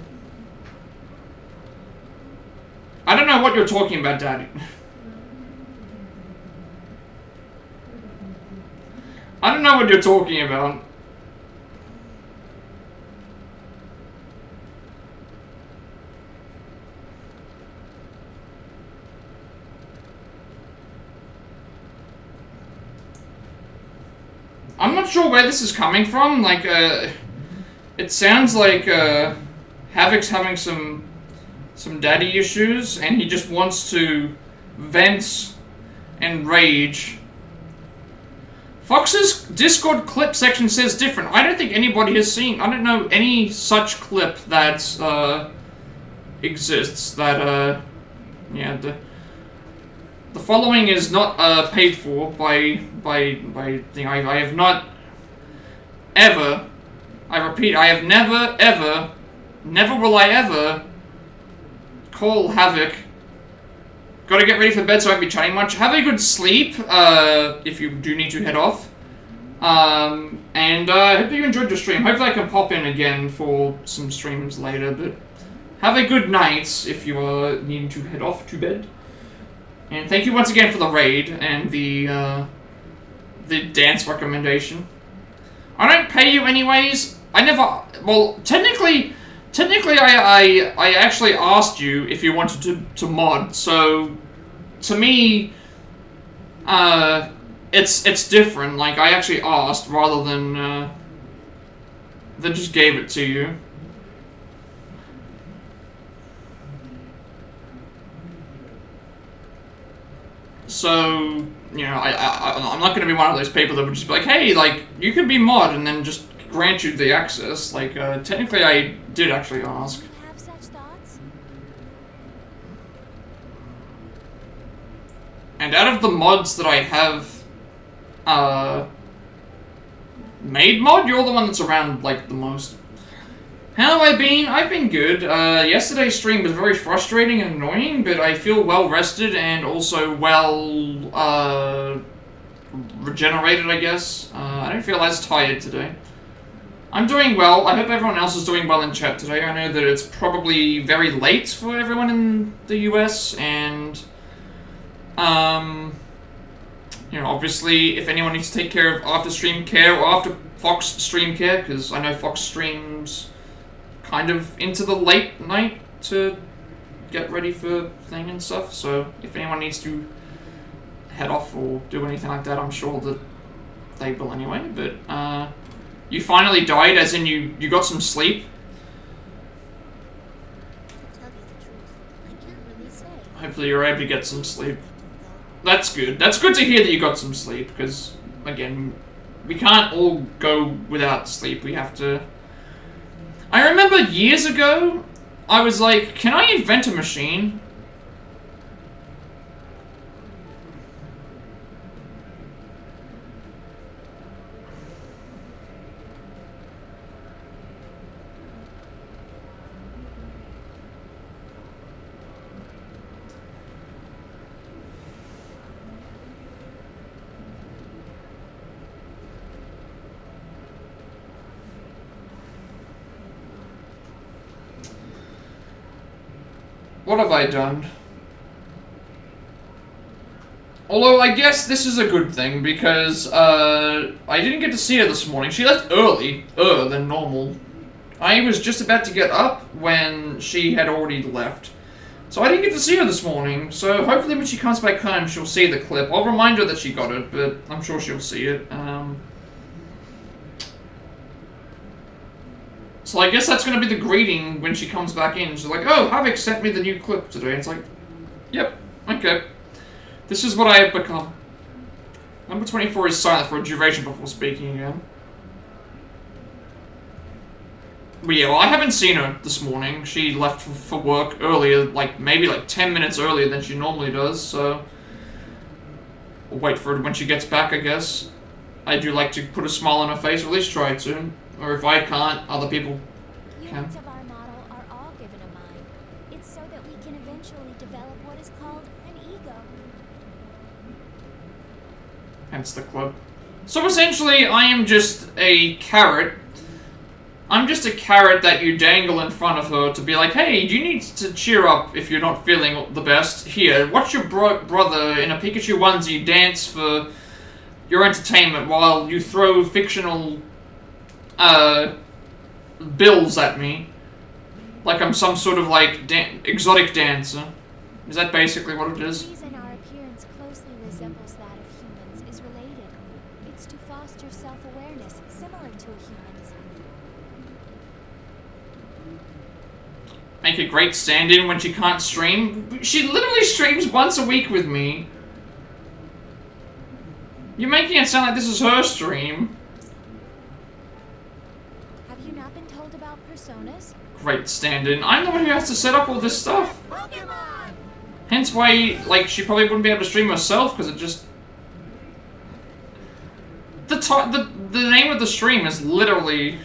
I don't know what you're talking about, Daddy. I don't know what you're talking about. I'm not sure where this is coming from. Like, it sounds like Havoc's having some daddy issues, and he just wants to vent and rage. Fox's Discord clip section says different. I don't think anybody has seen... I don't know any such clip that exists. That, yeah, the following is not paid for by thing. I have not ever... I repeat, I have never, ever... Never will I ever call Havoc. Gotta get ready for bed so I won't be chatting much. Have a good sleep, if you do need to head off. And I hope you enjoyed your stream. Hopefully I can pop in again for some streams later, but have a good night if you are needing to head off to bed. And thank you once again for the raid and the dance recommendation. I don't pay you anyways. I never... Well, technically I actually asked you if you wanted to mod, so to me, it's different. Like, I actually asked rather than just gave it to you. So, you know, I'm not gonna be one of those people that would just be like, hey, like, you could be mod, and then just grant you the access. Like, technically I did actually ask. You have such thoughts? And out of the mods that I have, made mod, you're the one that's around, like, the most. How have I been? I've been good. Yesterday's stream was very frustrating and annoying, but I feel well rested and also well, regenerated, I guess. I don't feel as tired today. I'm doing well. I hope everyone else is doing well in chat today. I know that it's probably very late for everyone in the US, and, you know, obviously, if anyone needs to take care of after stream care or after Fox stream care, because I know Fox streams kind of into the late night to get ready for thing and stuff. So if anyone needs to head off or do anything like that, I'm sure that they will anyway. But you finally died, as in you got some sleep. To tell you the truth, I can't really say. Hopefully you're able to get some sleep. That's good. That's good to hear that you got some sleep, because, again, we can't all go without sleep. We have to... I remember years ago, I was like, can I invent a machine? What have I done? Although, I guess this is a good thing, because, I didn't get to see her this morning. She left earlier than normal. I was just about to get up when she had already left. So I didn't get to see her this morning, so hopefully when she comes back home, she'll see the clip. I'll remind her that she got it, but I'm sure she'll see it. So I guess that's going to be the greeting when she comes back in. She's like, oh, Havoc sent me the new clip today. It's like, yep, okay. This is what I have become. Number 24 is silent for a duration before speaking again. But yeah, well, I haven't seen her this morning. She left for work earlier, maybe 10 minutes earlier than she normally does, so... I'll wait for her when she gets back, I guess. I do like to put a smile on her face, or at least try to. Or if I can't, other people can. Units of our model are all given a mind. It's so that we can eventually develop what is called an ego. Hence the club. So essentially, I am just a carrot. I'm just a carrot that you dangle in front of her to be like, hey, you need to cheer up if you're not feeling the best. Here, watch your brother in a Pikachu onesie dance for your entertainment while you throw fictional bills at me. Like I'm some sort of, exotic dancer. Is that basically what it is? The reason our appearance closely resembles that of humans is related. It's to foster self-awareness, similar to a human's. Make a great stand-in when she can't stream. She literally streams once a week with me. You're making it sound like this is her stream. Have you not been told about personas? Great stand-in. I'm the one who has to set up all this stuff. Pokemon! Hence why, she probably wouldn't be able to stream herself, because it just... The name of the stream is literally,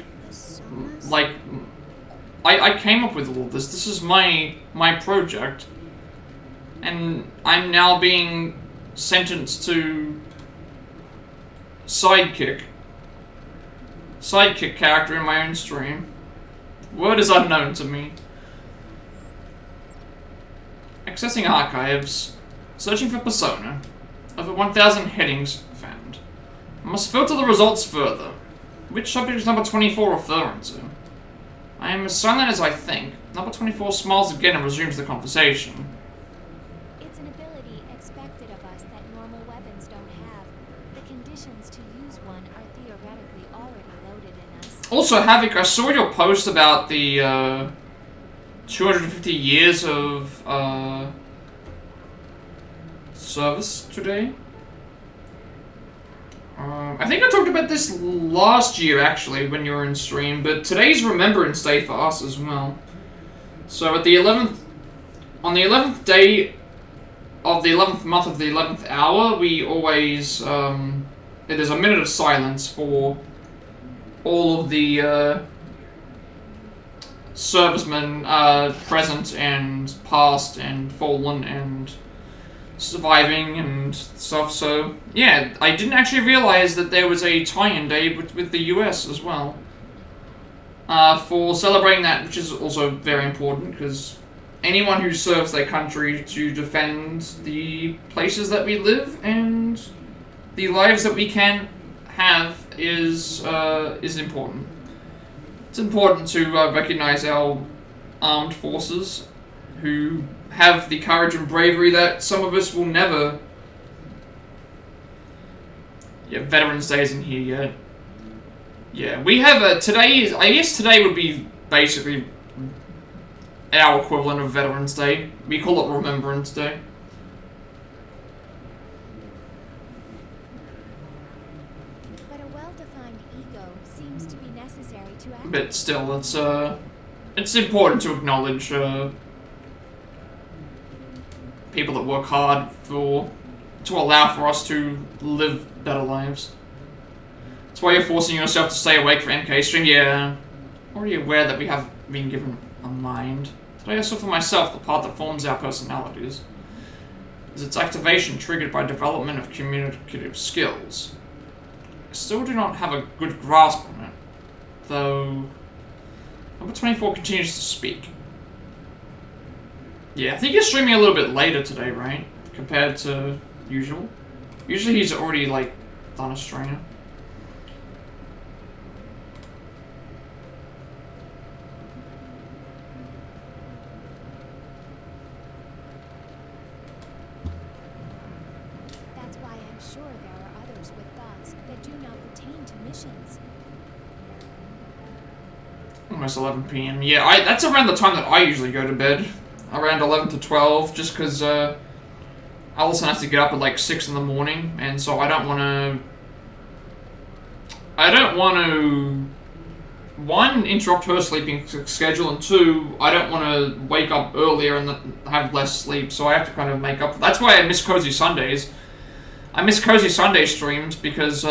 I came up with all of this. This is my project. And I'm now being sentenced to sidekick character in my own stream. Word is unknown to me. Accessing archives. Searching for persona. Over 1,000 headings found. I must filter the results further. Which subject is number 24 referring to? I am as silent as I think. Number 24 smiles again and resumes the conversation. It's an ability expected of us that normal weapons don't have. The conditions to use one are theoretically already loaded in us. Also, Havoc, I saw your post about the 250 years of service today. I think I talked about this last year, actually, when you were in stream, but today's Remembrance Day for us as well. So at the 11th, on the 11th day of the 11th month of the 11th hour, we always, there's a minute of silence for all of the servicemen present and past and fallen and surviving and stuff. So yeah, I didn't actually realize that there was a tie-in day with the US as well for celebrating that, which is also very important because anyone who serves their country to defend the places that we live and the lives that we can have is important. It's important to recognize our armed forces who have the courage and bravery that some of us will never. Yeah, Veterans Day isn't here yet. Yeah, we have a today. I guess today would be basically our equivalent of Veterans Day. We call it Remembrance Day. But a well-defined ego seems to be necessary to act. But still, it's important to acknowledge people that work hard to allow for us to live better lives. That's why you're forcing yourself to stay awake for MK stream. Yeah, already aware that we have been given a mind. Today I saw for myself the part that forms our personalities is its activation triggered by development of communicative skills. I still do not have a good grasp on it, though. Number 24 continues to speak. Yeah, I think he's streaming a little bit later today, right? Compared to usual. Usually he's already, like, done a stream. That's why I'm sure there are others with thoughts that do not pertain to missions. Almost 11 p.m. Yeah, that's around the time that I usually go to bed. Around 11 to 12, just because Allison has to get up at like 6 in the morning, and so I don't want to, one, interrupt her sleeping schedule, and two, I don't want to wake up earlier and have less sleep, so I have to kind of make up. That's why I miss Cozy Sundays. I miss Cozy Sunday streams because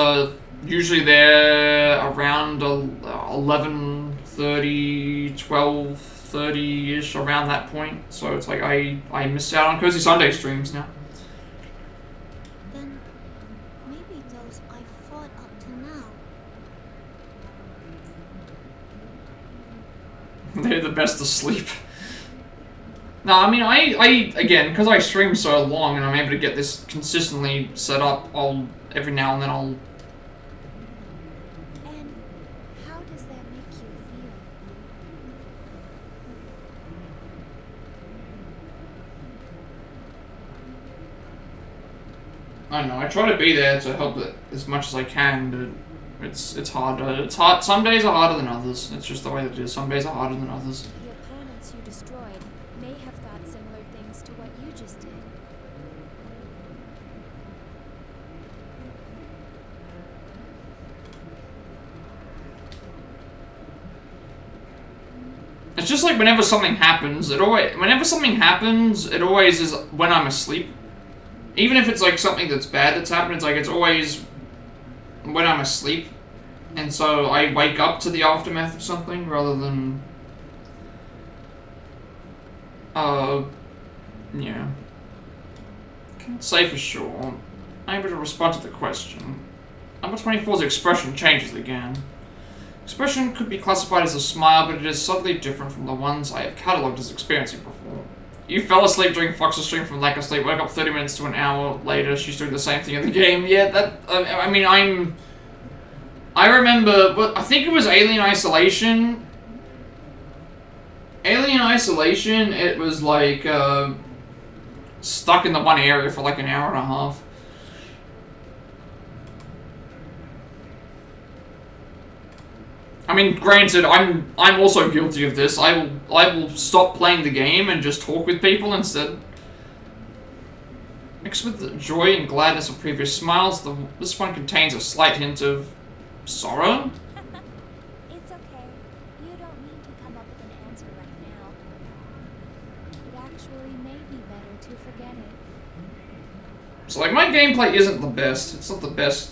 usually they're around 11:30, 12:30-ish, around that point. So it's like I miss out on Cozy Sunday streams now. Then maybe those I fought up to now. They're the best asleep. No, I mean, I again, because I stream so long and I'm able to get this consistently set up, every now and then I'll... And how does that make you feel? I don't know, I try to be there to help it as much as I can, but it's hard. It's hard. Some days are harder than others. It's just the way that it is. Some days are harder than others. The opponents you destroyed may have thought similar things to what you just did. It's just like whenever something happens, it always is when I'm asleep. Even if it's like something that's bad that's happened, it's like it's always when I'm asleep. And so I wake up to the aftermath of something rather than yeah. Can't say for sure. I'm able to respond to the question. Number 24's expression changes again. Expression could be classified as a smile, but it is subtly different from the ones I have catalogued as experiencing before. You fell asleep during Fox's stream from lack of sleep, woke up 30 minutes to an hour later, she's doing the same thing in the game. Yeah, that, I mean, I remember, but I think it was Alien Isolation. Alien Isolation, it was like, stuck in the one area for like an hour and a half. I mean, granted, I'm also guilty of this. I will stop playing the game and just talk with people instead. Mixed with the joy and gladness of previous smiles, this one contains a slight hint of sorrow. It's okay. You don't need to come up with an answer right now. It actually may be better to forget it. So, like, my gameplay isn't the best. It's not the best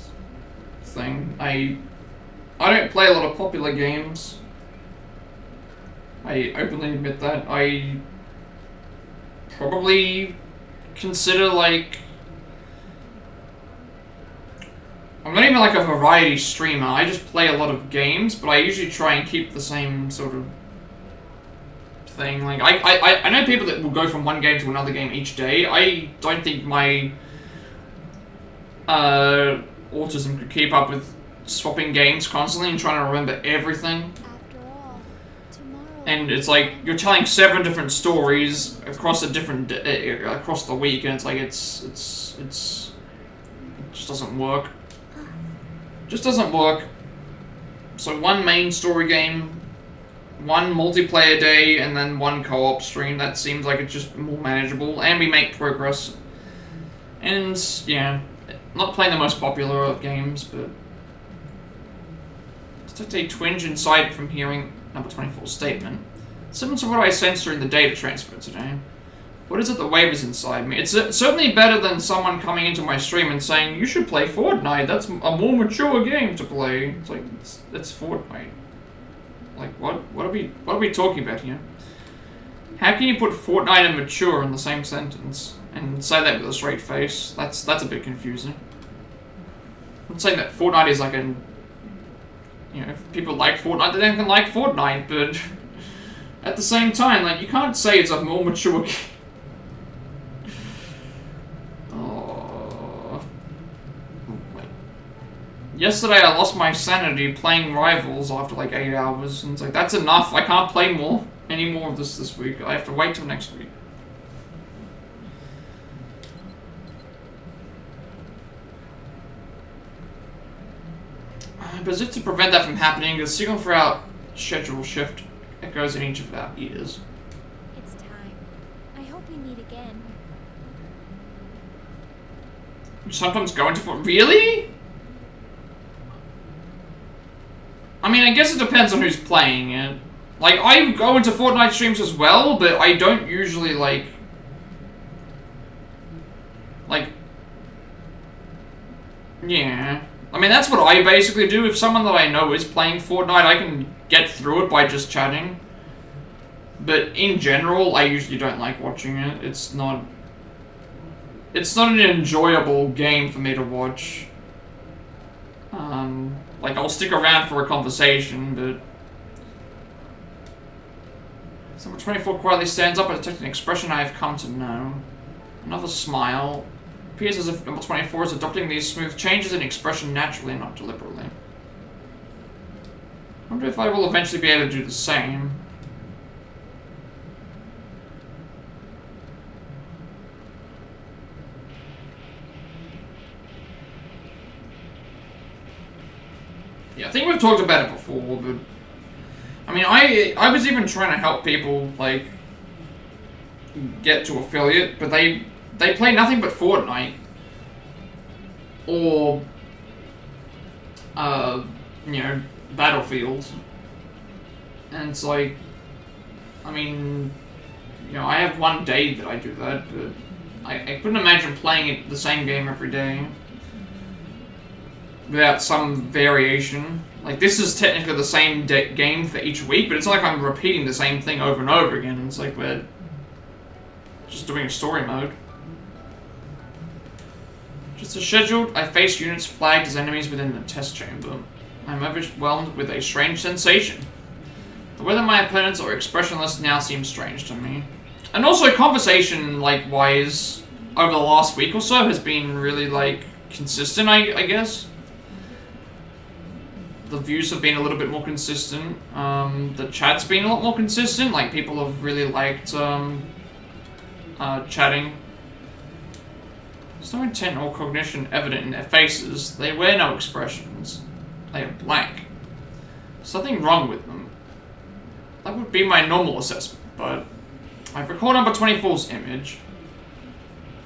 thing. I don't play a lot of popular games. I openly admit that. I probably consider, like... I'm not even like a variety streamer. I just play a lot of games, but I usually try and keep the same sort of thing. Like, I know people that will go from one game to another game each day. I don't think my autism could keep up with swapping games constantly and trying to remember everything. After all, tomorrow and it's like you're telling 7 different stories across a different across the week, and it's like it just doesn't work. Just doesn't work. So 1 main story game, 1 multiplayer day, and then 1 co-op stream. That seems like it's just more manageable, and we make progress. And yeah, not playing the most popular of games, but just a twinge inside from hearing number 24's statement. Similar to what I sensed during the data transfer today. What is it that wavers inside me? It's certainly better than someone coming into my stream and saying, you should play Fortnite, that's a more mature game to play. It's like, it's Fortnite. Like, what are we talking about here? How can you put Fortnite and mature in the same sentence and say that with a straight face? That's a bit confusing. I'm not saying that Fortnite is like an, you know, if people like Fortnite, they don't like Fortnite, but at the same time, like, you can't say it's a more mature game. Yesterday I lost my sanity playing Rivals after like 8 hours, and it's like, that's enough, I can't play any more of this week, I have to wait till next week. But as if to prevent that from happening, the signal for our schedule shift echoes in each of our ears. It's time. I hope we meet again. You sometimes go into really? I mean, I guess it depends on who's playing it. Like, I go into Fortnite streams as well, but I don't usually, like... Yeah. I mean, that's what I basically do. If someone that I know is playing Fortnite, I can get through it by just chatting. But in general, I usually don't like watching it. It's not an enjoyable game for me to watch. Like, I'll stick around for a conversation, but... Number 24 quietly stands up and detects an expression I have come to know. Another smile. Appears as if number 24 is adopting these smooth changes in expression naturally and not deliberately. I wonder if I will eventually be able to do the same. Yeah, I think we've talked about it before, but... I mean, I was even trying to help people, like, get to affiliate, but they play nothing but Fortnite. Or, you know, Battlefield. And it's like, I mean, you know, I have one day that I do that, but I couldn't imagine playing the same game every day. Without some variation. Like, this is technically the same game for each week, but it's like I'm repeating the same thing over and over again. It's like we're just doing a story mode. Just as scheduled, I face units flagged as enemies within the test chamber. I'm overwhelmed with a strange sensation. The way that my opponents are expressionless now seems strange to me. And also, conversation, like, wise, over the last week or so has been really, like, consistent, I guess. The views have been a little bit more consistent. The chat's been a lot more consistent. Like, people have really liked chatting. There's no intent or cognition evident in their faces. They wear no expressions. They are blank. Something wrong with them. That would be my normal assessment, but I've recalled number 24's image.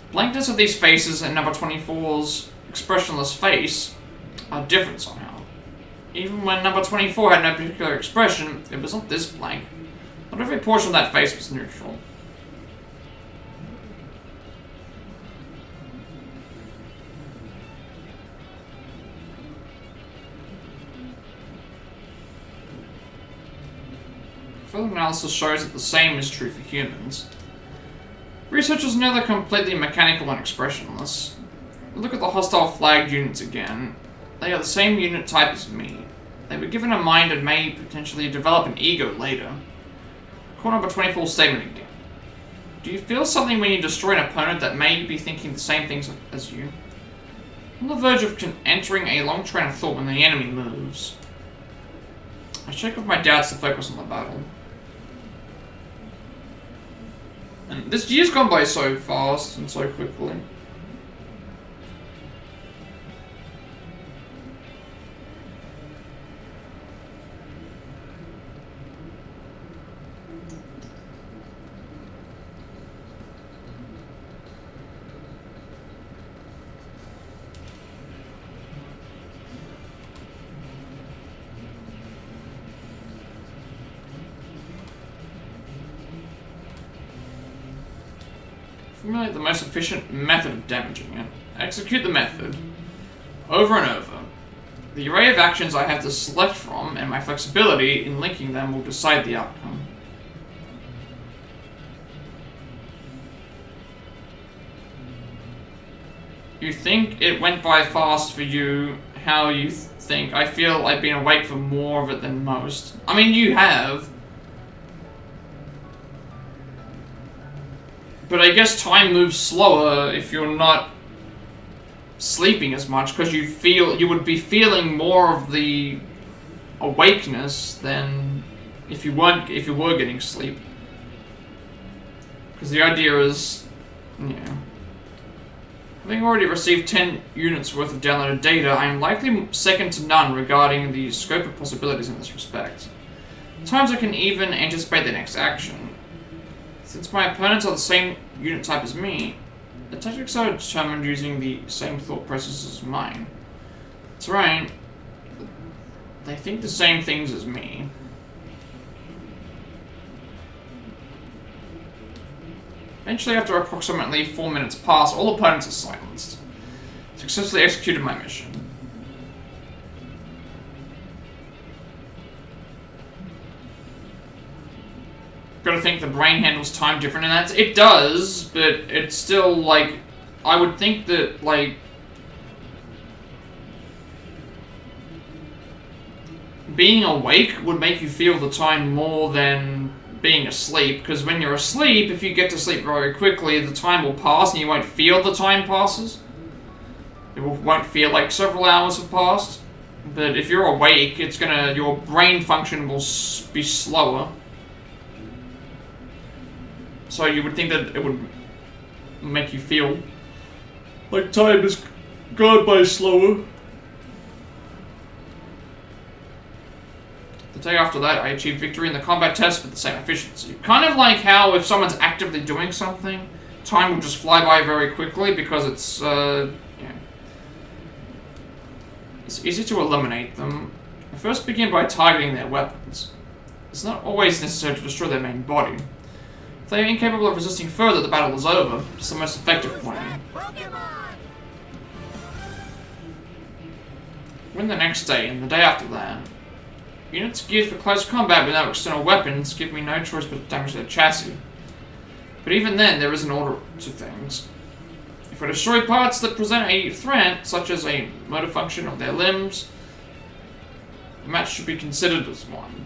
The blankness of these faces and number 24's expressionless face are different somehow. Even when number 24 had no particular expression, it was not this blank. Not every portion of that face was neutral. Further analysis shows that the same is true for humans. Researchers know they're completely mechanical and expressionless. Look at the hostile flagged units again. They are the same unit type as me. They were given a mind and may potentially develop an ego later. Call number 24's statement again. Do you feel something when you destroy an opponent that may be thinking the same things as you? On the verge of entering a long train of thought when the enemy moves. I shake off my doubts to focus on the battle. And this year's gone by so fast and so quickly. Formulate the most efficient method of damaging it. Execute the method over and over. The array of actions I have to select from and my flexibility in linking them will decide the outcome. You think it went by fast for you. How you think? I feel I've been awake for more of it than most. I mean, you have. But I guess time moves slower if you're not sleeping as much, because you would be feeling more of the awakeness than if you were getting sleep. Because the idea is, yeah. Having already received 10 units worth of downloaded data, I am likely second to none regarding the scope of possibilities in this respect. At times I can even anticipate the next action. Since my opponents are the same unit type as me, the tactics are determined using the same thought process as mine. That's right. They think the same things as me. Eventually, after approximately 4 minutes pass, all opponents are silenced. Successfully executed my mission. Gotta think the brain handles time different, and it does, but it's still, like, I would think that, like, being awake would make you feel the time more than being asleep, because when you're asleep, if you get to sleep very quickly, the time will pass and you won't feel the time passes. It won't feel like several hours have passed. But if you're awake, your brain function will be slower. So you would think that it would make you feel like time has gone by slower. The day after that, I achieved victory in the combat test with the same efficiency. Kind of like how if someone's actively doing something, time will just fly by very quickly because it's, yeah. It's easy to eliminate them. I first begin by targeting their weapons. It's not always necessary to destroy their main body. If they are incapable of resisting further, the battle is over. It's the most effective plan. When the next day and the day after that, units geared for close combat without external weapons give me no choice but to damage their chassis. But even then, there is an order to things. If I destroy parts that present a threat, such as a motor function of their limbs, the match should be considered as one.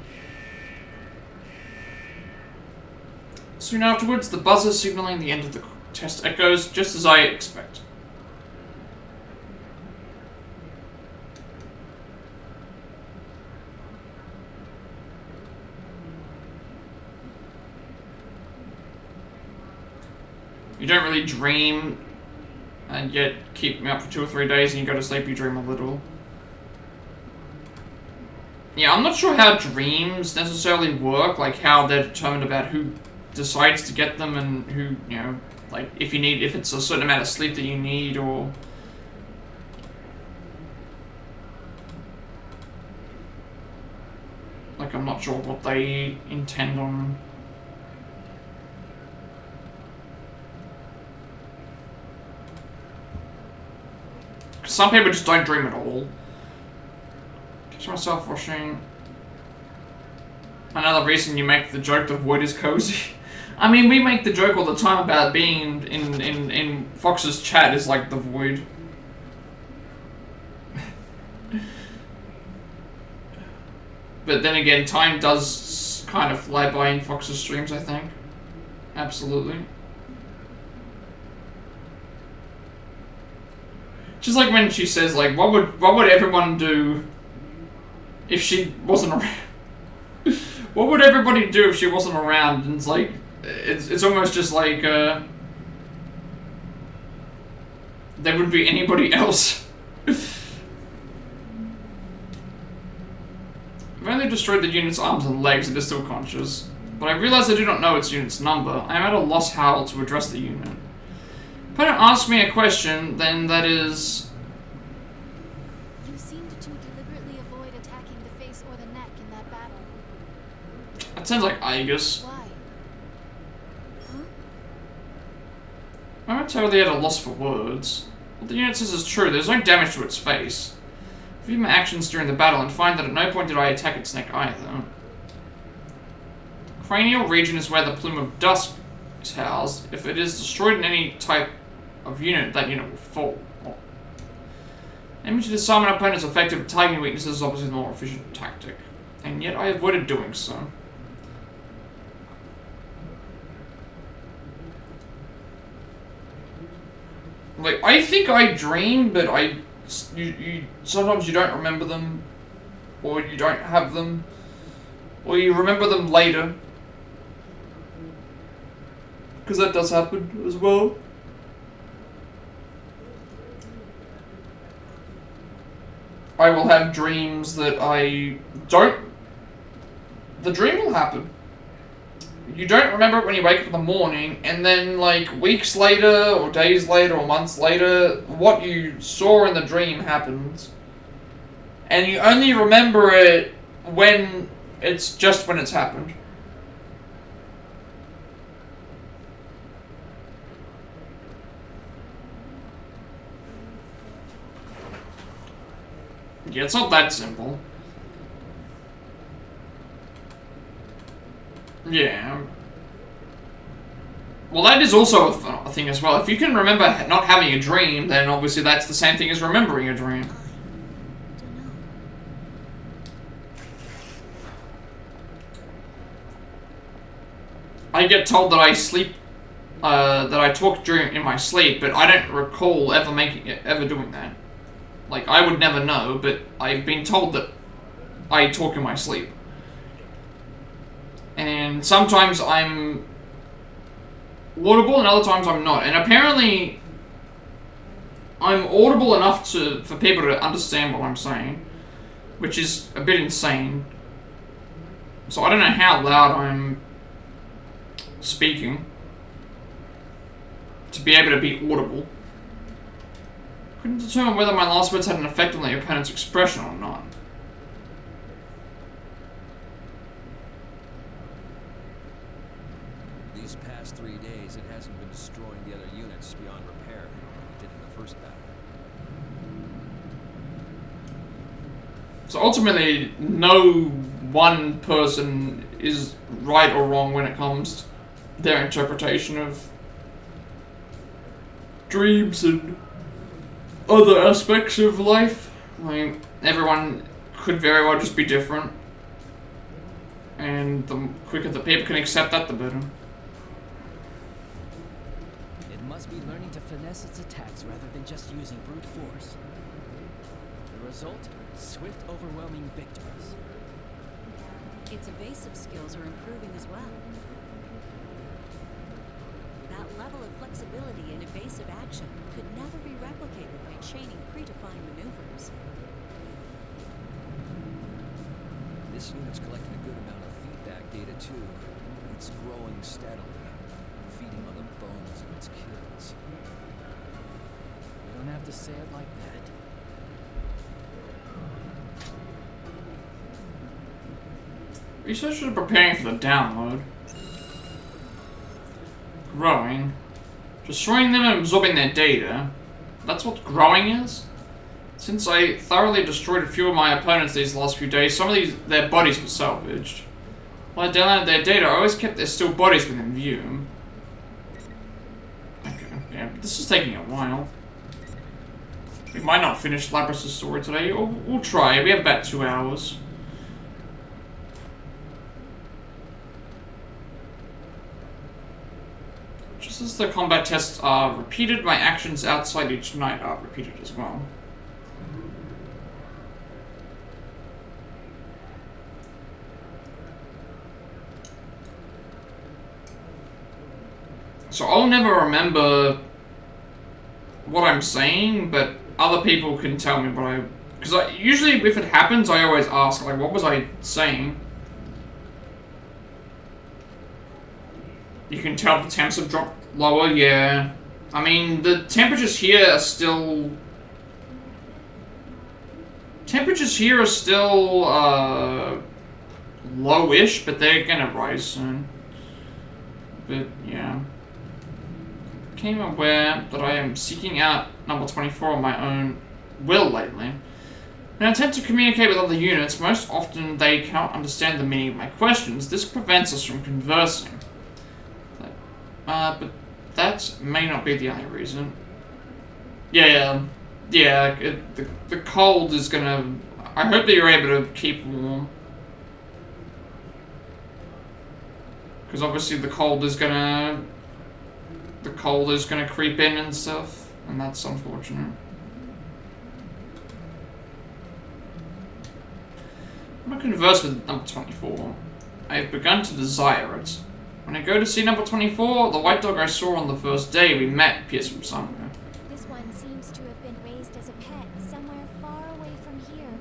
Soon afterwards, the buzzer signaling the end of the test echoes, just as I expect. You don't really dream, and yet keep me up for 2 or 3 days and you go to sleep, you dream a little. Yeah, I'm not sure how dreams necessarily work, like how they're determined about who decides to get them and who, you know, like if it's a certain amount of sleep that you need, or... Like, I'm not sure what they intend on. Some people just don't dream at all. Catch myself washing. Another reason you make the joke the void is cozy. I mean, we make the joke all the time about being in Fox's chat is like the void. But then again, time does kind of fly by in Fox's streams, I think. Absolutely. Just like when she says, like, what would everyone do if she wasn't around? What would everybody do if she wasn't around? And it's like, it's almost just like there would be anybody else. I've only destroyed the unit's arms and legs, it is still conscious. But I realize I do not know its unit's number. I am at a loss how to address the unit. If I don't ask me a question, then that is... You seemed to deliberately avoid attacking the face or the neck in that battle. That sounds like Aegis. Why? Huh? I'm entirely at a loss for words. What the unit says is true, there's no damage to its face. View my actions during the battle and find that at no point did I attack its neck either. The cranial region is where the plume of dust is housed. If it is destroyed in any type of unit, that unit will fall. Aiming to disarm an opponent's effective at targeting weaknesses is obviously the more efficient tactic. And yet I avoided doing so. Like, I think I dream, but sometimes you don't remember them, or you don't have them, or you remember them later. Because that does happen as well. I will have dreams that I don't... The dream will happen. You don't remember it when you wake up in the morning, and then, like, weeks later, or days later, or months later, what you saw in the dream happens. And you only remember it when it's just when it's happened. Yeah, it's not that simple. Yeah. Well, that is also a thing as well. If you can remember not having a dream, then obviously that's the same thing as remembering a dream. I get told that I sleep, that I talk in my sleep, but I don't recall ever doing that. Like, I would never know, but I've been told that I talk in my sleep. And sometimes I'm audible and other times I'm not. And apparently I'm audible enough for people to understand what I'm saying, which is a bit insane. So I don't know how loud I'm speaking to be able to be audible. Couldn't determine whether my last words had an effect on the opponent's expression or not. These past 3 days, it hasn't been destroying the other units beyond repair like it did in the first battle. So ultimately, no one person is right or wrong when it comes to their interpretation of dreams and other aspects of life. I mean, everyone could very well just be different. And the quicker the people can accept that, the better. It must be learning to finesse its attacks rather than just using brute force. The result? Swift, overwhelming victories. Its evasive skills are improving as well. That level of flexibility and evasive action could never be replicated by chaining predefined maneuvers. This unit's collecting a good amount of feedback data too. It's growing steadily, feeding on the bones of its kills. You don't have to say it like that. Researchers are preparing for the download. Growing. Destroying them and absorbing their data. That's what growing is? Since I thoroughly destroyed a few of my opponents these last few days, some of their bodies were salvaged. While I downloaded their data, I always kept their still bodies within view. Okay, yeah, but this is taking a while. We might not finish Labrys' story today, or we'll try. We have about 2 hours. Just as the combat tests are repeated, my actions outside each night are repeated as well. So I'll never remember what I'm saying, but other people can tell me what I... Because usually if it happens, I always ask, like, what was I saying? You can tell the temps have dropped lower, yeah. I mean, the temperatures here are still... Temperatures here are still, lowish, but they're gonna rise soon. But, yeah. Became aware that I am seeking out number 24 on my own will lately. In an attempt to communicate with other units, most often they cannot understand the meaning of my questions. This prevents us from conversing. But that may not be the only reason. Yeah, the cold is gonna... I hope that you're able to keep warm. Because obviously the cold is gonna creep in and stuff, and that's unfortunate. I'm gonna converse with number 24. I have begun to desire it. When I go to see number 24, the white dog I saw on the first day we met appears from somewhere. This one seems to have been raised as a pet somewhere far away from here.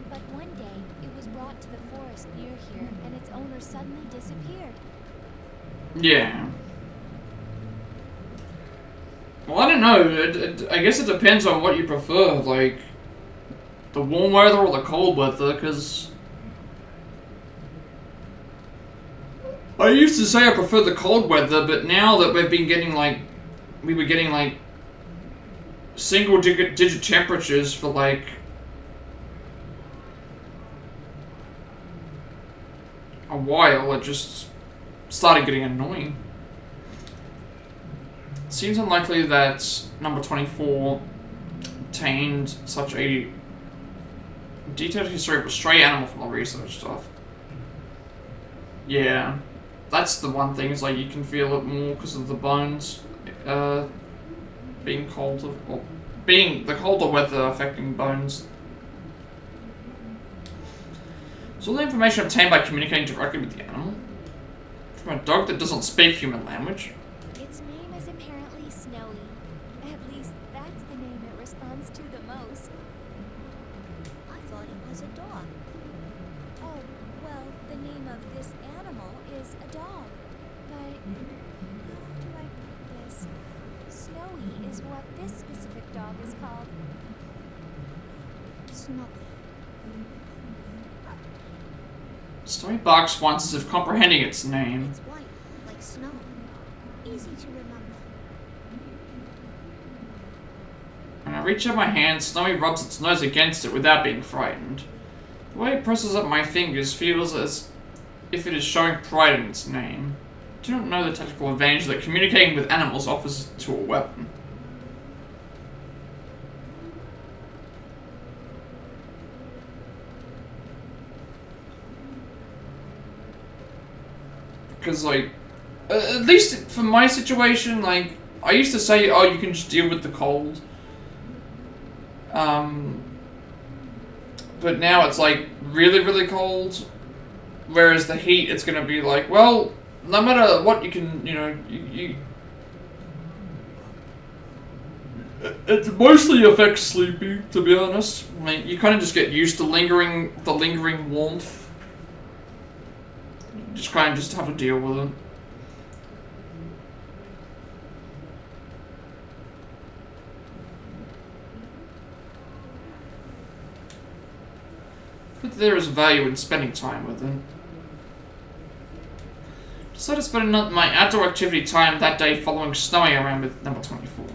But one day, it was brought to the forest near here, and its owner suddenly disappeared. Yeah. Well, I don't know. I guess it depends on what you prefer, like the warm weather or the cold weather, because I used to say I prefer the cold weather, but now that we were getting like single digit temperatures for like a while, it just started getting annoying. It seems unlikely that number 24 obtained such a detailed history of a stray animal from the research stuff. Yeah, that's the one thing, is like you can feel it more because of the bones being colder, or being the colder weather affecting bones. So all the information obtained by communicating directly with the animal from a dog that doesn't speak human language. Its name is apparently Snowy. At least that's the name it responds to the most. I thought it was a dog. Oh, well, the name of this animal is a dog. But how do I put this? Snowy is what this specific dog is called. Snowy. Snowy barks once as if comprehending its name. It's white, like snow. Easy to remember. When I reach out my hand, Snowy rubs its nose against it without being frightened. The way it presses up my fingers feels as if it is showing pride in its name. I do not know the technical advantage that communicating with animals offers to a weapon. Because, like, at least for my situation, like, I used to say, oh, you can just deal with the cold. But now it's, like, really, really cold. Whereas the heat, it's going to be like, well, no matter what, you can, you know, it mostly affects sleeping, to be honest. I mean, you kind of just get used to the lingering warmth. Just kind of just have to deal with it. But there is value in spending time with it. Decided to spend my outdoor activity time that day following Snowy around with number 24.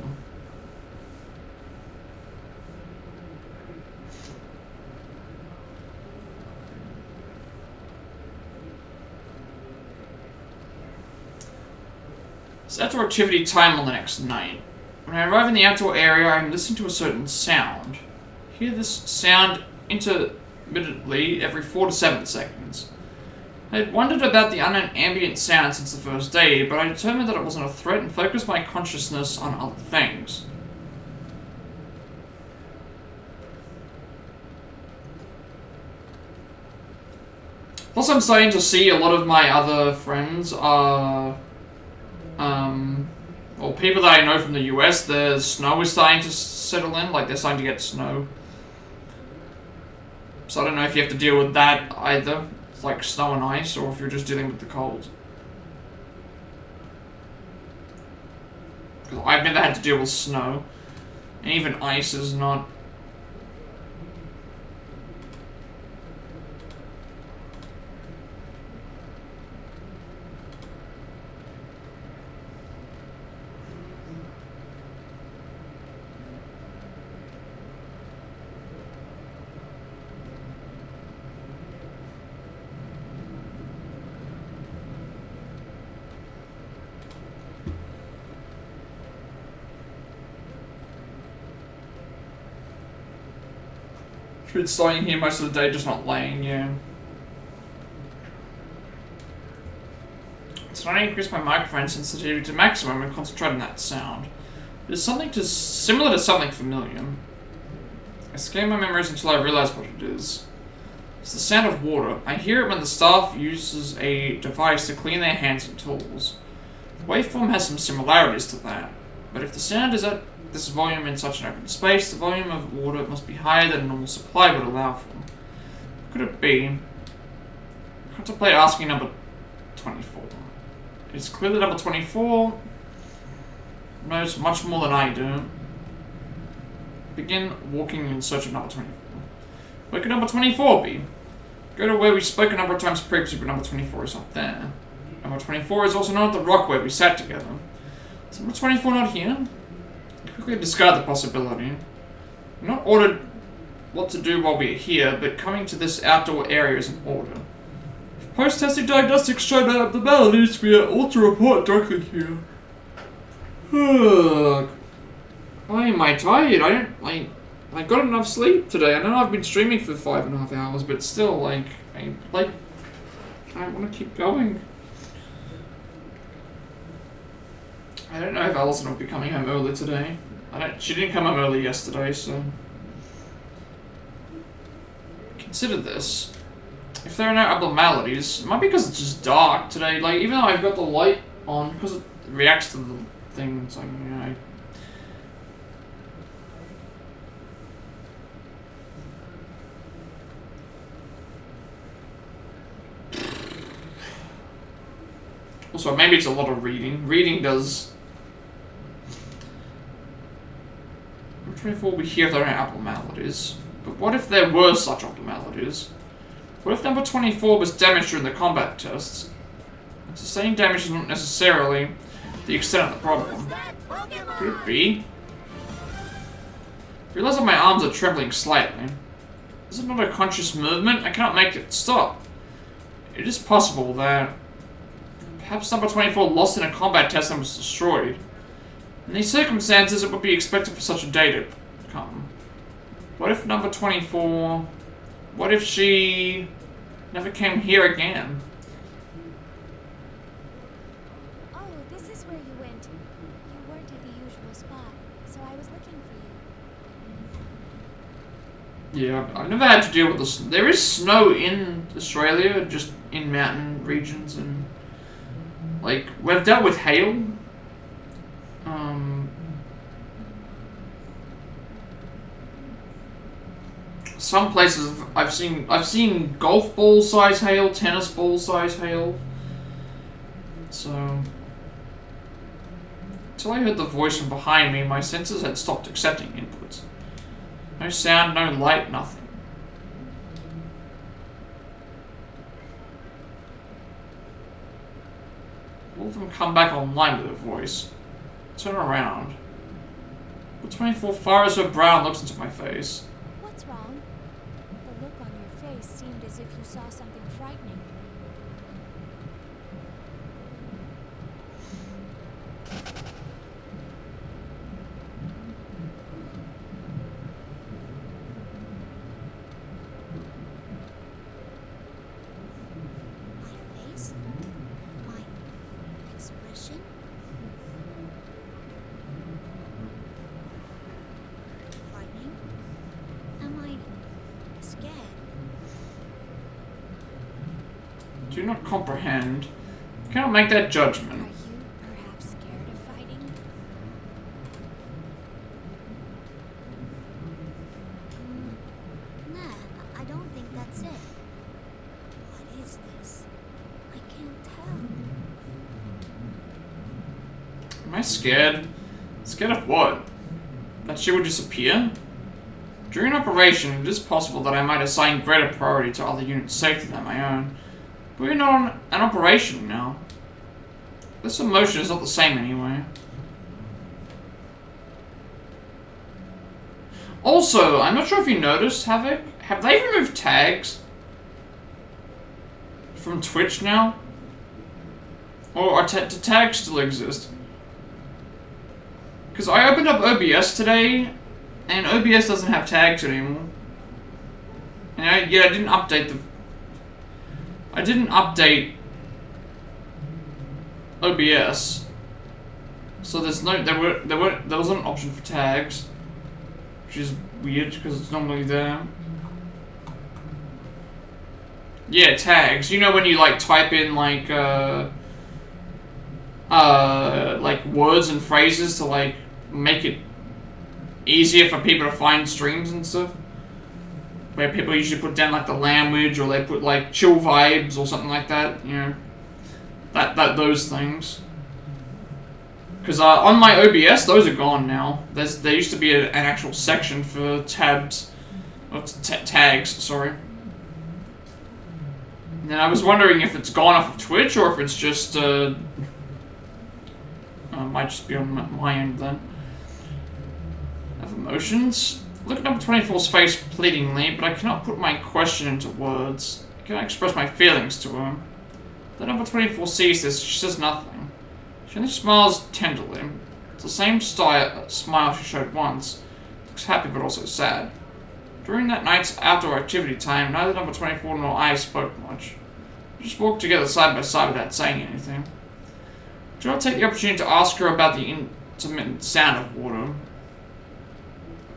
It's outdoor activity time on the next night. When I arrive in the outdoor area, I am listening to a certain sound. I hear this sound intermittently every 4 to 7 seconds. I had wondered about the unknown ambient sound since the first day, but I determined that it wasn't a threat and focused my consciousness on other things. Plus, I'm starting to see a lot of my other friends are Or people that I know from the US, the snow is starting to settle in, like they're starting to get snow. So I don't know if you have to deal with that either, like snow and ice, or if you're just dealing with the cold. Because I've never had to deal with snow, and even ice is not. Been staying here most of the day, just not laying, yeah. So I increase my microphone sensitivity to maximum and concentrate on that sound. There's something similar to something familiar. I scan my memories until I realize what it is. It's the sound of water. I hear it when the staff uses a device to clean their hands and tools. The waveform has some similarities to that, but if the sound is at this volume in such an open space, the volume of water must be higher than a normal supply would allow for. What could it be? Contemplate asking number 24. It's clear that number 24 knows much more than I do. Begin walking in search of number 24. Where could number 24 be? Go to where we spoke a number of times previously, but number 24 is not there. Number 24 is also not at the rock where we sat together. Is number 24 not here? Quickly discard the possibility. We're not ordered what to do while we're here, but coming to this outdoor area is an order. If post-testing diagnostics show no abnormalities, we are all to report directly here. Why am I tired? I got enough sleep today. I know I've been streaming for 5.5 hours, but still, I want to keep going. I don't know if Alison will be coming home early today. She didn't come home early yesterday, so... Consider this. If there are no abnormalities, it might be because it's just dark today. Like, even though I've got the light on, because it reacts to the things, like, you know... Also, maybe it's a lot of reading. Reading does... 24 will be here if there are no abnormalities. But what if there were such abnormalities? What if number 24 was damaged during the combat tests? Sustaining damage is not necessarily the extent of the problem. Could it be? I realize that my arms are trembling slightly. Is it not a conscious movement? I cannot make it stop. It is possible that perhaps number 24 lost in a combat test and was destroyed. In these circumstances, it would be expected for such a day to come. What if number 24... What if she never came here again? Oh, this is where you went. You weren't at the usual spot, so I was looking for you. Yeah, I've never had to deal with this. There is snow in Australia, just in mountain regions, and... Like, we've dealt with hail. Some places I've seen golf ball size hail, tennis ball size hail. So until I heard the voice from behind me, my senses had stopped accepting inputs. No sound, no light, nothing. All of them come back online with a voice. Turn around. The 24 fires her brow and looks into my face. What's wrong? The look on your face seemed as if you saw something frightening. My face? My expression? Frightening? Am I scared? Do not comprehend. You cannot make that judgment. Are you perhaps I scared? Scared of what? That she would disappear? During an operation, it is possible that I might assign greater priority to other units' safety than my own. But we're not on an operation now. This emotion is not the same anyway. Also, I'm not sure if you noticed, Havoc, have they removed tags from Twitch now? Or do tags still exist? Because I opened up OBS today, and OBS doesn't have tags anymore. And I didn't update I didn't update OBS, so there wasn't an option for tags, which is weird because it's normally there. Yeah, tags. You know when you like type in like words and phrases to like make it easier for people to find streams and stuff. Where people usually put down like the language, or they put like chill vibes or something like that. You know, those things. Because on my OBS, those are gone now. There used to be an actual section for tabs, or tags. Sorry. And I was wondering if it's gone off of Twitch or if it's just might just be on my end then. Have emotions. Look at number 24's face pleadingly, but I cannot put my question into words. I cannot express my feelings to her. Then number 24 sees this, she says nothing. She only smiles tenderly. It's the same smile she showed once. Looks happy but also sad. During that night's outdoor activity time, neither number 24 nor I spoke much. We just walked together side by side without saying anything. Do not take the opportunity to ask her about the intermittent sound of water.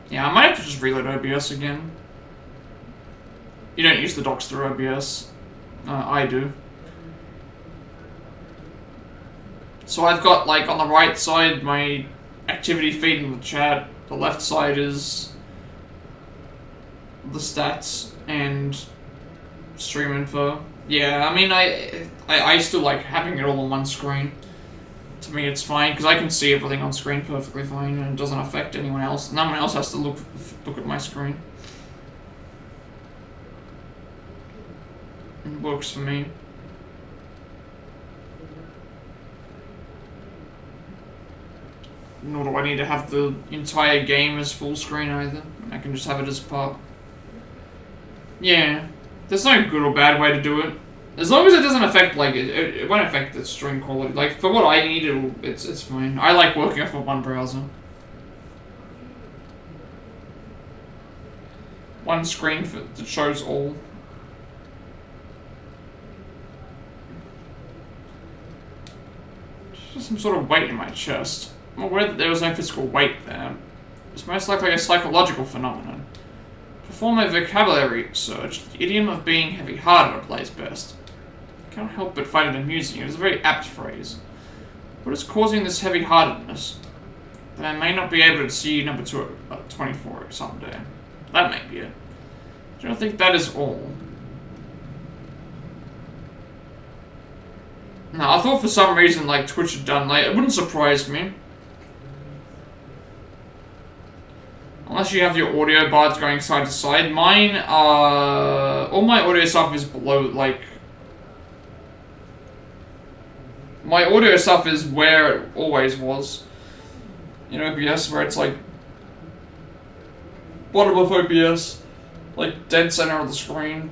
Yeah, I might have to just reload OBS again. You don't use the docs through OBS. I do. So I've got, like, on the right side, my activity feed in the chat. The left side is the stats and stream info. Yeah, I mean, I still like having it all on one screen. To me, it's fine, because I can see everything on screen perfectly fine, and it doesn't affect anyone else. No one else has to look at my screen. It works for me. Nor do I need to have the entire game as full screen either. I can just have it as part. Yeah, there's no good or bad way to do it. As long as it doesn't affect, like, it won't affect the stream quality. Like, for what I need, it's fine. I like working off of one browser. One screen that shows all. There's some sort of weight in my chest. I'm aware that there was no physical weight there. It's most likely a psychological phenomenon. Perform a vocabulary search. The idiom of being heavy-hearted plays best. I can't help but find it amusing. It is a very apt phrase. What is causing this heavy-heartedness? That I may not be able to see number 24 someday. That may be it. I don't think that is all. No, I thought for some reason, like, Twitch had done, like, it wouldn't surprise me. Unless you have your audio bars going side to side. Mine, all my audio stuff is below, like... My audio stuff is where it always was. In OBS, where it's like... Bottom of OBS. Like, dead center of the screen.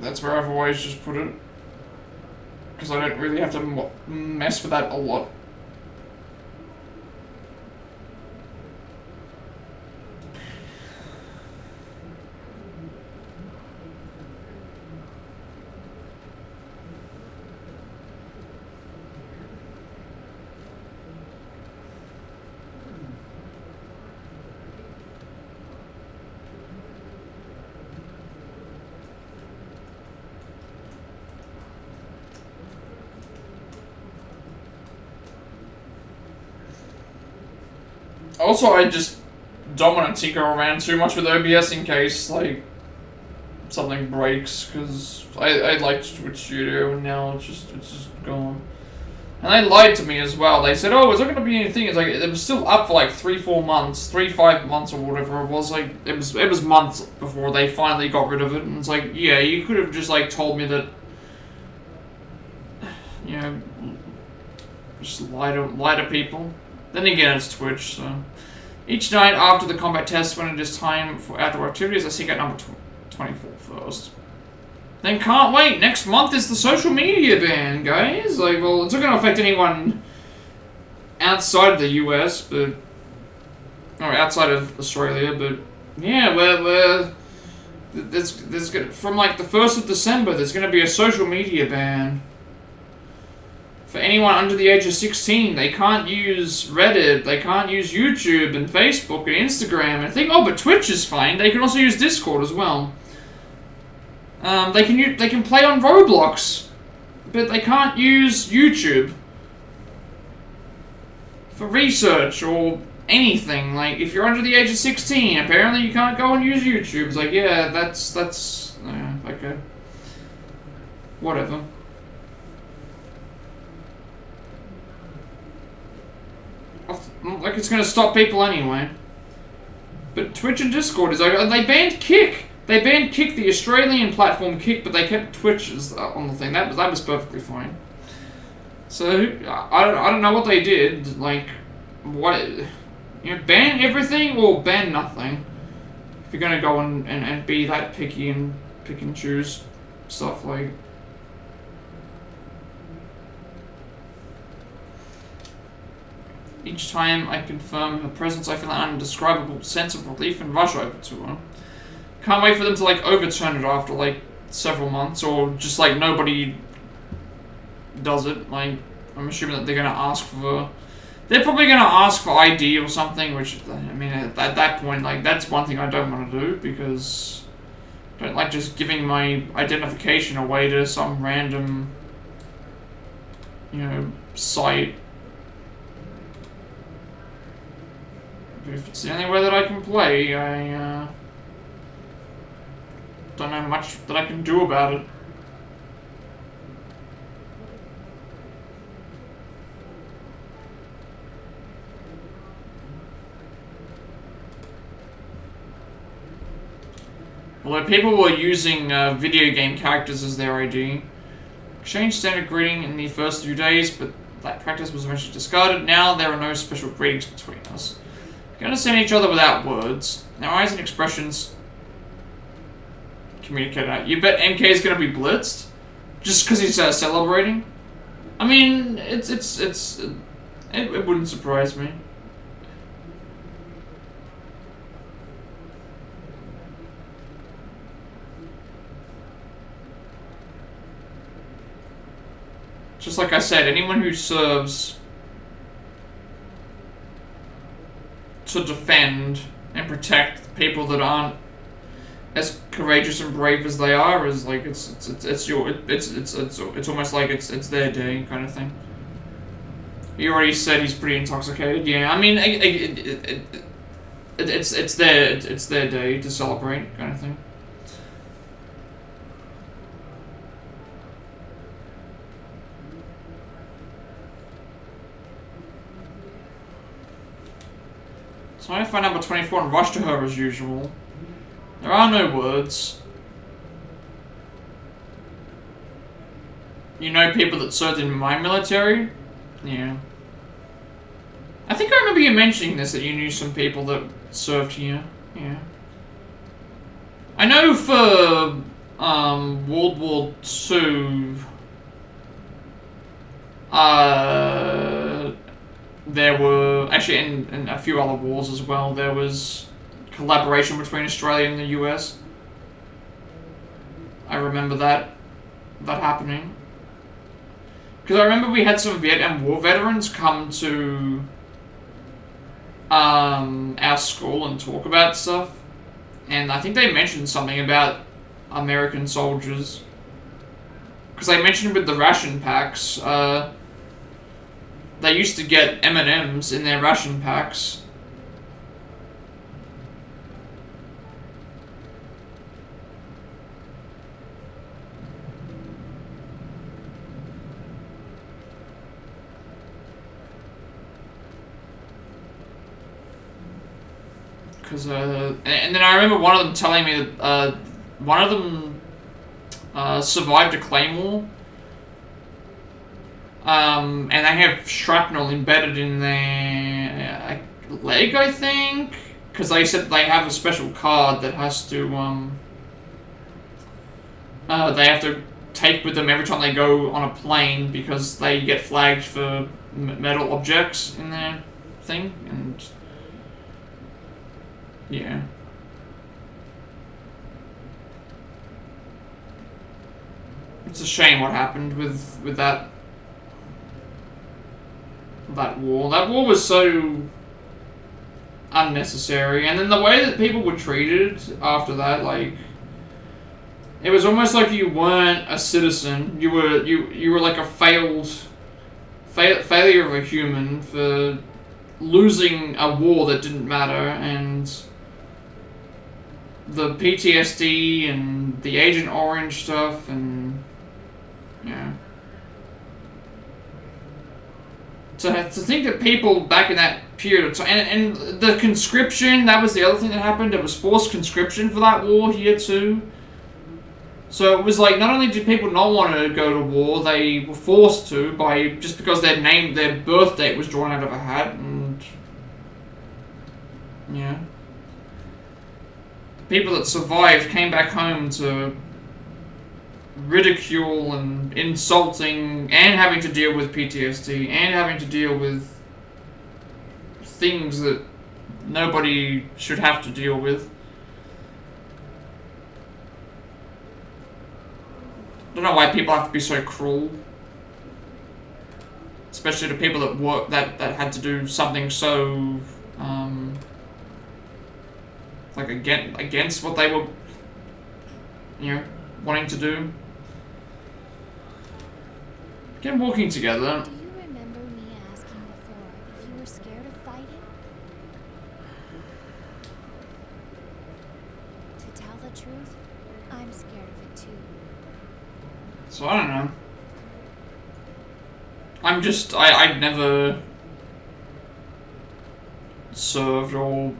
That's where I've always just put it. Because I don't really have to mess with that a lot. Also, I just don't want to tinker around too much with OBS in case, like, something breaks, because I liked Twitch Studio and now it's just gone. And they lied to me as well. They said, oh, is there going to be anything? It's like, it was still up for like 3-4 months, 3-5 months or whatever it was. Like, it was months before they finally got rid of it. And it's like, yeah, you could have just like told me that, you know, just lie to people. Then again, it's Twitch, so. Each night after the combat test, when it is time for outdoor activities, I seek out number 24 first. Then can't wait. Next month is the social media ban, guys. Like, well, it's not going to affect anyone outside of the US, but or outside of Australia. But yeah, there's from like the 1st of December, there's going to be a social media ban for anyone under the age of 16. They can't use Reddit. They can't use YouTube and Facebook and Instagram. And think, oh, but Twitch is fine. They can also use Discord as well. They can play on Roblox, but they can't use YouTube for research or anything. Like, if you're under the age of 16, apparently you can't go and use YouTube. It's like, yeah, that's okay, whatever. Like, it's gonna stop people anyway. But Twitch and Discord is like, they banned Kick. They banned Kick, the Australian platform Kick, but they kept Twitch on the thing. That was perfectly fine. So I don't know what they did. Like, what, you know, ban everything or ban nothing. If you're gonna go and be that picky and pick and choose stuff, like. Each time I confirm her presence, I feel an indescribable sense of relief and rush over to her. Can't wait for them to, like, overturn it after, like, several months, or just, like, nobody does it. Like, I'm assuming that they're gonna ask for... They're probably gonna ask for ID or something, which, I mean, at that point, like, that's one thing I don't want to do, because I don't like just giving my identification away to some random, you know, site. But if it's the only way that I can play, I, don't know much that I can do about it. Although people were using video game characters as their ID. Exchanged standard greeting in the first few days, but that practice was eventually discarded. Now there are no special greetings between us. We can understand each other without words. Our eyes and expressions communicate out. You bet MK is gonna be blitzed? Just because he's celebrating? I mean, it wouldn't surprise me. Just like I said, anyone who serves to defend and protect people that aren't as courageous and brave as they are is like it's almost like it's their day kind of thing. He already said he's pretty intoxicated. Yeah, I mean it's their day to celebrate kind of thing. So I find number 24 and rush to her as usual. There are no words. You know people that served in my military? Yeah. I think I remember you mentioning this, that you knew some people that served here. Yeah. I know for World War II, there were, actually in a few other wars as well, there was collaboration between Australia and the US. I remember that happening. Because I remember we had some Vietnam War veterans come to our school and talk about stuff. And I think they mentioned something about American soldiers. Because they mentioned with the ration packs, they used to get M&Ms in their ration packs. Because and then I remember one of them telling me that one of them survived a claymore. And they have shrapnel embedded in their leg, I think, because they said they have a special card that has to they have to take with them every time they go on a plane because they get flagged for metal objects in their thing, and yeah. It's a shame what happened with that war. That war was so unnecessary, and then the way that people were treated after that, like, it was almost like you weren't a citizen. You were like a failure of a human for losing a war that didn't matter, and the PTSD and the Agent Orange stuff, and yeah. To think that people back in that period of time, and the conscription, that was the other thing that happened. There was forced conscription for that war here too. So it was like, not only did people not want to go to war, they were forced to just because their birth date was drawn out of a hat, and yeah. People that survived came back home to ridicule and insulting, and having to deal with PTSD, and having to deal with things that nobody should have to deal with. I don't know why people have to be so cruel, especially to people that work that had to do something so like against what they were, wanting to do. Again, walking together. Do you remember me asking before if you were scared of fighting? To tell the truth, I'm scared of it too. So I don't know. I'd never served or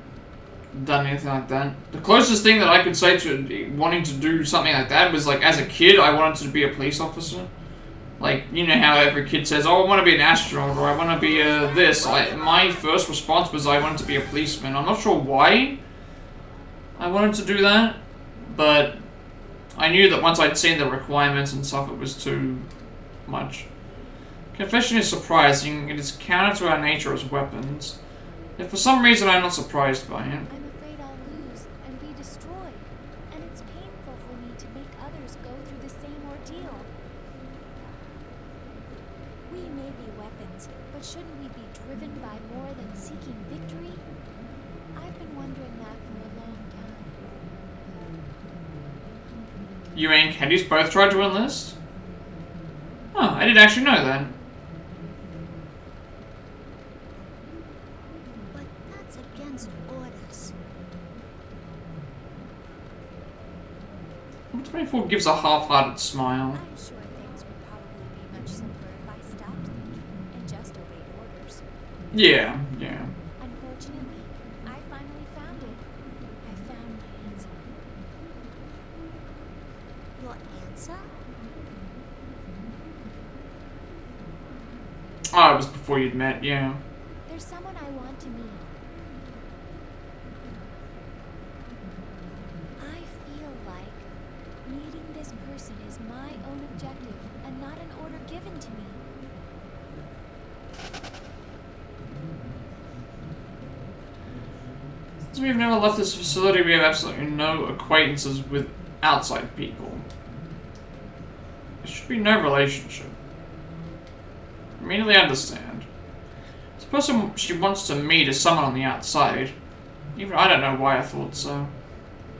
done anything like that. The closest thing that I could say to wanting to do something like that was, like, as a kid, I wanted to be a police officer. Like, you know how every kid says, oh, I want to be an astronaut, or I want to be this. My first response was I wanted to be a policeman. I'm not sure why I wanted to do that, but I knew that once I'd seen the requirements and stuff, it was too much. Confession is surprising. It is counter to our nature as weapons. If for some reason I'm not surprised by it. I'm afraid I'll lose and be destroyed, and it's painful for me to make others go through the same ordeal. We may be weapons, but shouldn't we be driven by more than seeking victory? I've been wondering that for a long time. You and Candice both tried to enlist? Oh, I didn't actually know that. But that's against orders. 24 gives a half-hearted smile. I'm sure things would probably be much simpler if I stopped thinking and just obeyed orders. Yeah. Unfortunately, I finally found it. I found my answer. Your answer? Oh, it was before you'd met, yeah. There's someone I want to meet. I feel like meeting this person is my own objective and not an order given to me. Since we've never left this facility, we have absolutely no acquaintances with outside people. There should be no relationship. Immediately understand. This person she wants to meet is someone on the outside. Even I don't know why I thought so.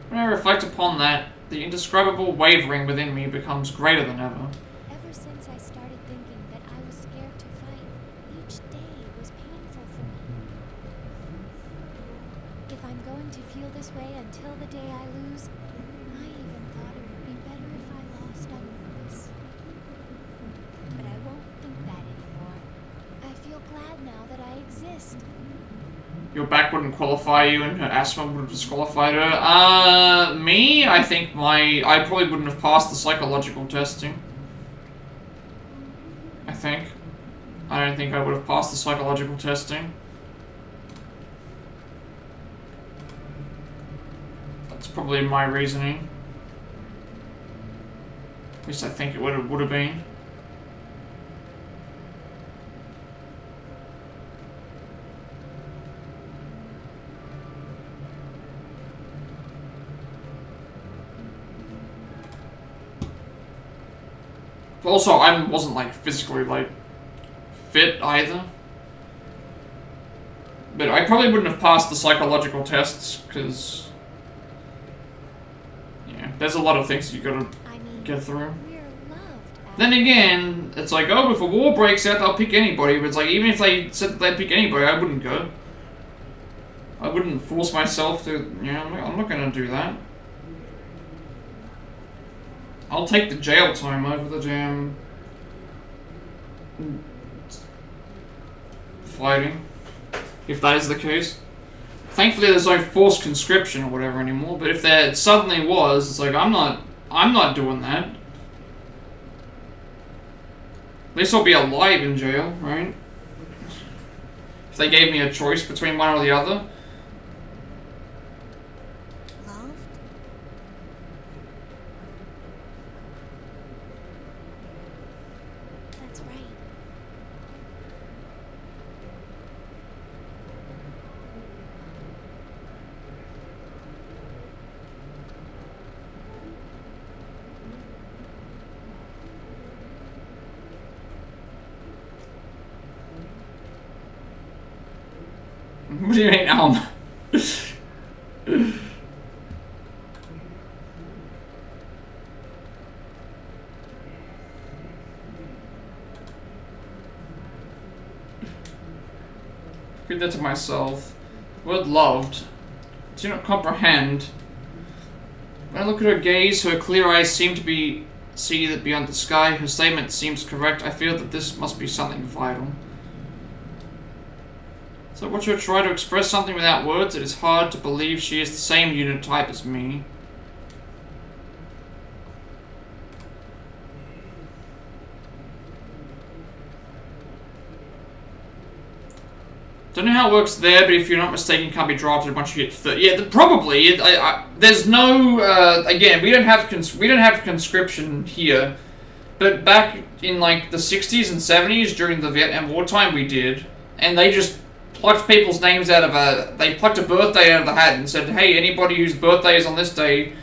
When I reflect upon that, the indescribable wavering within me becomes greater than ever. Ever since I started thinking that I was scared to fight, each day was painful for me. If I'm going to feel this way until the day I lose, I even thought it would be better if I lost on purpose. But I won't think that anymore. I feel glad now that I exist. your back wouldn't qualify you and her asthma would have disqualified her. Me, I think I probably wouldn't have passed the psychological testing. I think. I don't think I would have passed the psychological testing. That's probably my reasoning. At least I think it would have been. Also, I wasn't like physically like fit either. But I probably wouldn't have passed the psychological tests because yeah, there's a lot of things you gotta get through. Then again, it's like, oh, if a war breaks out, they'll pick anybody. But it's like, even if they said that they'd pick anybody, I wouldn't go. I wouldn't force myself to, you know, I'm not gonna do that. I'll take the jail time over the damn fighting, if that is the case. Thankfully, there's no forced conscription or whatever anymore. But if there suddenly was, it's like I'm not doing that. At least I'll be alive in jail, right? If they gave me a choice between one or the other. What do you mean, Read that to myself. Word loved. Do not comprehend. When I look at her gaze, her clear eyes seem to see that beyond the sky. Her statement seems correct. I feel that this must be something vital. So watch her try to express something without words. It is hard to believe she is the same unit type as me. Don't know how it works there, but if you're not mistaken, can't be drafted once you hit 30. Yeah, probably. There's no. Again, we don't have conscription here, but back in like the 60s and 70s during the Vietnam War time, we did, and they just plucked people's names out of they plucked a birthday out of the hat and said, hey, anybody whose birthday is on this day,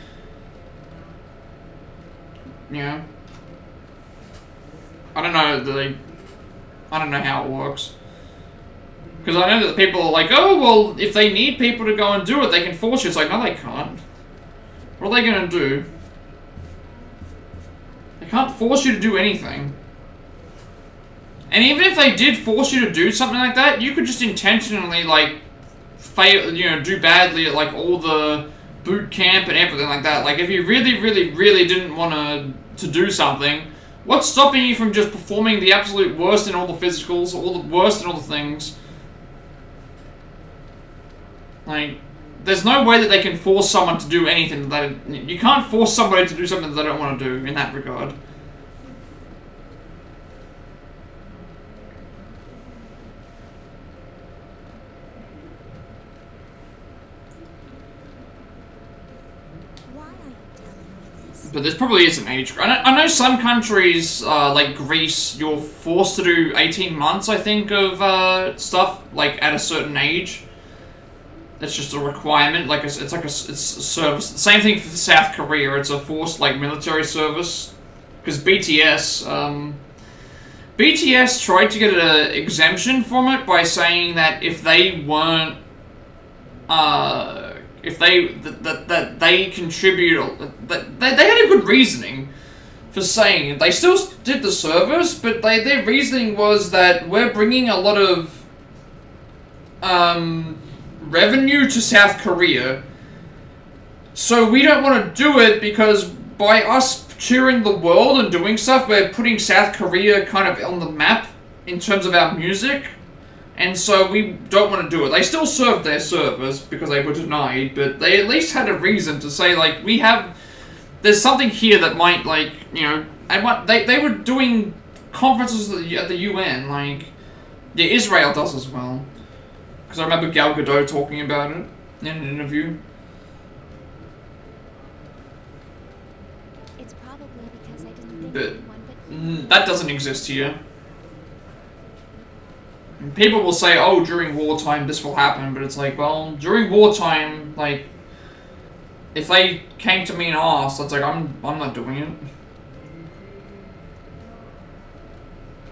you know. I don't know how it works. Because I know that people are like, oh, well, if they need people to go and do it, they can force you. It's like, no, they can't. What are they going to do? They can't force you to do anything. And even if they did force you to do something like that, you could just intentionally, like, fail, you know, do badly at, like, all the boot camp and everything like that. Like, if you really, really, really didn't want to do something, what's stopping you from just performing the absolute worst in all the physicals, all the worst in all the things? Like, there's no way that they can force someone to do anything that you can't force somebody to do something that they don't want to do in that regard. But there probably is an age. I know some countries, like Greece, you're forced to do 18 months, I think, of stuff, like, at a certain age. It's just a requirement, like, it's a service. Same thing for South Korea, it's a forced, like, military service. Because BTS tried to get an exemption from it by saying that if they weren't, that they contribute, they had a good reasoning for saying it. They still did the service, but their reasoning was that we're bringing a lot of revenue to South Korea, so we don't want to do it because by us touring the world and doing stuff, we're putting South Korea kind of on the map in terms of our music. And so we don't want to do it. They still served their servers because they were denied, but they at least had a reason to say, like, there's something here that might, like, you know, and what they were doing conferences at the UN, like, yeah, Israel does as well. Because I remember Gal Gadot talking about it in an interview. It's probably because I didn't think But anyone but that doesn't exist here. And people will say, oh, during wartime this will happen, but it's like, well, during wartime, like, if they came to me and asked, it's like, I'm not doing it.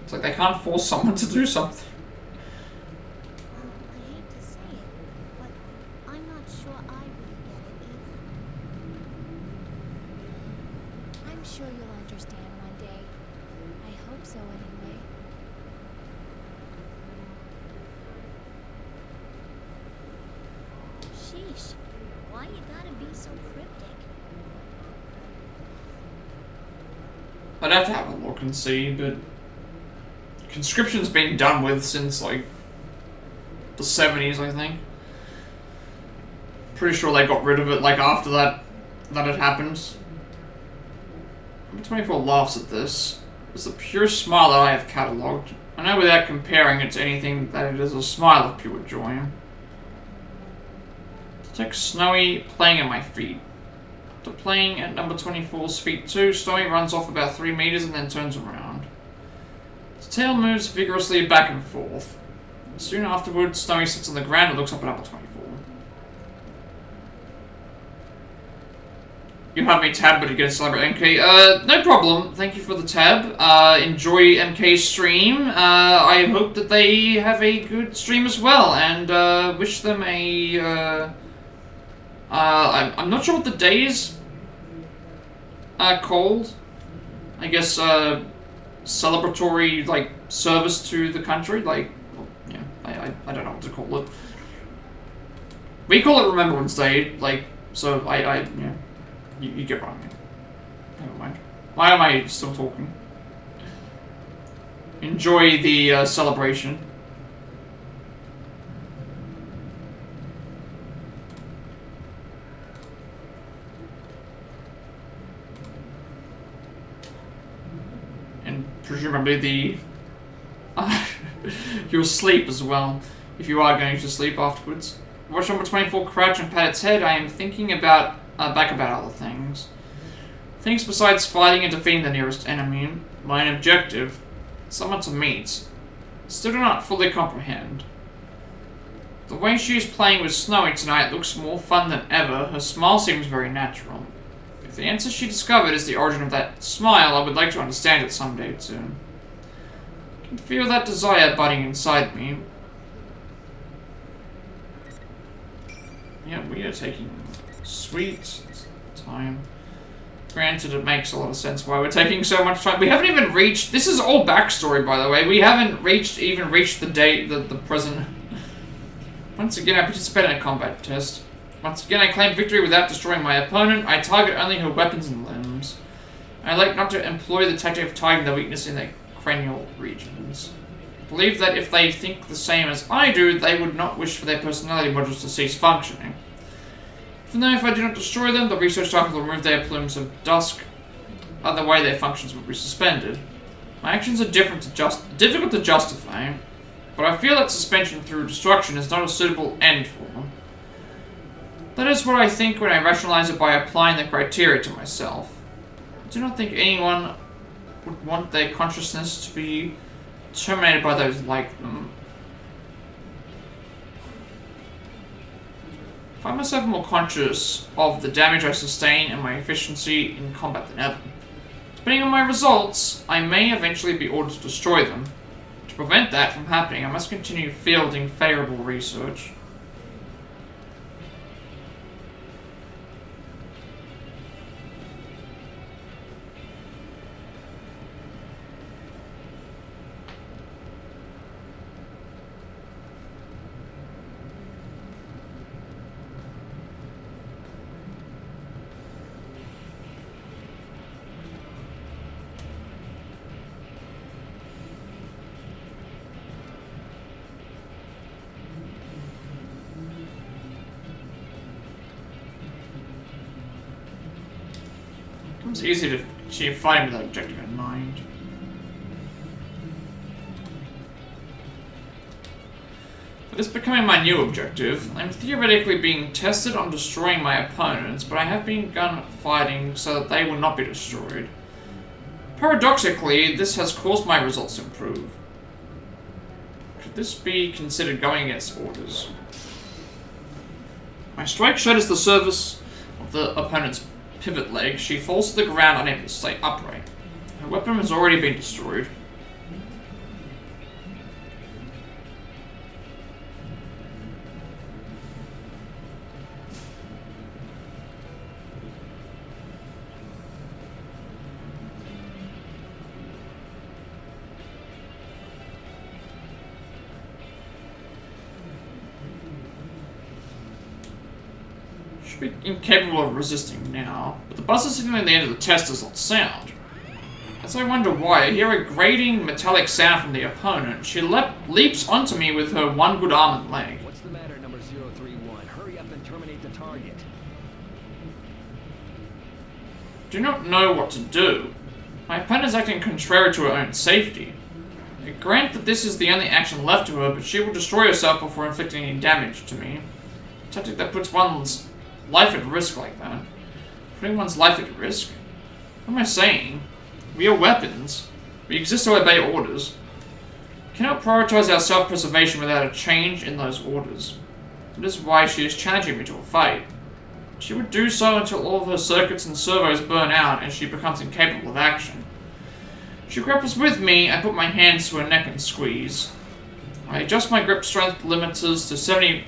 It's like they can't force someone to do something. Well, I hate to say it, but I'm not sure I would get it either. I'm sure you'll understand one day. I hope so anyway. Sheesh, why you gotta be so cryptic? I'd have to have a look and see, but conscription's been done with since, like, the 70s, I think. Pretty sure they got rid of it, like, after that had happened. Number 24 laughs at this. It's the pure smile that I have catalogued. I know without comparing it to anything that it is a smile of pure joy. Detect Snowy playing at my feet. After playing at number 24's feet too, Snowy runs off about 3 meters and then turns around. His tail moves vigorously back and forth. Soon afterwards, Snowy sits on the ground and looks up at number 24. You have me tabbed, but you're gonna celebrate MK. No problem. Thank you for the tab. Enjoy MK's stream. I hope that they have a good stream as well, and wish them a. I'm not sure what the day is called. I guess celebratory, like, service to the country. Like, well, yeah, I don't know what to call it. We call it Remembrance Day. Like, so yeah. You get what I mean. Never mind. Why am I still talking? Enjoy the celebration. And presumably you'll sleep as well, if you are going to sleep afterwards. Watch number 24 crouch and pat its head. I am thinking about back about other things. Things besides fighting and defeating the nearest enemy. My objective, someone to meet. Still do not fully comprehend. The way she is playing with Snowy tonight looks more fun than ever. Her smile seems very natural. If the answer she discovered is the origin of that smile, I would like to understand it someday soon. I can feel that desire budding inside me. Yeah, we are taking sweet time. Granted, it makes a lot of sense why we're taking so much time. We haven't even reached... This is all backstory, by the way. We haven't even reached the date, the present. Once again, I participate in a combat test. Once again, I claim victory without destroying my opponent. I target only her weapons and limbs. I like not to employ the tactic of targeting the weakness in their cranial regions. I believe that if they think the same as I do, they would not wish for their personality modules to cease functioning. Even though if I do not destroy them, the research staff will remove their plumes of dusk. Other way, their functions will be suspended. My actions are difficult to justify, but I feel that suspension through destruction is not a suitable end for them. That is what I think when I rationalize it by applying the criteria to myself. I do not think anyone would want their consciousness to be terminated by those like them. I find myself more conscious of the damage I sustain and my efficiency in combat than ever. Depending on my results, I may eventually be ordered to destroy them. To prevent that from happening, I must continue fielding favorable research. It's easy to achieve fighting with that objective in mind. With this becoming my new objective, I'm theoretically being tested on destroying my opponents, but I have begun fighting so that they will not be destroyed. Paradoxically, this has caused my results to improve. Could this be considered going against orders? My strike shatters the surface of the opponent's pivot leg. She falls to the ground unable to stay upright. Her weapon has already been destroyed. Be incapable of resisting now, but the buzzer sitting at the end of the test does not sound. As I wonder why, I hear a grating metallic sound from the opponent. She leaps onto me with her one good arm and leg. What's the matter, number 031? Hurry up and terminate the target. Do not know what to do. My opponent is acting contrary to her own safety. I grant that this is the only action left to her, but she will destroy herself before inflicting any damage to me. A tactic that puts one's life at risk like that. Putting one's life at risk? What am I saying? We are weapons. We exist to obey orders. We cannot prioritize our self-preservation without a change in those orders. That is why she is challenging me to a fight. She would do so until all of her circuits and servos burn out and she becomes incapable of action. She grapples with me, I put my hands to her neck and squeeze. I adjust my grip strength limiters to 70%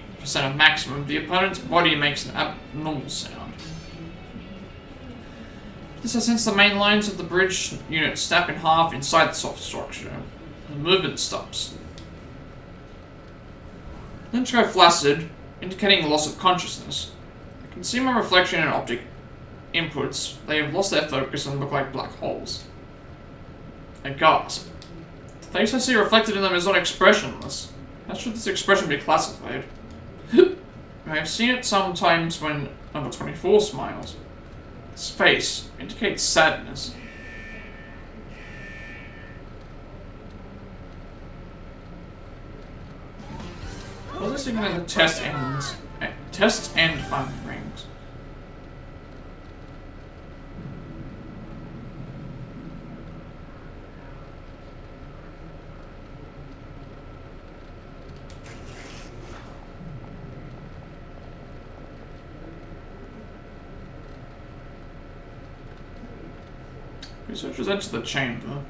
of maximum. The opponent's body makes an abnormal sound. This has since the main lines of the bridge unit snap in half inside the soft structure. The movement stops. Then go flaccid, indicating loss of consciousness. I can see my reflection in optic inputs. They have lost their focus and look like black holes. I gasp. The face I see reflected in them is not expressionless. How should this expression be classified? I have seen it sometimes when number 24 smiles. His face indicates sadness. What is signaling the test ends? Test end finally rings. Researchers enter the chamber.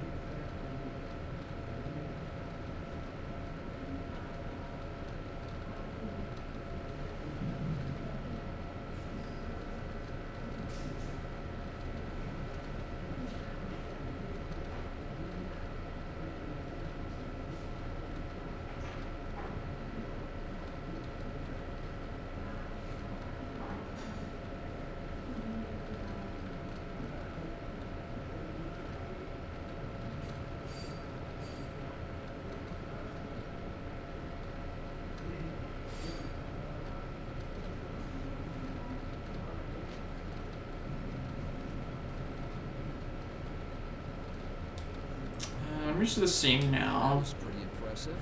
I'm used to the scene That now. was pretty impressive.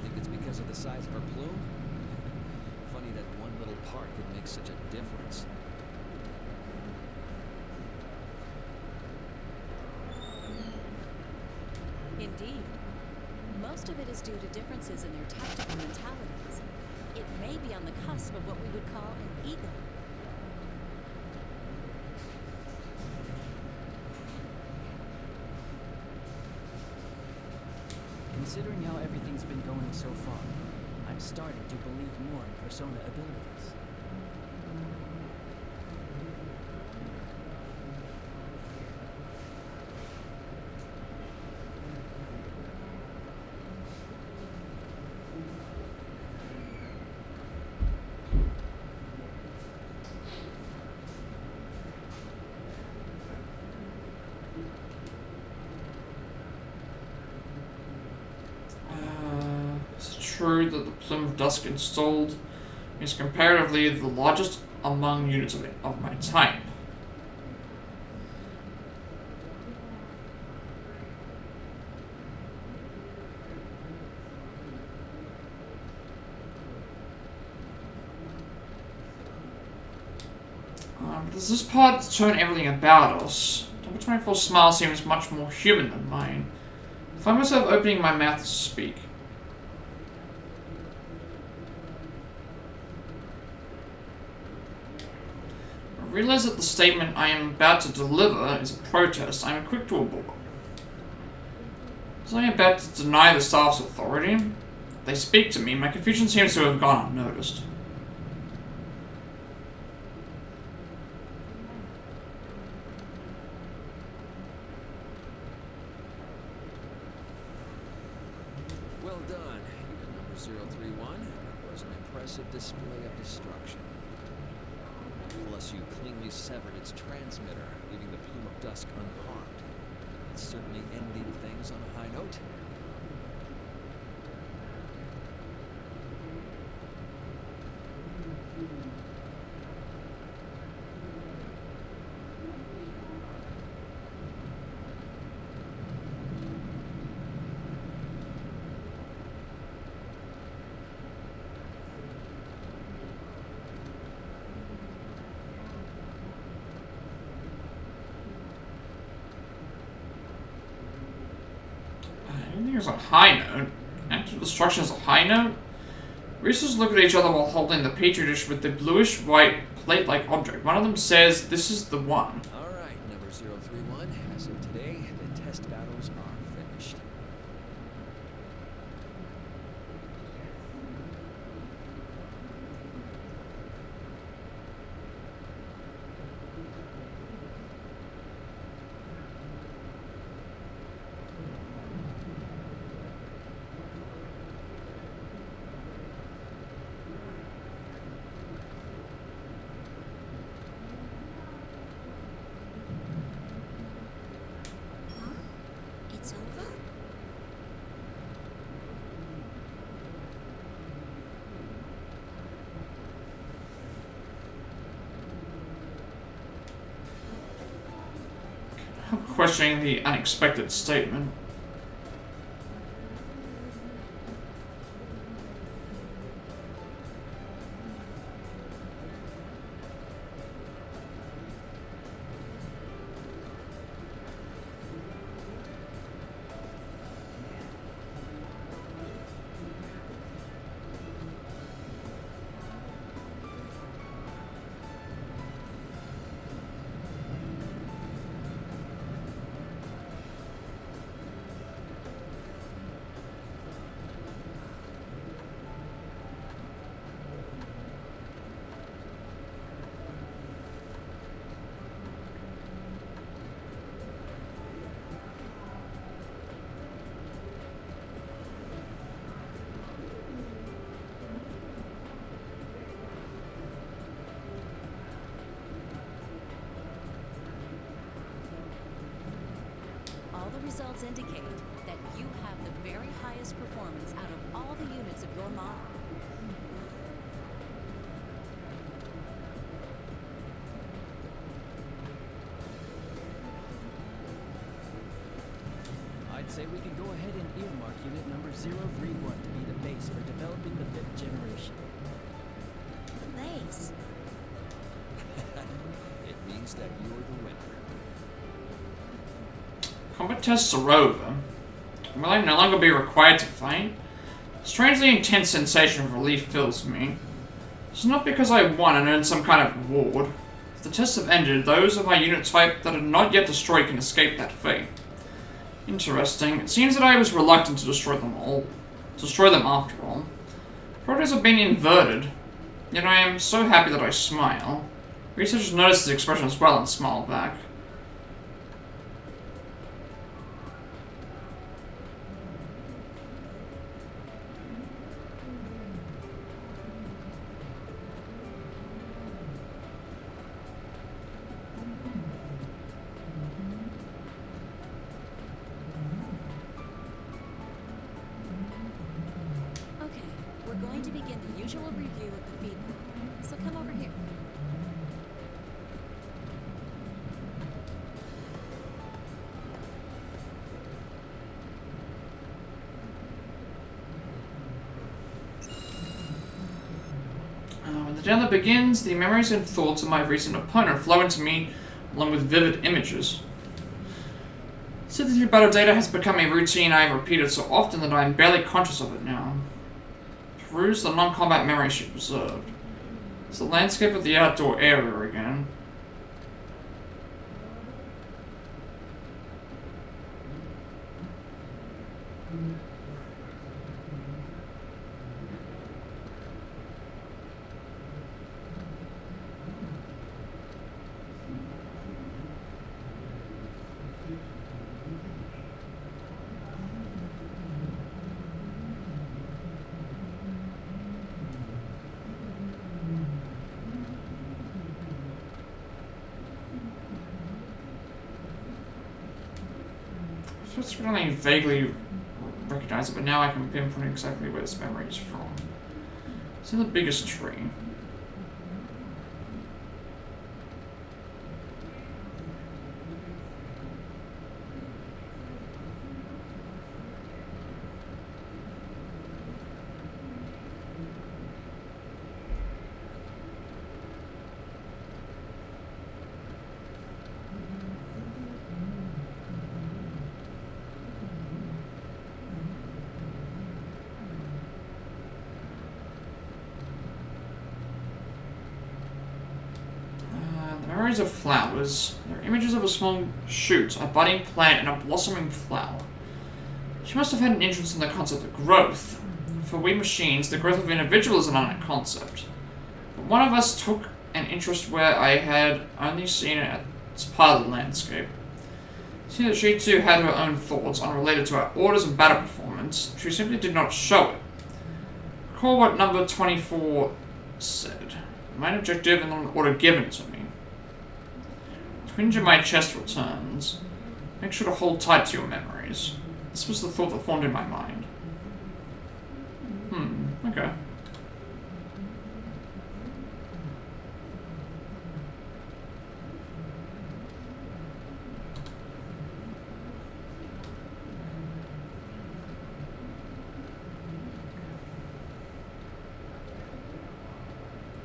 Think it's because of the size of her plume? Funny that one little part could make such a difference. Indeed. Most of it is due to differences in their tactical mentalities. It may be on the cusp of what we would call an ego. Considering how everything's been going so far, I'm starting to believe more in Persona abilities. It's true that the Plume of Dusk installed is comparatively the largest among units of my type. Does this part turn everything about us? Number 24's smile seems much more human than mine. I find myself opening my mouth to speak. I realize that the statement I am about to deliver is a protest. I am quick to abort. As I am about to deny the staff's authority, they speak to me. My confusion seems to have gone unnoticed. Well done, unit number 031. That was an impressive display of destruction. Plus, you cleanly severed its transmitter, leaving the plume of dusk unharmed. It's certainly ending things on a high note. I don't think there's a high note. Active destruction is a high note? Researchers look at each other while holding the petri dish with the bluish-white plate-like object. One of them says, "This is the one." Alright, number 031. As of today, the test battles are finished. It's over? I'm questioning the unexpected statement. All the results indicate that you have the very highest performance out of all the units of your model. I'd say we can go ahead and earmark unit number 031 to be the base for developing the 5th generation. The base. It means that you're the winner. Combat tests are over. Will I no longer be required to fight? A strangely intense sensation of relief fills me. It's not because I won and earned some kind of reward. If the tests have ended, those of my unit type that are not yet destroyed can escape that fate. Interesting. It seems that I was reluctant to destroy them after all. Priorities have been inverted. Yet I am so happy that I smile. Researchers notice this expression as well and smile back. Okay, we're going to begin the usual review of the feedback. So come over here. down that begins, the memories and thoughts of my recent opponent flow into me along with vivid images. Sifting through battle data has become a routine I have repeated so often that I am barely conscious of it now. Peruse the non-combat memories she preserved. It's the landscape of the outdoor area again. It's really vaguely recognize it, but now I can pinpoint exactly where this memory is from. It's in the biggest tree. Memories of flowers. They're images of a small shoot, a budding plant, and a blossoming flower. She must have had an interest in the concept of growth. For we machines, the growth of an individual is an unknown concept. But one of us took an interest where I had only seen it as part of the landscape. Seeing that she too had her own thoughts unrelated to our orders and battle performance, she simply did not show it. Recall what number 24 said. Main objective and an order given to me. Twinge in my chest returns. Make sure to hold tight to your memories. This was the thought that formed in my mind. Okay.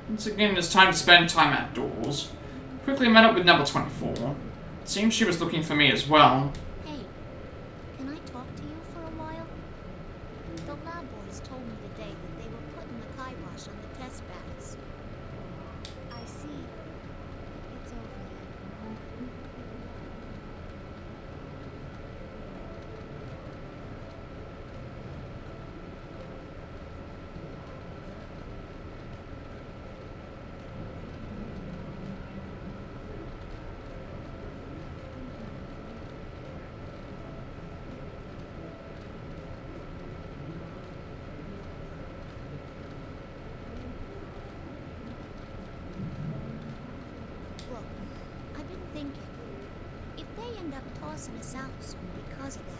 Once again, it's time to spend time outdoors. Quickly met up with number 24. It seems she was looking for me as well. Hey, can I talk to you for a while? The lab boys told me today that they were putting the kibosh on the test battles. I see. It's over then. Look, I've been thinking. If they end up tossing us out soon because of that,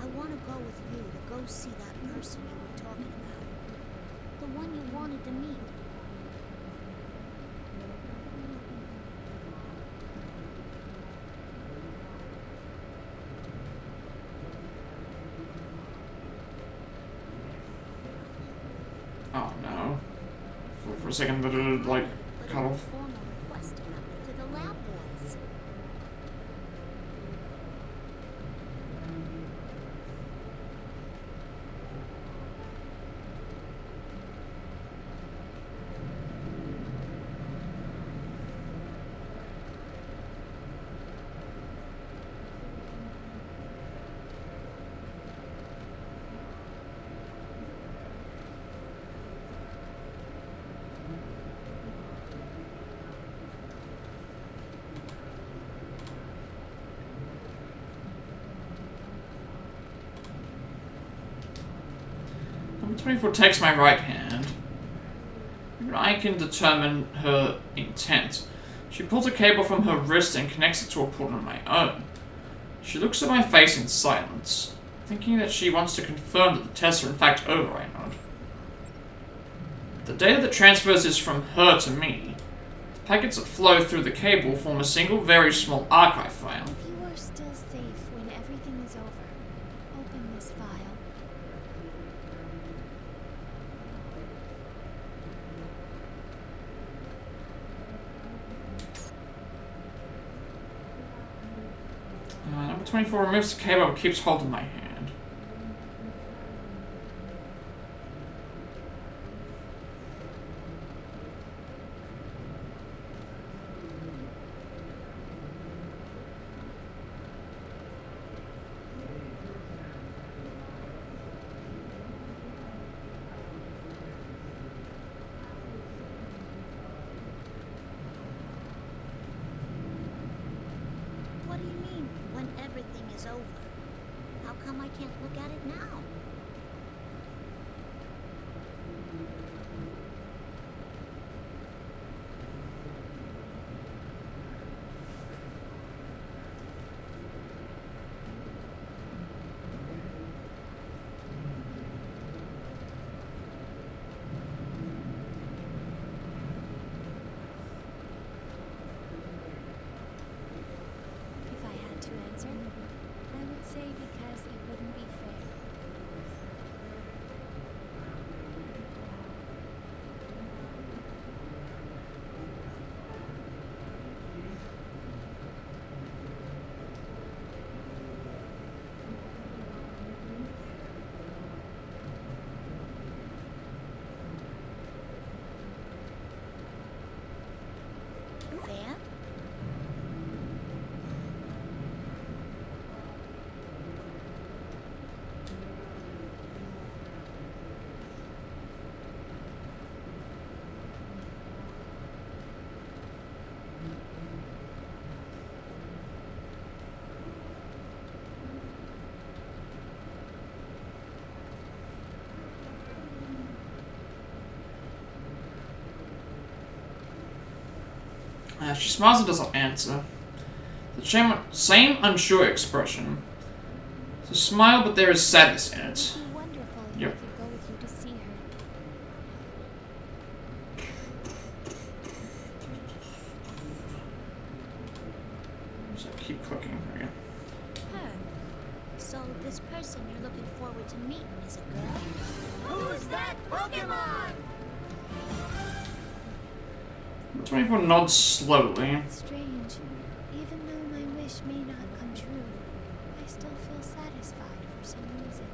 I want to go with you to go see that person you were talking about. The one you wanted to meet. Oh no. For a second, that it like Put cut in a off. formal request about it to the lab boys. Number 24 takes my right hand. Even I can determine her intent. She pulls a cable from her wrist and connects it to a port on my own. She looks at my face in silence, thinking that she wants to confirm that the tests are in fact over, I nod. The data that transfers is from her to me. The packets that flow through the cable form a single, very small archive file. If you are still safe when everything is over, open this file. 24 removes the cable but keeps holding my hand. What do you mean, when everything is over? How come I can't look at it now? If I had to answer, I would say because it wouldn't be fair. Fair? She smiles and doesn't answer. The same unsure expression. It's a smile, but there is sadness in it. It would be wonderful if Yep. I could go with you to see her. So keep clicking. There we go. Her. So this person you're looking forward to meeting is a girl? Who's that Pokemon? 24 nods slowly. Strange. Even though my wish may not come true, I still feel satisfied for some reason.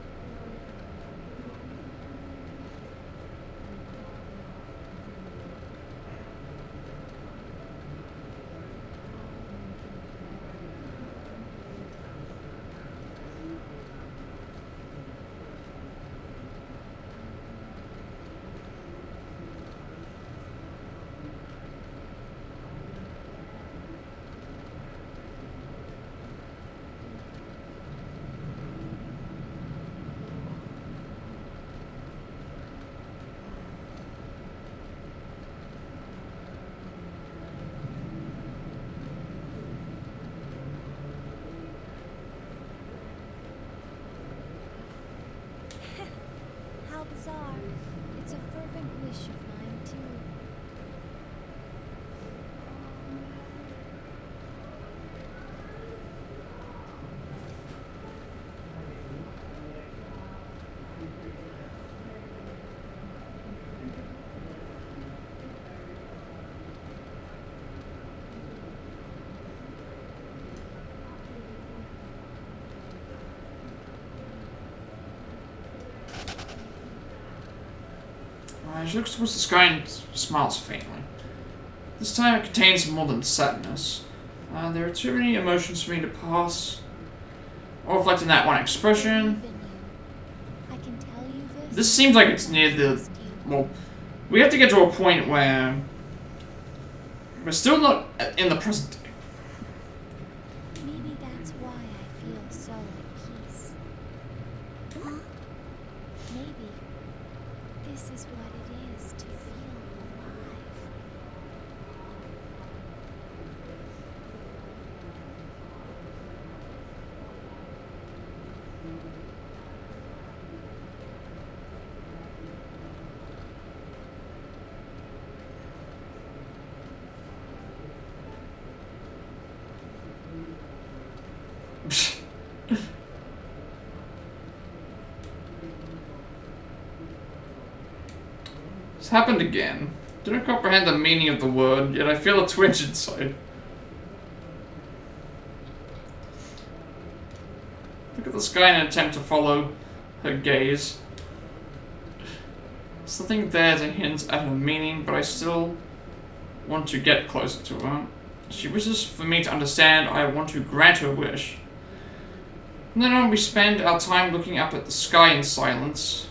How bizarre. It's a fervent wish of mine, too. She looks towards the sky and smiles faintly. This time it contains more than sadness. There are too many emotions for me to pass or reflect in that one expression. Even you. I can tell you this. This seems like it's near the... Well, we have to get to a point where we're still not in the present day. Maybe that's why I feel so at peace. Huh? Maybe this is what it is to feel alive. It's happened again. Didn't comprehend the meaning of the word, yet I feel a twinge inside. Look at the sky in an attempt to follow her gaze. Something there that hints at her meaning, but I still want to get closer to her. She wishes for me to understand. I want to grant her wish. From then on, we spend our time looking up at the sky in silence.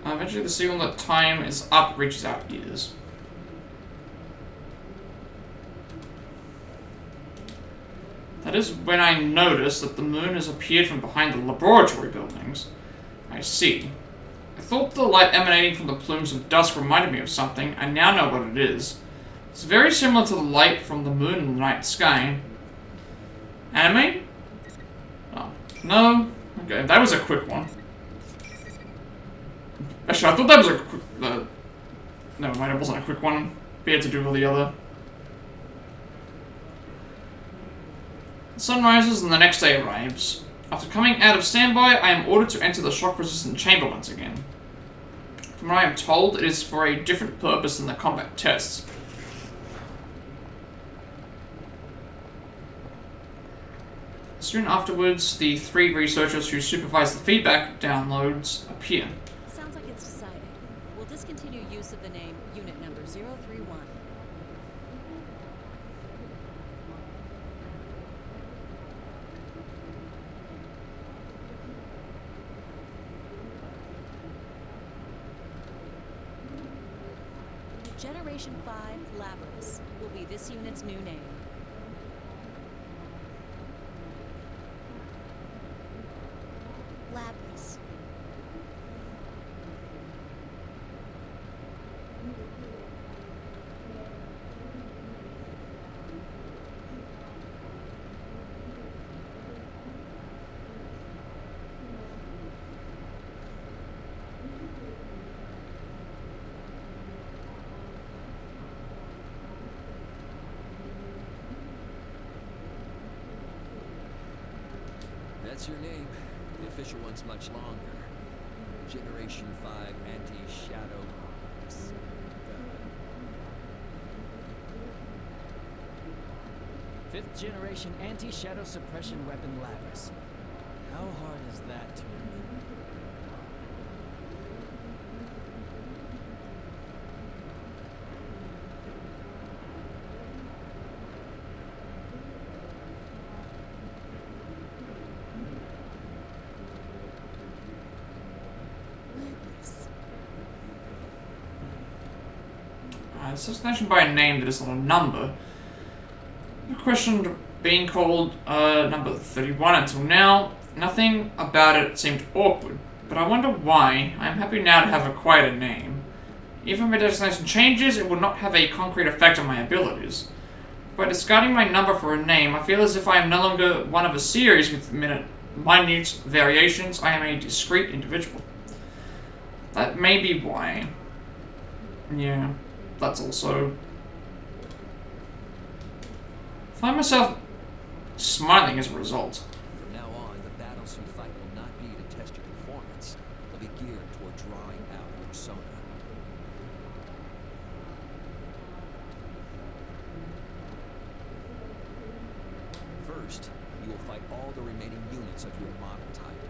Eventually, the signal that time is up reaches our ears. That is when I notice that the moon has appeared from behind the laboratory buildings. I see. I thought the light emanating from the plumes of dust reminded me of something. I now know what it is. It's very similar to the light from the moon in the night sky. Anime? Oh, no? Okay, that was a quick one. Actually, I thought that was a quick... never mind, it wasn't a quick one. We had to do with the other. The sun rises and the next day arrives. After coming out of standby, I am ordered to enter the shock-resistant chamber once again. From what I am told, it is for a different purpose than the combat tests. Soon afterwards, the 3 researchers who supervise the feedback downloads appear. Sounds like it's decided. We'll discontinue use of the name Unit Number 031. Generation 5 Labrys will be this unit's new name. Labrys. That's your name. The official one's much longer. Generation 5 Anti-Shadow... Fifth generation anti-shadow suppression weapon Labrys. How hard is that to remember? Assassination by a name that is not a number. I questioned being called number 31 until now. Nothing about it seemed awkward, but I wonder why. I am happy now to have acquired a name. Even if my designation changes, it will not have a concrete effect on my abilities. By discarding my number for a name, I feel as if I am no longer one of a series with minute variations. I am a discrete individual. That may be why. Yeah. That's also... find myself smiling as a result. From now on, the battles you fight will not be to test your performance. They'll be geared toward drawing out a persona. First, you will fight all the remaining units of your model type.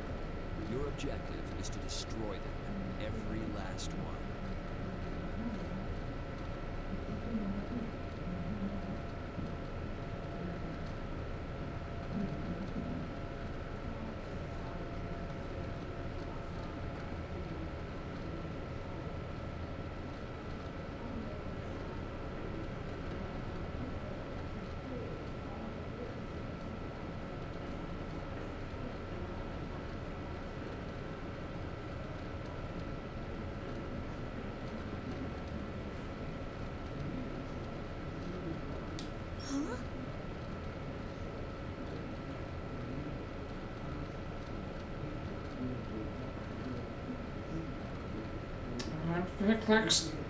Your objective is to destroy them, every last one.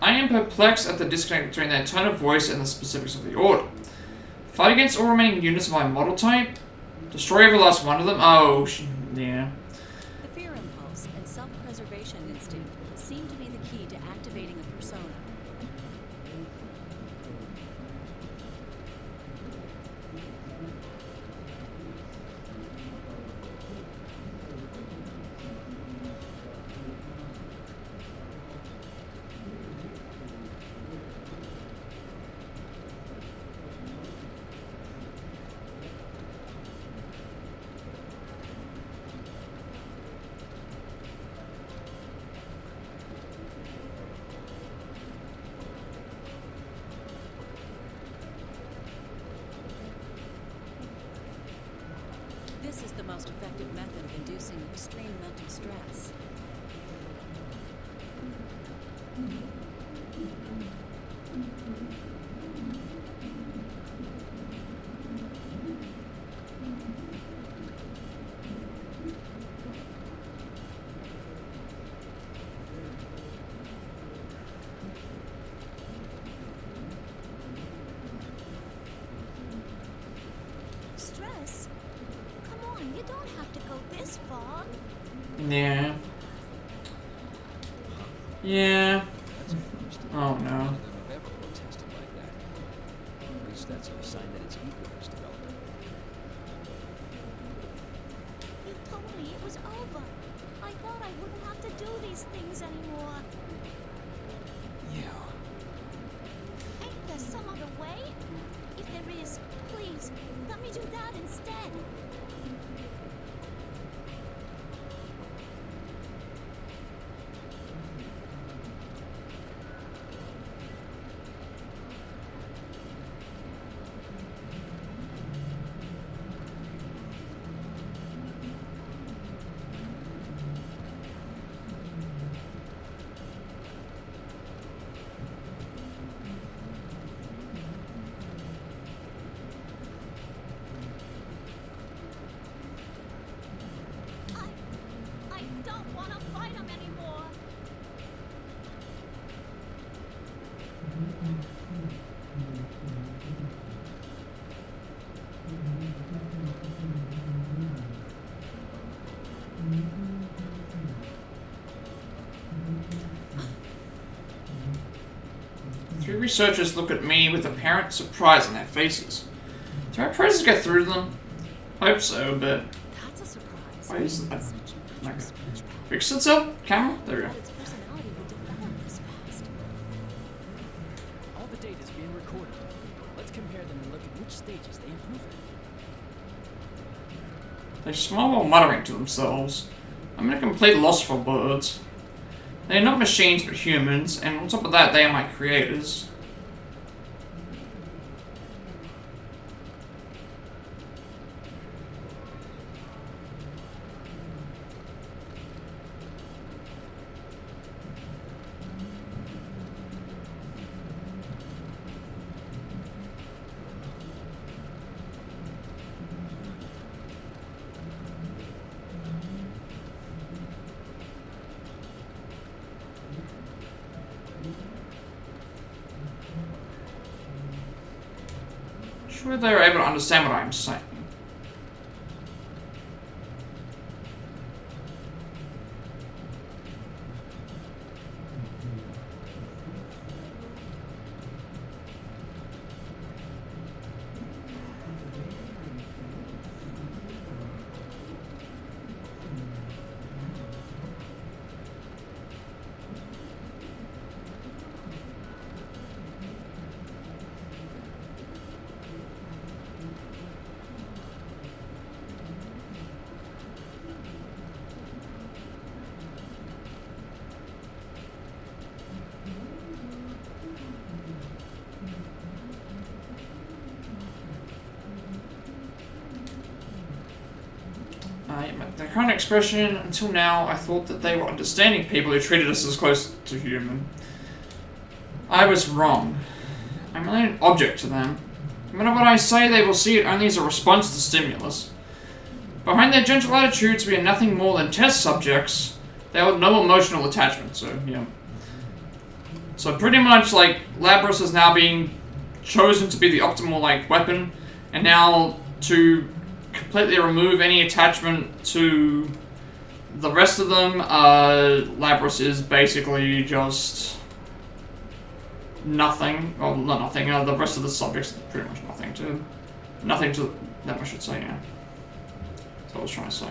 I am perplexed at the disconnect between their tone of voice and the specifics of the order. Fight against all remaining units of my model type? Destroy every last one of them? Oh, yeah. The fear impulse and self-preservation instinct seem to be the key to activating a persona. This is the most effective method of inducing extreme mental stress. Stress? Come on, you don't have to go this far. Yeah. Yeah. That's a first. Oh None no. of them have ever protested like that. At least that's a sign that its ego is developing. You told me it was over. I thought I wouldn't have to do these things anymore. You. Ain't there some other way? If there is, please, let me do that instead. I don't want to fight him anymore. Three researchers look at me with apparent surprise on their faces. Do my prayers get through to them? Hope so, but That's a surprise. why is that? Such a Like, speech pattern. fix itself? Camera? There we go. That its personality would develop this fast. All the data is being recorded. Let's compare them and look at which stages they improve at. They smile while muttering to themselves. I'm at a complete loss for words. They are not machines but humans, and on top of that, they are my creators. Sure they're able to understand what I'm saying. Their current expression, until now, I thought that they were understanding people who treated us as close to human. I was wrong. I'm only an object to them. No matter what I say, they will see it only as a response to stimulus. Behind their gentle attitudes, we are nothing more than test subjects. They hold no emotional attachment, so, yeah. So pretty much, like, Labrys is now being chosen to be the optimal, like, weapon, and now to completely remove any attachment to the rest of them, Labrys is basically just nothing. Well, not nothing, the rest of the subjects are pretty much nothing to them, I should say, yeah. That's what I was trying to say.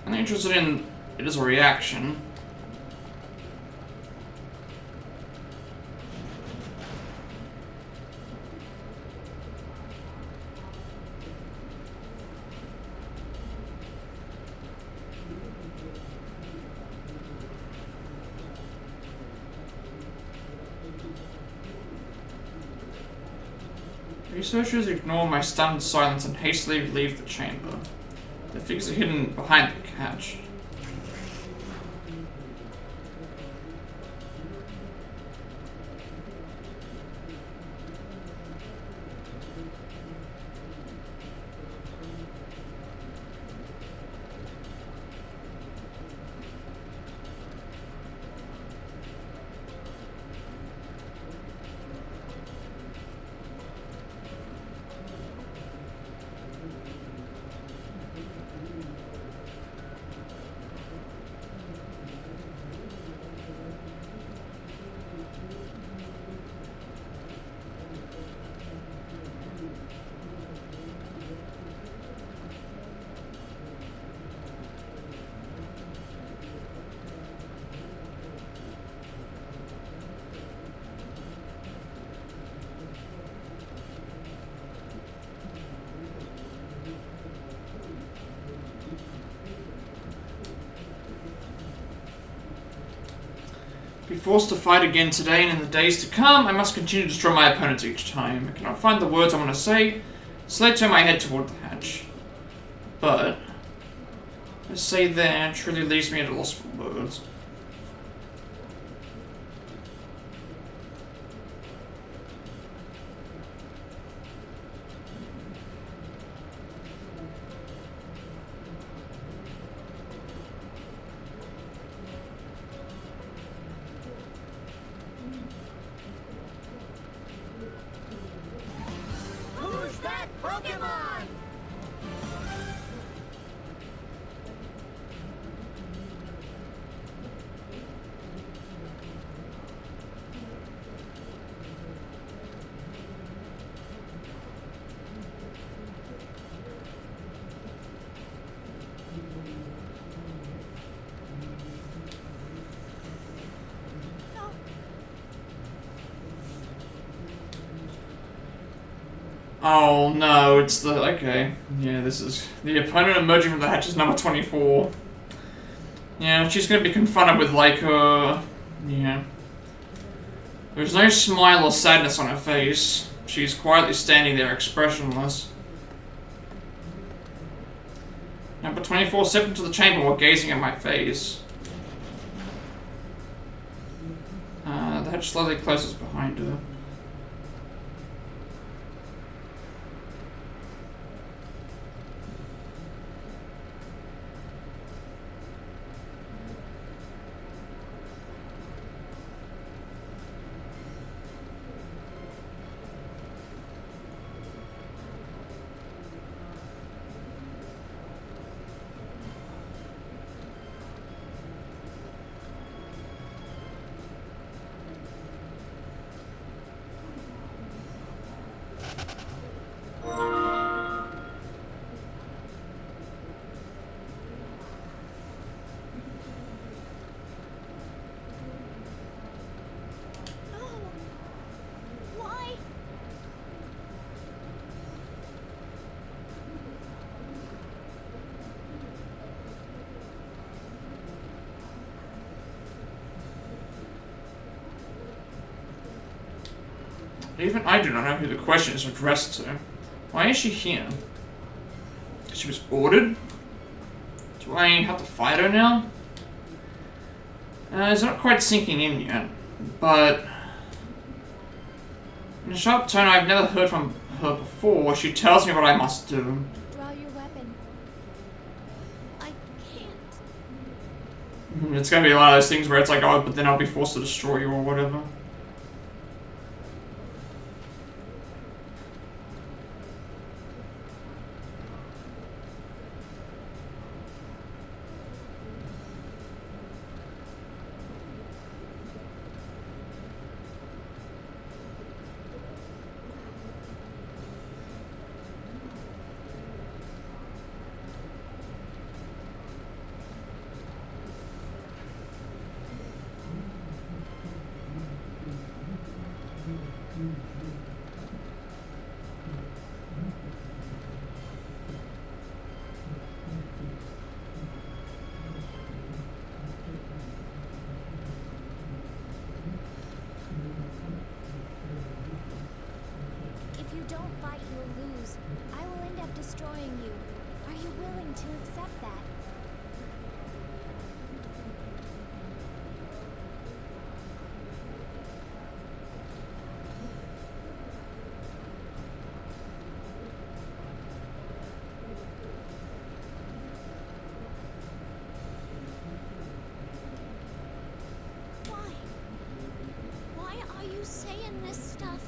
I'm interested in it as a reaction. Researchers ignore my stunned silence and hastily leave the chamber. The figures are hidden behind the couch. Be forced to fight again today and in the days to come, I must continue to destroy my opponents each time. I cannot find the words I want to say, so I turn my head toward the hatch. But, I say there truly leaves me at a loss for words. Oh no, it's the, okay. Yeah, this is, the opponent emerging from the hatch is number 24. Yeah, she's gonna be confronted with like, yeah. There's no smile or sadness on her face. She's quietly standing there, expressionless. Number 24 stepped into the chamber while gazing at my face. The hatch slowly closes behind her. Even I do not know who the question is addressed to. Why is she here? She was ordered? Do I have to fight her now? It's not quite sinking in yet, but in a sharp tone I've never heard from her before, she tells me what I must do. Draw your weapon. I can't. It's gonna be one of those things where it's like, oh, but then I'll be forced to destroy you or whatever. If you don't fight, you'll lose. I will end up destroying you. Are you willing to accept that? Why are you saying this stuff?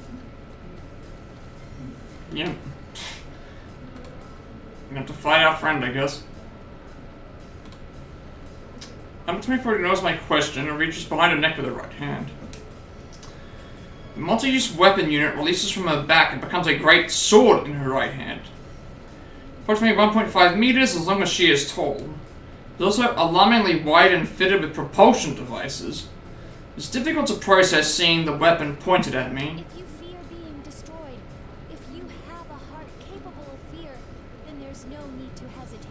Yep. You have to fight our friend, I guess. Number 24 ignores my question and reaches behind her neck with her right hand. The multi-use weapon unit releases from her back and becomes a great sword in her right hand. Approximately 1.5 meters as long as she is tall. It's also alarmingly wide and fitted with propulsion devices. It's difficult to process seeing the weapon pointed at me. If you fear being destroyed, if you have a heart capable of fear, then there's no need to hesitate.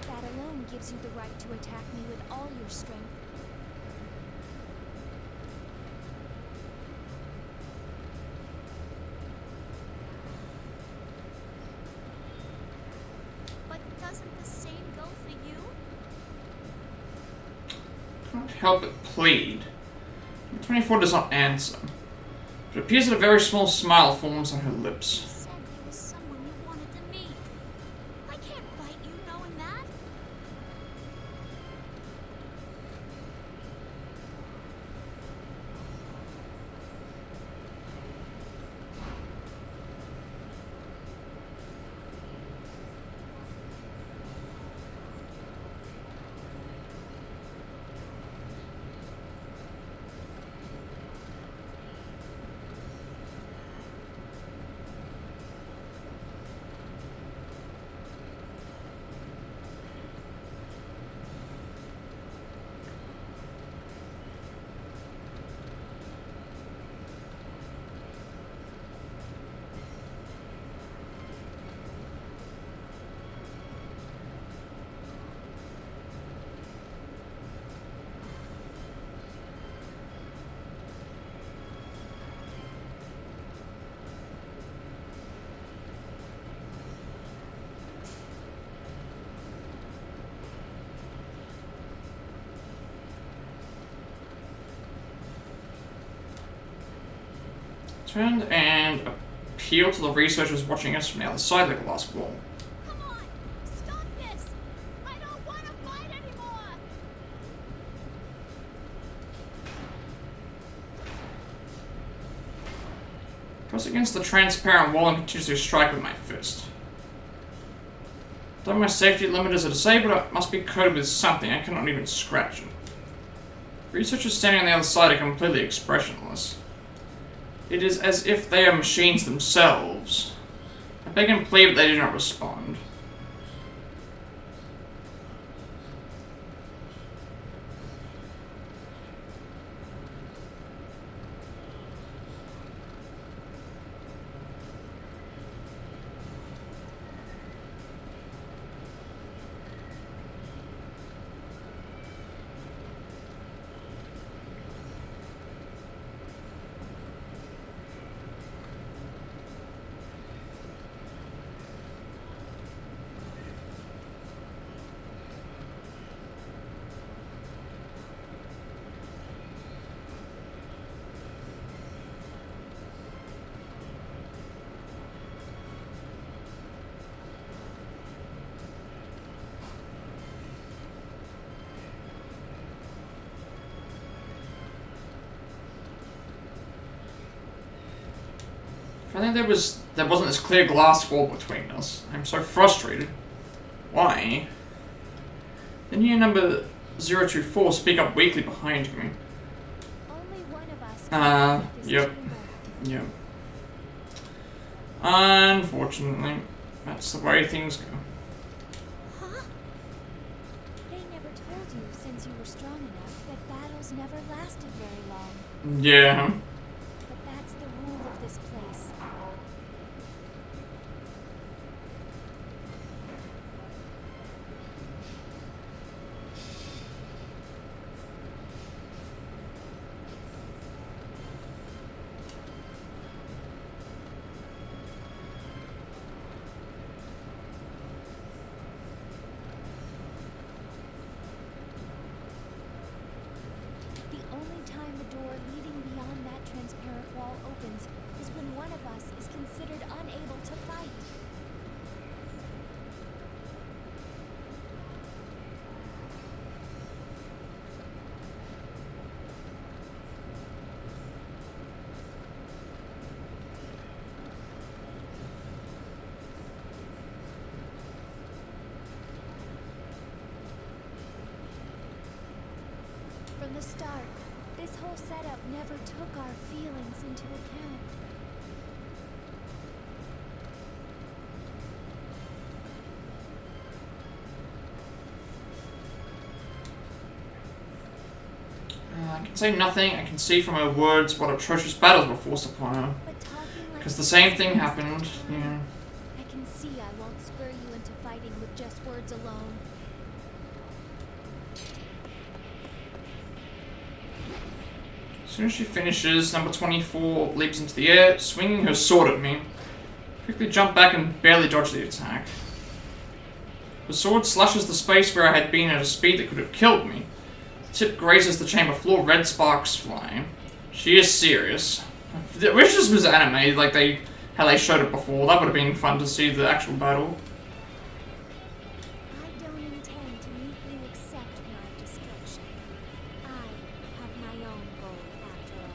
That alone gives you the right to attack me with all your strength. But doesn't the same go for you? Can't help but plead. Number 24 does not answer. It appears that a very small smile forms on her lips. You said there was someone you wanted to meet. I can't fight you knowing that. Turn and appeal to the researchers watching us from the other side of the glass wall. Come on! Stop this! I don't want to fight anymore! Press against the transparent wall and continuously strike with my fist. Though my safety limiters are disabled, it must be coated with something. I cannot even scratch it. Researchers standing on the other side are completely expressionless. It is as if they are machines themselves. I beg and plead, but they do not respond. If only there wasn't this clear glass wall between us. I'm so frustrated. Why? Then you number 024 speak up weakly behind me. Only one of us can exit this Yep. chamber. Yep. Unfortunately, that's the way things go. Huh? They never told you, since you were strong enough, that battles never lasted very long. Yeah. But that's the rule of this place. The only time the door leading beyond that transparent wall opens is when one of us is considered unable to fight. From the start, this whole setup never took our feelings into account. I can say nothing. I can see from her words what atrocious battles were forced upon her. But talking like Because the this same is thing waste of happened. time. Yeah. I can see I won't spur you into fighting with just words alone. As soon as she finishes, number 24 leaps into the air, swinging her sword at me. Quickly jump back and barely dodge the attack. The sword slashes the space where I had been at a speed that could have killed me. The tip grazes the chamber floor, red sparks fly. She is serious. I wish this was anime, like how they showed it before. That would have been fun to see the actual battle. I don't intend to meekly accept my destruction. I have my own goal after all.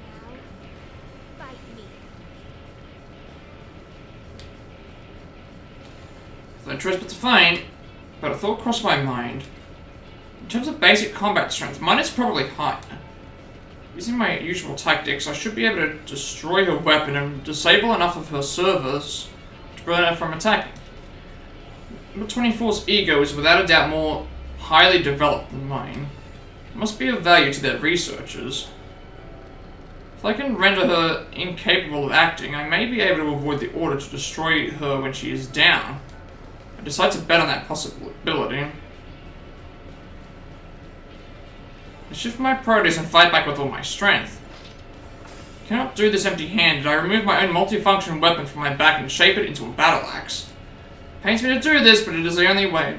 Now, fight me. No choice but to fight, but a thought crossed my mind. In terms of basic combat strength, mine is probably higher. Using my usual tactics, I should be able to destroy her weapon and disable enough of her servers to prevent her from attacking. Number 24's ego is without a doubt more highly developed than mine. It must be of value to their researchers. If I can render her incapable of acting, I may be able to avoid the order to destroy her when she is down. I decide to bet on that possibility. I shift my priorities and fight back with all my strength. I cannot do this empty-handed. I remove my own multifunction weapon from my back and shape it into a battle axe. It pains me to do this, but it is the only way.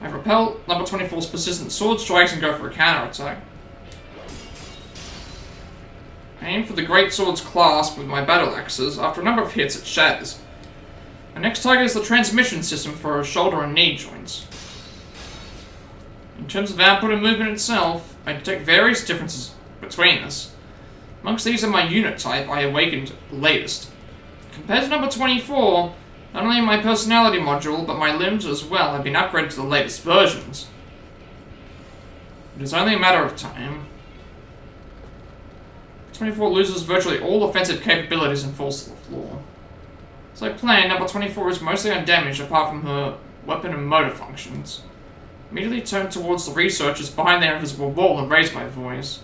I repel number 24's persistent sword strikes and go for a counterattack. I aim for the great sword's clasp with my battle axes. After a number of hits, it shatters. My next target is the transmission system for her shoulder and knee joints. In terms of output and movement itself, I detect various differences between us. Amongst these are my unit type I awakened latest. Compared to number 24, not only my personality module, but my limbs as well have been upgraded to the latest versions. It is only a matter of time. 24 loses virtually all offensive capabilities and falls to the floor. As I planned, number 24 is mostly undamaged apart from her weapon and motor functions. Immediately turned towards the researchers behind their invisible wall and raised my voice.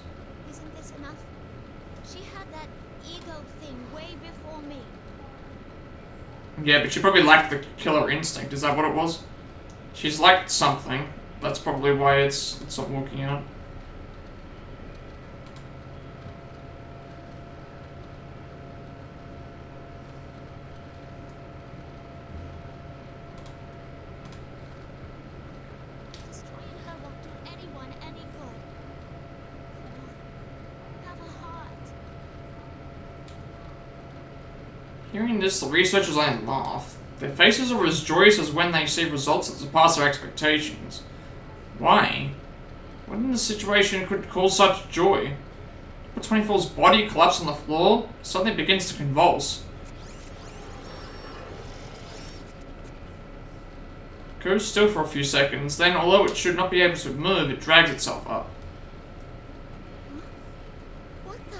Isn't this enough? She had that ego thing way before me. Yeah, but she probably lacked the killer instinct. Is that what it was? She's lacked something. That's probably why it's not working out. Destroying her won't do anyone any good. Come on. Have a heart. Hearing this, the researchers only laugh. Their faces are as joyous as when they see results that surpass their expectations. Why? What in this situation could cause such joy? Number 24's body collapses on the floor, suddenly begins to convulse. Goes still for a few seconds, then although it should not be able to move, it drags itself up. What the?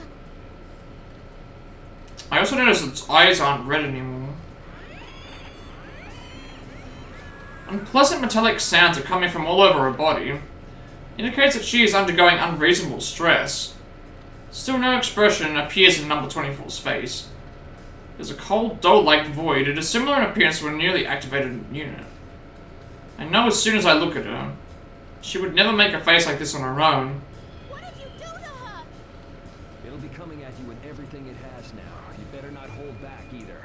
I also noticed its eyes aren't red anymore. Unpleasant metallic sounds are coming from all over her body. Indicates that she is undergoing unreasonable stress. Still no expression appears in number 24's face. There's a cold, dull-like void. It is similar in appearance to a newly activated unit. I know as soon as I look at her. She would never make a face like this on her own. What did you do to her? It'll be coming at you in everything it has now. You better not hold back either.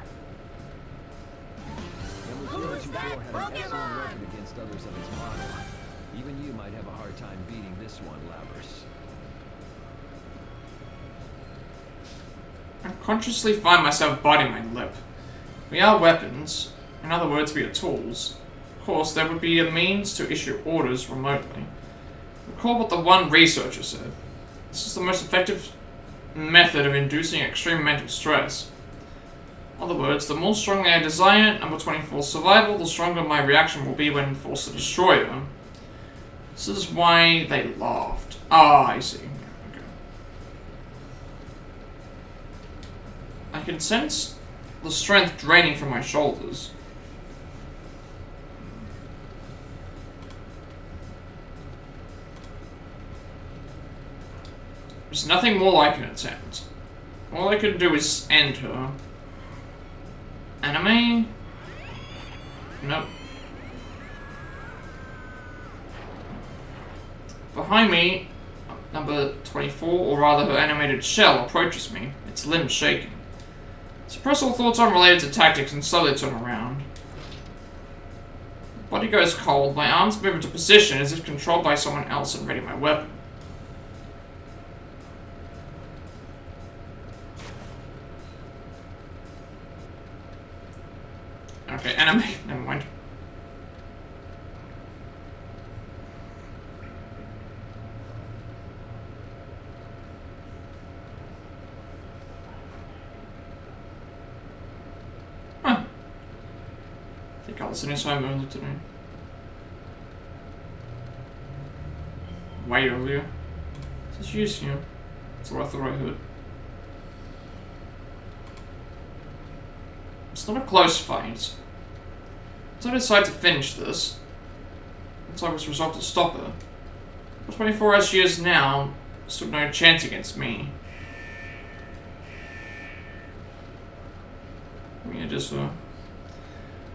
Number 024 had an excellent record against others of its model. Even you might have a hard time beating this one, Labrys. I consciously find myself biting my lip. We are weapons. In other words, we are tools. Of course, there would be a means to issue orders remotely. Recall what the one researcher said. This is the most effective method of inducing extreme mental stress. In other words, the more strongly I desire number 24's survival, the stronger my reaction will be when forced to destroy her. This is why they laughed. Ah, I see. Okay. I can sense the strength draining from my shoulders. There's nothing more I can attempt. All I can do is end her. Anime? Nope. Behind me, number 24, or rather her animated shell, approaches me, its limbs shaking. Suppress all thoughts unrelated to tactics and slowly turn around. Body goes cold, my arms move into position as if controlled by someone else and ready my weapon. Okay, anime. Never mind. Huh. I think I'll listen to home early today. Way earlier. Just using you. That's what I thought I heard. It's not a close fight. Once I decide to finish this, once I was resolved to stop her, for 24 as she is now, stood no chance against me. I mean, it is her.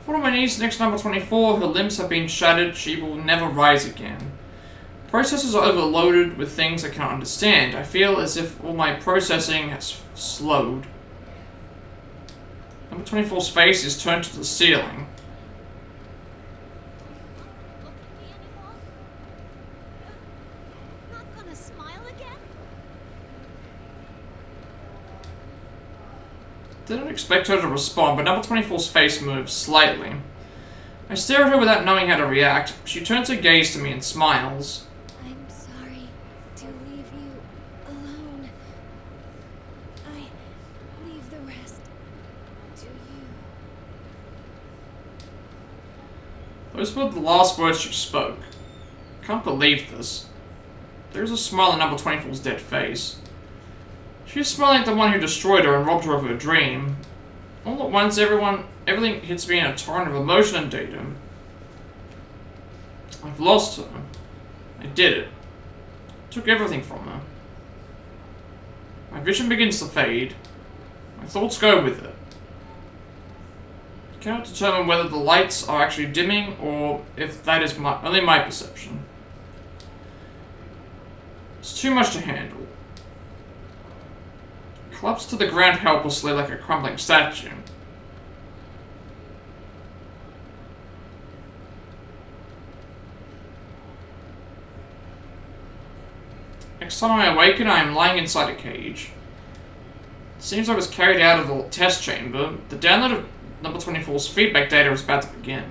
Fall on my knees next number 24, her limbs have been shattered, she will never rise again. Processors are overloaded with things I cannot understand. I feel as if all my processing has slowed. Number 24's face is turned to the ceiling. Look at me anymore? You're not gonna smile again? Didn't expect her to respond, but number 24's face moves slightly. I stare at her without knowing how to react. She turns her gaze to me and smiles. I'm sorry to leave you alone. I leave the rest to you. Those were the last words she spoke. Can't believe this. There is a smile on number 24's dead face. She is smiling at the one who destroyed her and robbed her of her dream. All at once, everything hits me in a torrent of emotion and data. I've lost her. I did it. Took everything from her. My vision begins to fade. My thoughts go with it. I cannot determine whether the lights are actually dimming or if that is only my perception. It's too much to handle. I collapse to the ground helplessly like a crumbling statue. Next time I awaken, I am lying inside a cage. It seems I was carried out of the test chamber. The download of number 24's feedback data is about to begin.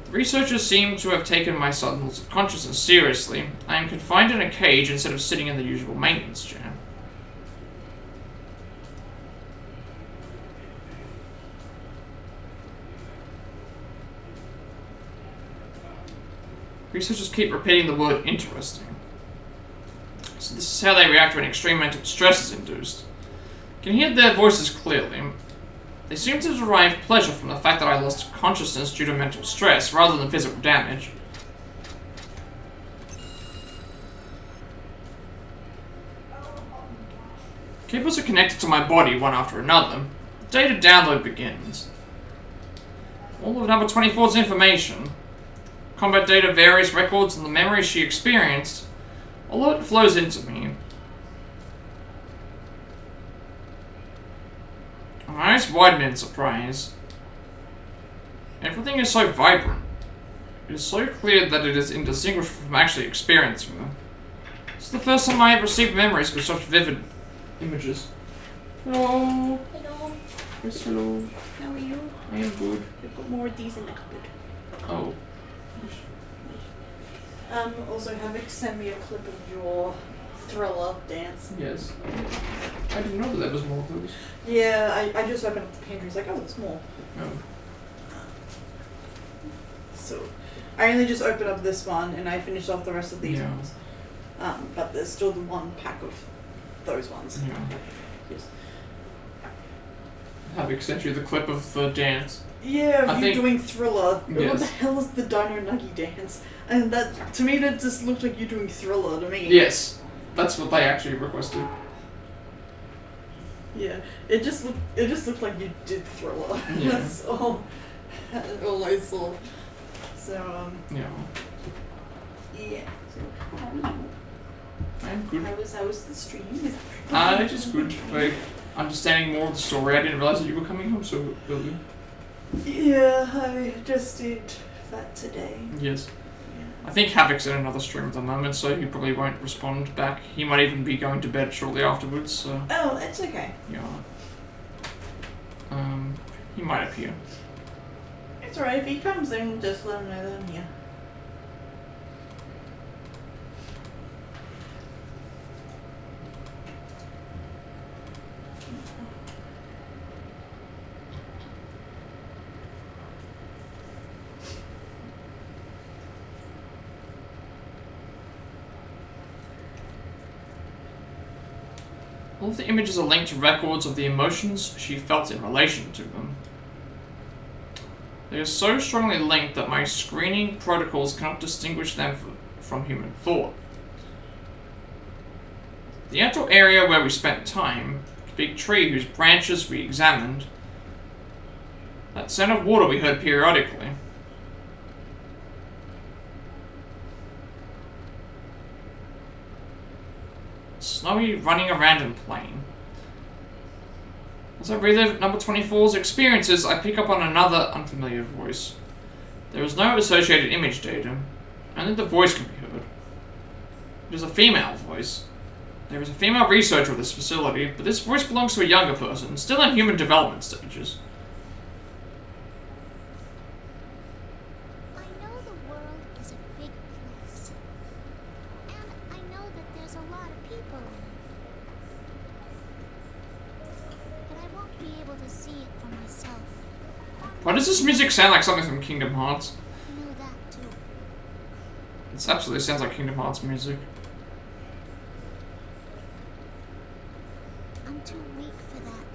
The researchers seem to have taken my sudden loss of consciousness seriously. I am confined in a cage instead of sitting in the usual maintenance chair. Researchers keep repeating the word interesting. So this is how they react when extreme mental stress is induced. You can hear their voices clearly. They seem to derive pleasure from the fact that I lost consciousness due to mental stress rather than physical damage. Cables are connected to my body one after another. The data download begins. All of number 24's information, combat data, various records, and the memories she experienced, all of it flows into me. My eyes widen in surprise. Everything is so vibrant. It is so clear that it is indistinguishable from actually experiencing them. It's the first time I have received memories with such vivid images. Hello. Hello. Yes, hello. How are you? I am good. I've got more of these in the cupboard. Oh. Also Havoc sent me a clip of your Thriller dance. Yes. I didn't know that there was more of those. Yeah, I just opened up the pantry. It's like, oh, there's more. Oh. So, I only just opened up this one and I finished off the rest of these Yeah. ones. But there's still the one pack of those ones. Yeah. Yes. Havoc sent you the clip of the dance. Yeah, I of you think- doing Thriller. Yes. What the hell is the Dino Nuggy dance? And that, to me, that just looked like you doing Thriller to me. Yes. That's what they actually requested. Yeah, it just looked like you did Thriller. Yeah. That's all I saw. So Yeah. yeah. So how are you? I'm good. How was the stream? It is good. Like, understanding more of the story. I didn't realize that you were coming home so early. Yeah, I just did that today. Yes. Yeah. I think Havoc's in another stream at the moment, so he probably won't respond back. He might even be going to bed shortly afterwards, so... Oh, that's okay. Yeah. He might appear. It's alright, if he comes in, just let him know that I'm here. All of the images are linked to records of the emotions she felt in relation to them. They are so strongly linked that my screening protocols cannot distinguish them from human thought. The actual area where we spent time, the big tree whose branches we examined, that sound of water we heard periodically. Snowy running around in plain. As I relive number 24's experiences, I pick up on another unfamiliar voice. There is no associated image data, only the voice can be heard. It is a female voice. There is a female researcher at this facility, but this voice belongs to a younger person, still in human development stages. I know the world is a big place. And I know that there's a lot of people in it. But I won't be able to see it for myself. Why does this music sound like something from Kingdom Hearts? I know that too. It absolutely sounds like Kingdom Hearts music. I'm too weak for that.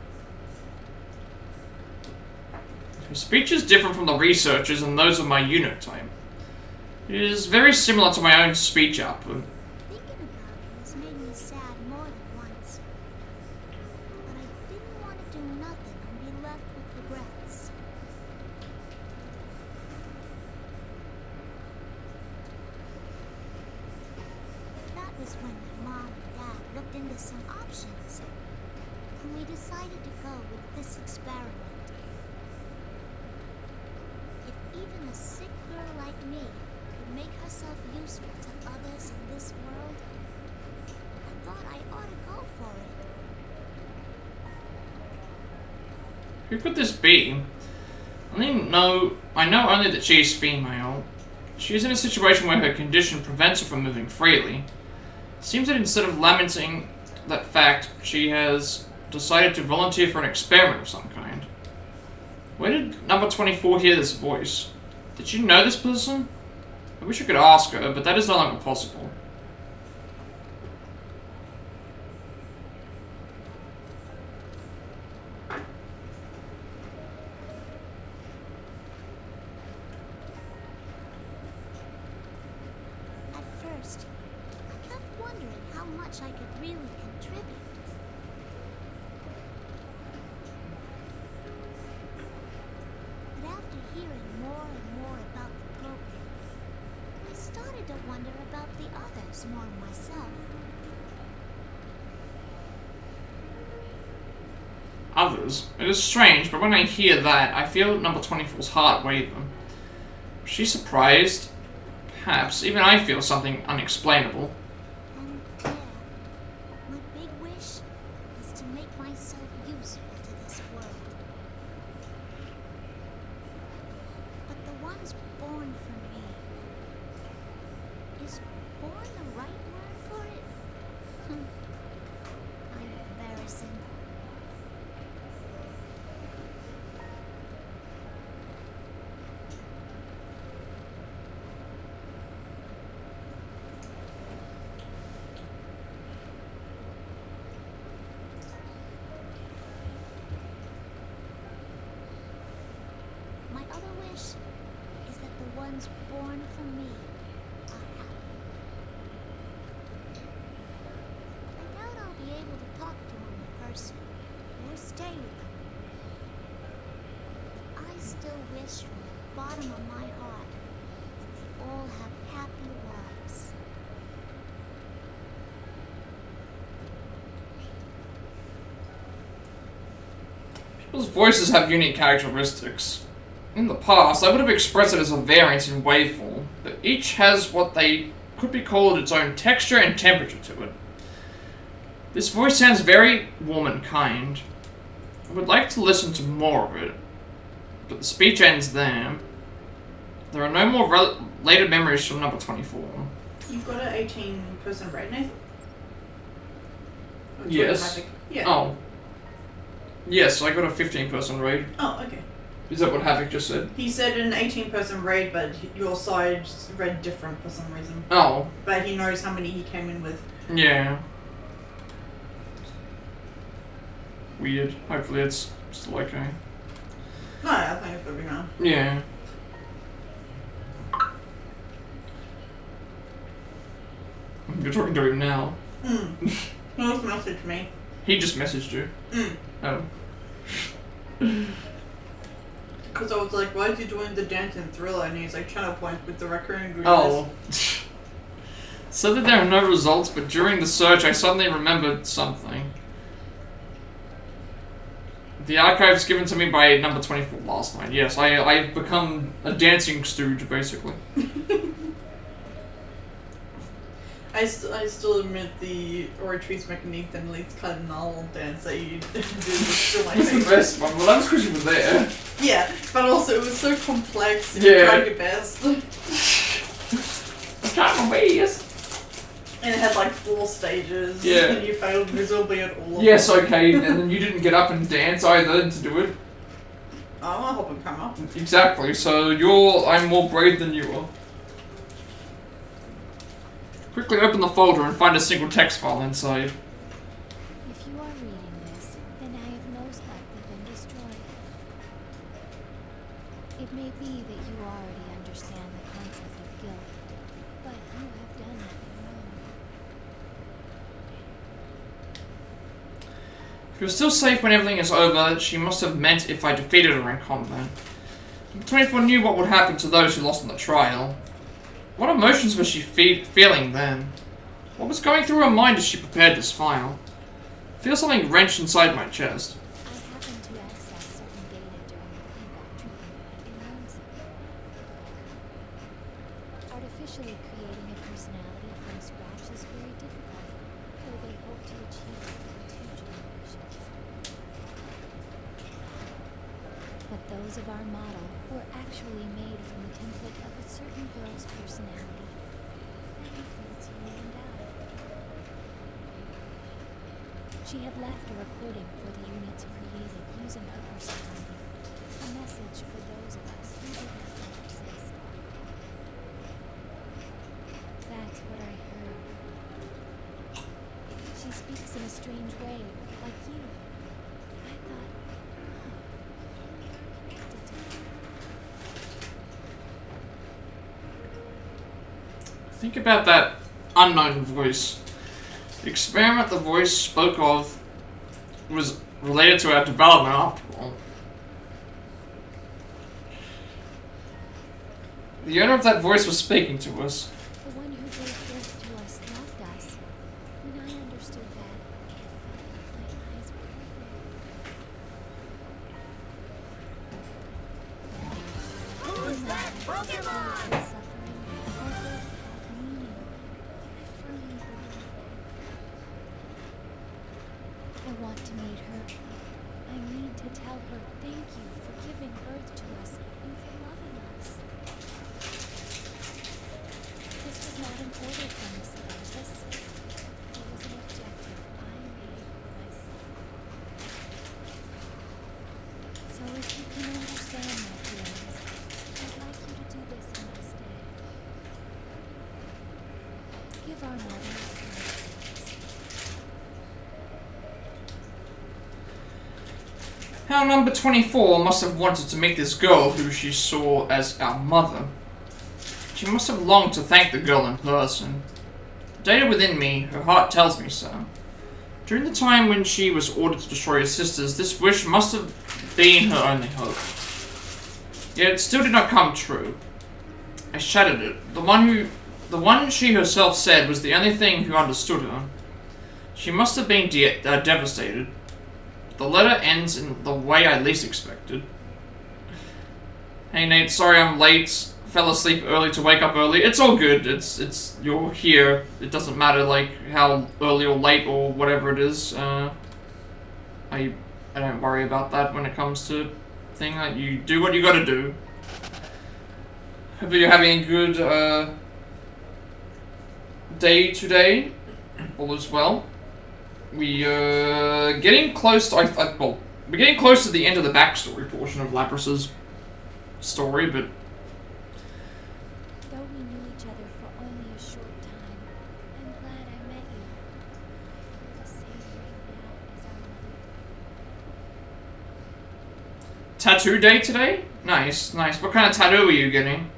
Her speech is different from the researchers and those of my unit type. It is very similar to my own speech output. Thinking about it has made me sad more than once. But I didn't want to do nothing and be left with regrets. That was when my mom and dad looked into some options. And we decided to go with this experiment. If even a sick girl like me could make herself useful to others in this world, I thought I ought to go for it. Who could this be? I know only that she is female. She is in a situation where her condition prevents her from moving freely. It seems that instead of lamenting that fact, she has decided to volunteer for an experiment of some kind. Where did number 24 hear this voice? Did she know this person? I wish I could ask her, but that is no longer possible. At first, I kept wondering how much I could really contribute. But after hearing more and more about the program, I started to wonder about the others more myself. Others? It is strange, but when I hear that, I feel number 24's heart waver. Was she surprised? Perhaps. Even I feel something unexplainable. And yeah, my big wish is to make myself useful to this world. But the ones born for me, is born the right word for it? Kind of embarrassing. My other wish is that the ones born for me are happy. I doubt I'll be able to talk to them in person or stay with them. But I still wish from the bottom of my heart that they all have happy lives. People's voices have unique characteristics. In the past, I would have expressed it as a variance in waveform, but each has what they could be called its own texture and temperature to it. This voice sounds very warm and kind. I would like to listen to more of it, but the speech ends there. There are no more related memories from number 24. You've got an 18-person raid, Nathan? Or Yes. Havoc? Yeah. Oh. Yes, I got a 15-person raid. Oh, okay. Is that what Havoc just said? He said an 18-person raid, but your side read different for some reason. Oh. But he knows how many he came in with. Yeah. Weird. Hopefully it's still okay. No, I think it's gonna be fine. Yeah. You're talking to him now. He just messaged me. He just messaged you. Oh. Because I was like, why is he doing the dance in Thriller? And he's like trying to point with the raccoon green. Oh. So that there are no results, but during the search I suddenly remembered something. The archives given to me by number 24 last night. Yes, I've become a dancing stooge, basically. I still admit the Oratrice Mécanique and Leith Cardinal dance that you did was still my It's the favorite. best one. Well, that was because you were there. Yeah, but also it was so complex and Yeah. you tried your best. I can't remember, yes. And it had like 4 stages. Yeah. And you failed miserably at all of Yes, them. okay, and then you didn't get up and dance either to do it. I want to hop and come up. Exactly, so I'm more brave than you are. Quickly open the folder and find a single text file inside. If you are reading this, then I have most likely been destroyed. It may be that you already understand the concept of guilt, but you have done nothing wrong. If you're still safe when everything is over, she must have meant if I defeated her in combat. 24 knew what would happen to those who lost in the trial. What emotions was she feeling then? What was going through her mind as she prepared this file? I feel something wrench inside my chest. I happened to access certain data during the feedback treatment in Lonesome. Artificially creating a personality from scratch is very difficult, though they hope to achieve it in 2 generations. But those of our model were actually made from the template of a certain girl's personality. That includes you and I. She had left a recording for the units created using her personality. A message for those of us who did not yet exist. That's what I heard. She speaks in a strange way, like you. I thought, you are connected to her. Think about that unknown voice. The experiment the voice spoke of was related to our development after all. The owner of that voice was speaking to us. The one who gave birth to us loved us. When I understood that, I felt like my eyes were open. In that, I was filled with suffering. My birth had meaning. I firmly believe that. I want to meet her. I need to tell her thank you for giving birth to us and for loving us. This was not an order from the scientist. It was an objective I made for myself. So if you can understand my feelings, I'd like you to do this in my stead. Give our mother a chance. How number 24 must have wanted to meet this girl who she saw as our mother. She must have longed to thank the girl in person. The data within me, her heart tells me so. During the time when she was ordered to destroy her sisters, this wish must have been her only hope. Yet it still did not come true. I shattered it. The one she herself said was the only thing who understood her. She must have been devastated. The letter ends in the way I least expected. Hey Nate, sorry I'm late. Fell asleep early to wake up early. It's all good. It's you're here. It doesn't matter like how early or late or whatever it is. I don't worry about that when it comes to thing. Like you do what you gotta do. Hope you're having a good day today. All is well. We getting close to well, we're getting close to the end of the backstory portion of Labrys's story, but Though we knew each other for only a short time, I'm glad I met you. I feel the same right now as our mother. tattoo day today? Nice, nice. What kind of tattoo are you getting?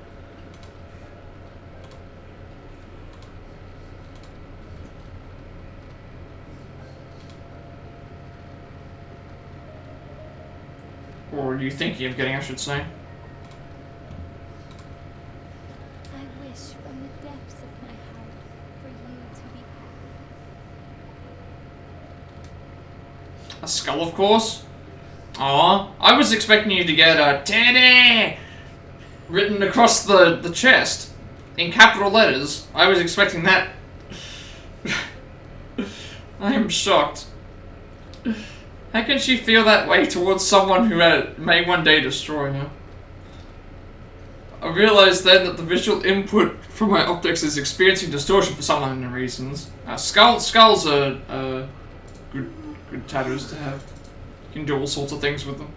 Or are you thinking of getting, I should say? I wish from the depths of my heart for you to be happy. A skull, of course. Aw, I was expecting you to get a Teddy written across the chest in capital letters. I was expecting that. I am shocked. How can she feel that way towards someone who may one day destroy her? I realized then that the visual input from my optics is experiencing distortion for some unknown reasons. Skulls are good tattoos to have. You can do all sorts of things with them.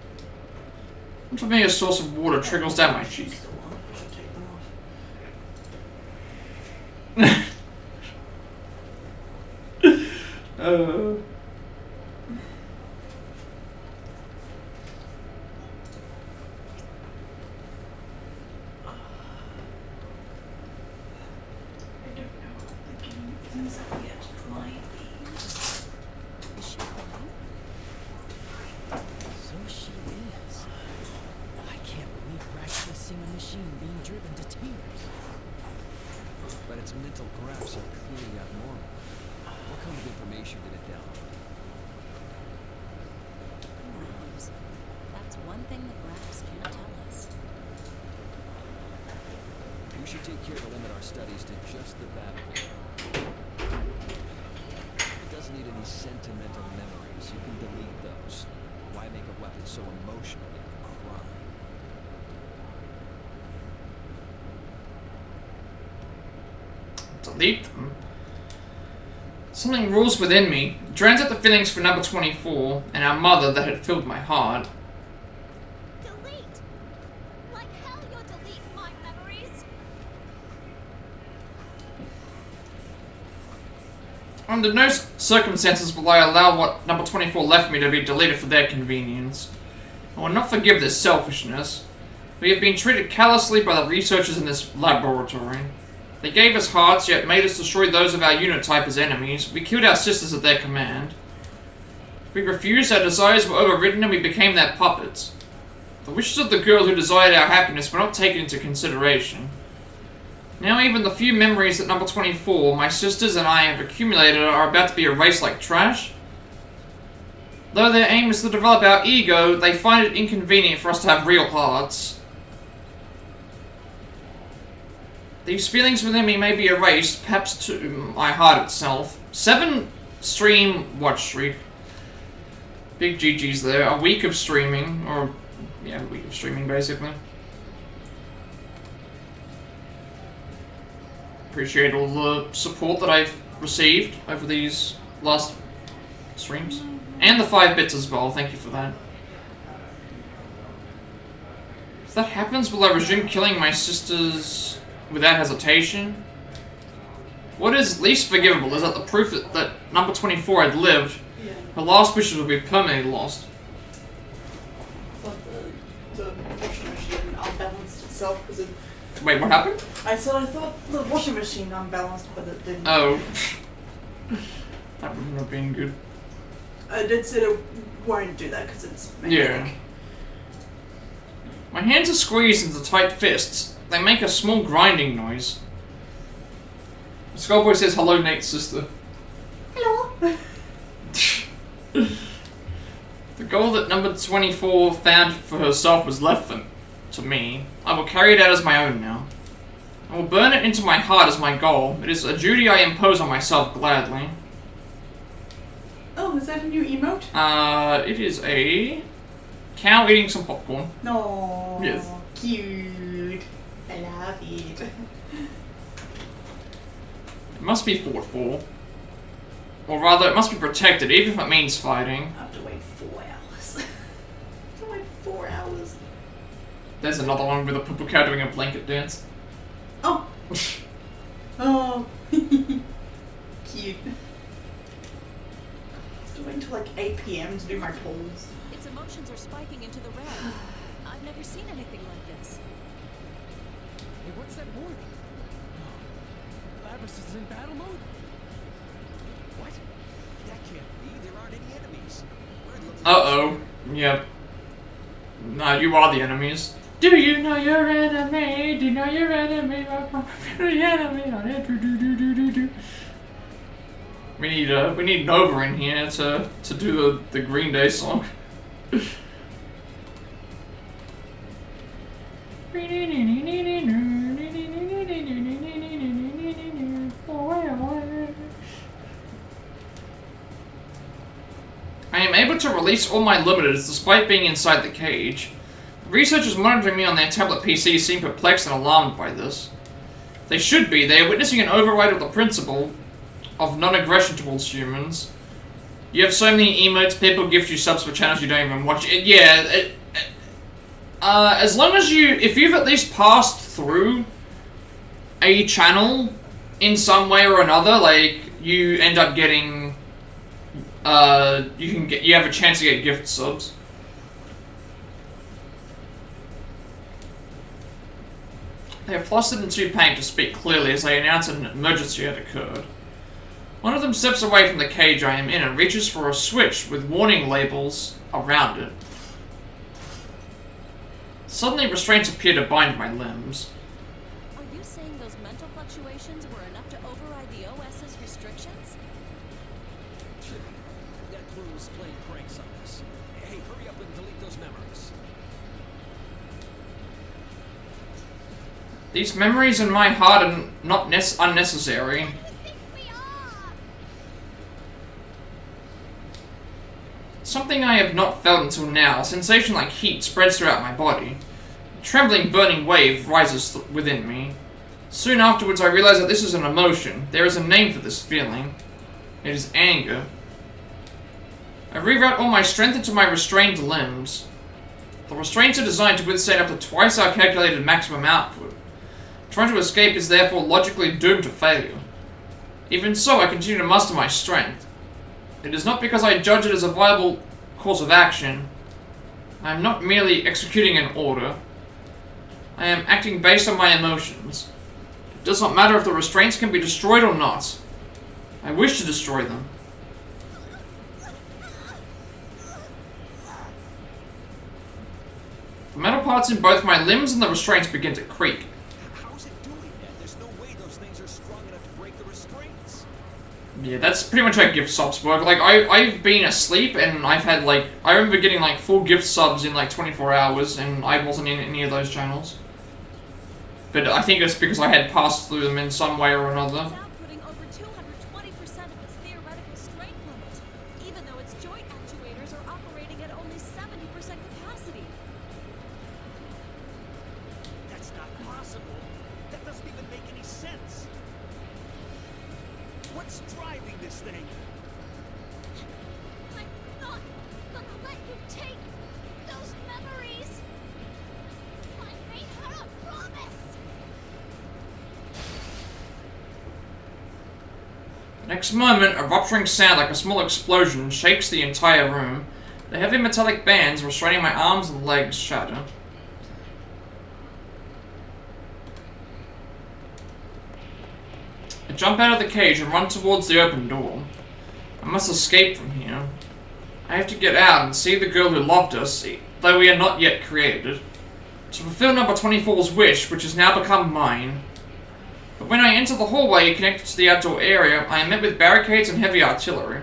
And for me, a source of water trickles down my cheek. mental graphs are clearly abnormal. What kind of information did it download? Who knows? That's one thing the graphs can't tell us. We should take care to limit our studies to just the battlefield. It doesn't need any sentimental memories. You can delete those. Why make a weapon so emotional that you can cry? Delete them. Something rules within me, drowns out the feelings for number 24 and our mother that had filled my heart. Delete! Like hell you'll delete my memories! Under no circumstances will I allow what number 24 left me to be deleted for their convenience. I will not forgive this selfishness. We have been treated callously by the researchers in this laboratory. They gave us hearts, yet made us destroy those of our unit type as enemies. We killed our sisters at their command. We refused, our desires were overridden, and we became their puppets. The wishes of the girl who desired our happiness were not taken into consideration. Now even the few memories that number 24, my sisters and I have accumulated are about to be erased like trash. Though their aim is to develop our ego, they find it inconvenient for us to have real hearts. These feelings within me may be erased, perhaps to my heart itself. 7 stream watch streak. Big GG's there. A week of streaming, or yeah, a week of streaming basically. Appreciate all the support that I've received over these last streams. And the 5 bits as well, thank you for that. If that happens, will I resume killing my sisters without hesitation? What is least forgivable is that the proof that number 24 had lived, her last wishes would be permanently lost. But the washing machine unbalanced itself because it... Wait, what happened? I thought the washing machine unbalanced, but it didn't. Oh. That would not have been good. I did say it won't do that because it's magnetic. Yeah. My hands are squeezed into tight fists. They make a small grinding noise. Skullboy says, hello, Nate's sister. Hello. The goal that number 24 found for herself was left to me. I will carry it out as my own now. I will burn it into my heart as my goal. It is a duty I impose on myself gladly. Oh, is that a new emote? It is a cow eating some popcorn. No. Yes. Cute. I love it. It must be fought for. Or rather, it must be protected, even if it means fighting. I have to wait 4 hours. I have to wait 4 hours. There's another one with a purple cow doing a blanket dance. Oh. Oh. Cute. I have to wait until like 8 PM to do my polls. Its emotions are spiking into the red. I've never seen anything like this. Hey, what's that warning? Labrys is in battle mode? What? That can't be. There aren't any enemies. Uh-oh. Yep. No, you are the enemies. Do you know your enemy? Do you know your enemy? We need Nova in here to do the Green Day song. I am able to release all my limiters despite being inside the cage. The researchers monitoring me on their tablet PC seem perplexed and alarmed by this. They should be. They are witnessing an override of the principle of non-aggression towards humans. You have so many emotes, people gift you subs for channels you don't even watch. As long as if you've at least passed through a channel in some way or another, like, you end up getting, you have a chance to get gift subs. They are flustered and too pained to speak clearly as they announce an emergency had occurred. One of them steps away from the cage I am in and reaches for a switch with warning labels around it. Suddenly restraints appear to bind my limbs. Are you saying those mental fluctuations were enough to clues playing pranks on us. Hey, hurry up and delete those memories. These memories in my heart are not unnecessary. Who do you think we are? Something I have not felt until now. A sensation like heat spreads throughout my body. A trembling, burning wave rises within me. Soon afterwards, I realize that this is an emotion. There is a name for this feeling. It is anger. I reroute all my strength into my restrained limbs. The restraints are designed to withstand up to twice our calculated maximum output. Trying to escape is therefore logically doomed to failure. Even so, I continue to muster my strength. It is not because I judge it as a viable course of action. I am not merely executing an order. I am acting based on my emotions. It does not matter if the restraints can be destroyed or not. I wish to destroy them. The metal parts in both my limbs and the restraints begin to creak. How's it doing that? There's no way those things are strong enough to break the restraints. Yeah, that's pretty much how gift subs work. Like, I've been asleep and I've had, like, I remember getting, like, full gift subs in, like, 24 hours and I wasn't in any of those channels. But I think it's because I had passed through them in some way or another. It's outputting over 220% of its theoretical strength limit, even though its joint actuators are operating at only 70% capacity. That's not possible. That doesn't even make any sense. What's driving this thing? I'm not gonna let you take those memories. I made her a promise. The next moment, a rupturing sound like a small explosion shakes the entire room. The heavy metallic bands restraining my arms and legs shatter. I jump out of the cage and run towards the open door. I must escape from here. I have to get out and see the girl who loved us, though we are not yet created. To fulfill number 24's wish, which has now become mine. But when I enter the hallway connected to the outdoor area, I am met with barricades and heavy artillery.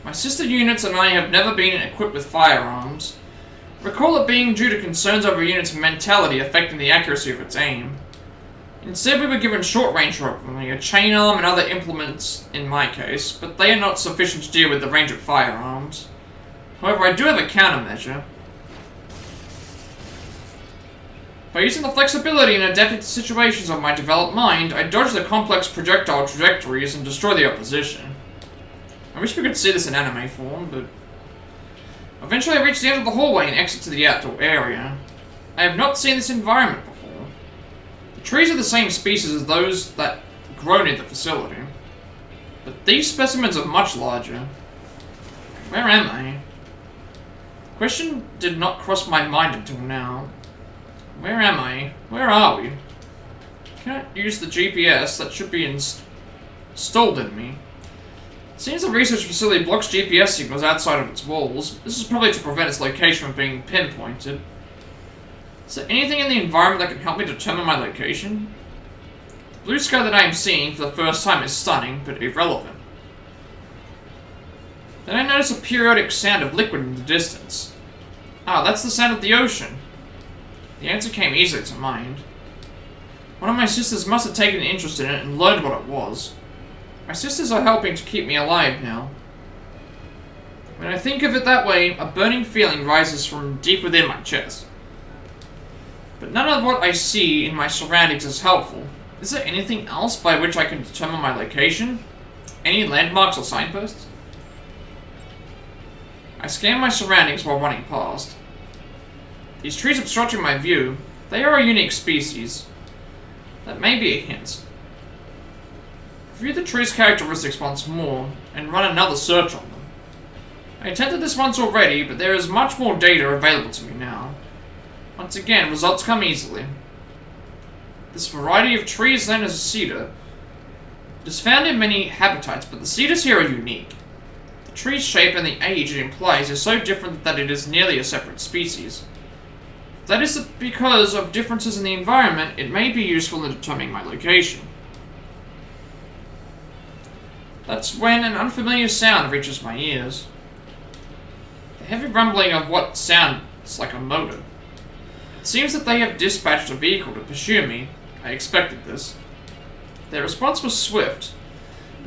My sister units and I have never been equipped with firearms. Recall it being due to concerns over units' mentality affecting the accuracy of its aim. Instead, we were given short-range weaponry, a chain arm and other implements in my case, but they are not sufficient to deal with the range of firearms. However, I do have a countermeasure. By using the flexibility and adapting to situations of my developed mind, I dodge the complex projectile trajectories and destroy the opposition. I wish we could see this in anime form, but... Eventually I reach the end of the hallway and exit to the outdoor area. I have not seen this environment before. The trees are the same species as those that grow near the facility. But these specimens are much larger. Where am I? The question did not cross my mind until now. Where am I? Where are we? Can't use the GPS that should be installed in me. Seems the research facility blocks GPS signals outside of its walls. This is probably to prevent its location from being pinpointed. Is there anything in the environment that can help me determine my location? The blue sky that I am seeing for the first time is stunning, but irrelevant. Then I notice a periodic sound of liquid in the distance. Ah, that's the sound of the ocean. The answer came easily to mind. One of my sisters must have taken an interest in it and learned what it was. My sisters are helping to keep me alive now. When I think of it that way, a burning feeling rises from deep within my chest. But none of what I see in my surroundings is helpful. Is there anything else by which I can determine my location? Any landmarks or signposts? I scan my surroundings while running past. These trees obstructing my view, they are a unique species. That may be a hint. Review the tree's characteristics once more, and run another search on them. I attempted this once already, but there is much more data available to me now. Once again, results come easily. This variety of tree is known as a cedar. It is found in many habitats, but the cedars here are unique. The tree's shape and the age it implies is so different that it is nearly a separate species. That is that because of differences in the environment, it may be useful in determining my location. That's when an unfamiliar sound reaches my ears. The heavy rumbling of what sounds like a motor. It seems that they have dispatched a vehicle to pursue me. I expected this. Their response was swift.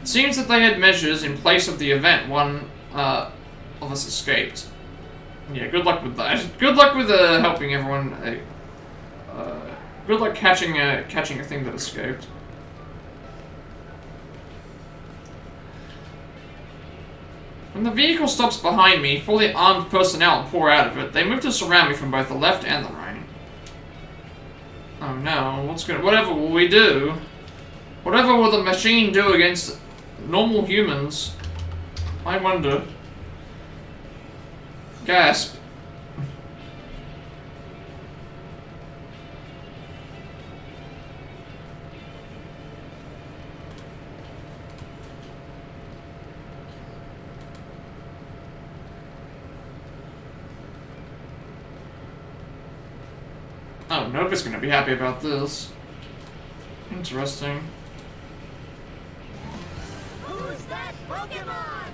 It seems that they had measures in place of the event one of us escaped. Yeah, good luck with that. Good luck with helping everyone. Good luck catching a thing that escaped. When the vehicle stops behind me, fully armed personnel pour out of it. They move to surround me from both the left and the right. Oh no, whatever will we do? Whatever will the machine do against normal humans? I wonder. Gasp. Oh, Nova's gonna be happy about this. Interesting. Who's that Pokemon?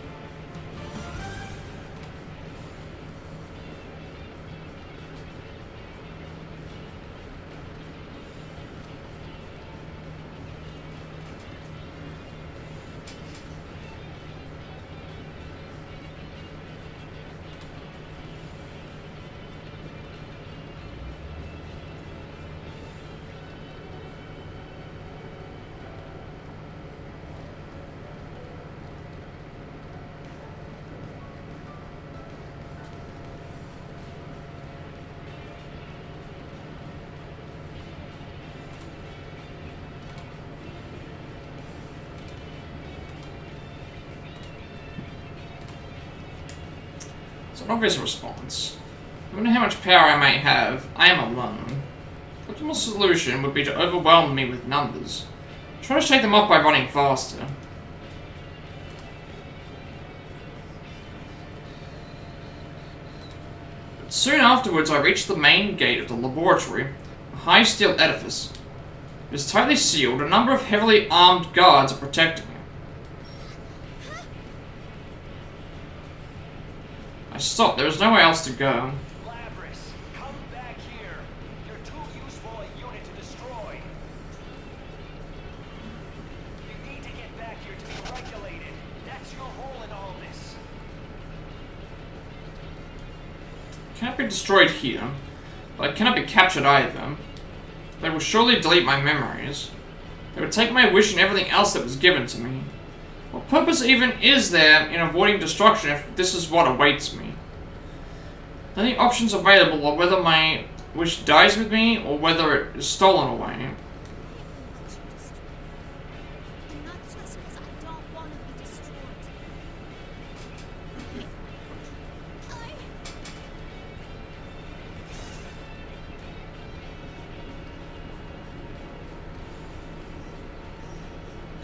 It's an obvious response. No matter how much power I may have, I am alone. The optimal solution would be to overwhelm me with numbers. Try to shake them off by running faster. But soon afterwards I reached the main gate of the laboratory, a high steel edifice. It is tightly sealed, a number of heavily armed guards are protecting it. I stopped. There was nowhere else to go. Labrys, come back here. You're too useful a unit to destroy. You need to get back here to be regulated. That's your role in all this. Cannot be destroyed here, but I cannot be captured either. They will surely delete my memories. They would take my wish and everything else that was given to me. What purpose even is there in avoiding destruction if this is what awaits me? The only options available are whether my wish dies with me or whether it is stolen away. And not just because I don't want to be destroyed.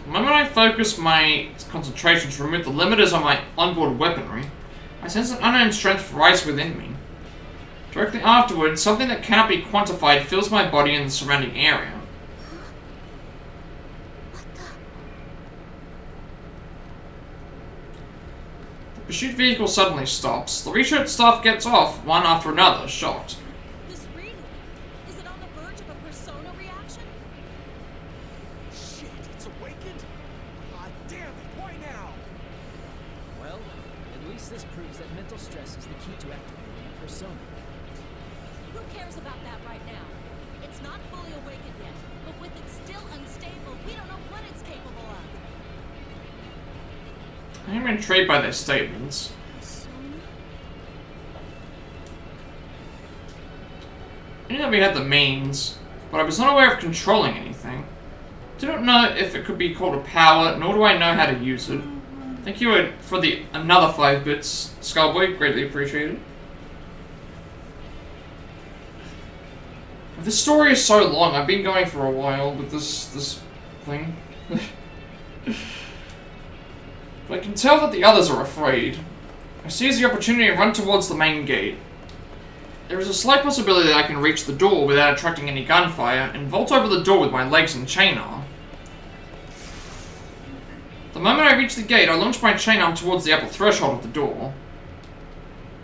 The moment I focus my concentration to remove the limiters on my onboard weaponry, I sense an unknown strength rise within me. Directly afterwards, something that cannot be quantified fills my body and the surrounding area. The pursuit vehicle suddenly stops. The research staff gets off, one after another, shocked. This reading, is it on the verge of a persona reaction? Shit, it's awakened? Ah, damn it, why now? Well, at least this proves that mental stress is the key to activating a persona. Who cares about that right now? It's not fully awakened yet, but with it still unstable, we don't know what it's capable of. I am intrigued by their statements. I knew that we had the means, but I was not aware of controlling anything. I do not know if it could be called a power, nor do I know how to use it. Thank you for the another 5 bits, Skullboy. Greatly appreciated. This story is so long. I've been going for a while with this thing. But I can tell that the others are afraid. I seize the opportunity and run towards the main gate. There is a slight possibility that I can reach the door without attracting any gunfire and vault over the door with my legs and chain arm. The moment I reach the gate, I launch my chain arm towards the upper threshold of the door.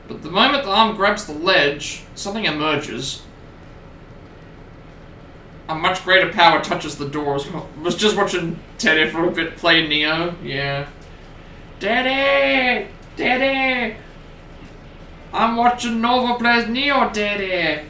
But the moment the arm grabs the ledge, something emerges. A much greater power touches the door. Was just watching Teddy for a bit play Neo. Yeah. Daddy! Daddy! I'm watching Nova plays Neo, Daddy!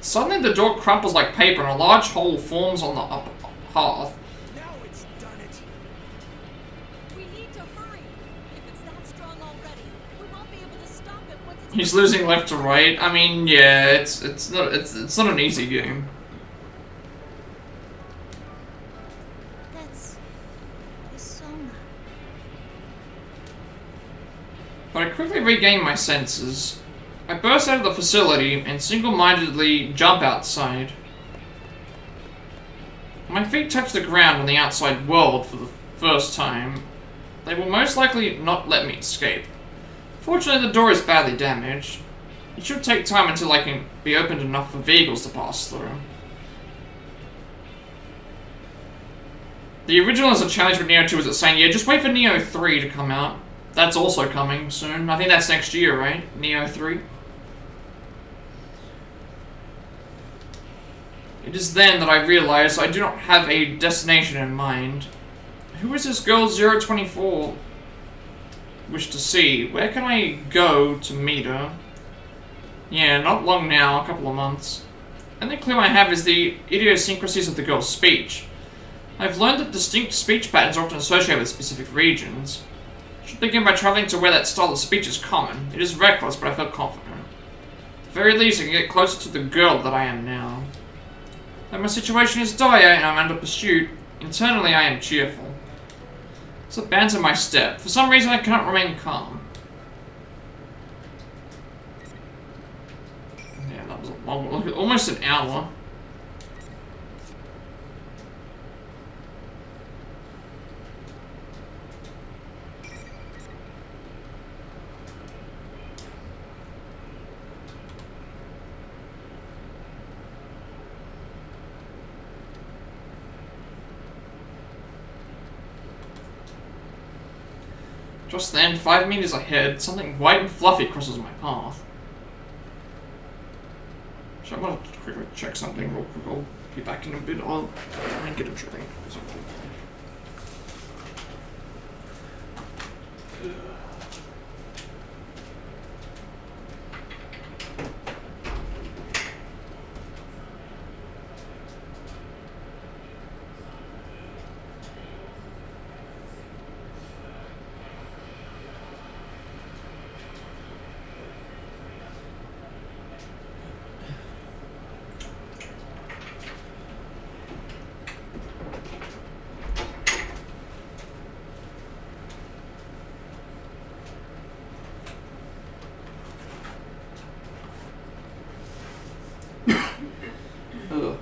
Suddenly the door crumples like paper and a large hole forms on the upper hearth. Now it's done it. We need to hurry. If it's that strong already, we won't be able to stop it once it's... He's losing left to right. I mean, yeah, it's not an easy game. That's the song. But I quickly regain my senses. I burst out of the facility and single-mindedly jump outside. My feet touch the ground on the outside world for the first time. They will most likely not let me escape. Fortunately, the door is badly damaged. It should take time until I can be opened enough for vehicles to pass through. The original is a challenge with Neo 2 is saying, yeah, just wait for Neo 3 to come out. That's also coming soon. I think that's next year, right? Neo 3. It is then that I realize I do not have a destination in mind. Who is this girl 024 wish to see? Where can I go to meet her? Yeah, not long now, a couple of months. And the clue I have is the idiosyncrasies of the girl's speech. I've learned that distinct speech patterns are often associated with specific regions. I should begin by traveling to where that style of speech is common. It is reckless, but I feel confident. At the very least, I can get closer to the girl that I am now. Though my situation is dire and I'm under pursuit, internally I am cheerful. There's a bounce in my step. For some reason I cannot remain calm. Yeah, that was a long one. Almost an hour. Just then, 5 meters ahead, something white and fluffy crosses my path. So I'm gonna quickly check something real quick. I'll be back in a bit. I'll try and get a drink or something. Ugh.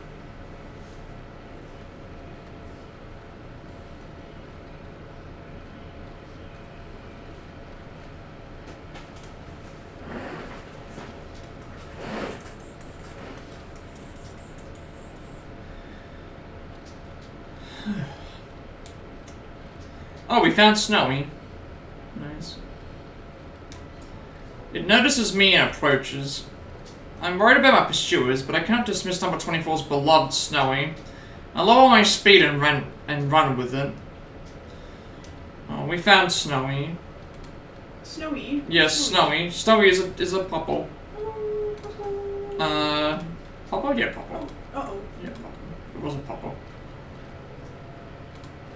Oh, we found Snowy. Nice. It notices me and approaches. I'm worried about my pursuers, but I cannot dismiss number 24's beloved Snowy. I lower my speed and run with it. Oh, we found Snowy. Snowy? Yes, Snowy. Snowy is a puppo. Puppo? Yeah, puppo. Uh-oh. Yeah, puppo. It was a puppo.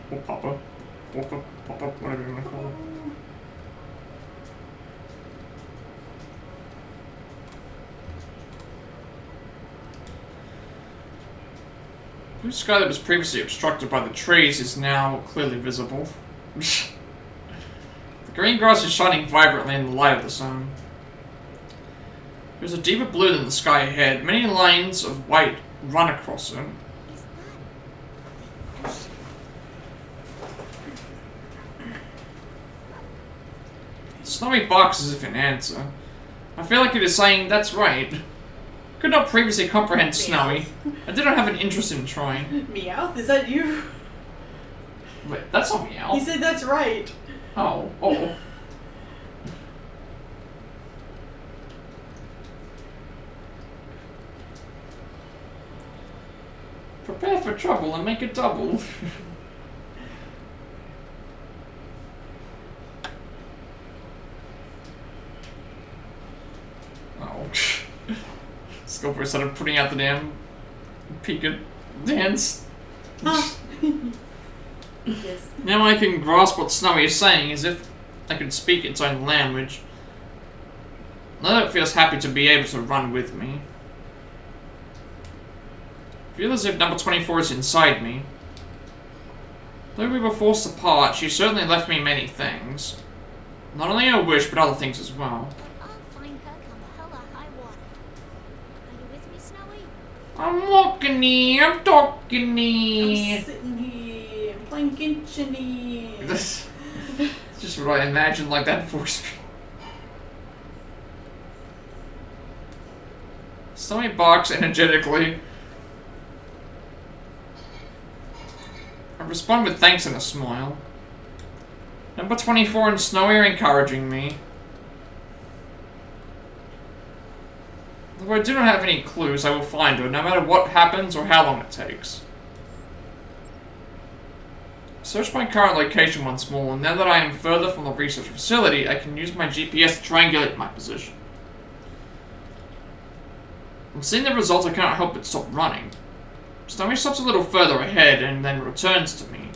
Or puppo. Or puppo, whatever you want to call it. Blue sky that was previously obstructed by the trees is now clearly visible. The green grass is shining vibrantly in the light of the sun. There's a deeper blue than the sky ahead. Many lines of white run across it. Is that Snowy barks as if in answer. I feel like it is saying, that's right. Could not previously comprehend Snowy. I did not have an interest in trying. Meowth? Is that you? Wait, that's not Meow. He said that's right. Oh. Prepare for trouble and make it double. Oh. Sculptor started putting out the damn Pika dance. Yes. Now I can grasp what Snowy is saying as if I could speak its own language. Now it feels happy to be able to run with me. I feel as if number 24 is inside me. Though we were forced apart, she certainly left me many things. Not only a wish, but other things as well. I'll find her come hell or high water. Are you with me, Snowy? I'm walking here, I'm talking here. I'm sitting here, I'm playing Genshin. That's just what I imagined like that voice. Snowy barks energetically. I respond with thanks and a smile. Number 24 and Snowy are encouraging me. Though I do not have any clues, I will find her, no matter what happens or how long it takes. Search my current location once more, and now that I am further from the research facility, I can use my GPS to triangulate my position. On seeing the results, I cannot help but stop running. Snowy stops a little further ahead and then returns to me.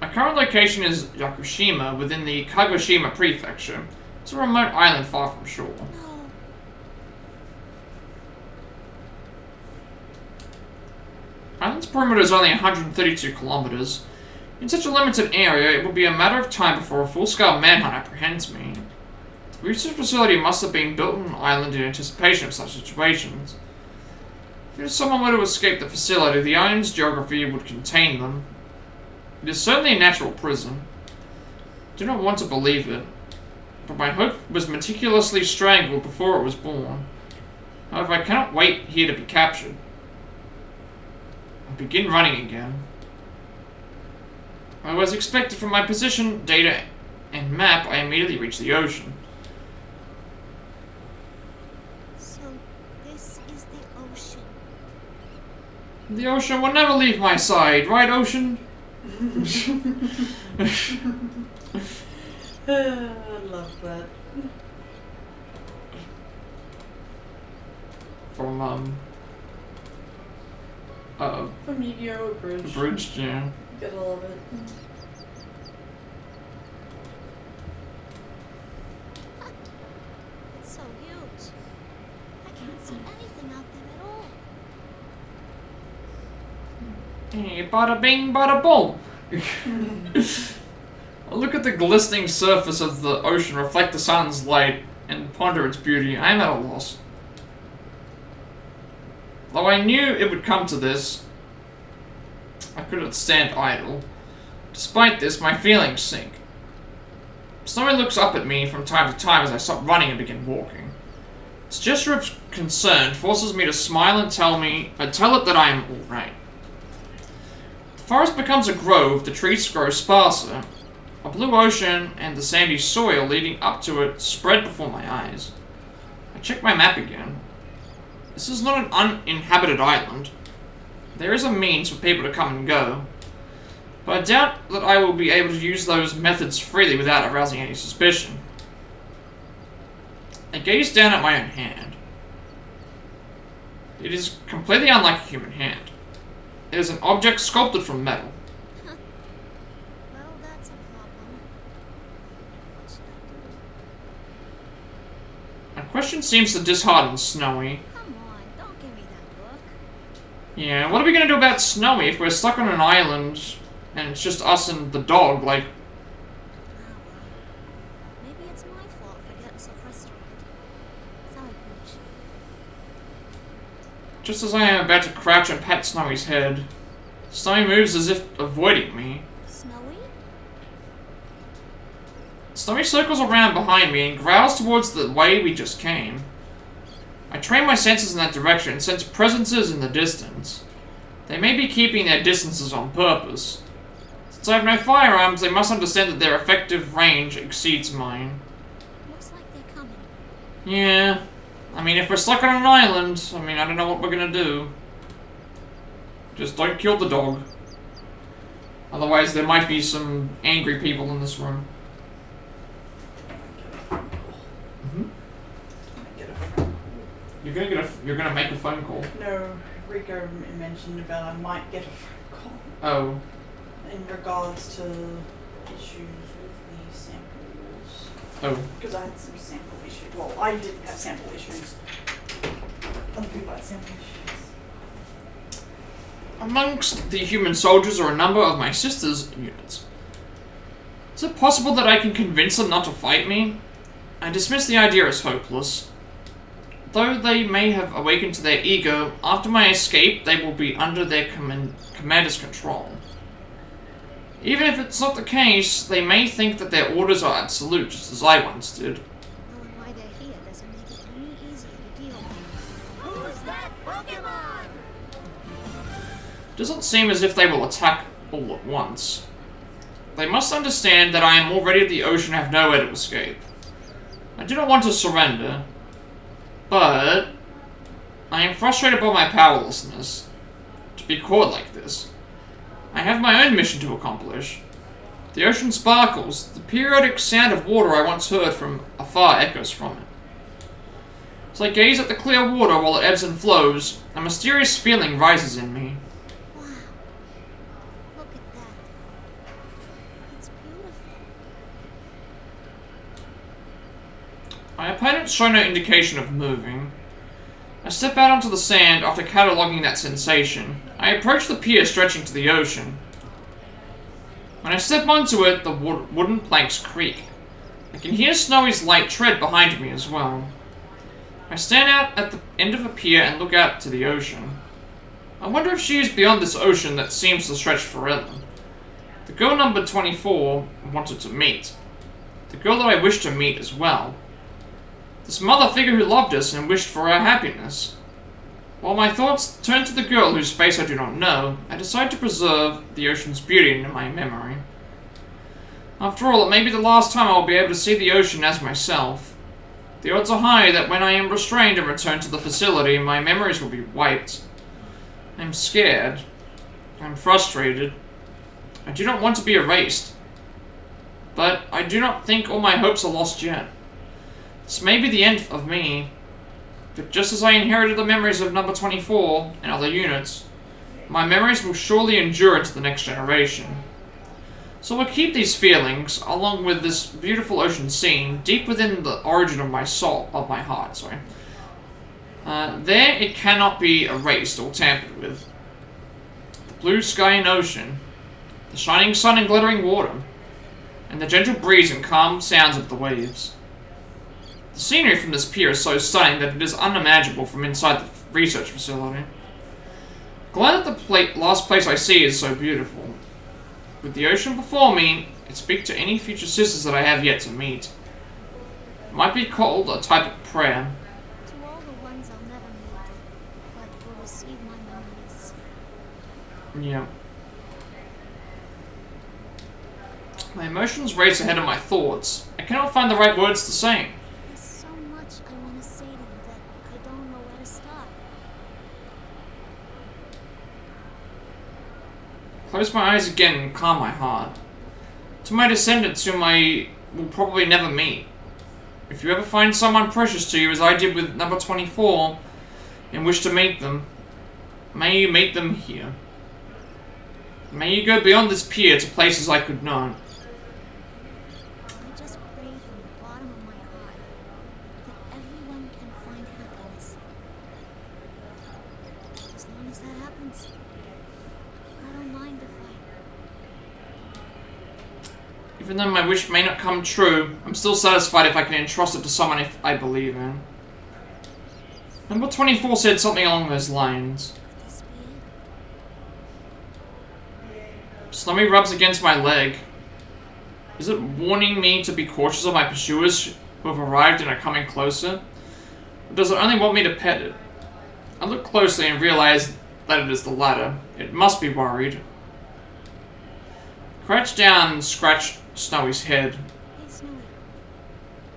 My current location is Yakushima, within the Kagoshima Prefecture. It's a remote island far from shore. No. Island's perimeter is only 132 kilometers. In such a limited area, it will be a matter of time before a full-scale manhunt apprehends me. The research facility must have been built on an island in anticipation of such situations. If someone were to escape the facility, the island's geography would contain them. It is certainly a natural prison. I do not want to believe it, but my hope was meticulously strangled before it was born. However, I cannot wait here to be captured. I begin running again. I was expected from my position, data, and map, I immediately reached the ocean. So, this is the ocean. The ocean will never leave my side, right, ocean? I love that. From, From Yu-Gi-Oh! Bridge. Bridge, yeah. Gotta love it. It's so huge. I can't see anything out there at all. Hey, bada bing, bada boom. I look at the glistening surface of the ocean reflect the sun's light and ponder its beauty. I am at a loss. Though I knew it would come to this, I couldn't stand idle. Despite this, my feelings sink. Snowy looks up at me from time to time as I stop running and begin walking. Its gesture of concern forces me to smile and tell it that I am alright. The forest becomes a grove, the trees grow sparser. A blue ocean and the sandy soil leading up to it spread before my eyes. I check my map again. This is not an uninhabited island. There is a means for people to come and go, but I doubt that I will be able to use those methods freely without arousing any suspicion. I gaze down at my own hand. It is completely unlike a human hand. It is an object sculpted from metal. Well, that's a problem. What should I do? My question seems to dishearten Snowy. Come on, don't give me that look. Yeah, what are we gonna do about Snowy if we're stuck on an island and it's just us and the dog, like... Oh, well. Maybe it's my fault for getting so frustrated. Sorry, Pooch. Just as I am about to crouch and pat Snowy's head, Snowy moves as if avoiding me. Snowy? Snowy circles around behind me and growls towards the way we just came. I train my senses in that direction and sense presences in the distance. They may be keeping their distances on purpose. Since I have no firearms, they must understand that their effective range exceeds mine. Looks like they're coming. Yeah. I mean, if we're stuck on an island, I don't know what we're gonna do. Just don't kill the dog. Otherwise, there might be some angry people in this room. You're gonna make a phone call. No, Rico mentioned about I might get a phone call. Oh. In regards to issues with the samples. Oh. Because I had some sample issues. Well, I didn't have sample issues. Other people had sample issues. Amongst the human soldiers are a number of my sister's units. Is it possible that I can convince them not to fight me? I dismiss the idea as hopeless. Though they may have awakened to their ego, after my escape they will be under their commander's control. Even if it's not the case, they may think that their orders are absolute, just as I once did. Knowing why they're here doesn't make it any easier to deal with. Who's that Pokemon? Doesn't seem as if they will attack all at once. They must understand that I am already at the ocean and have nowhere to escape. I do not want to surrender, but I am frustrated by my powerlessness to be caught like this. I have my own mission to accomplish. The ocean sparkles. The periodic sound of water I once heard from afar echoes from it. As I gaze at the clear water while it ebbs and flows, a mysterious feeling rises in me. Wow. Look at that. It's beautiful. My opponents show no indication of moving. I step out onto the sand after cataloguing that sensation. I approach the pier stretching to the ocean. When I step onto it, the wooden planks creak. I can hear Snowy's light tread behind me as well. I stand out at the end of a pier and look out to the ocean. I wonder if she is beyond this ocean that seems to stretch forever. The girl number 24 wanted to meet. The girl that I wished to meet as well. This mother figure who loved us and wished for our happiness. While my thoughts turn to the girl whose face I do not know, I decide to preserve the ocean's beauty in my memory. After all, it may be the last time I will be able to see the ocean as myself. The odds are high that when I am restrained and return to the facility, my memories will be wiped. I'm scared. I'm frustrated. I do not want to be erased. But I do not think all my hopes are lost yet. This may be the end of me, but just as I inherited the memories of number 24 and other units, my memories will surely endure into the next generation. So I'll keep these feelings, along with this beautiful ocean scene, deep within the origin of my soul, of my heart, There it cannot be erased or tampered with. The blue sky and ocean, the shining sun and glittering water, and the gentle breeze and calm sounds of the waves. The scenery from this pier is so stunning that it is unimaginable from inside the research facility. Glad that the last place I see is so beautiful. With the ocean before me, I speak to any future sisters that I have yet to meet. It might be called a type of prayer. To all the ones I'll never meet, but will receive my memories. Yeah. My emotions race ahead of my thoughts. I cannot find the right words to say. There's so much I want to say to you that I don't know where to start. Close my eyes again and calm my heart. To my descendants whom I will probably never meet. If you ever find someone precious to you as I did with number 24 and wish to meet them, may you meet them here. May you go beyond this pier to places I could not. I just pray from the bottom of my heart that everyone can find happiness. As long as that happens, I don't mind the fight. Even though my wish may not come true, I'm still satisfied if I can entrust it to someone if I believe in. Number 24 said something along those lines. Could this be it? Slummy rubs against my leg. Is it warning me to be cautious of my pursuers who have arrived and are coming closer? Or does it only want me to pet it? I look closely and realize that it is the latter. It must be worried. Crouch down and scratch Snowy's head. Hey, Snowy.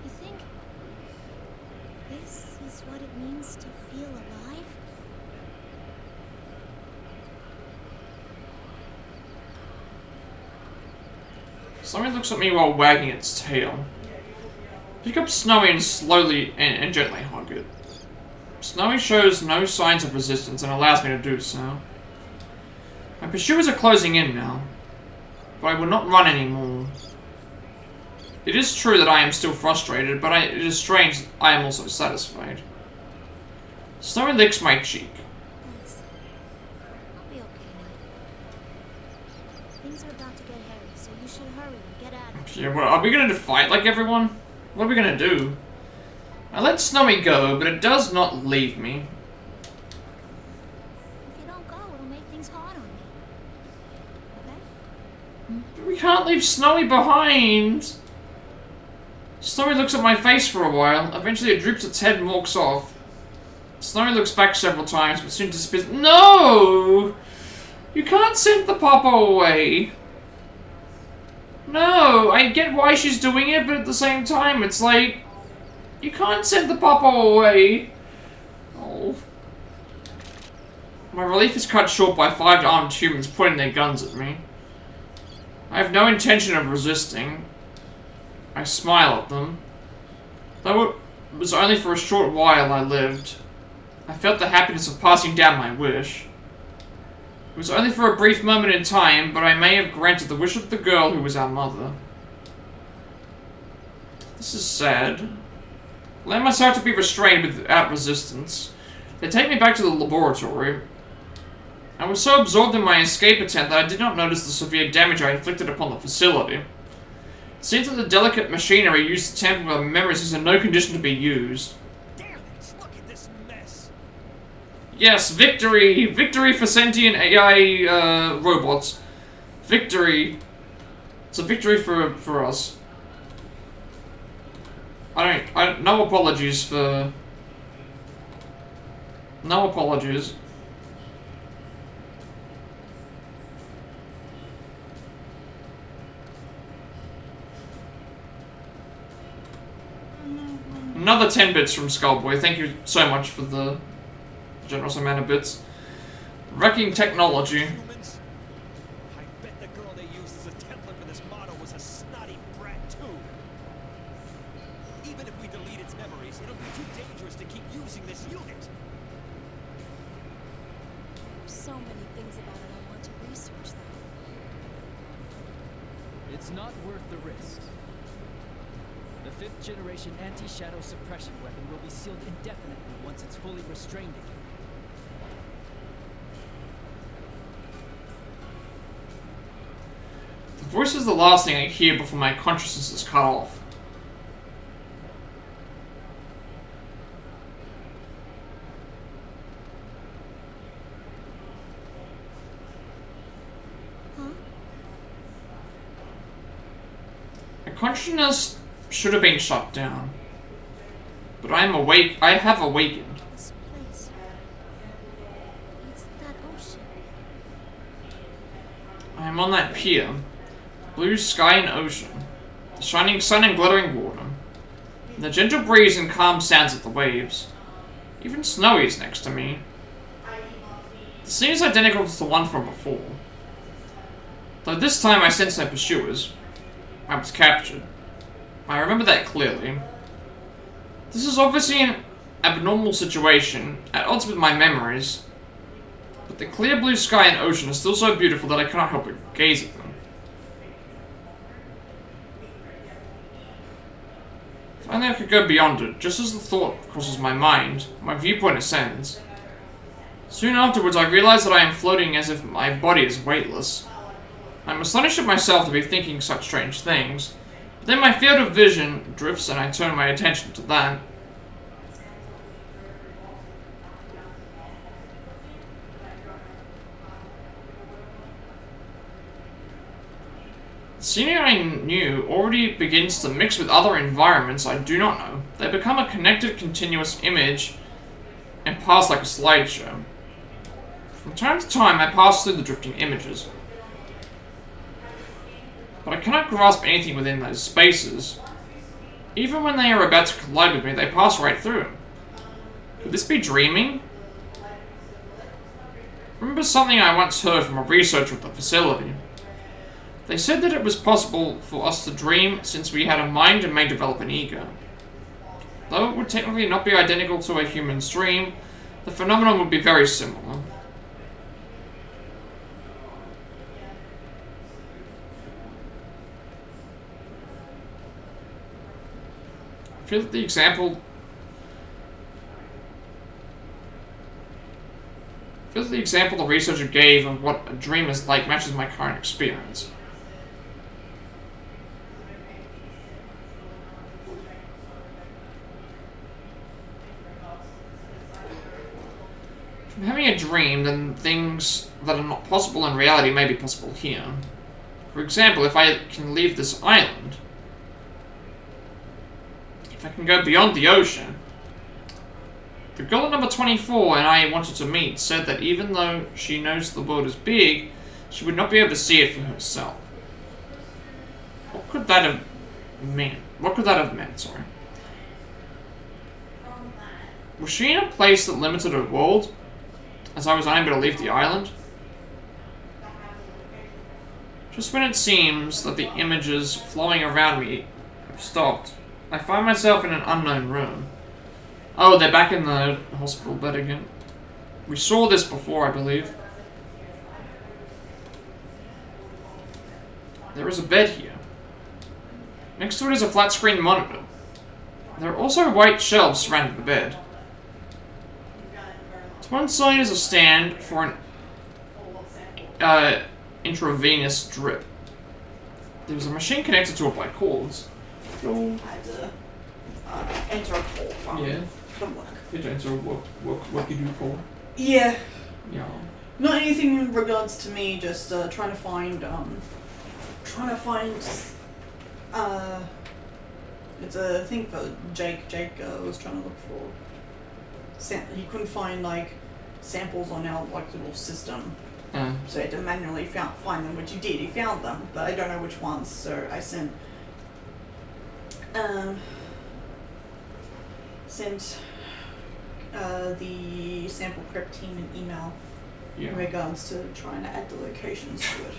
You think this is what it means to feel alive? Snowy looks at me while wagging its tail. Pick up Snowy and slowly and gently hug it. Snowy shows no signs of resistance and allows me to do so. My pursuers are closing in now, but I will not run anymore. It is true that I am still frustrated, but it is strange I am also satisfied. Snowy licks my cheek. Thanks. I'll be okay now. Things are about to get hairy, so you should hurry and get at it. Yeah, well, are we gonna fight like everyone? What are we gonna do? I let Snowy go, but it does not leave me. If you don't go, it'll make things hard on me. Okay? We can't leave Snowy behind. Snowy looks at my face for a while. Eventually it droops its head and walks off. Snowy looks back several times, but soon disappears. No! You can't send the papa away. No, I get why she's doing it, but at the same time, it's like... You can't send the papa away. Oh. My relief is cut short by 5 armed humans pointing their guns at me. I have no intention of resisting. I smile at them. Though it was only for a short while I lived, I felt the happiness of passing down my wish. It was only for a brief moment in time, but I may have granted the wish of the girl who was our mother. This is sad. Allow myself to be restrained without resistance. They take me back to the laboratory. I was so absorbed in my escape attempt that I did not notice the severe damage I inflicted upon the facility. It seems that the delicate machinery used to tamper with my memories is in no condition to be used. Damn it! Look at this mess! Yes, victory! Victory for sentient AI robots. Victory. It's a victory for us. No apologies for... No apologies. Another 10 bits from Skullboy. Thank you so much for the generous amount of bits. Wrecking technology. Humans? I bet the girl they used as a template for this model was a snotty brat too. Even if we delete its memories, it'll be too dangerous to keep using this unit. There's so many things about it I want to research, though. It's not worth the risk. The 5th generation anti-shadow suppression weapon will be sealed indefinitely once it's fully restrained again. The voice is the last thing I hear before my consciousness is cut off. Huh? My consciousness should have been shut down. But I am awake. I have awakened. This place. It's that ocean. I am on that pier. Blue sky and ocean. The shining sun and glittering water. And the gentle breeze and calm sounds of the waves. Even Snowy is next to me. The scene is identical to the one from before. Though this time I sensed no pursuers. I was captured. I remember that clearly. This is obviously an abnormal situation, at odds with my memories. But the clear blue sky and ocean are still so beautiful that I cannot help but gaze at them. If only I could go beyond it, just as the thought crosses my mind, my viewpoint ascends. Soon afterwards I realize that I am floating as if my body is weightless. I am astonished at myself to be thinking such strange things. But then my field of vision drifts and I turn my attention to that. scenery I knew already begins to mix with other environments I do not know. They become a connected, continuous image and pass like a slideshow. From time to time, I pass through the drifting images. But I cannot grasp anything within those spaces. Even when they are about to collide with me, they pass right through. Could this be dreaming? Remember something I once heard from a researcher at the facility. They said that it was possible for us to dream since we had a mind and may develop an ego. Though it would technically not be identical to a human's dream, the phenomenon would be very similar. I feel that the example the researcher gave of what a dream is like matches my current experience. From having a dream, then things that are not possible in reality may be possible here. For example, if I can leave this island, if I can go beyond the ocean. The girl at number 24 and I wanted to meet said that even though she knows the world is big, she would not be able to see it for herself. What could that have meant? Sorry. Was she in a place that limited her world, as I was unable to leave the island? Just when it seems that the images flowing around me have stopped, I find myself in an unknown room. Oh, they're back in the hospital bed again. We saw this before, I believe. There is a bed here. Next to it is a flat-screen monitor. There are also white shelves surrounding the bed. To one side is a stand for an intravenous drip. There's a machine connected to it by cords. I had to enter a call from work. You had to enter what you do call? Yeah. Yeah. Not anything in regards to me, just trying to find it's a thing for Jake. Jake was trying to look for he couldn't find like samples on our like little system. So he had to manually find them, which he did. He found them, but I don't know which ones. So I sent the sample prep team an email in regards to trying to add the locations to it.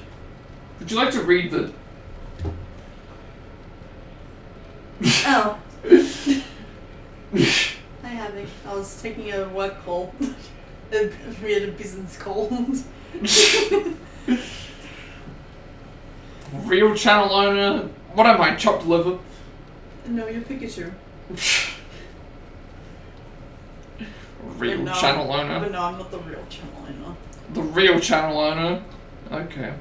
Would you like to read the... Oh. I haven't. I was taking a work call. We had a business call. Real channel owner? What am I, chopped liver? No, you're Pikachu. Real channel owner? But no, I'm not the real channel owner. The real channel owner? Okay.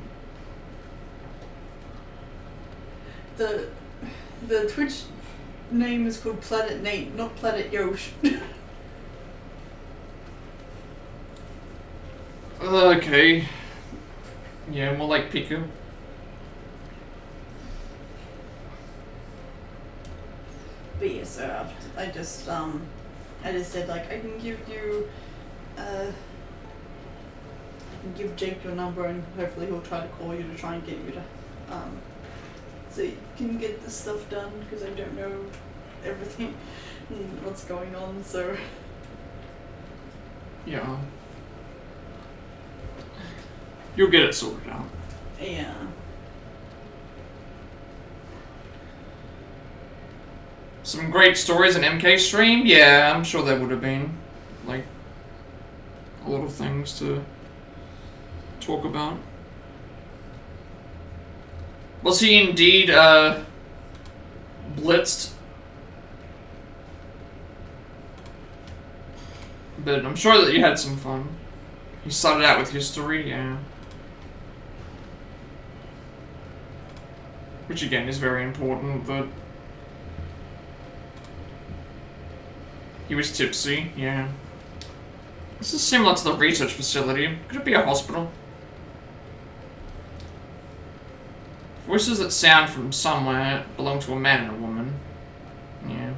The Twitch name is called Planet Nate, not Planet Yosh. Okay. Yeah, more like Piku. But yeah, so I just said like I can give you give Jake your number and hopefully he'll try to call you to try and get you to so you can get this stuff done, because I don't know everything and what's going on, so yeah. You'll get it sorted out. Yeah. Some great stories in MK stream? Yeah, I'm sure there would have been. Like, a lot of things to talk about. Was he indeed, blitzed? But I'm sure that you had some fun. He started out with history, yeah. Which again is very important, but... He was tipsy, yeah. This is similar to the research facility. Could it be a hospital? Voices that sound from somewhere belong to a man and a woman. Yeah.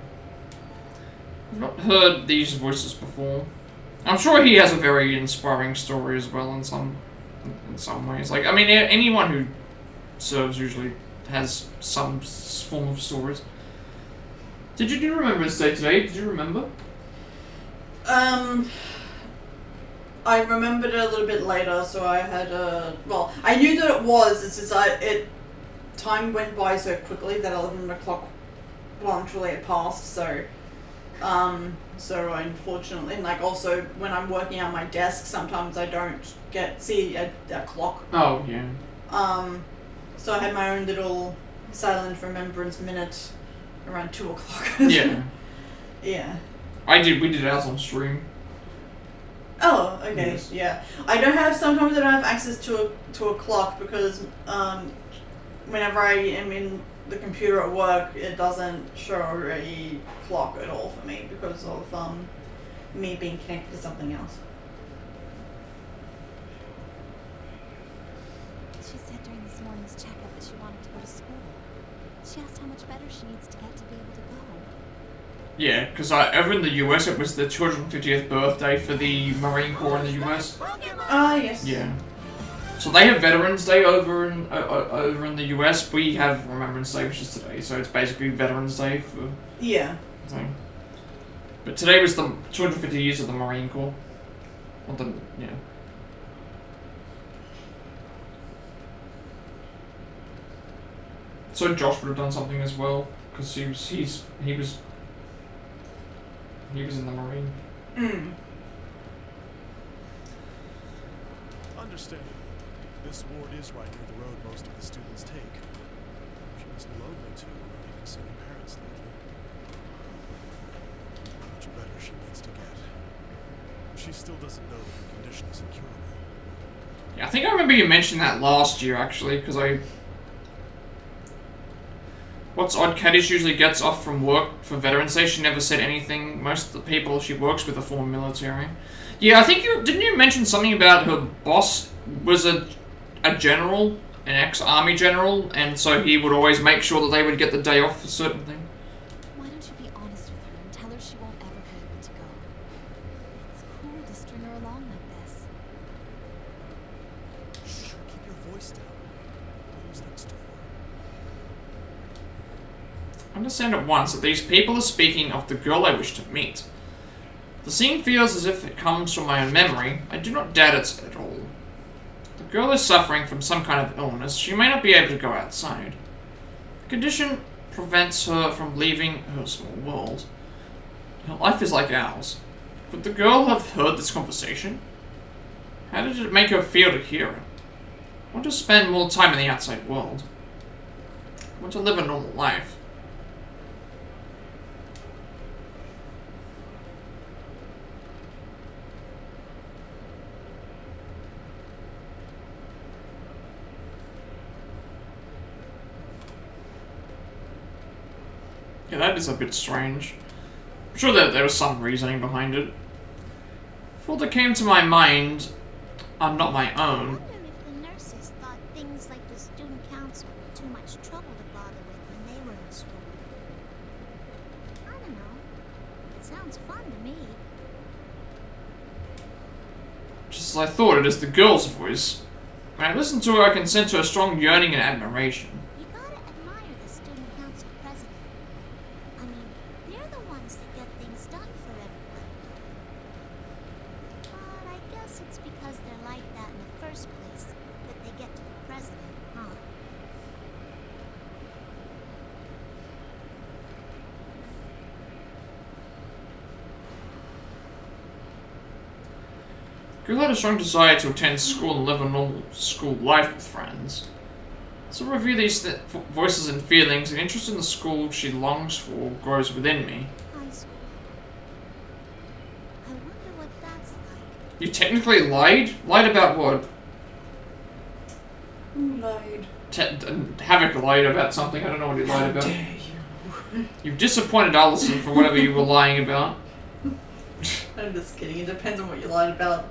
I've not heard these voices before. I'm sure he has a very inspiring story as well in some ways. Like, I mean, anyone who serves usually has some form of stories. Do you remember his day today? Did you remember? I remembered it a little bit later, so I had well, I knew that it was. It's just time went by so quickly that 11 o'clock literally had passed. So unfortunately, and like also when I'm working on my desk, sometimes I don't see a clock. Oh yeah. So I had my own little silent remembrance minute around 2 o'clock. Yeah. Yeah. We did ours on stream. Oh, okay, Yes. yeah. Sometimes I don't have access to a clock because whenever I am in the computer at work, it doesn't show a clock at all for me because of me being connected to something else. She said during this morning's checkup that she wanted to go to school. She asked how much better she needs to get to be able to go. Yeah, because over in the US it was the 250th birthday for the Marine Corps in the US. Yes. Yeah. So they have Veterans Day over in the US. We have Remembrance Day, which is today. So it's basically Veterans Day for. Yeah. Thing. But today was the 250 years of the Marine Corps. Yeah. So Josh would have done something as well because he was in the Marine. Understandable. This ward is right near the road most of the students take. She was lonely too, not even seeing her parents lately. How much better she needs to get. She still doesn't know that her condition is incurable. Yeah, I think I remember you mentioned that last year actually, because What's odd, Caddish usually gets off from work for Veterans Day. She never said anything. Most of the people she works with are former military. Yeah, I think didn't you mention something about her boss was a general, an ex-army general, and so he would always make sure that they would get the day off for certain things? Why don't you be honest with her and tell her she won't ever be able to go? It's cruel to string her along like this. Shh, keep your voice down. Who's next door? Understand at once that these people are speaking of the girl I wish to meet. The scene feels as if it comes from my own memory. I do not doubt it at all. The girl is suffering from some kind of illness. She may not be able to go outside. The condition prevents her from leaving her small world. Her life is like ours. Could the girl have heard this conversation? How did it make her feel to hear it? I want to spend more time in the outside world. I want to live a normal life. Yeah, that is a bit strange. I'm sure that there was some reasoning behind it. Thought that came to my mind are not my I own. wonder if the nurses thought things like the student council were too much trouble to bother with when they were in school. I don't know. It sounds fun to me. Just as I thought, it is the girl's voice. When I listen to her, I can sense her strong yearning and admiration. You gotta admire the student council president. I mean, they're the ones that get things done for everyone. But I guess it's because they're like that in the first place that they get to be president, huh? Girl had a strong desire to attend school and live a normal school life with friends. So review these voices and feelings, an interest in the school she longs for grows within me. High school. I wonder what that's like. You technically lied? Lied about what? Who lied? Havoc lied about something, I don't know what he lied about. How dare you? You've disappointed Allison for whatever you were lying about. I'm just kidding. It depends on what you lied about.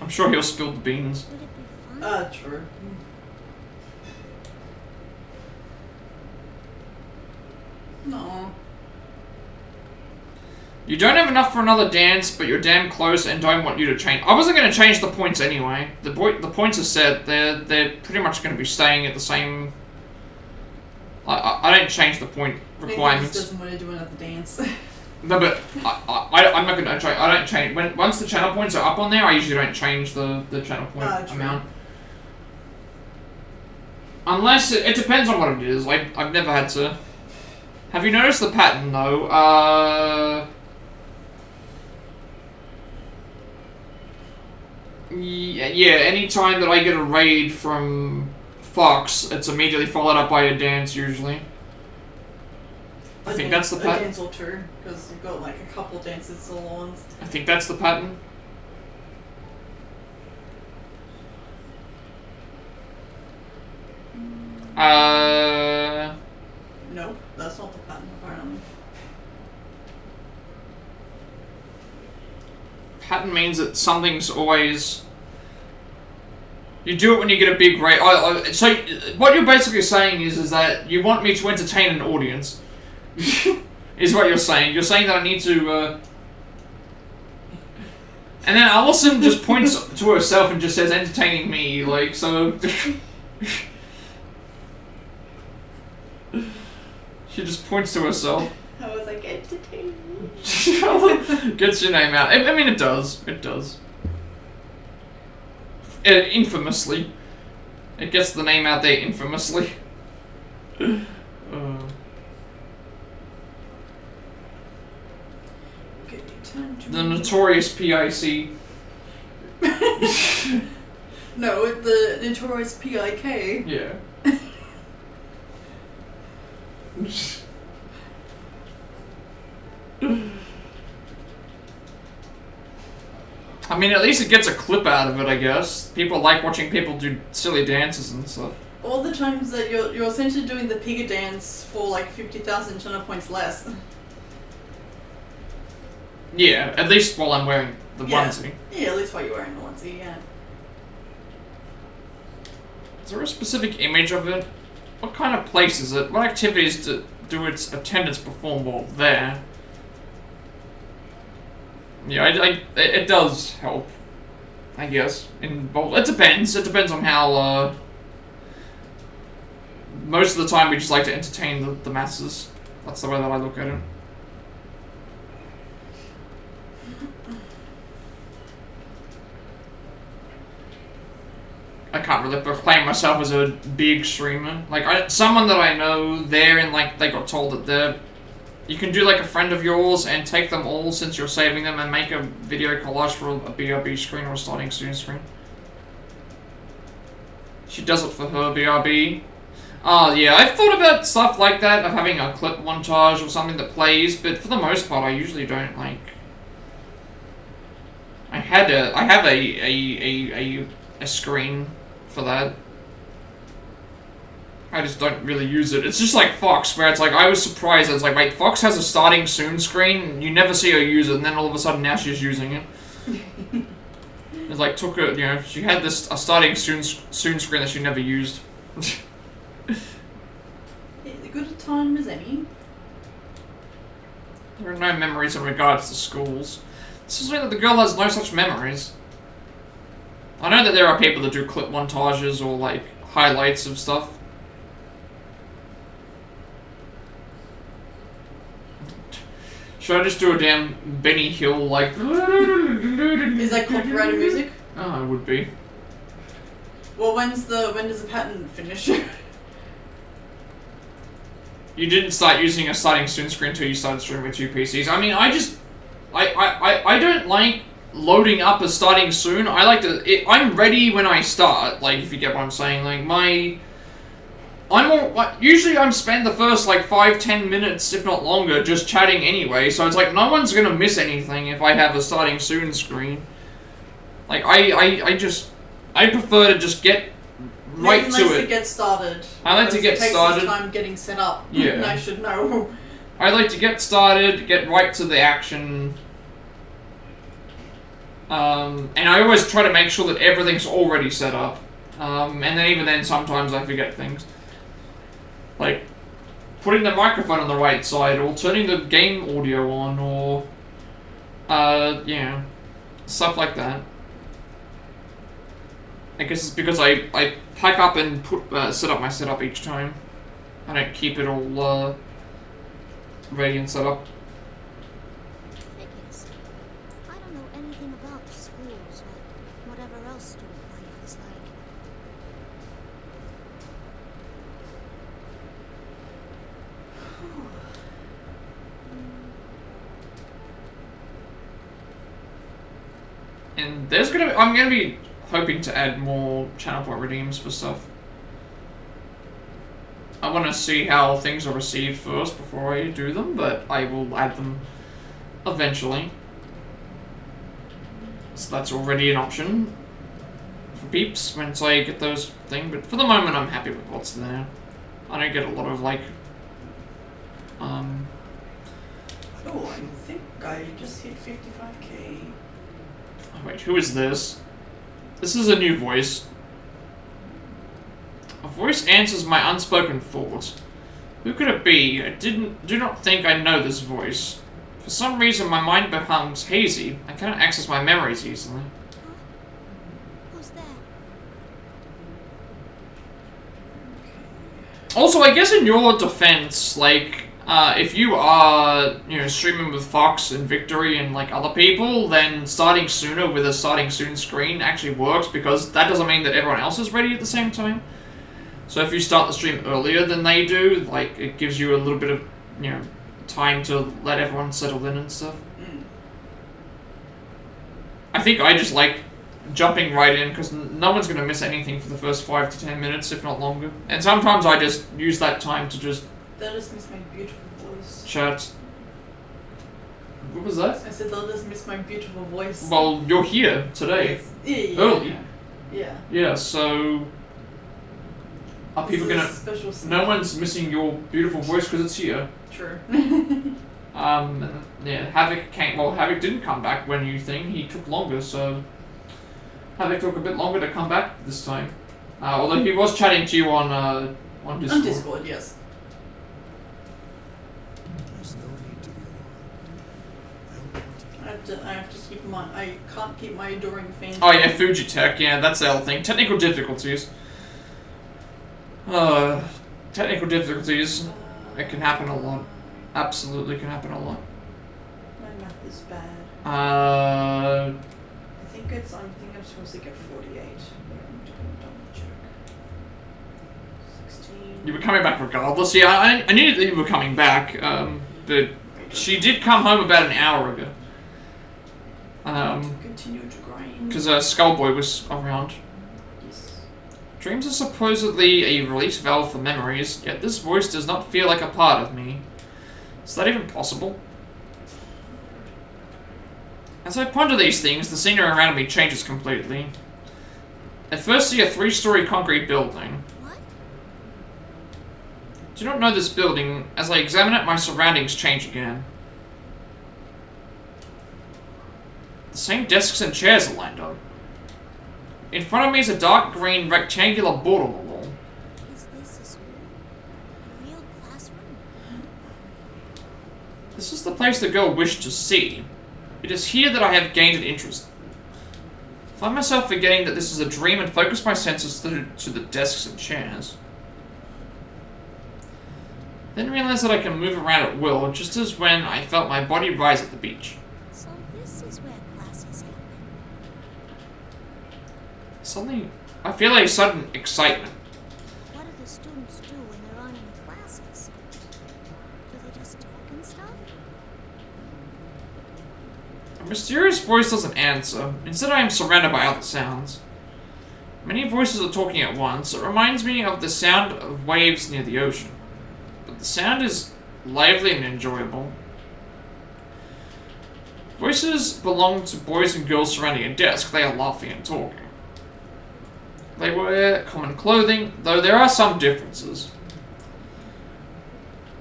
I'm sure he'll spill the beans. Would it be fun? True. No. You don't have enough for another dance, but you're damn close and don't want you to change. I wasn't going to change the points anyway. The points are set. They're pretty much going to be staying at the same. I don't change the point requirements. He just doesn't want to do another dance. No, but I'm not going to change. I don't change. Once the channel points are up on there, I usually don't change the channel point amount. Unless it depends on what it is. Like I've never had to. Have you noticed the pattern though? Yeah, anytime that I get a raid from Fox, it's immediately followed up by a dance, usually. I think that's the pattern. A dance or two, because you've got like a couple dances all at once. I think that's the pattern. No, that's not the pattern, apparently. Pattern means that something's always... You do it when you get a big rate. So what you're basically saying is that you want me to entertain an audience. Is what you're saying. You're saying that I need to... And then Allison just points to herself and just says, entertaining me, like, so... She just points to herself. I was like, entertaining me. Gets your name out. I mean, it does. It does. Infamously. It gets the name out there infamously. Okay, time to... The notorious PIC. No, the notorious PIK. Yeah. I mean, at least it gets a clip out of it, I guess. People like watching people do silly dances and stuff. All the times that you're essentially doing the pigger dance for like 50,000 channel points less. Yeah, at least while I'm wearing the onesie. Yeah, at least while you're wearing the onesie, yeah. Is there a specific image of it? What kind of place is it? What activities do its attendants perform while there? Yeah, it does help, I guess. It depends. It depends on how, most of the time we just like to entertain the masses. That's the way that I look at it. I can't really proclaim myself as a big streamer. Like, someone that I know, they got told that you can do like a friend of yours and take them all since you're saving them and make a video collage for a BRB screen or a starting soon screen. She does it for her BRB. Yeah, I've thought about stuff like that, of having a clip montage or something that plays, but for the most part I usually don't like... I have a screen for that. I just don't really use it. It's just like Fox, where it's like, I was surprised. It's like, wait, Fox has a starting soon screen, you never see her use it, and then all of a sudden now she's using it. It's like, took her, she had a starting soon screen that she never used. As good a time as any. There are no memories in regards to schools. This is that the girl has no such memories. I know that there are people that do clip montages or like highlights of stuff. Should I just do a damn Benny Hill like... Is that copyrighted music? Oh, it would be. Well, when does the pattern finish? You didn't start using a starting soon screen until you started streaming with 2 PCs. I mean, I don't like loading up a starting soon. I like to... I'm ready when I start, like, if you get what I'm saying. Like, usually I'm spend the first, like, 5-10 minutes, if not longer, just chatting anyway. So it's like, no one's gonna miss anything if I have a starting soon screen. Like, I prefer to just get right to it. To get started. I like to get started. It takes time getting set up. Yeah. And I should know. I like to get started, get right to the action. And I always try to make sure that everything's already set up. And then even then, sometimes I forget things. Like, putting the microphone on the right side, or turning the game audio on, or yeah, stuff like that. I guess it's because I pack up and set up my setup each time. I don't keep it all ready and set up. Figures. I don't know anything about schools or whatever else student life is like. And there's I'm gonna be hoping to add more channel point redeems for stuff. I want to see how things are received first before I do them, but I will add them eventually. So that's already an option for peeps once I get those things, but for the moment I'm happy with what's there. I don't get a lot of like Oh, I think I just hit 55k. Oh, wait, who is this? This is a new voice. A voice answers my unspoken thoughts. Who could it be? I do not think I know this voice. For some reason my mind becomes hazy. I cannot access my memories easily. Huh? Who's that? Also, I guess in your defense, like, if you are, you know, streaming with Fox and Victory and, like, other people, then starting sooner with a starting soon screen actually works, because that doesn't mean that everyone else is ready at the same time. So if you start the stream earlier than they do, like, it gives you a little bit of, you know, time to let everyone settle in and stuff. I think I just like jumping right in, because no one's going to miss anything for the first 5 to 10 minutes, if not longer. And sometimes I just use that time to just... That just miss my beautiful voice. Chat. What was that? I said they'll just miss my beautiful voice. Well, you're here today. Yes. Yeah. Early. Yeah. Yeah, so... Are people gonna... No one's missing your beautiful voice because it's here. True. Yeah, Havoc came... Well, Havoc didn't come back when you think. He took longer, so... Havoc took a bit longer to come back this time. Although he was chatting to you on Discord. On Discord, yes. There's no need to be alarmed. I have to keep my... I can't keep my adoring fans... Oh yeah, Fujitech, yeah, that's the other thing. Technical difficulties. Technical difficulties. It can happen a lot. Absolutely can happen a lot. My math is bad. Uh... I think I'm supposed to get 48. But I'm just gonna double check. 16. You were coming back regardless. Yeah, I knew that you were coming back, but she did come home about an hour ago. Continue to grind. Because Skullboy was around. Yes. Dreams are supposedly a release valve for memories, yet this voice does not feel like a part of me. Is that even possible? As I ponder these things, the scenery around me changes completely. I first see a 3-story concrete building. What? Do not know this building. As I examine it, my surroundings change again. The same desks and chairs are lined up. In front of me is a dark green rectangular board on the wall. Is this a school? A real classroom? This is the place the girl wished to see. It is here that I have gained an interest. I find myself forgetting that this is a dream and focus my senses to the desks and chairs. Then realize that I can move around at will, just as when I felt my body rise at the beach. So this is where classes happen. Suddenly, I feel a sudden excitement. What do the students do when there aren't any classes? Do they just talk and stuff? A mysterious voice doesn't answer. Instead, I am surrounded by other sounds. Many voices are talking at once. It reminds me of the sound of waves near the ocean. But the sound is lively and enjoyable. Voices belong to boys and girls surrounding a desk. They are laughing and talking. They wear common clothing, though there are some differences.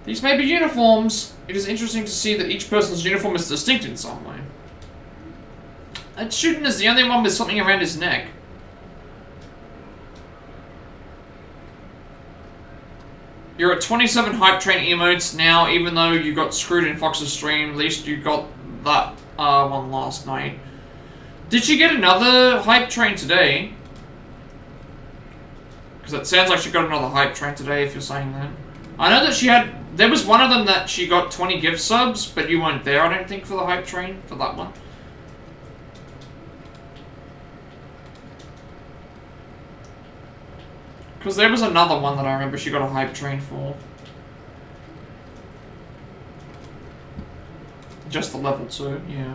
These may be uniforms. It is interesting to see that each person's uniform is distinct in some way. That student is the only one with something around his neck. You're at 27 hype train emotes now, even though you got screwed in Fox's stream. At least you got that one last night. Did she get another hype train today? Because it sounds like she got another hype train today, if you're saying that. I know that she had... There was one of them that she got 20 gift subs, but you weren't there, I don't think, for the hype train, for that one. Because there was another one that I remember she got a hype train for. Just the level 2, yeah.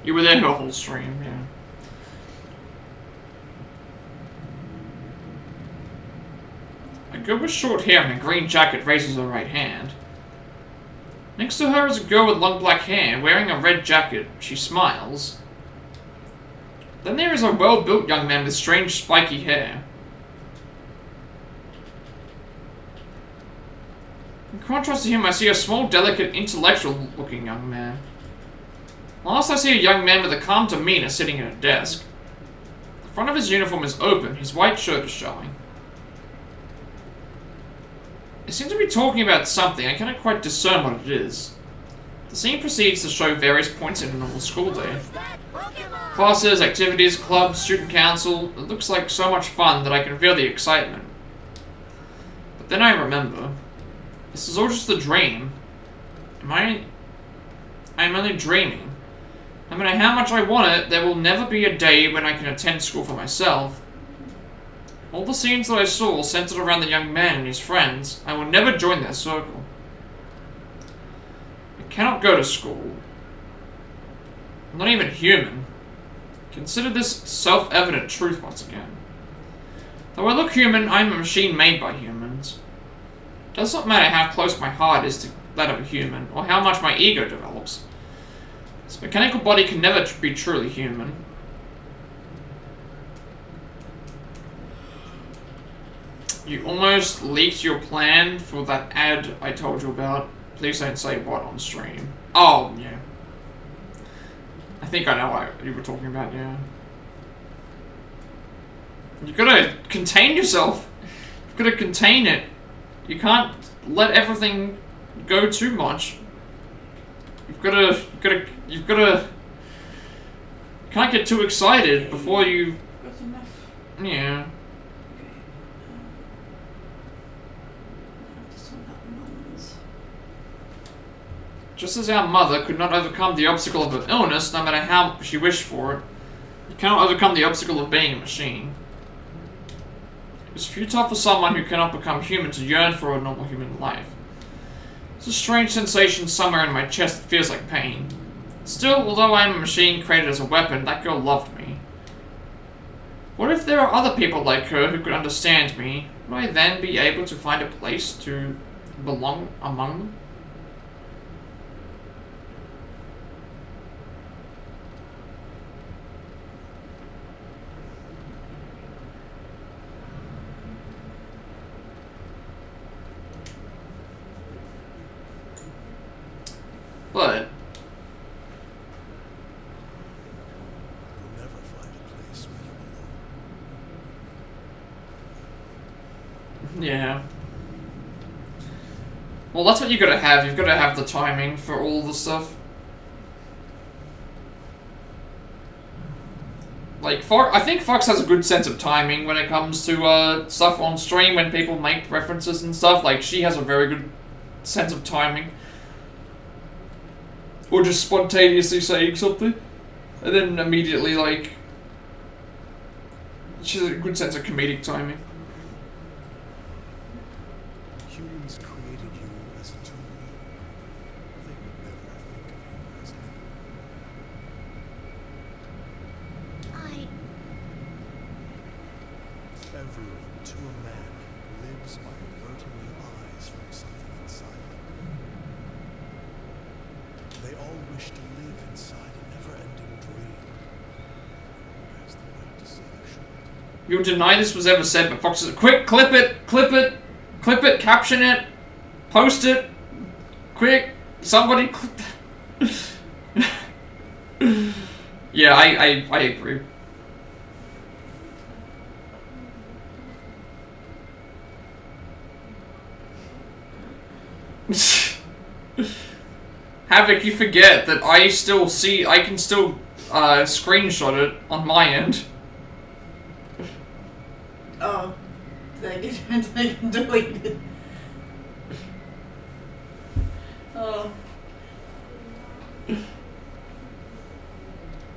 You were there her whole stream, yeah. A girl with short hair and a green jacket raises her right hand. Next to her is a girl with long black hair, wearing a red jacket. She smiles. Then there is a well-built young man with strange spiky hair. In contrast to him, I see a small, delicate, intellectual-looking young man. Last I see a young man with a calm demeanor sitting at a desk. The front of his uniform is open, his white shirt is showing. They seem to be talking about something, I cannot quite discern what it is. The scene proceeds to show various points in a normal school day. Classes, activities, clubs, student council. It looks like so much fun that I can feel the excitement. But then I remember. This is all just a dream. I'm only dreaming. No matter how much I want it, there will never be a day when I can attend school for myself. All the scenes that I saw centered around the young man and his friends. I will never join their circle. I cannot go to school. I'm not even human. Consider this self-evident truth once again. Though I look human, I am a machine made by humans. It does not matter how close my heart is to that of a human, or how much my ego develops. This mechanical body can never be truly human. You almost leaked your plan for that ad I told you about. Please don't say what on stream. Oh, yeah. I think I know what you were talking about, yeah. You gotta contain yourself. You've gotta contain it. You can't let everything go too much. You've gotta, you can't get too excited before you... Got enough. Yeah. Just as our mother could not overcome the obstacle of an illness, no matter how she wished for it, you cannot overcome the obstacle of being a machine. It is futile for someone who cannot become human to yearn for a normal human life. It's a strange sensation somewhere in my chest that feels like pain. Still, although I am a machine created as a weapon, that girl loved me. What if there are other people like her who could understand me? Would I then be able to find a place to belong among them? But You'll never find a place where you belong. yeah. Well, that's what you gotta have. You've gotta have the timing for all the stuff. Like, I think Fox has a good sense of timing when it comes to stuff on stream when people make references and stuff. Like, she has a very good sense of timing. Or just spontaneously saying something. And then immediately, like... She has a good sense of comedic timing. Humans created you as a tool. They would never think of you as anything. Everyone, to a man, lives by averting their eyes from something inside them. They all wish to live inside a never-ending dream. Who has the right to say they shouldn't? You'll deny this was ever said, but Fox says, quick, clip it, caption it, post it, quick, somebody clip that. Yeah, I agree. Havoc, you forget that I can still screenshot it on my end. Oh, they can delete it. Oh.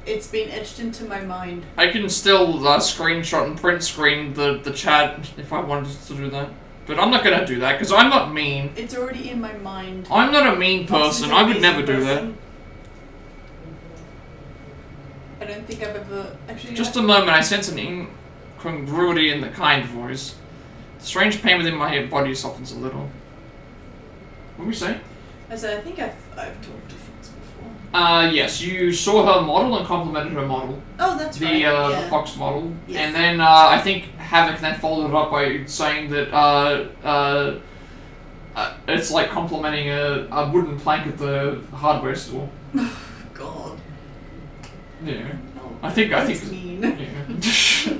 It's been etched into my mind. I can still screenshot and print screen the chat if I wanted to do that. But I'm not gonna do that, because I'm not mean. It's already in my mind. I'm not a mean person. I would never do that. I don't think I've ever... Actually, Just a moment, I sense an incongruity in the kind voice. The strange pain within my body softens a little. What do we say? I said, I think I've talked to Fox before. Yes, you saw her model and complimented her model. Oh, that's right. The Fox model. Yes. And then, I think Havoc then followed it up by saying that, it's like complimenting a wooden plank at the hardware store. God. Yeah. Oh, I think. that's mean. Yeah.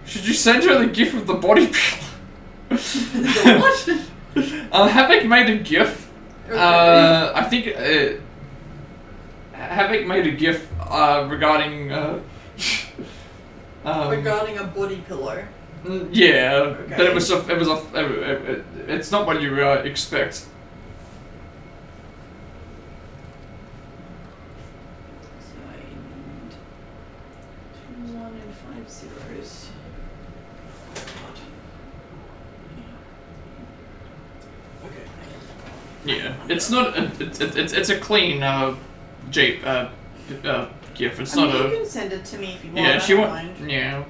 Should you send her the gif of the body pillow? The what? Havoc made a gif. Okay. I think Havoc made a gif regarding regarding a body pillow. Yeah, Okay. but it's not what you expect. So I need 2, 1, and 5 zeros. Okay. Yeah, it's not. It's a clean gif. It's not You a. can send it to me if you want. Yeah, I she don't want. mind. Yeah.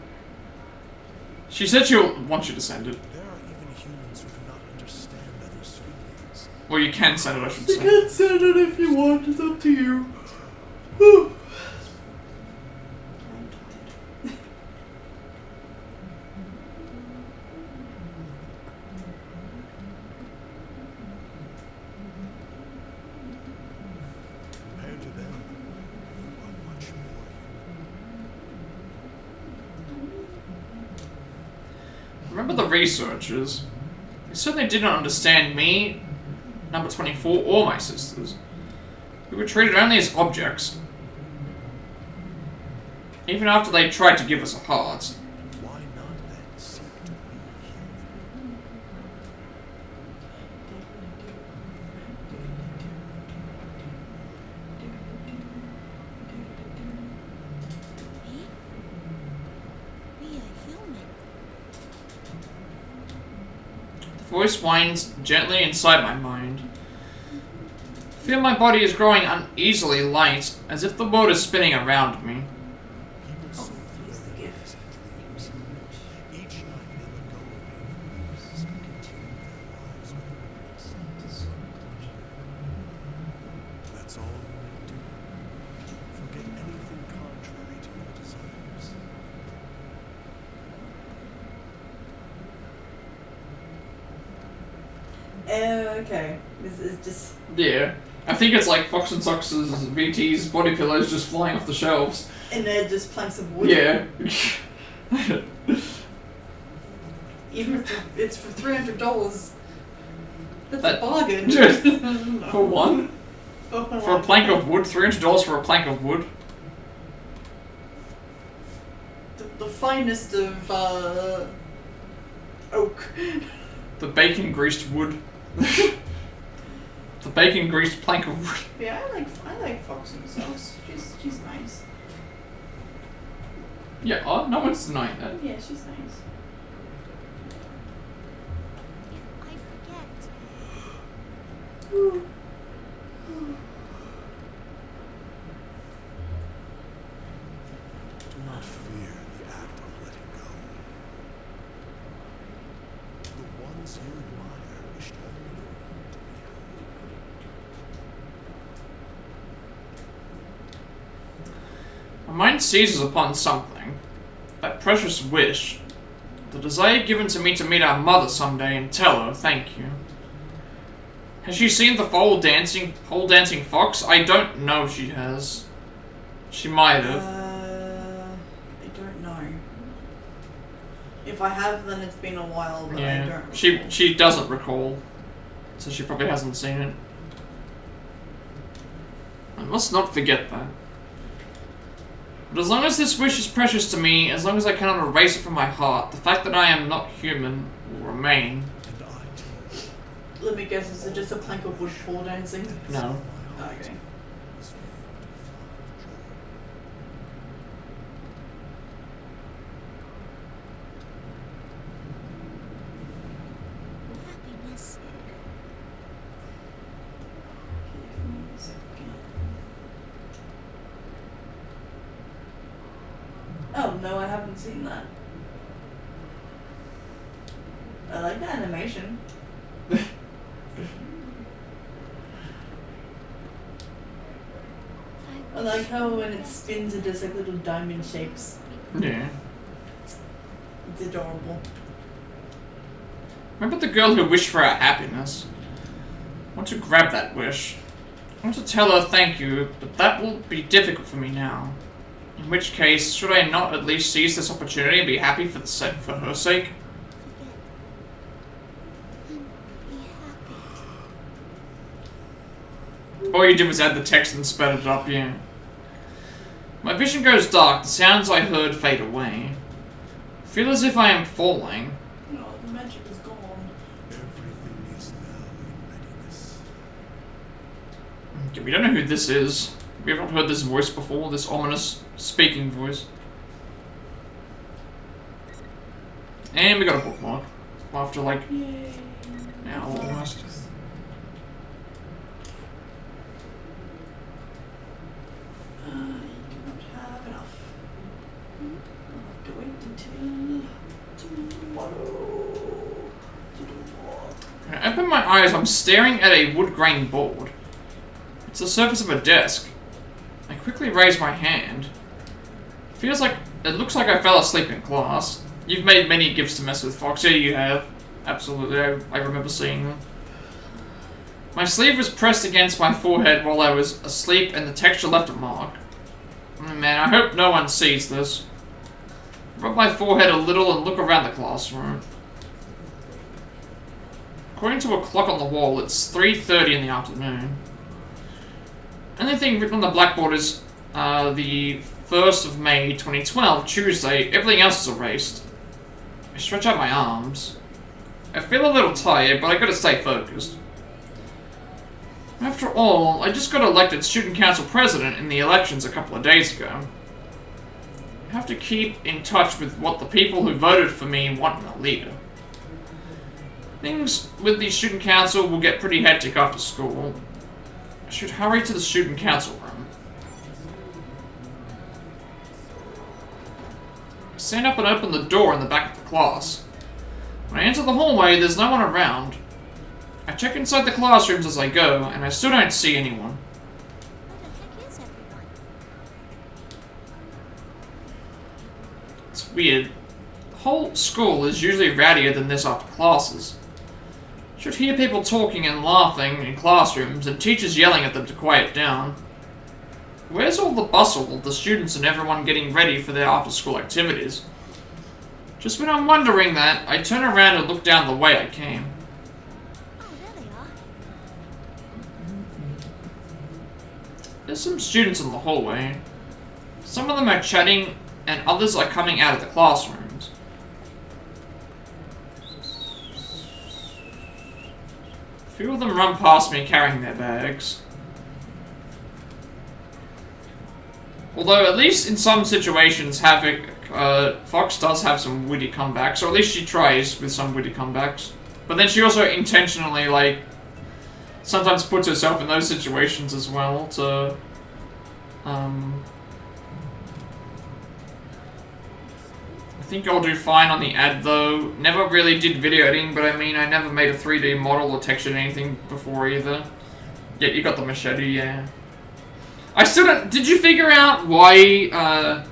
She said she'll want you to send it. There are even humans who cannot understand others' feelings. Well, you can send it, I should You say. can send it if you want. It's up to you. Compared to them, you are much more human. Remember the researchers? They certainly didn't understand me, number 24, or my sisters. We were treated only as objects. Even after they tried to give us a heart. Why not then seek to be human? Be a human. The voice whines gently inside my mind. I feel my body is growing uneasily light, as if the world is spinning around me. People so here's the gift. dreams. Each night they let go of painful memories and continue their lives with regrets. That's all you may do. Forget anything contrary to your desires. Okay. This is just. Yeah. I think it's like Fox and Sox's VT's body pillows just flying off the shelves. And they're just planks of wood. Yeah. Even if it's for $300. That's That- a bargain. For one? For a plank of wood? $300 for a plank of wood? The finest of oak. The bacon greased wood. The bacon greased plank of wood. Yeah, I like Fox and Sauce. She's nice. Yeah, no one's denying that. Yeah, she's nice. If I forget, Do not fear the act of letting go. The ones you admire wished only for you to be happy. My mind seizes upon something. That precious wish. The desire given to me to meet our mother someday and tell her thank you. Has she seen the pole dancing fox? I don't know if she has. She might have. I don't know. If I have, then it's been a while, but I don't recall. She doesn't recall. So she probably hasn't seen it. I must not forget that. But as long as this wish is precious to me, as long as I cannot erase it from my heart, the fact that I am not human will remain. Let me guess, is it just a plank of wood pole dancing? No. Okay. Happiness. Give me a second. Oh, no, I haven't seen that. I like the animation. I like how when it spins it does like little diamond shapes. Yeah. It's adorable. Remember the girl who wished for our happiness? I want to grab that wish. I want to tell her thank you, but that will be difficult for me now. In which case, should I not at least seize this opportunity and be happy for her sake? All you did was add the text and sped it up, yeah. My vision goes dark, the sounds I heard fade away. I feel as if I am falling. No, the magic is gone. Everything is now in readiness. Okay, we don't know who this is. We haven't heard this voice before, this ominous speaking voice. And we got a bookmark. After like... Yay. Now almost. You don't have enough. I'll have to wait until tomorrow to do more. I open my eyes, I'm staring at a wood grain board. It's the surface of a desk. I quickly raise my hand. It looks like I fell asleep in class. You've made many gifts to mess with, Fox. Yeah, you have. Absolutely, I remember seeing them. My sleeve was pressed against my forehead while I was asleep and the texture left a mark. Oh, man, I hope no one sees this. I rub my forehead a little and look around the classroom. According to a clock on the wall, it's 3:30 in the afternoon. Only thing written on the blackboard is the 1st of May 2012, Tuesday. Everything else is erased. I stretch out my arms. I feel a little tired, but I gotta stay focused. After all, I just got elected student council president in the elections a couple of days ago. I have to keep in touch with what the people who voted for me want in a leader. Things with the student council will get pretty hectic after school. I should hurry to the student council room. I stand up and open the door in the back of the class. When I enter the hallway, there's no one around. I check inside the classrooms as I go, and I still don't see anyone. Where the heck is everyone? It's weird. The whole school is usually rowdier than this after classes. I should hear people talking and laughing in classrooms, and teachers yelling at them to quiet down. Where's all the bustle of the students and everyone getting ready for their after-school activities? Just when I'm wondering that, I turn around and look down the way I came. Oh, there they are. There's some students in the hallway. Some of them are chatting, and others are coming out of the classrooms. A few of them run past me carrying their bags. Although, at least in some situations, Fox does have some witty comebacks, or at least she tries with some witty comebacks. But then she also intentionally, like, sometimes puts herself in those situations as well to, I think I'll do fine on the ad, though. Never really did video editing, but I mean, I never made a 3D model or textured anything before either. Yeah, you got the machete, yeah. I still don't... Did you figure out why,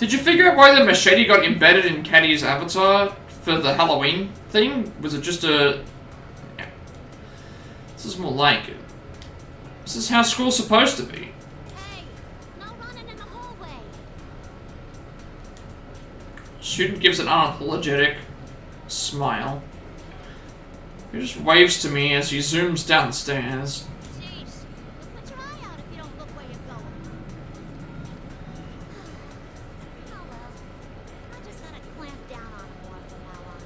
Did you figure out why the machete got embedded in Caddy's avatar for the Halloween thing? Was it just a... Yeah. This is more like it. This is how school's supposed to be. Hey, no running in the hallway. Student gives an unapologetic smile. He just waves to me as he zooms down the stairs. Jeez, put your eye out if you don't look where you're going. Oh well, I'm just gonna clamp down on him more from now on.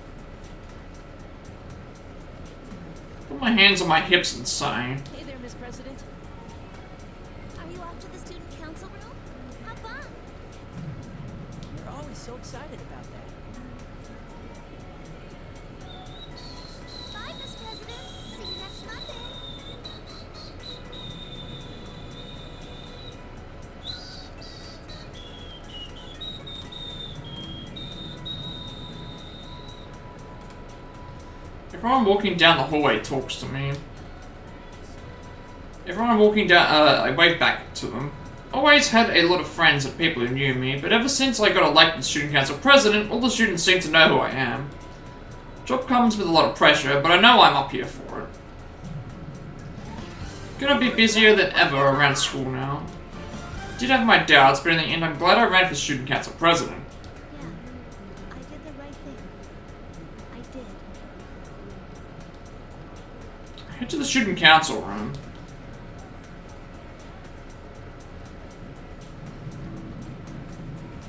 Put my hands on my hips and sigh. Hey there, Miss President. Are you off to the student council room? How fun! You're always so excited about that. Bye, Miss President. See you next Monday. Everyone walking down the hallway talks to me. Everyone walking down, I wave back to them. Always had a lot of friends and people who knew me, but ever since I got elected student council president, all the students seem to know who I am. Job comes with a lot of pressure, but I know I'm up here for it. Gonna be busier than ever around school now. Did have my doubts, but in the end I'm glad I ran for student council president. Yeah, I did the right thing. I did. Head to the student council room.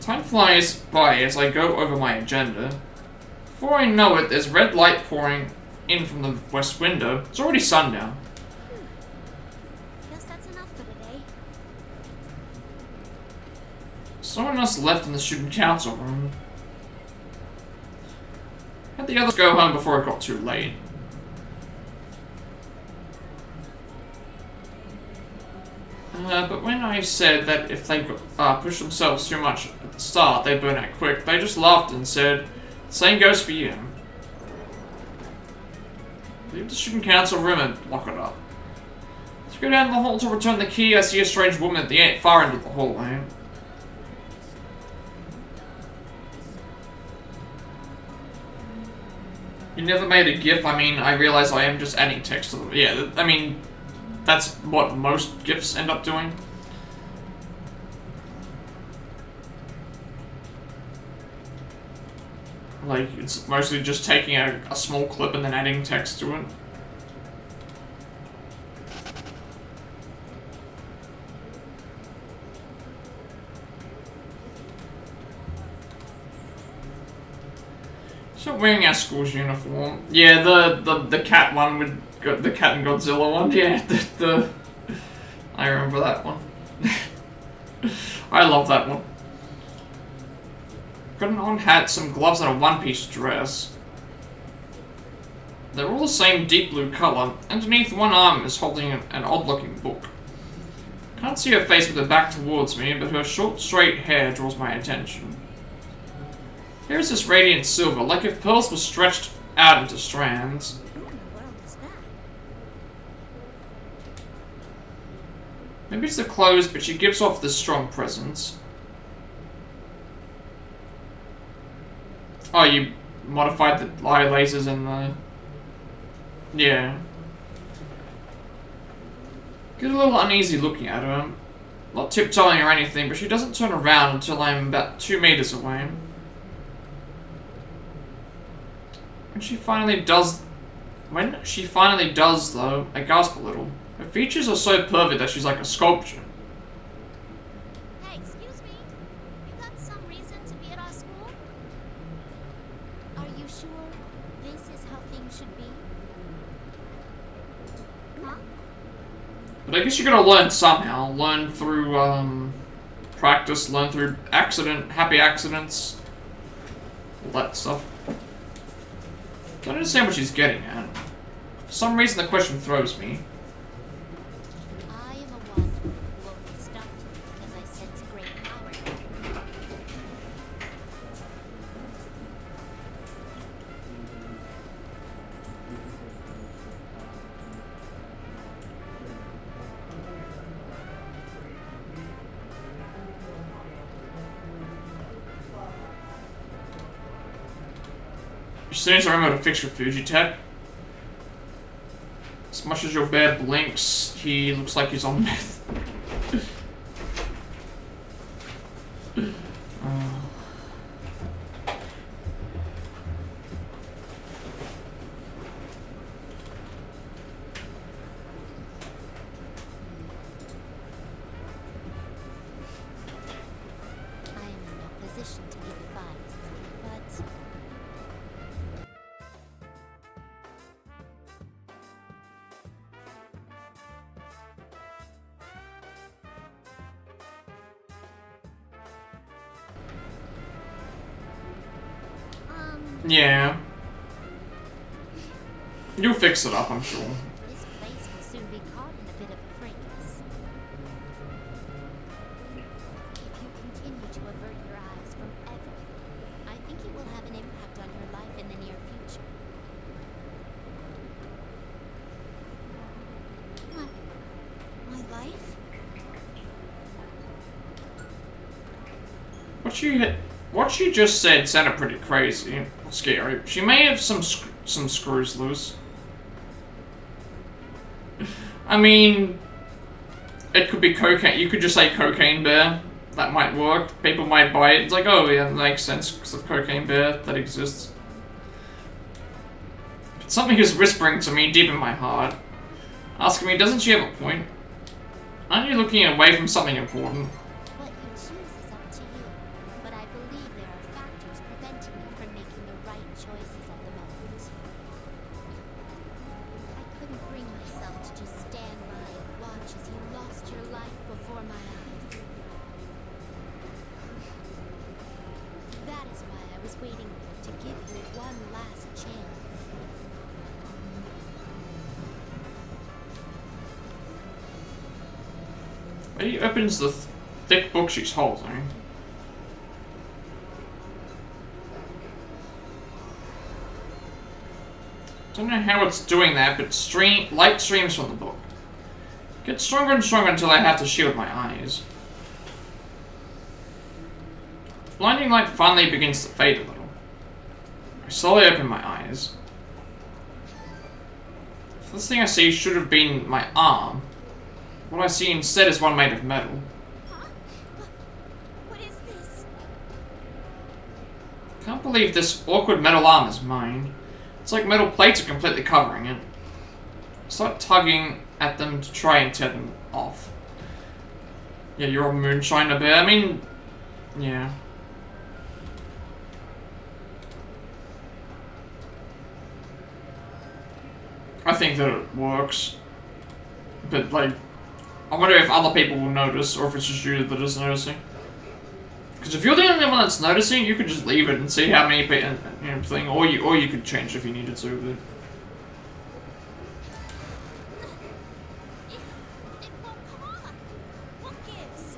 Time flies by as I go over my agenda. Before I know it, there's red light pouring in from the west window. It's already sundown. Guess that's enough for today. Someone else left in the student council room. Had the others go home before it got too late. But when I said that if they push themselves too much at the start, they burn out quick, they just laughed and said, "Same goes for you." Leave the student council room and lock it up. As I go down the hall to return the key, I see a strange woman at the far end of the hallway. You never made a GIF? I mean, I realize I am just adding text to the... Yeah, I mean, that's what most GIFs end up doing. Like, it's mostly just taking a small clip and then adding text to it. So wearing our school's uniform. Yeah, the cat one with the cat and Godzilla one. Yeah, I remember that one. I love that one. Got an on hat, some gloves, and a one-piece dress. They're all the same deep blue color. Underneath one arm is holding an odd-looking book. Can't see her face with her back towards me, but her short, straight hair draws my attention. Here is this radiant silver, like if pearls were stretched out into strands. Who in the world is that? Maybe it's the clothes, but she gives off this strong presence. Oh, you modified the eye lasers and the... Yeah. Get a little uneasy looking at her. Not tiptoeing or anything, but she doesn't turn around until I'm about 2 meters away. When she finally does, though, I gasp a little. Her features are so perfect that she's like a sculpture. Hey, excuse me. You got some reason to be at our school? Are you sure this is how things should be? Huh? But I guess you're gonna learn somehow. Learn through, practice, learn through happy accidents, all that stuff. I don't understand what she's getting at. For some reason the question throws me. I am a one who will be stopped because I sense great power. As soon as I remember to fix your Fujitech. As much as your bear blinks, he looks like he's on meth. Yeah. You'll fix it up, I'm sure. This place will soon be caught in a bit of a fracas. If you continue to avert your eyes from everything, I think it will have an impact on your life in the near future. My life? What she just said sounded pretty crazy. Scary. She may have some screws loose. I mean, it could be cocaine. You could just say cocaine bear. That might work. People might buy it. It's like, oh yeah, that makes sense because of cocaine bear that exists. But something is whispering to me deep in my heart, asking me, doesn't she have a point? Aren't you looking away from something important? What you choose is up to you, but I believe there are factors preventing you from making the right choices at the moment. I couldn't bring myself to just stand by and watch as you lost your life before my eyes. That is why I was waiting to give you one last chance. He opens the thick book she's holding. Don't know how it's doing that, but light streams from the book. Gets stronger and stronger until I have to shield my eyes. Blinding light finally begins to fade a little. I slowly open my eyes. The first thing I see should have been my arm. What I see instead is one made of metal. Huh? What is this? Can't believe this awkward metal arm is mine. It's like metal plates are completely covering it. Start tugging at them to try and tear them off. Yeah, you're a moonshiner bear. I mean, yeah. I think that it works. But, like, I wonder if other people will notice, or if it's just you that is noticing. Because if you're the only one that's noticing, you could just leave it and see how many people, you know, thing, or you could change if you needed to. But It won't come off. What gives?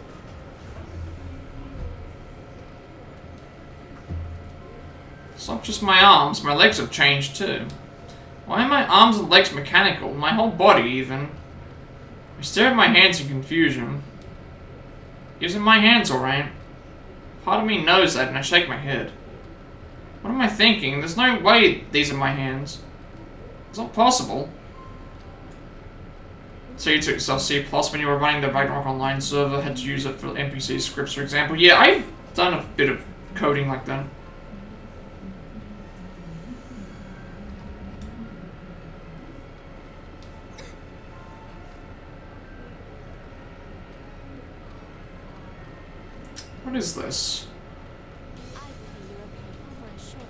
it's not just my arms; my legs have changed too. Why are my arms and legs mechanical? My whole body, even. I stare at my hands in confusion. Isn't my hands alright? Part of me knows that, and I shake my head. What am I thinking? There's no way these are my hands. It's not possible. So you took yourself C+ when you were running the Ragnarok Online server, had to use it for NPC scripts, for example. Yeah, I've done a bit of coding like that. What is this? I will be your opinion for a short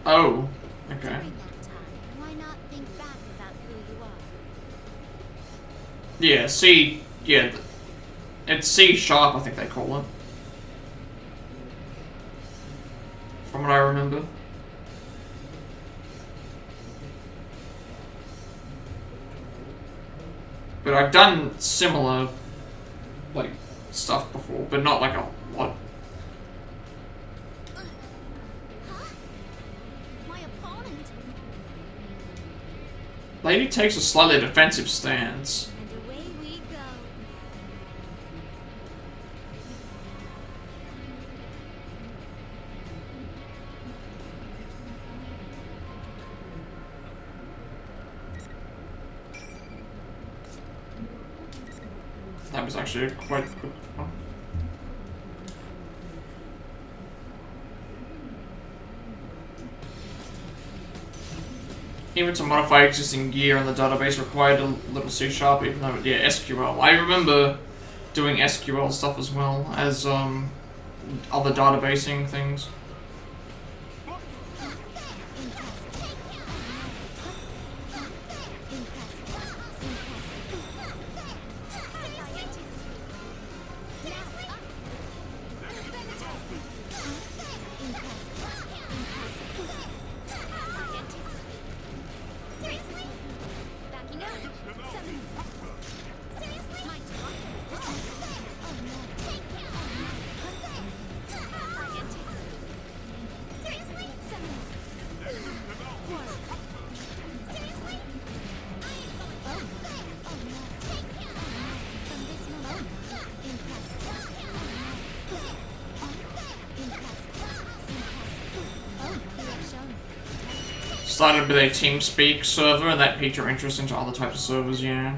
while. Oh, okay. During that time, why not think back about who you are? Yeah, C, yeah, it's C#, I think they call it. From what I remember. But I've done similar, like, stuff before, but not like a lot. Huh? My opponent? Lady takes a slightly defensive stance. And away we go. is actually a quite good one. Even to modify existing gear in the database required a little C#, even though, yeah, SQL. I remember doing SQL stuff as well as other databasing things. Started with a TeamSpeak server, and that piqued your interest into other types of servers, yeah.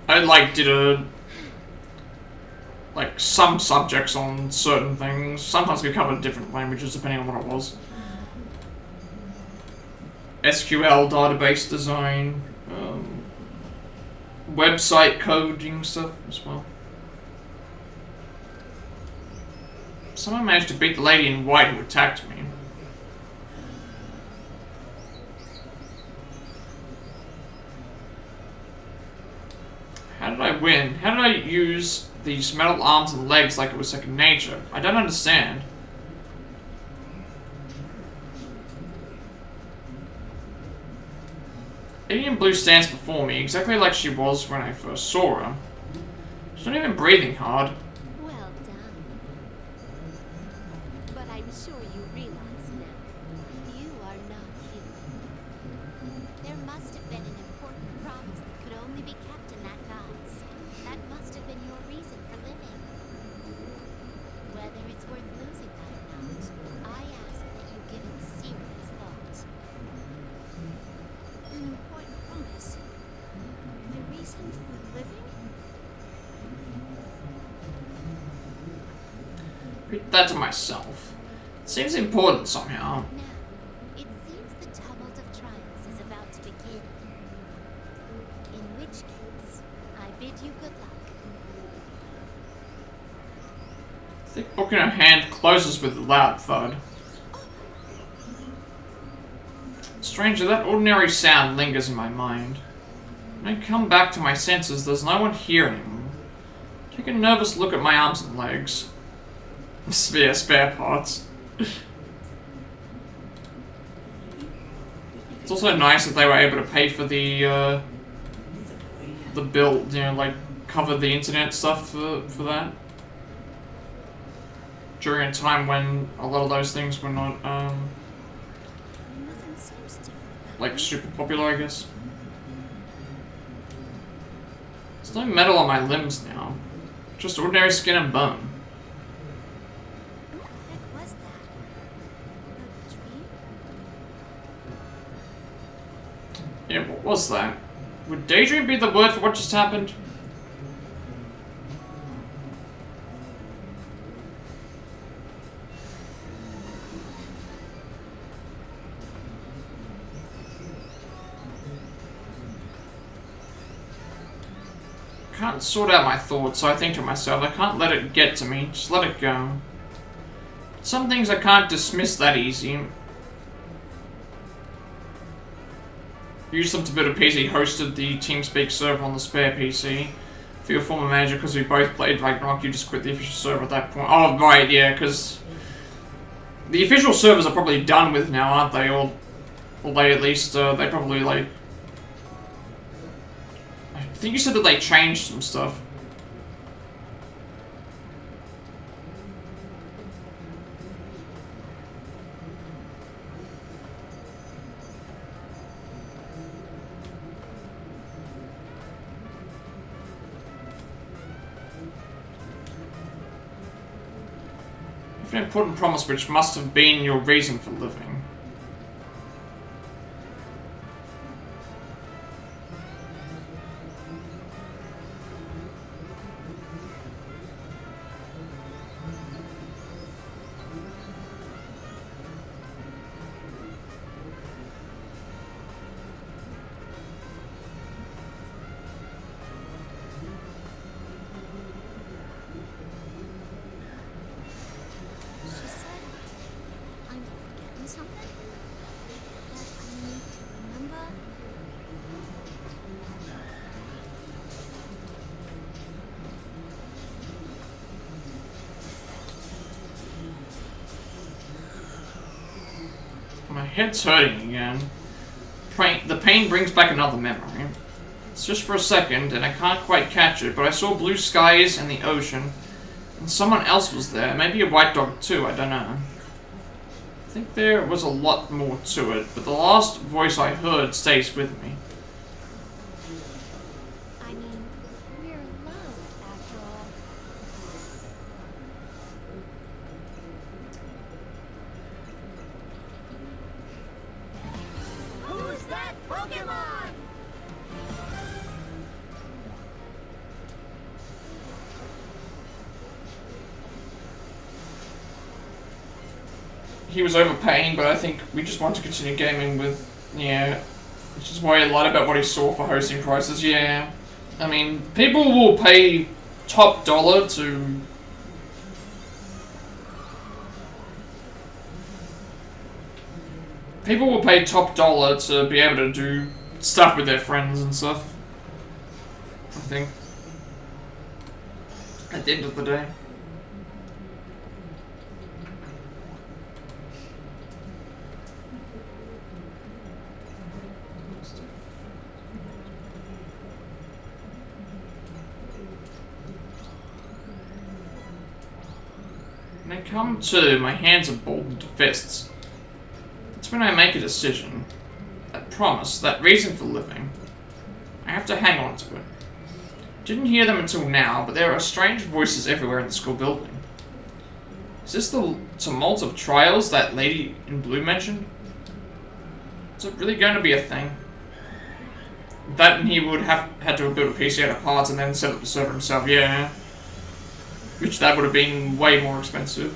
I did some subjects on certain things. Sometimes we covered different languages depending on what it was. SQL, database design, website coding stuff as well. Someone managed to beat the lady in white who attacked me. How did I win? How did I use these metal arms and legs like it was second nature? I don't understand. Lady in blue stands before me, exactly like she was when I first saw her. She's not even breathing hard. Well done. But I'm sure you realize now, you are not human. There must have been an important promise that could only be kept in that guise. That must have been your reason for living. Whether it's worth losing that or not, I ask that you give it serious thought. An important promise? The reason for living? Read that to myself. Seems important somehow. Now, it seems the tumult of trials is about to begin. In which case, I bid you good luck. Thick book in her hand closes with a loud thud. Strangely, that ordinary sound lingers in my mind. When I come back to my senses, there's no one here anymore. Take a nervous look at my arms and legs. Spare parts. It's also nice that they were able to pay for the build, you know, like cover the internet stuff for that. During a time when a lot of those things were not, like super popular, I guess. There's no metal on my limbs now. Just ordinary skin and bone. Yeah, what was that? Would daydream be the word for what just happened? I can't sort out my thoughts, so I think to myself, I can't let it get to me, just let it go. Some things I can't dismiss that easy. Used them to build a PC, hosted the TeamSpeak server on the spare PC. For your former manager, because we both played Ragnarok, you just quit the official server at that point. Oh, right, yeah, because the official servers are probably done with now, aren't they? Or they at least, they probably, like... I think you said that they changed some stuff. An important promise which must have been your reason for living. My head's hurting again. The pain brings back another memory. It's just for a second, and I can't quite catch it, but I saw blue skies and the ocean. And someone else was there. Maybe a white dog too, I don't know. I think there was a lot more to it, but the last voice I heard stays with me. I mean, we're loved after all. Who's that Pokemon? He was overpaying, but I think we just want to continue gaming with, yeah, which is why I lied about what he saw for hosting prices, yeah. I mean, people will pay top dollar to... People will pay top dollar to be able to do stuff with their friends and stuff. I think. At the end of the day. When I come to, my hands are balled to fists. That's when I make a decision. That promise, that reason for living. I have to hang on to it. Didn't hear them until now, but there are strange voices everywhere in the school building. Is this the tumult of trials that lady in blue mentioned? Is it really going to be a thing? That and he would have had to have built a PC out of parts and then set up the server himself, yeah. Which that would have been way more expensive.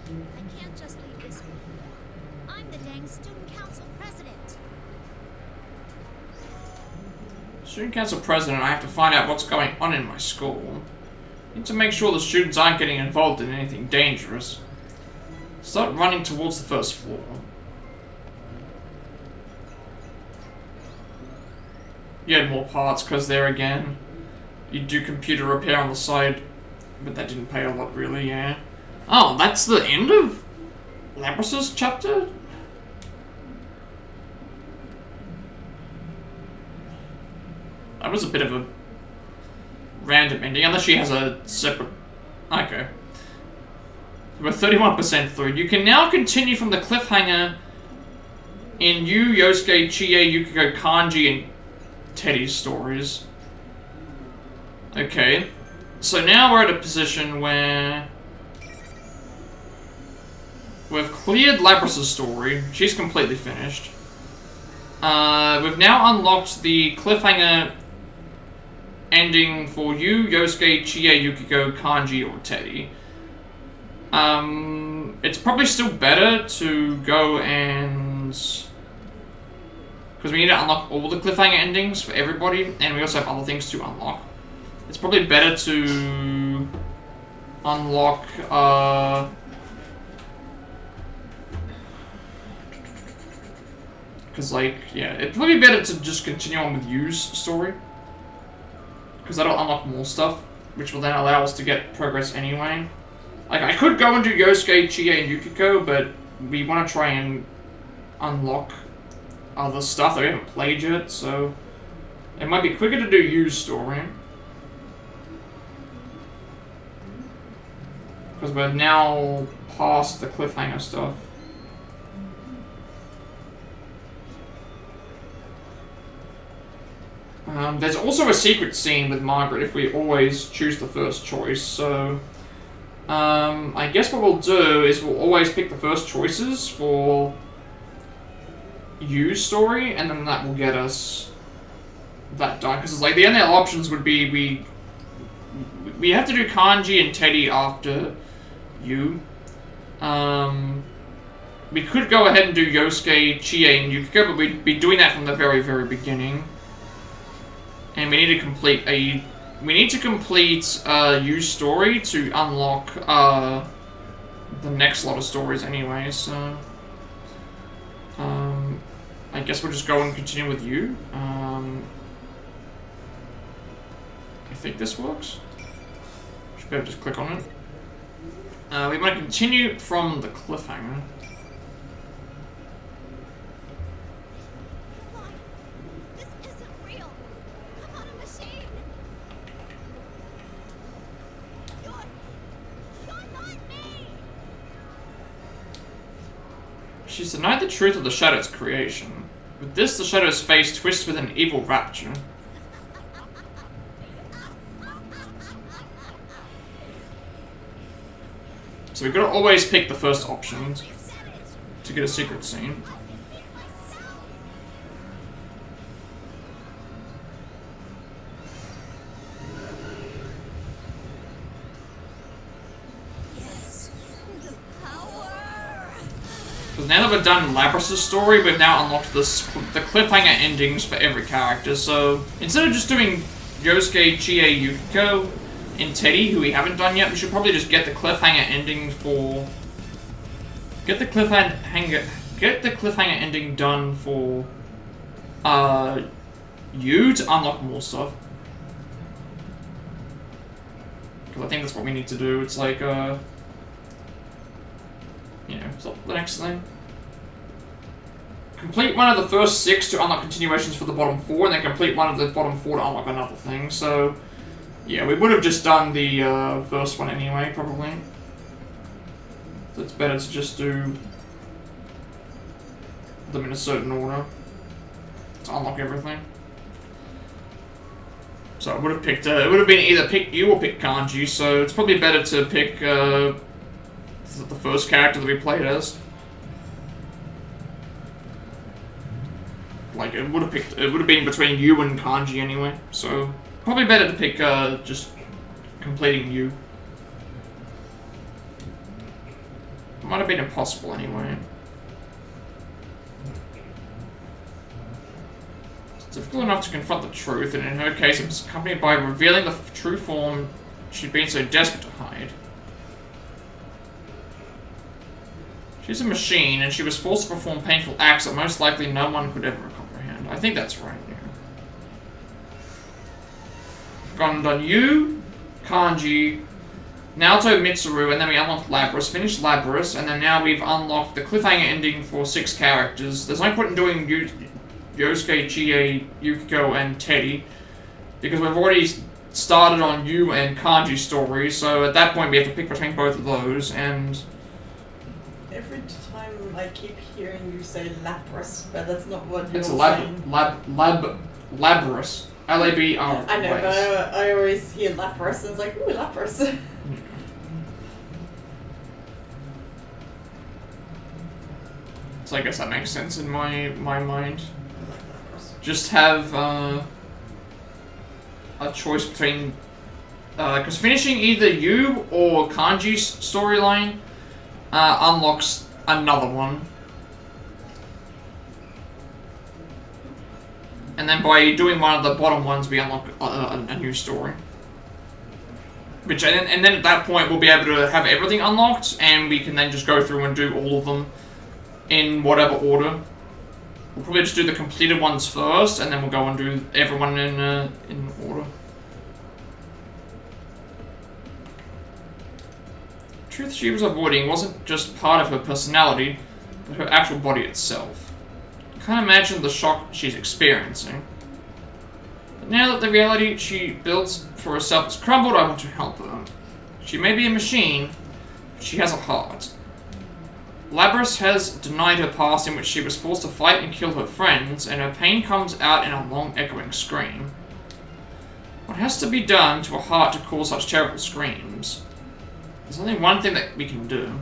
I can't just leave this one. I'm the dang student council president. Student council president, I have to find out what's going on in my school. Need to make sure the students aren't getting involved in anything dangerous. Start running towards the first floor. You had more parts, because there again, you do computer repair on the side, but that didn't pay a lot really, yeah. Oh, that's the end of Labrys' chapter? That was a bit of a random ending, unless she has a separate... Okay. We're 31% through. You can now continue from the cliffhanger in Yu, Yosuke, Chie, Yukiko, Kanji, and Teddy's stories. Okay. So now we're at a position where... we've cleared Labrys' story. She's completely finished. We've now unlocked the cliffhanger ending for Yu, Yosuke, Chie, Yukiko, Kanji, or Teddy. It's probably still better to go and... because we need to unlock all the cliffhanger endings for everybody, and we also have other things to unlock. It's probably better to unlock, because, like, yeah, it'd probably be better to just continue on with Yu's story. Because that'll unlock more stuff, which will then allow us to get progress anyway. Like, I could go and do Yosuke, Chie, and Yukiko, but we want to try and unlock other stuff that we haven't played yet, so... it might be quicker to do Yu's story. Because we're now past the cliffhanger stuff. There's also a secret scene with Margaret if we always choose the first choice, so... I guess what we'll do is we'll always pick the first choices for Yu's story, and then that will get us that done. Because it's like the only other options would be we have to do Kanji and Teddy after Yu. We could go ahead and do Yosuke, Chie, and Yukiko, but we'd be doing that from the very, very beginning. And we need to complete a we need to complete Yu's story to unlock the next lot of stories anyway, so I guess we'll just go and continue with Yu. I think this works. Should be able to just click on it. We want to continue from the cliffhanger. Come on. This isn't real. I'm on a machine. You're not me. She's denied the truth of the Shadow's creation. With this, the Shadow's face twists with an evil rapture. So we've got to always pick the first option to get a secret scene. Yes. The power. Because now that we've done Labrys' story, we've now unlocked the cliffhanger endings for every character. So instead of just doing Yosuke, Chie, Yukiko, and Teddy, who we haven't done yet, we should probably just get the cliffhanger ending for... Get the cliffhanger ending done for Yu to unlock more stuff. Because I think that's what we need to do. It's like, you know, so the next thing. Complete one of the first 6 to unlock continuations for the bottom 4, and then complete one of the bottom 4 to unlock another thing, so... Yeah, we would have just done the first one anyway, probably. So it's better to just do them in a certain order to unlock everything. So I would have picked, it would have been either pick Yu or pick Kanji, so it's probably better to pick the first character that we played as. Like, it would have been between Yu and Kanji anyway, so... Probably better to pick, just completing Yu. Might have been impossible anyway. It's difficult enough to confront the truth, and in her case it was accompanied by revealing the true form she'd been so desperate to hide. She's a machine, and she was forced to perform painful acts that most likely no one could ever comprehend. I think that's right. Gone done Yu, Kanji, Naoto, Mitsuru, and then we unlocked Labrys, finished Labrys, and then now we've unlocked the cliffhanger ending for 6 characters. There's no point in doing Yosuke, Chie, Yukiko, and Teddy, because we've already started on Yu and Kanji's story, so at that point we have to pick between both of those, and... Every time I keep hearing you say Labrys, but that's not what you're saying. It's Labrys. L-A-B-R. I know, but I always hear Labrys and it's like, ooh, Labrys. So I guess that makes sense in my mind. Just have a choice between... because finishing either Yu or Kanji's storyline unlocks another one. And then by doing one of the bottom ones, we unlock a new story. Which, and then at that point, we'll be able to have everything unlocked, and we can then just go through and do all of them in whatever order. We'll probably just do the completed ones first, and then we'll go and do everyone in order. The truth she was avoiding wasn't just part of her personality, but her actual body itself. Can't imagine the shock she's experiencing. But now that the reality she builds for herself has crumbled, I want to help her. She may be a machine, but she has a heart. Labrys has denied her past in which she was forced to fight and kill her friends, and her pain comes out in a long echoing scream. What has to be done to a heart to cause such terrible screams? There's only one thing that we can do.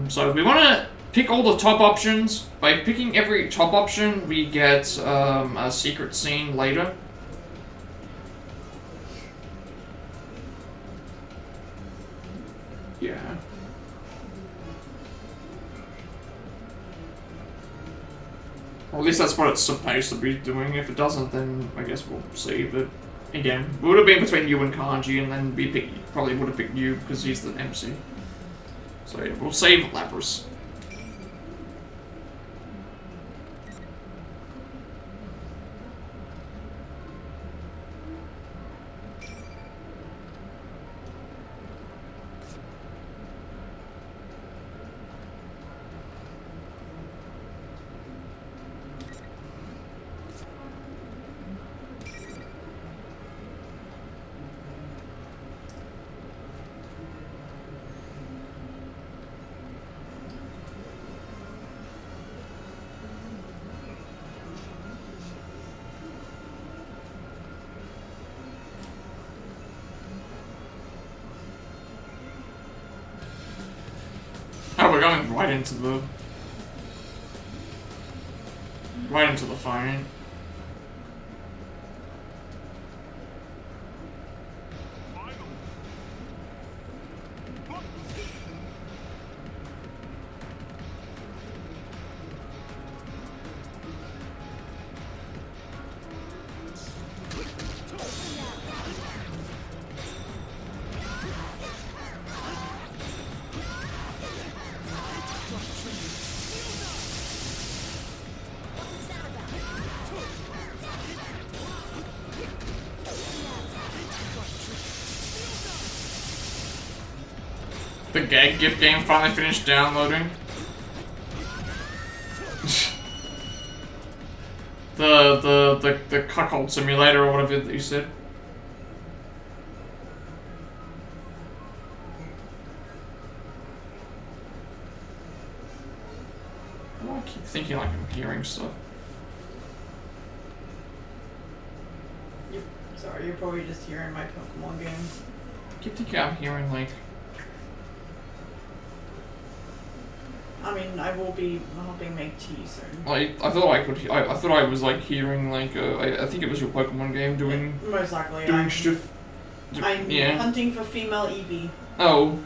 So we want to pick all the top options. By picking every top option, we get a secret scene later. Yeah. Or at least that's what it's supposed to be doing. If it doesn't, then I guess we'll see, but... Again, it would have been between you and Kanji, and then we probably would have picked you because he's the MC. So yeah, we'll save Labrys. Oh, we're going right into the fight. The gag gift game finally finished downloading. the cuckold simulator or whatever that you said. I keep thinking like I'm hearing stuff. Sorry, you're probably just hearing my Pokemon game. I keep thinking I'm hearing like. I mean, I will be helping make tea soon. Like, I thought I could. I thought I was like hearing like. I think it was your Pokemon game doing. Most likely. Doing stuff. I'm hunting for female Eevee. Oh.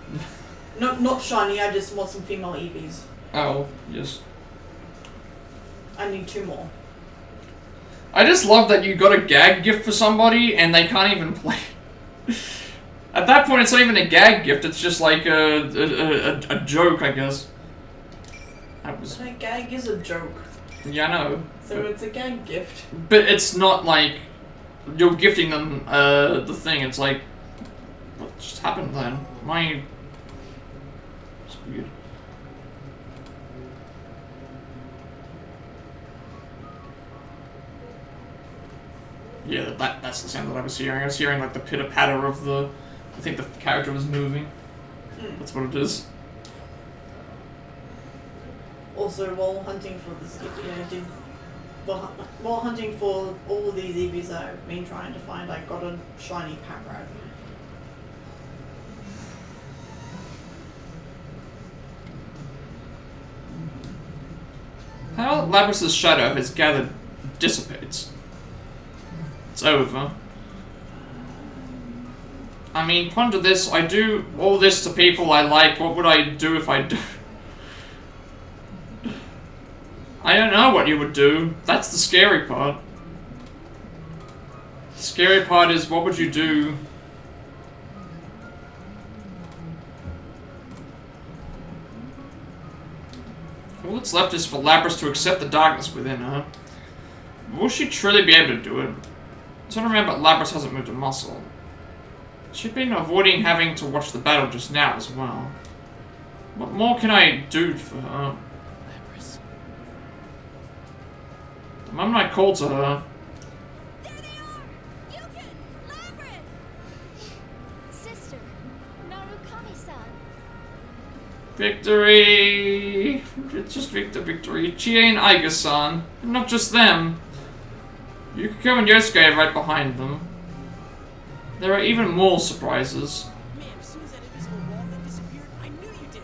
Not shiny. I just want some female Eevees. Oh yes. I need 2 more. I just love that you got a gag gift for somebody and they can't even play. At that point, it's not even a gag gift. It's just like a joke, I guess. That was. But a gag is a joke. Yeah, I know. So it's a gag gift. But it's not like you're gifting them the thing. It's like what just happened then? It's weird. Yeah, that's the sound that I was hearing. I was hearing like the pitter patter of the. I think the character was moving. That's what it is. Also, while hunting for this gift, while hunting for all these Eevees I've been trying to find, I got a shiny Patrat. How Labrys' shadow has gathered dissipates. It's over. I mean, ponder this. I do all this to people I like. What would I do if I do? I don't know what you would do. That's the scary part. The scary part is, what would you do? All that's left is for Labrys to accept the darkness within her. Will she truly be able to do it? So remember, Labrys hasn't moved a muscle. She'd been avoiding having to watch the battle just now as well. What more can I do for her? Labrys. The moment I called to her... There they are! Yukon! Labrys! Sister, Narukami-san. Victory! It's just victory. Chie and Aiga-san. And not just them. Yukiko and Yosuke are right behind them. There are even more surprises. Man, as soon as that invisible wall thing disappeared, I knew you did it.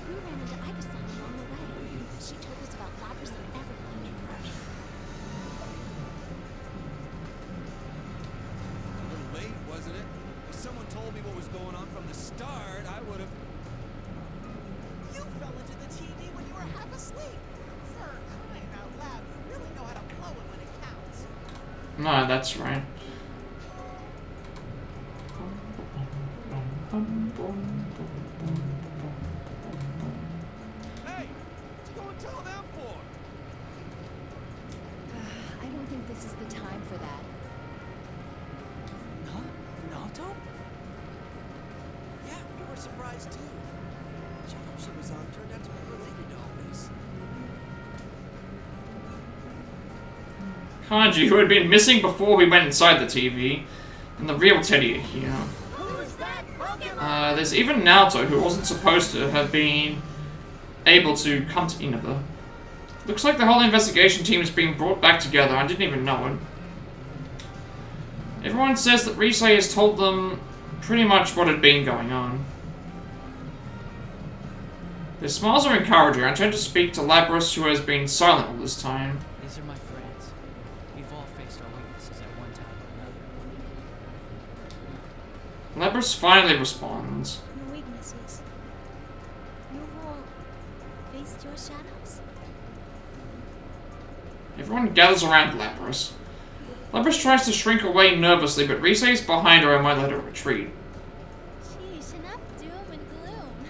We ran into Aiga-san along the way. She told us about Labrys and everything. A little late, wasn't it? If someone told me what was going on from the start, I would have... You fell into the TV when you were half asleep. For crying out loud, you really know how to blow it when it counts. No, that's right. Hey, what you gonna tell them for? I don't think this is the time for that. Huh? Naoto? Yeah, we were surprised too. The job she was on turned out to be related to all this. Kanji, who had been missing before we went inside the TV, and the real Teddy are here. There's even Naoto, who wasn't supposed to have been able to come to Inaba. Looks like the whole investigation team is being brought back together. I didn't even know it. Everyone says that Risei has told them pretty much what had been going on. Their smiles are encouraging. I turn to speak to Labrys, who has been silent all this time. These are my friends. We've all faced our weaknesses at one time or another. Labrys finally responds. Your weaknesses. You've all faced your shadows. Everyone gathers around Labrys. Labrys tries to shrink away nervously, but Risei is behind her and won't let her retreat. Sheesh, enough doom and gloom.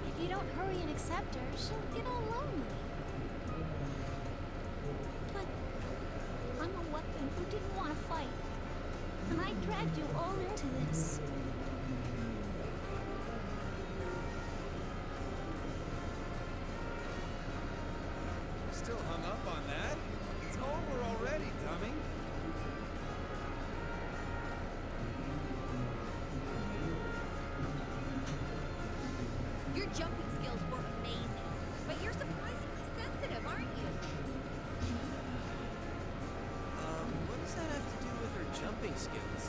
If you don't hurry and accept her, she'll get all lonely. But I'm a weapon who didn't want to fight. And I dragged you all into this. Still hung up on that? It's over already, dummy. Your jumping skills were amazing, but you're surprisingly sensitive, aren't you? What does that have to do with her jumping skills?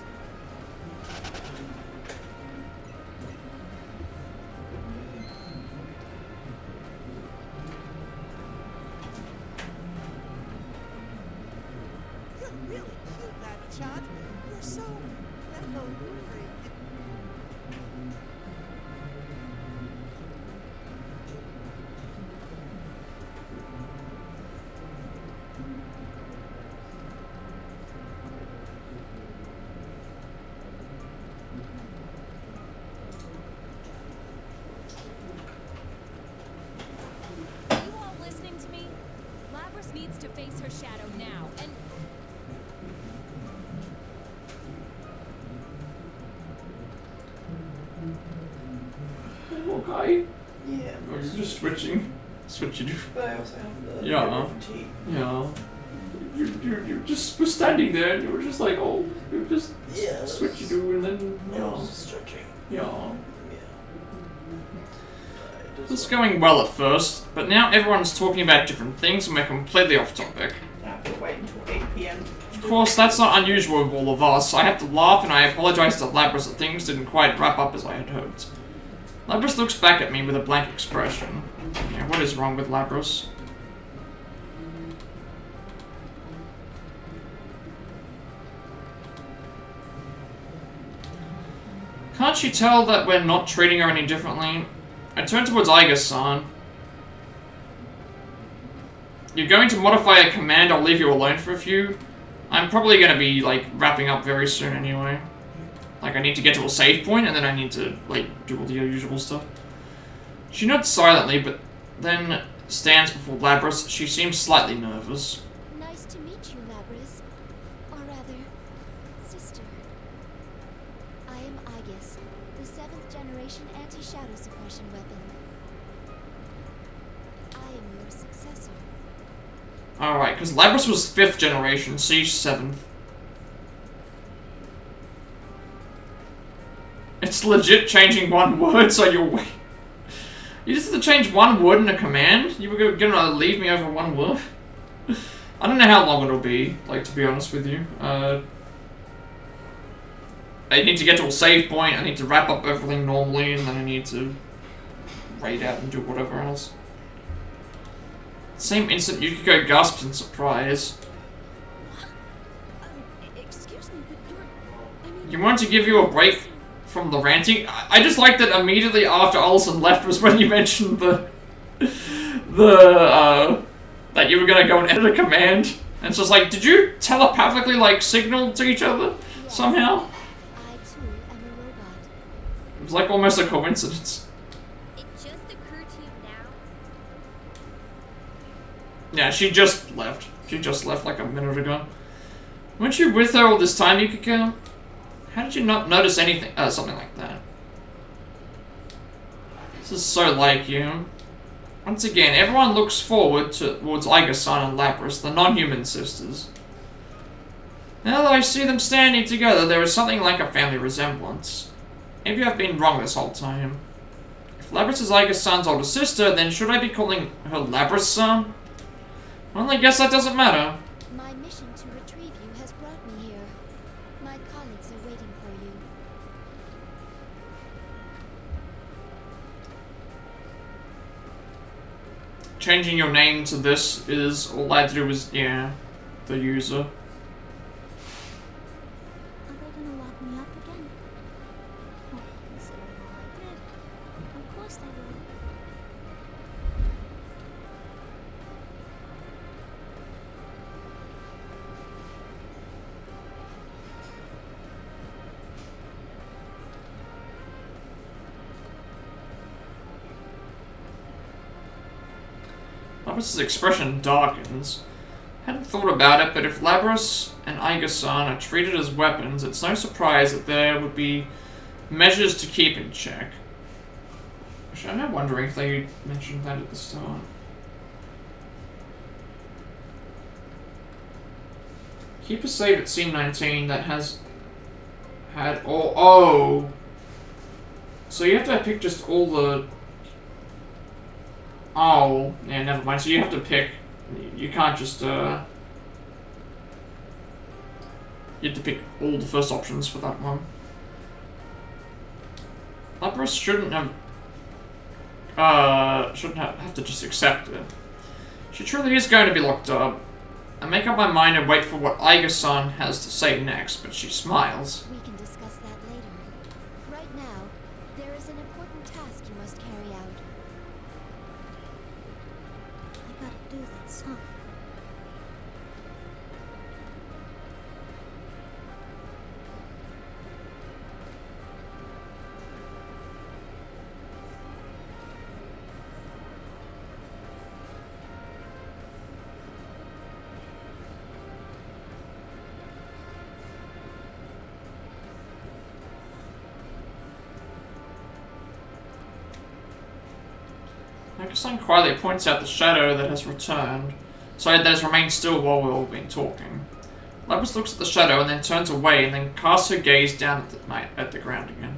You're really cute, Labrys. You're so lurid. Are you all listening to me? Labrys needs to face her shadow now, and Okay. Yeah. Or you're just switching. Switching. But I also have the Yeah. fatigue. Yeah. You just were standing there and you were just like, oh, you just Yeah. switch you do and then. Yeah, stretching. Yeah. Yeah. This is going well at first, but now everyone's talking about different things and we're completely off topic. I have to wait until 8 p.m. Of course, that's not unusual with all of us. I have to laugh and I apologize to Labrys that things didn't quite wrap up as I had hoped. Labrys looks back at me with a blank expression. Yeah, what is wrong with Labrys? Can't she tell that we're not treating her any differently? I turn towards Aiga-san. You're going to modify a command, I'll leave you alone for a few. I'm probably going to be, like, wrapping up very soon anyway. Like, I need to get to a save point, and then I need to, like, do all the usual stuff. She nods silently, but then stands before Labrys. She seems slightly nervous. Nice to meet you, Labrys. Or rather, sister. I am Aegis, the 7th generation anti-shadow suppression weapon. I am your successor. Alright, because Labrys was 5th generation, Siege 7th. It's legit changing one word, so you're wait. You just have to change one word in a command? You were gonna leave me over one word? I don't know how long it'll be, like, to be honest with you. I need to get to a save point, I need to wrap up everything normally, and then I need to raid out and do whatever else. Same instant Yukiko gasps in surprise. Excuse me, but I mean... You wanted to give you a break from the ranting? I just like that immediately after Olsen left was when you mentioned that you were gonna go and edit a command. And it's just like, did you telepathically, like, signal to each other Yes. somehow? I too am a robot. It was like almost a coincidence. It just occurred to you now? Yeah, she just left. She just left like a minute ago. Weren't you with her all this time, Yukiko? How did you not notice anything? Something like that. This is so like you. Once again, everyone looks forward towards Iga-san and Labrys, the non-human sisters. Now that I see them standing together, there is something like a family resemblance. Maybe I've been wrong this whole time. If Labrys is Iga-san's older sister, then should I be calling her Labrys-san? Well, I guess that doesn't matter. My mission to retrieve you has brought me here. My colleagues are waiting for you. Changing your name to this is all I had to do was, yeah, the user. Are they gonna lock me up again? Well, considering all I did, of course they will. Labrys' expression darkens. Hadn't thought about it, but if Labrys and Iga-san are treated as weapons, it's no surprise that there would be measures to keep in check. Actually, I'm wondering if they mentioned that at the start. Keep a save at scene 19 that has had all. Oh! So you have to pick just all the. Oh, yeah, never mind. So you have to pick. You can't just, You have to pick all the first options for that one. Labrys shouldn't have to just accept it. She truly is going to be locked up. I make up my mind and wait for what Iga-san has to say next, but she smiles. We can discuss that later. Right now, there is an important task you must carry out. I gotta do this, huh? Iga-san quietly points out the shadow that has returned. Sorry, that has remained still while we've all been talking. Labrys looks at the shadow and then turns away and then casts her gaze down at the ground again.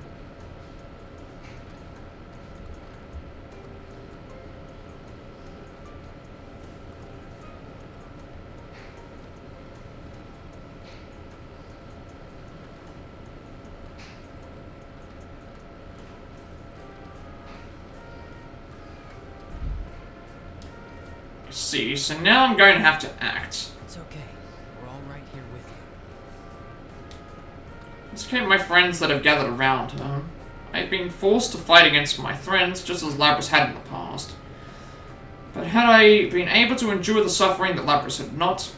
See, so now I'm going to have to act. It's okay. We're all right here with you. It's okay, my friends that have gathered around her. I've been forced to fight against my friends, just as Labrys had in the past. But had I been able to endure the suffering that Labrys had not,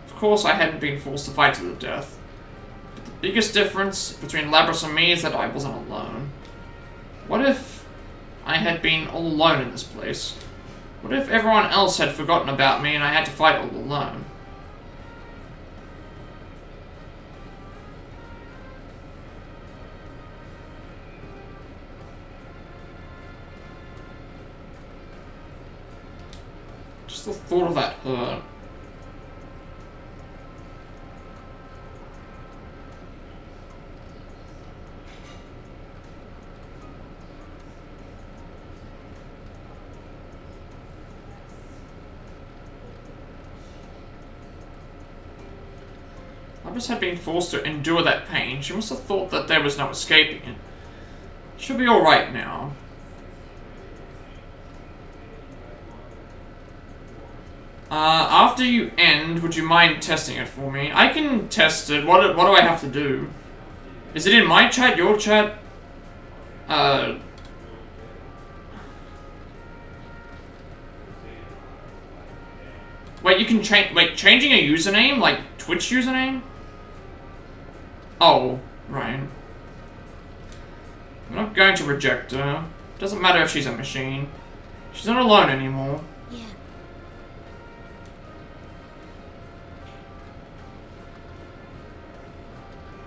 of course I hadn't been forced to fight to the death. But the biggest difference between Labrys and me is that I wasn't alone. What if I had been all alone in this place? What if everyone else had forgotten about me and I had to fight all alone? Just the thought of that hurt. Labrys had been forced to endure that pain. She must have thought that there was no escaping it. She'll be alright now. After you end, would you mind testing it for me? I can test it. What do I have to do? Is it in my chat, your chat? Wait, you can change. Wait, changing a username? Like Twitch username? Oh, right. I'm not going to reject her. Doesn't matter if she's a machine. She's not alone anymore. Yeah.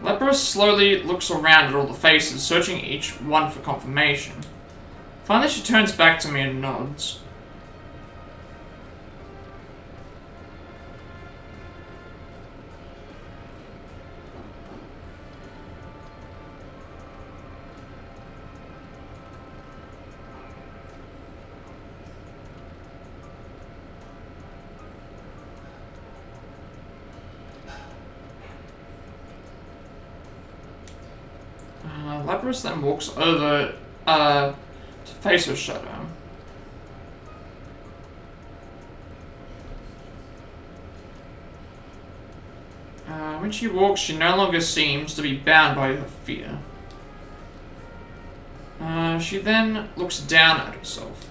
Labrys slowly looks around at all the faces, searching each one for confirmation. Finally, she turns back to me and nods. Labrys then walks over to face her shadow. When she walks, she no longer seems to be bound by her fear. She then looks down at herself.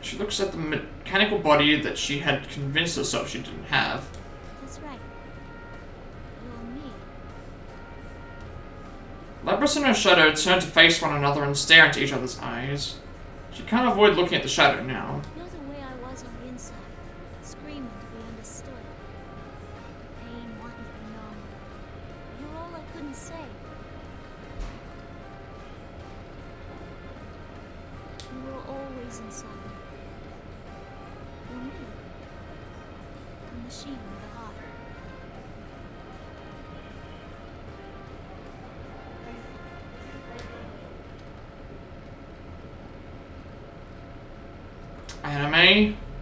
She looks at the mechanical body that she had convinced herself she didn't have. That's right. You and me. Labrys and her shadow turn to face one another and stare into each other's eyes. She can't avoid looking at the shadow now. You're the way I was on the inside, screaming to be understood. Pain, wanting to be known. You're all I couldn't say. You were always inside me. You're me. The machine with a heart.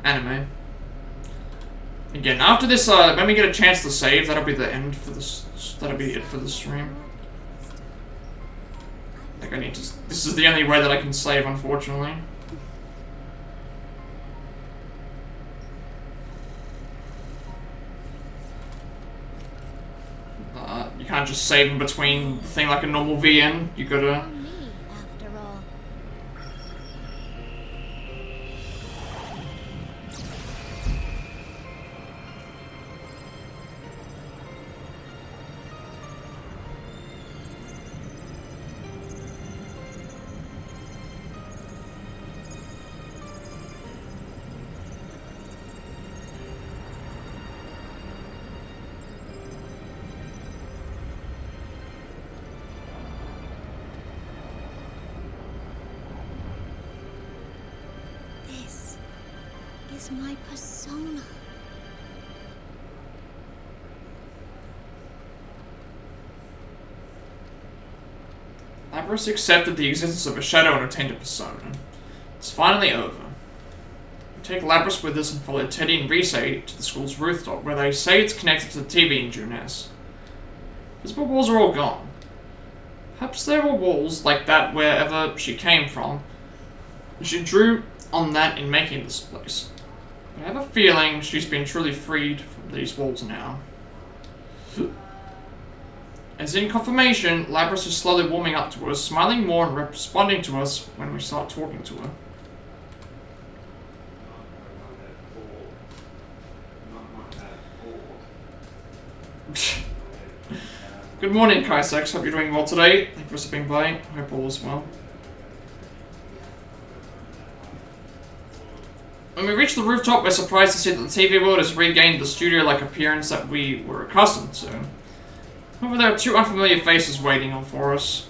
Anime. Again, after this, when we get a chance to save, that'll be the end for this. That'll be it for the stream. Like, I need to. This is the only way that I can save, unfortunately. You can't just save in between the thing like a normal VN. You gotta. Me, after all. This is my persona. Labrys accepted the existence of a shadow and obtained a persona. It's finally over. We take Labrys with us and follow Teddy and Reese to the school's rooftop, where they say it's connected to the TV in Juness. Visible walls are all gone. Perhaps there were walls like that wherever she came from. She drew on that in making this place. But I have a feeling she's been truly freed from these walls now. As in confirmation, Labrys is slowly warming up to us, smiling more and responding to us when we start talking to her. Good morning, Kaisex. Hope you're doing well today. Thank you for stopping by. Hope all is well. When we reach the rooftop, we're surprised to see that the TV world has regained the studio-like appearance that we were accustomed to. However, there are two unfamiliar faces waiting on for us.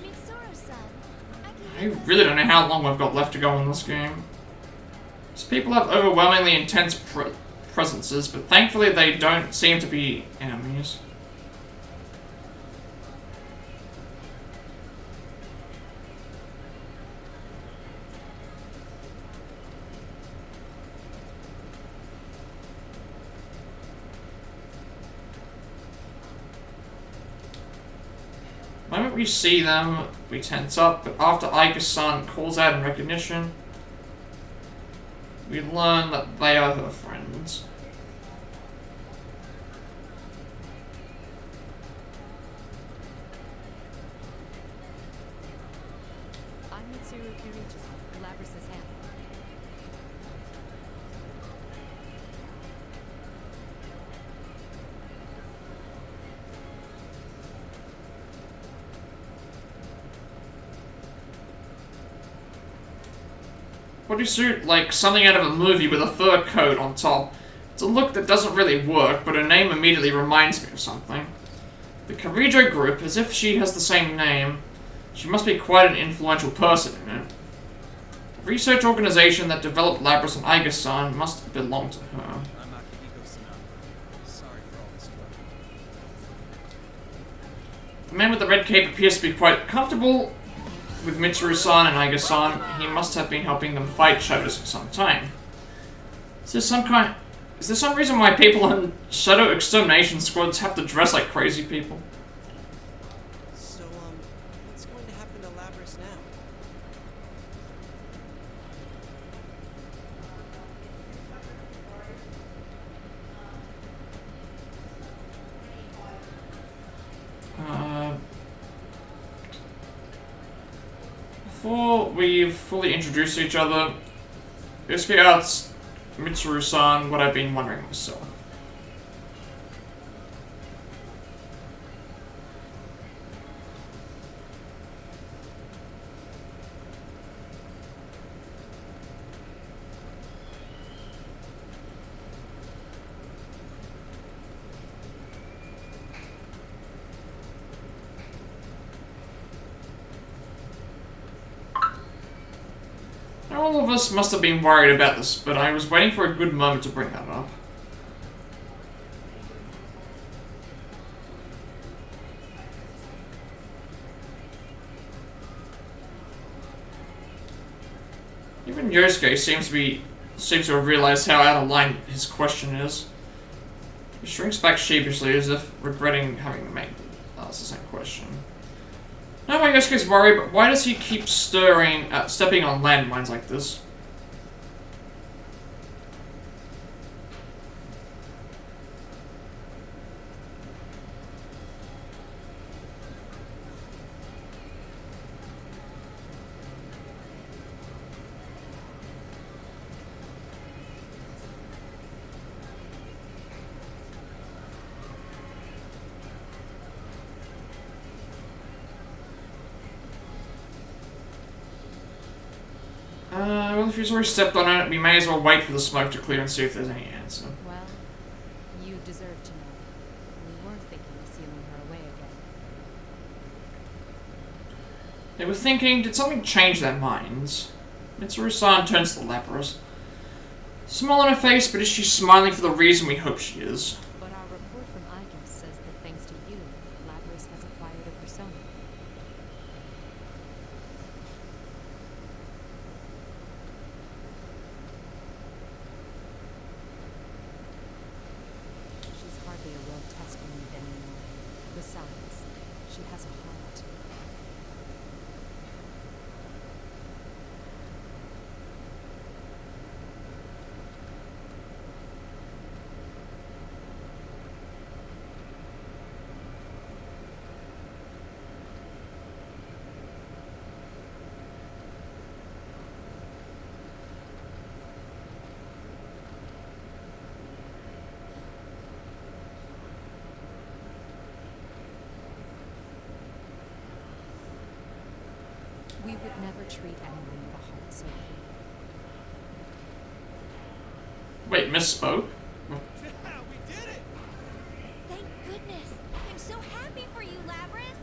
I really don't know how long we've got left to go in this game. These people have overwhelmingly intense presences, but thankfully they don't seem to be enemies. The moment we see them, we tense up, but after Aika-san calls out in recognition, we learn that they are her friends. I'm Mitsuru Kirichi, Labrys' hand. bodysuit like something out of a movie with a fur coat on top. It's a look that doesn't really work, but her name immediately reminds me of something. The Karijo Group, as if she has the same name. She must be quite an influential person in it. The research organization that developed Labrys and Iga-san must belong to her. I'm Akihiko-san. Sorry for all this trouble. The man with the red cape appears to be quite comfortable with Mitsuru-san and Iga-san. He must have been helping them fight shadows for some time. Is there some reason why people in shadow extermination squads have to dress like crazy people? So, what's going to happen to Labrys now? Before we've fully introduced each other, let's get out Mitsuru-san what I've been wondering myself. All of us must have been worried about this, but I was waiting for a good moment to bring that up. Even Yosuke seems to have realized how out of line his question is. He shrinks back sheepishly as if regretting having made the same question. Not why Yosuke's worried, but why does he keep stepping on landmines like this? Well, if he's already stepped on it, we may as well wait for the smoke to clear and see if there's any answer. Well, you deserve to know. We were thinking of sealing her away again. They were thinking, did something change their minds? Mitsuru-san turns to the Labrys. Smile on her face, but is she smiling for the reason we hope she is? But our report from Iga says that thanks to you, Labrys has acquired a persona. She's hardly a real test lead anymore. Besides, she has a heart. We would never treat anyone with a heart so pure. Wait, misspoke? Yeah, we did it! Thank goodness. I'm so happy for you, Labrys.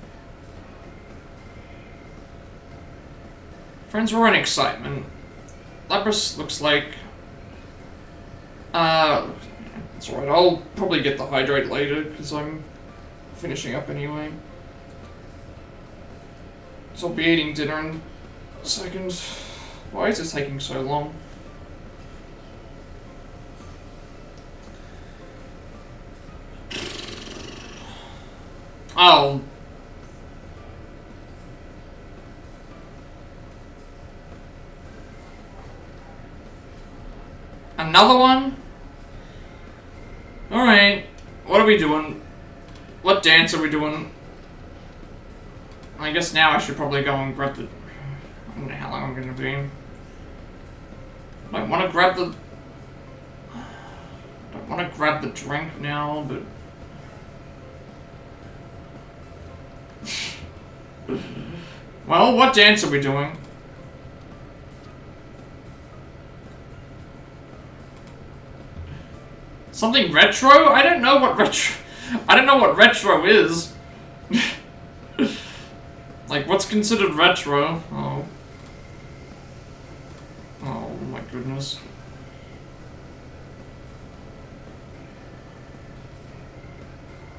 Friends were in excitement. Labrys looks like... it's alright, I'll probably get the hydrate later, because I'm finishing up anyway. So I'll be eating dinner in a second. Why is this taking so long? Oh. Another one? Alright. What are we doing? What dance are we doing? I guess now I should probably go and grab the... I don't know how long I'm gonna be. I don't want to grab the... I don't want to grab the drink now, but... Well, what dance are we doing? Something retro? I don't know what retro... I don't know what retro is. Like, what's considered retro? Oh. Oh my goodness.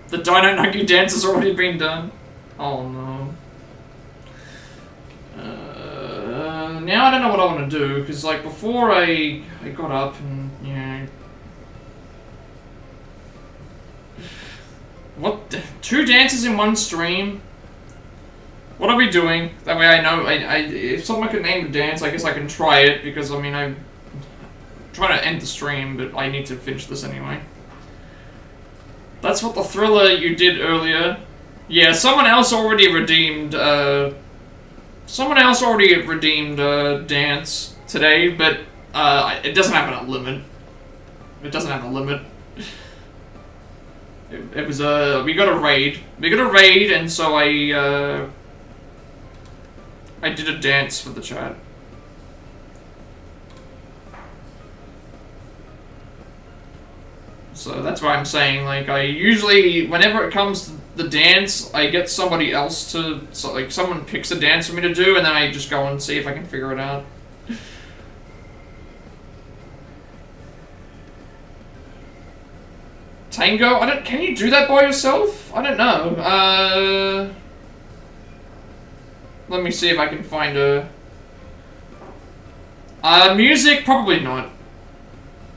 The Dino Nugget dance has already been done. Oh no. Now I don't know what I want to do, because like before I got up and, you know... What? 2 dances in one stream? What are we doing? That way I know, if someone can name a dance, I guess I can try it, because I mean, I'm trying to end the stream, but I need to finish this anyway. That's what the thriller you did earlier. Yeah, someone else already redeemed, dance today, but, it doesn't have a limit. It doesn't have a limit. It was, we got a raid. We got a raid, and so I did a dance for the chat. So that's why I'm saying, like, I usually, whenever it comes to the dance, I get somebody else to, so, like, someone picks a dance for me to do, and then I just go and see if I can figure it out. Tango? Can you do that by yourself? I don't know. Let me see if I can find a... music? Probably not.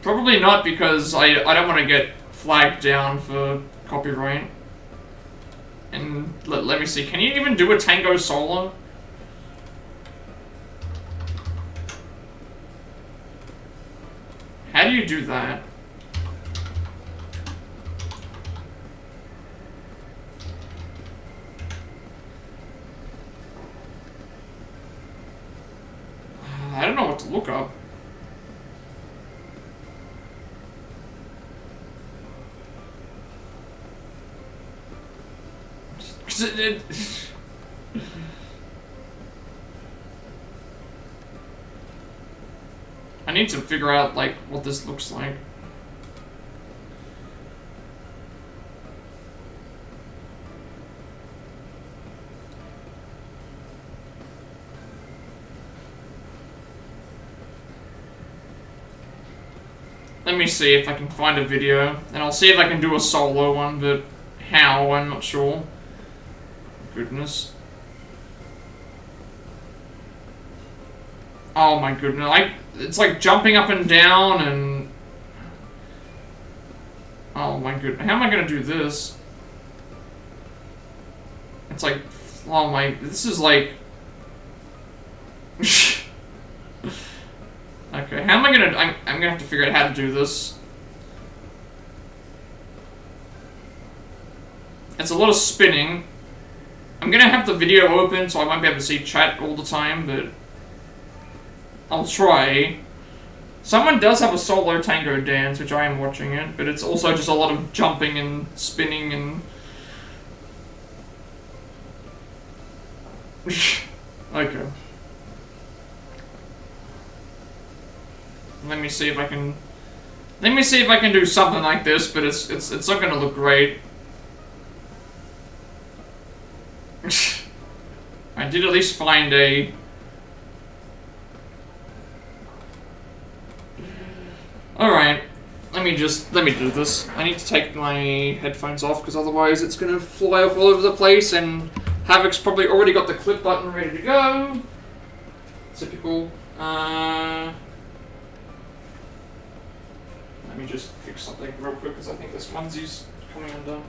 Probably not, because I don't want to get flagged down for copyright. And let me see, can you even do a tango solo? How do you do that? I don't know what to look up. I need to figure out, like, what this looks like. Let me see if I can find a video, and I'll see if I can do a solo one, but how, I'm not sure. Goodness. Oh my goodness, it's like jumping up and down and... Oh my goodness, how am I gonna do this? It's like, oh my, this is like... Okay, how am I gonna... I'm gonna have to figure out how to do this. It's a lot of spinning. I'm gonna have the video open, so I won't be able to see chat all the time, but... I'll try. Someone does have a solo tango dance, which I am watching it, but it's also just a lot of jumping and spinning and... Okay. Let me see if I can do something like this, but it's not gonna look great. I did at least find a... Alright, let me do this. I need to take my headphones off, because otherwise it's gonna fly off all over the place, and Havoc's probably already got the clip button ready to go. Typical. Let me just fix something real quick, because I think this onesie's coming undone.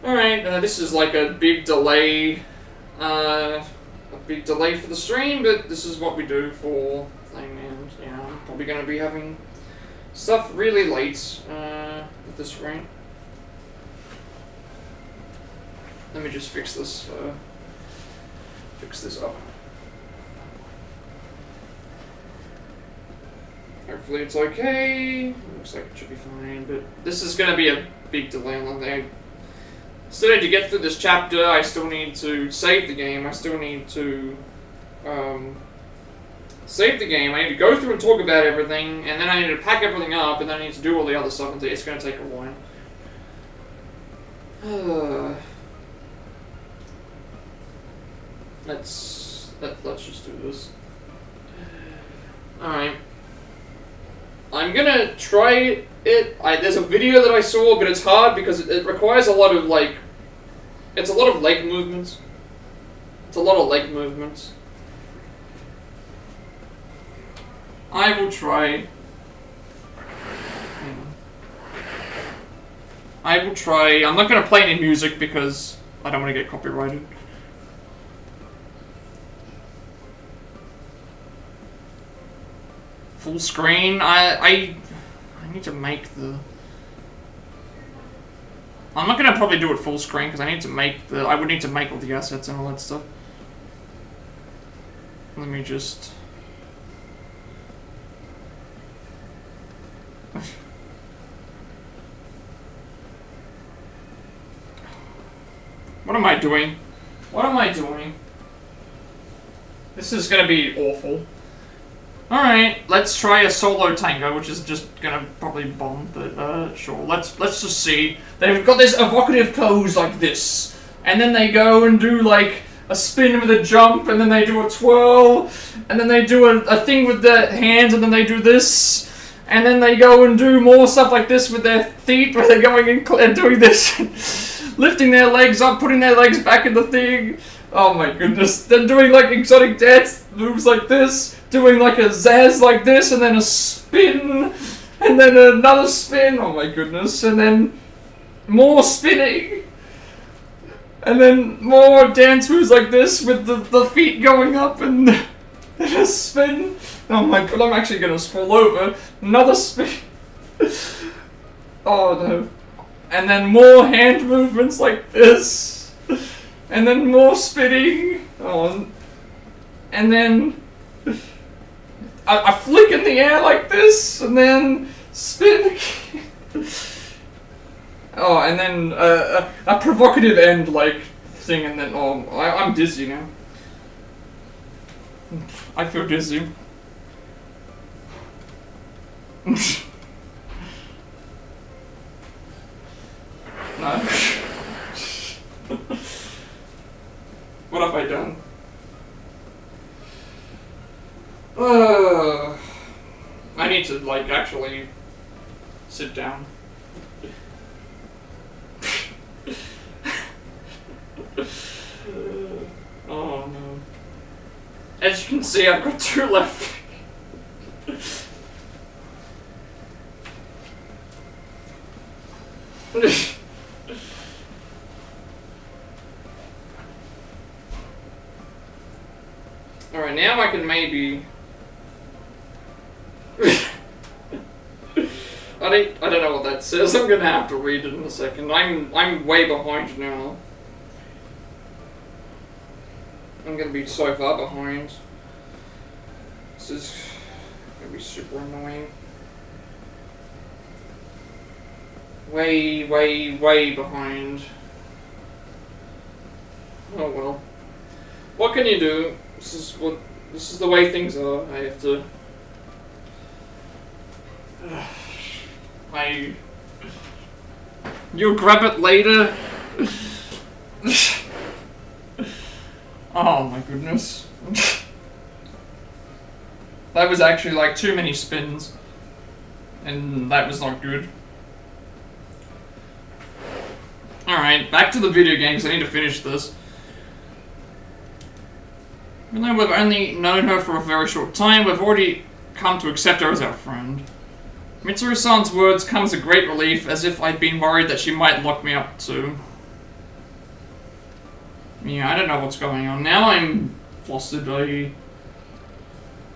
Alright, this is like a big delay, for the stream, but this is what we do for thing, and yeah, I'm probably going to be having stuff really late, at this rate. Let me just fix this up. Hopefully it's okay. Looks like it should be fine, but this is going to be a big delay on there. Still need to get through this chapter. I still need to save the game. I still need to save the game, I need to go through and talk about everything, and then I need to pack everything up, and then I need to do all the other stuff, and it's going to take a while. Let's just do this. Alright. I'm gonna try it. There's a video that I saw, but it's hard because it requires a lot of, like... It's a lot of leg movements. It's a lot of leg movements. I will try. I will try. I'm not going to play any music because I don't want to get copyrighted. Full screen. I need to make the... I'm not going to probably do it full screen because I need to make the... I would need to make all the assets and all that stuff. Let me just... What am I doing? What am I doing? This is gonna be awful. Alright, let's try a solo tango, which is just gonna probably bomb, but sure. Let's just see. They've got this evocative pose like this. And then they go and do like a spin with a jump, and then they do a twirl, and then they do a thing with their hands, and then they do this. And then they go and do more stuff like this with their feet, where they're going and doing this. Lifting their legs up, putting their legs back in the thing. Oh my goodness. They're doing like exotic dance moves like this. Doing like a zazz like this, and then a spin. And then another spin. Oh my goodness. And then more spinning. And then more dance moves like this with the feet going up and a spin. Oh my god, I'm actually gonna fall over. Another spin. Oh no. And then more hand movements like this. And then more spinning. Oh, and then a flick in the air like this. And then spin again. Oh, and then a provocative end like thing. And then, oh, I'm dizzy now. I feel dizzy. No. What have I done? I need to, like, actually sit down. Oh no. As you can see, I've got 2 left. Alright, now I can maybe... I don't know what that says. I'm gonna have to read it in a second. I'm way behind now. I'm gonna be so far behind. This is gonna be super annoying. Way behind. Oh well. What can you do? This is the way things are. I have to... You'll grab it later? Oh my goodness. That was actually like too many spins. And that was not good. Alright, back to the video game because I need to finish this. Even though we've only known her for a very short time, we've already come to accept her as our friend. Mitsuru-san's words come as a great relief, as if I'd been worried that she might lock me up too. Yeah, I don't know what's going on. Now I'm flustered.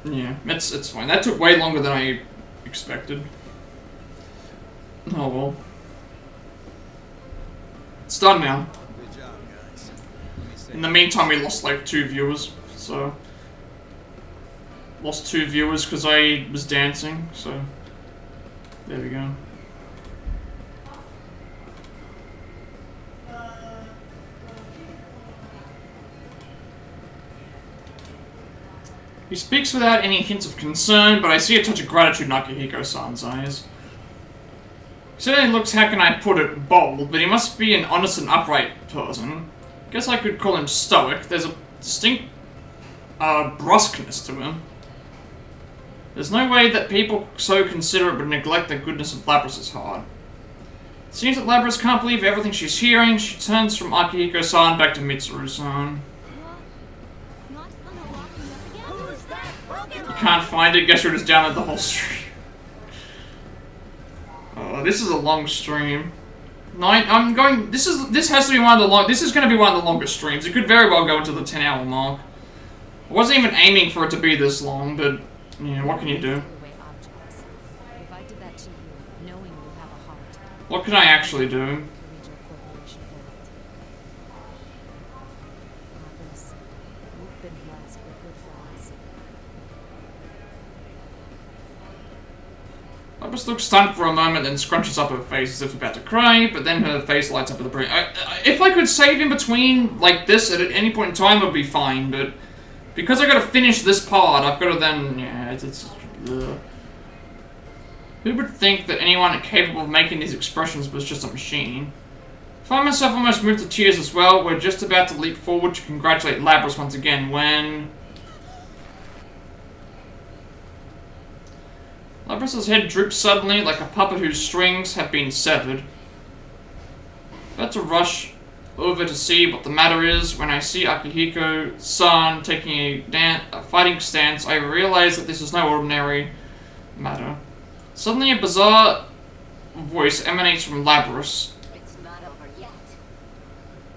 Yeah, it's fine. That took way longer than I expected. Oh well. It's done now. Good job, guys. In the meantime, we lost like 2 viewers, so... Lost 2 viewers because I was dancing, so... There we go. He speaks without any hints of concern, but I see a touch of gratitude in Akihiko-san's eyes. He certainly looks, how can I put it, bold, but he must be an honest and upright person. Guess I could call him stoic. There's a distinct brusqueness to him. There's no way that people so considerate would neglect the goodness of Labrys' heart. It seems that Labrys can't believe everything she's hearing. She turns from Akihiko-san back to Mitsuru-san. You can't find it? Guess you're just down at the whole stream. Oh, this is a long stream. I'm going. This has to be one of the long. This is going to be one of the longest streams. It could very well go into the 10-hour mark. I wasn't even aiming for it to be this long, but yeah, what can you do? If I did that to you, knowing you have a heart, What can I actually do? Labrys, you've been blessed with good flaws. Labrys looks stunned for a moment, then scrunches up her face as if about to cry, but then her face lights up with a brilliant. If I could save in between, like this, at any point in time, it would be fine, but because I gotta finish this part, I've gotta then. Yeah, it's ugh. Who would think that anyone capable of making these expressions was just a machine? I find myself almost moved to tears as well. We're just about to leap forward to congratulate Labrys once again when Labrys' head droops suddenly like a puppet whose strings have been severed. About to rush over to see what the matter is. When I see Akihiko-san taking a fighting stance, I realize that this is no ordinary matter. Suddenly a bizarre voice emanates from Labrys. It's not over yet.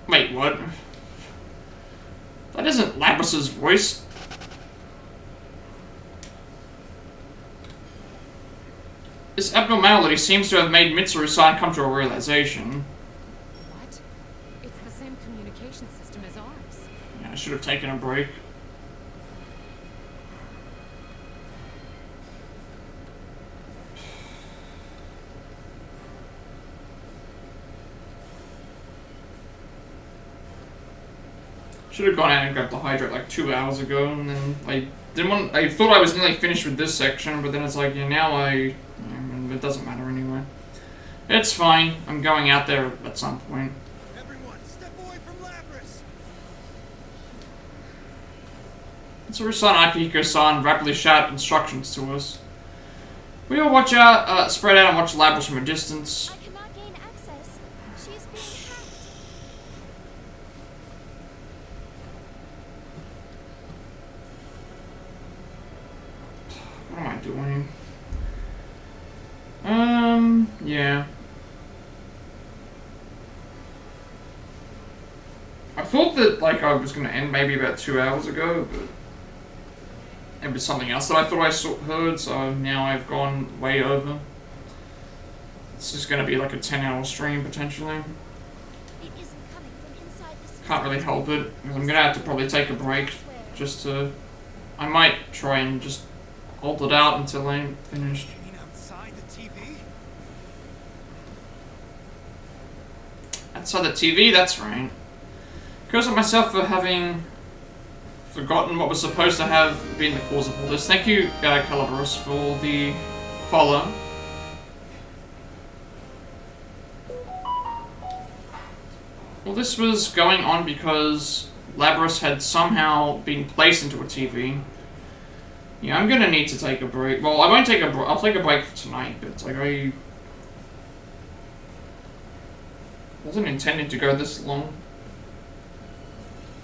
Wait, what? That isn't Labrys' voice. This abnormality seems to have made Mitsuru-san come to a realization. What? It's the same communication system as ours. Yeah, I should have taken a break. Should have gone out and grabbed the hydrate like 2 hours ago, and then I thought I was nearly finished with this section, but then it's like, yeah, now it doesn't matter anyway. It's fine. I'm going out there at some point. Everyone, step away from Labrys! Mitsuru-san and Akihiko-san rapidly shout instructions to us. We all watch out, spread out and watch Labrys from a distance. I cannot gain access. She is being hacked. What am I doing? Yeah. I thought that, like, I was gonna end maybe about 2 hours ago, but it was something else that I thought I heard, so now I've gone way over. It's just gonna be like a 10-hour stream, potentially. It isn't coming from inside this. Can't really help it, because I'm gonna have to probably take a break, just to... I might try and just hold it out until I'm finished. You mean outside the TV? Outside the TV, that's right. Curse at myself for having forgotten what was supposed to have been the cause of all this. Thank you, Labrys, for the follow. Well, this was going on because Labrys had somehow been placed into a TV. Yeah, I'm gonna need to take a break. Well, I won't take a break. I'll take a break for tonight, but it's like I wasn't intending to go this long.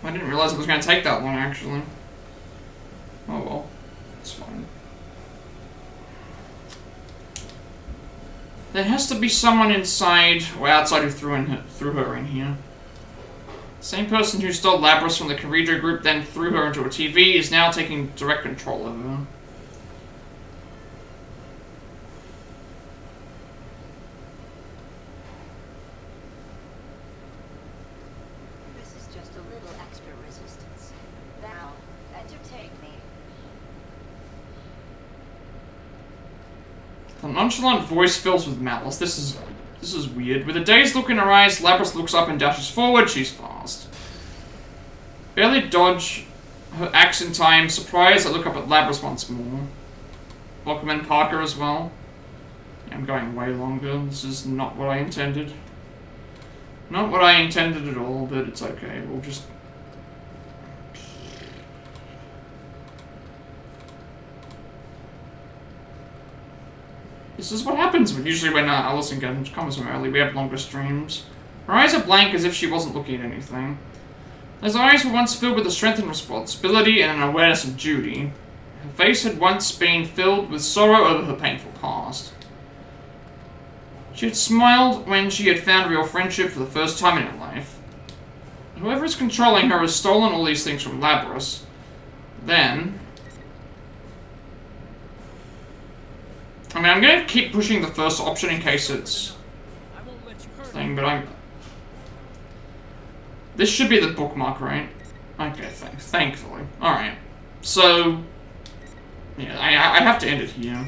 I didn't realize it was going to take that long, actually. Oh well, it's fine. There has to be someone inside or outside who threw her in here. The same person who stole Labrys from the Kirijo group, then threw her into a TV, is now taking direct control of her. This is just a little extra resistance. Now, entertain me. The nonchalant voice fills with malice. This is weird. With a dazed look in her eyes, Labrys looks up and dashes forward. She's fast. Barely dodge her accent time. Surprised, I look up at Labrys once more. Welcome in Parker as well. Yeah, I'm going way longer. This is not what I intended. Not what I intended at all, but it's okay. We'll just... This is what happens usually when Allison comes home early. We have longer streams. Her eyes are blank as if she wasn't looking at anything. Those eyes were once filled with a strength and responsibility and an awareness of duty. Her face had once been filled with sorrow over her painful past. She had smiled when she had found real friendship for the first time in her life. Whoever is controlling her has stolen all these things from Labrys. Then... I mean, I'm going to keep pushing the first option in case it's... thing, but I'm... This should be the bookmark, right? Okay, thankfully. Alright. So... Yeah, I have to end it here.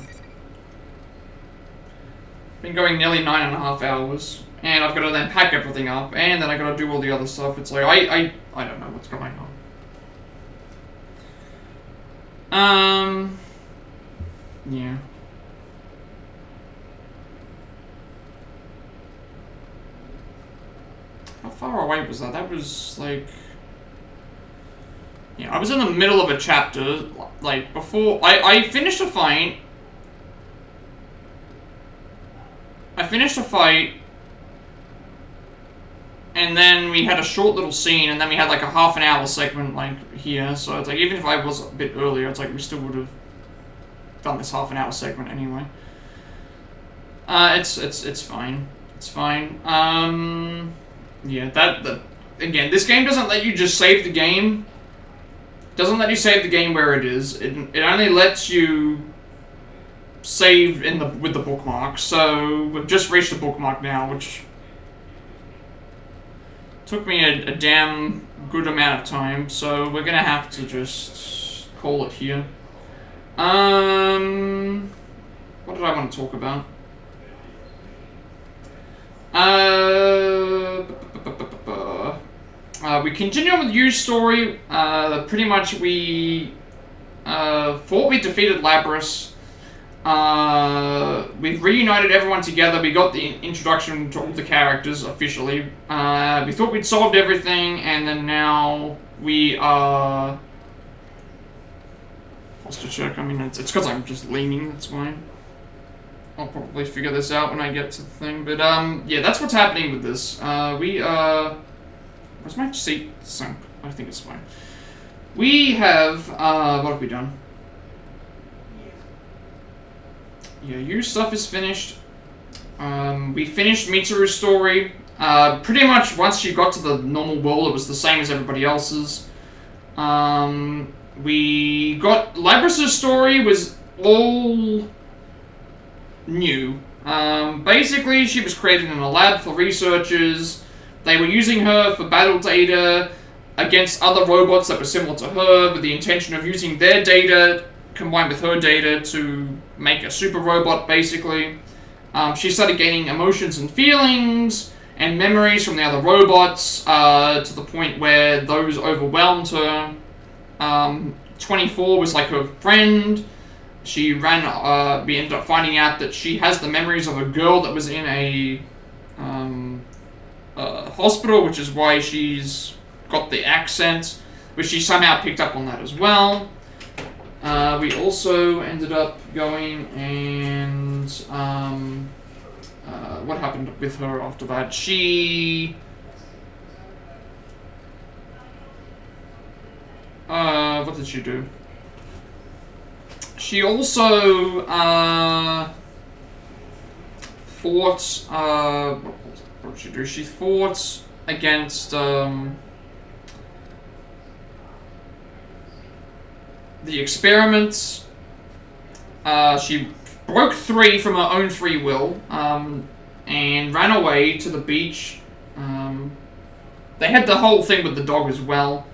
Been going nearly 9.5 hours. And I've got to then pack everything up. And then I've got to do all the other stuff. It's like, I don't know what's going on. Yeah. How far away was that? That was, like... Yeah, I was in the middle of a chapter, like, before... I finished a fight. And then we had a short little scene, and then we had, like, a half an hour segment, like, here. So it's like, even if I was a bit earlier, it's like, we still would have done this half an hour segment anyway. It's fine. It's fine. Yeah, again, this game doesn't let you just save the game. Doesn't let you save the game where it is. It only lets you save with the bookmark. So we've just reached the bookmark now, which took me a damn good amount of time. So we're gonna have to just call it here. What did I want to talk about? We continue on with Yu's story. Pretty much we thought we defeated Labrys. We've reunited everyone together. We got the introduction to all the characters officially. We thought we'd solved everything, and then now we are... Posture check. I mean, it's because I'm just leaning, that's why. I'll probably figure this out when I get to the thing. But, yeah, that's what's happening with this. We are... Where's my seat sunk? I think it's fine. We have, what have we done? Yeah, your stuff is finished. We finished Mitsuru's story. Pretty much once you got to the normal world, it was the same as everybody else's. We got... Labrys' story was all new. Basically, she was created in a lab for researchers. They were using her for battle data against other robots that were similar to her, with the intention of using their data combined with her data to make a super robot, basically. She started gaining emotions and feelings and memories from the other robots to the point where those overwhelmed her. 24 was like her friend. She ran, we ended up finding out that she has the memories of a girl that was in a hospital, which is why she's got the accent, which she somehow picked up on that as well. We also ended up going and, what happened with her after that? She... what did she do? She also, fought, what did she do? She fought against, the experiments. She broke 3 from her own free will, and ran away to the beach. They had the whole thing with the dog as well.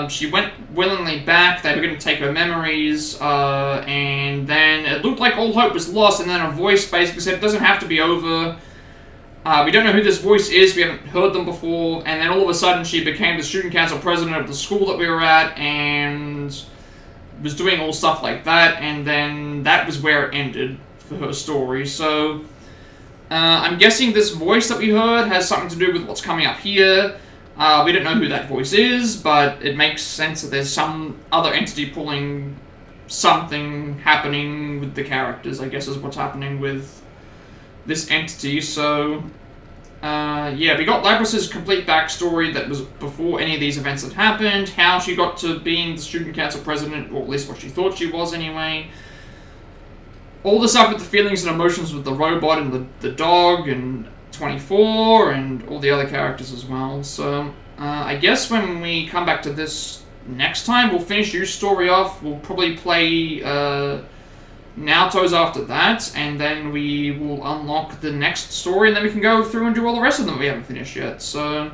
She went willingly back. They were going to take her memories, and then it looked like all hope was lost, and then a voice basically said, it doesn't have to be over. We don't know who this voice is, we haven't heard them before, and then all of a sudden she became the student council president of the school that we were at, and was doing all stuff like that, and then that was where it ended for her story. So, I'm guessing this voice that we heard has something to do with what's coming up here. We don't know who that voice is, but it makes sense that there's some other entity pulling something happening with the characters, I guess is what's happening with this entity. So, yeah, we got Labrys' complete backstory that was before any of these events had happened, how she got to being the student council president, or at least what she thought she was anyway. All the stuff with the feelings and emotions with the robot and the dog and 24 and all the other characters as well. So, I guess when we come back to this next time, we'll finish Yu's story off. We'll probably play Naoto's after that, and then we will unlock the next story, and then we can go through and do all the rest of them we haven't finished yet. So,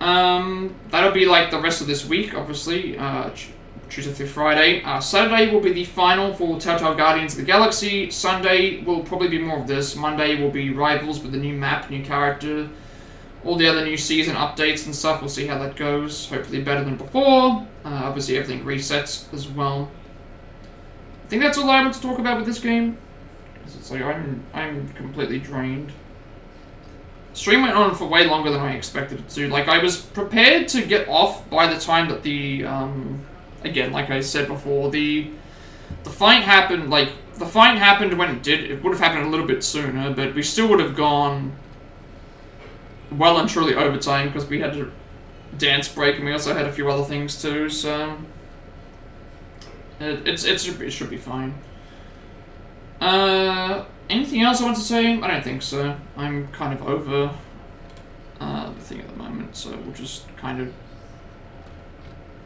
that'll be like the rest of this week, obviously, Tuesday through Friday. Saturday will be the final for Telltale Guardians of the Galaxy. Sunday will probably be more of this. Monday will be Rivals with the new map, new character, all the other new season updates and stuff. We'll see how that goes. Hopefully better than before. Obviously everything resets as well. I think that's all I want to talk about with this game. Because it's like I'm completely drained. Stream went on for way longer than I expected it to. Like, I was prepared to get off by the time that the again, like I said before, the fight happened. Like, the fight happened when it did. It would have happened a little bit sooner, but we still would have gone well and truly overtime because we had a dance break and we also had a few other things too. So it should be fine. Anything else I want to say? I don't think so. I'm kind of over the thing at the moment, so we'll just kind of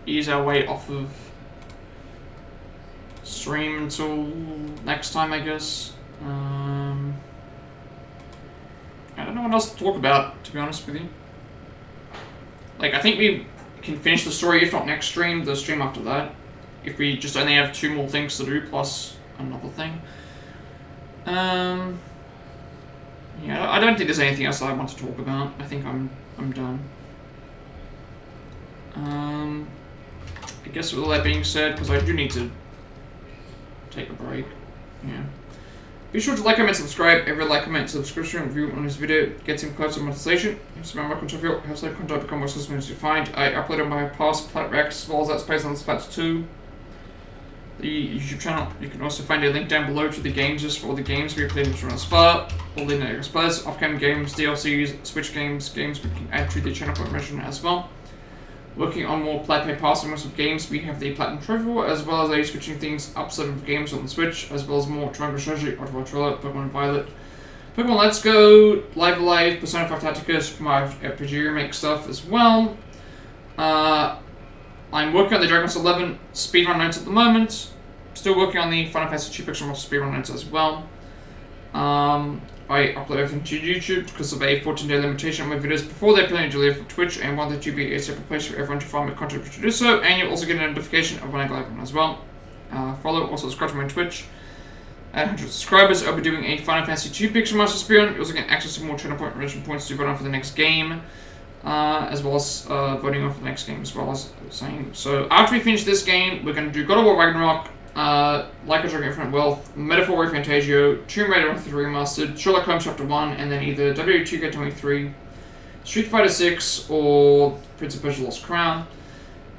ease our way off of stream until next time, I guess. I don't know what else to talk about, to be honest with you. Like, I think we can finish the story, if not next stream, the stream after that. If we just only have 2 more things to do, plus another thing. Yeah, I don't think there's anything else that I want to talk about. I think I'm done. I guess with all that being said, because I do need to take a break. Yeah. Be sure to like, comment, subscribe. Every like, comment, subscription, review on this video gets him closer to monetization. If you welcome to feel, helps like content become more accessible as you find. I uploaded my past Plat Rex as well as that space on the Plat 2. The YouTube channel. You can also find a link down below to the games list for all the games we have played from thus far. All the latest players, upcoming games, DLCs, Switch games we can add to the channel promotion as well. Working on more Plat Pay Pass and of games, we have the Platinum Trophy, as well as a switching things up set of games on the Switch, as well as more Triangle Strategy, Ottawa Trailer, Pokemon Violet, Pokemon Let's Go, Live Alive, Persona 5 Tactica, Super Mario RPG Remake stuff as well. I'm working on the Dragon Quest 11 speedrun notes at the moment. Still working on the Final Fantasy 2 Pixel Monster speedrun notes as well. I upload everything to YouTube because of a 14-day limitation on my videos before they're permanently deleted from Twitch, and wanted to be a separate place for everyone to find my content to do so, and you'll also get a notification of when I go live on as well. Follow, also subscribe to my Twitch. At 100 subscribers, I'll be doing a Final Fantasy 2 Pixel Master speedrun. You also get access to more channel point enrichment points to vote on for the next game, as well as voting on for the next game as well, as I was saying. So after we finish this game, we're going to do God of War Ragnarok, Like a Dragon Infinite Wealth, Metaphor Fantasio, Tomb Raider 3 Remastered, Sherlock Holmes Chapter 1, and then either WWE 2K23, Street Fighter 6, or Prince of Persia Lost Crown.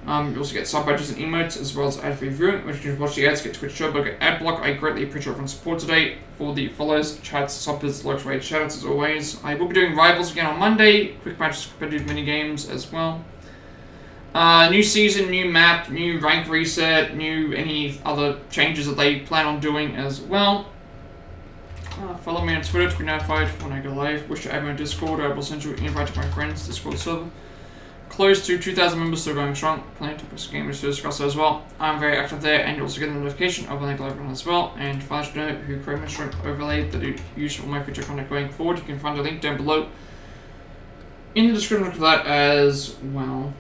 You also get sub badges and emotes, as well as ad-free viewing, which you can watch the ads, get Twitch Turbo, get ad block. I greatly appreciate everyone's support today. For the follows, chats, subbers, likes, raid, shoutouts as always. I will be doing Rivals again on Monday, quick matches, competitive mini-games as well. New season, new map, new rank reset, new any other changes that they plan on doing as well. Follow me on Twitter to be notified when I go live. Wish to add me on Discord, I will send you an invite to my friends' Discord server. Close to 2,000 members, still going strong. Plenty of topics gamers to discuss as well. I'm very active there, and you also get a notification of when I go live as well. And if I should know who created my shrimp overlay that I use for my future content going forward, you can find a link down below in the description for that as well.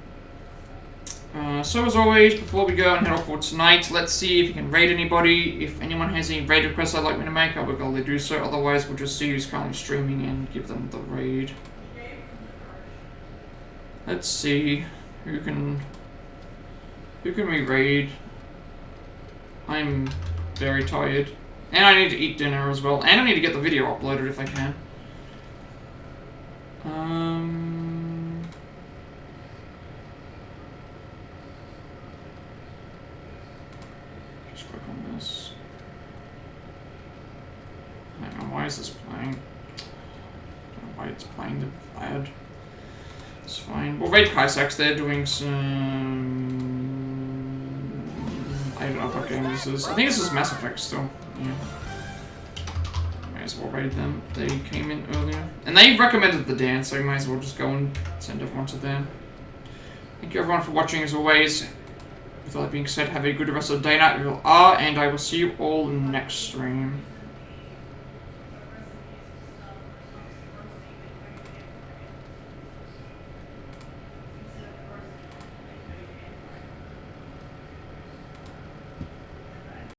So as always, before we go and head off for tonight, let's see if we can raid anybody. If anyone has any raid requests I'd like me to make, I will gladly do so. Otherwise, we'll just see who's currently streaming and give them the raid. Let's see who can we raid. I'm very tired, and I need to eat dinner as well, and I need to get the video uploaded if I can. Just click on this. Hang on, why is this playing? I don't know why it's playing the ad. It's fine. Well, raid Kaisex, they're doing some... I don't know what game this is. I think this is Mass Effect still. Yeah. Might as well raid them. They came in earlier. And they recommended the dance, so you might as well just go and send everyone to them. Thank you everyone for watching as always. With all that being said, have a good rest of the day, night, and I will see you all next stream.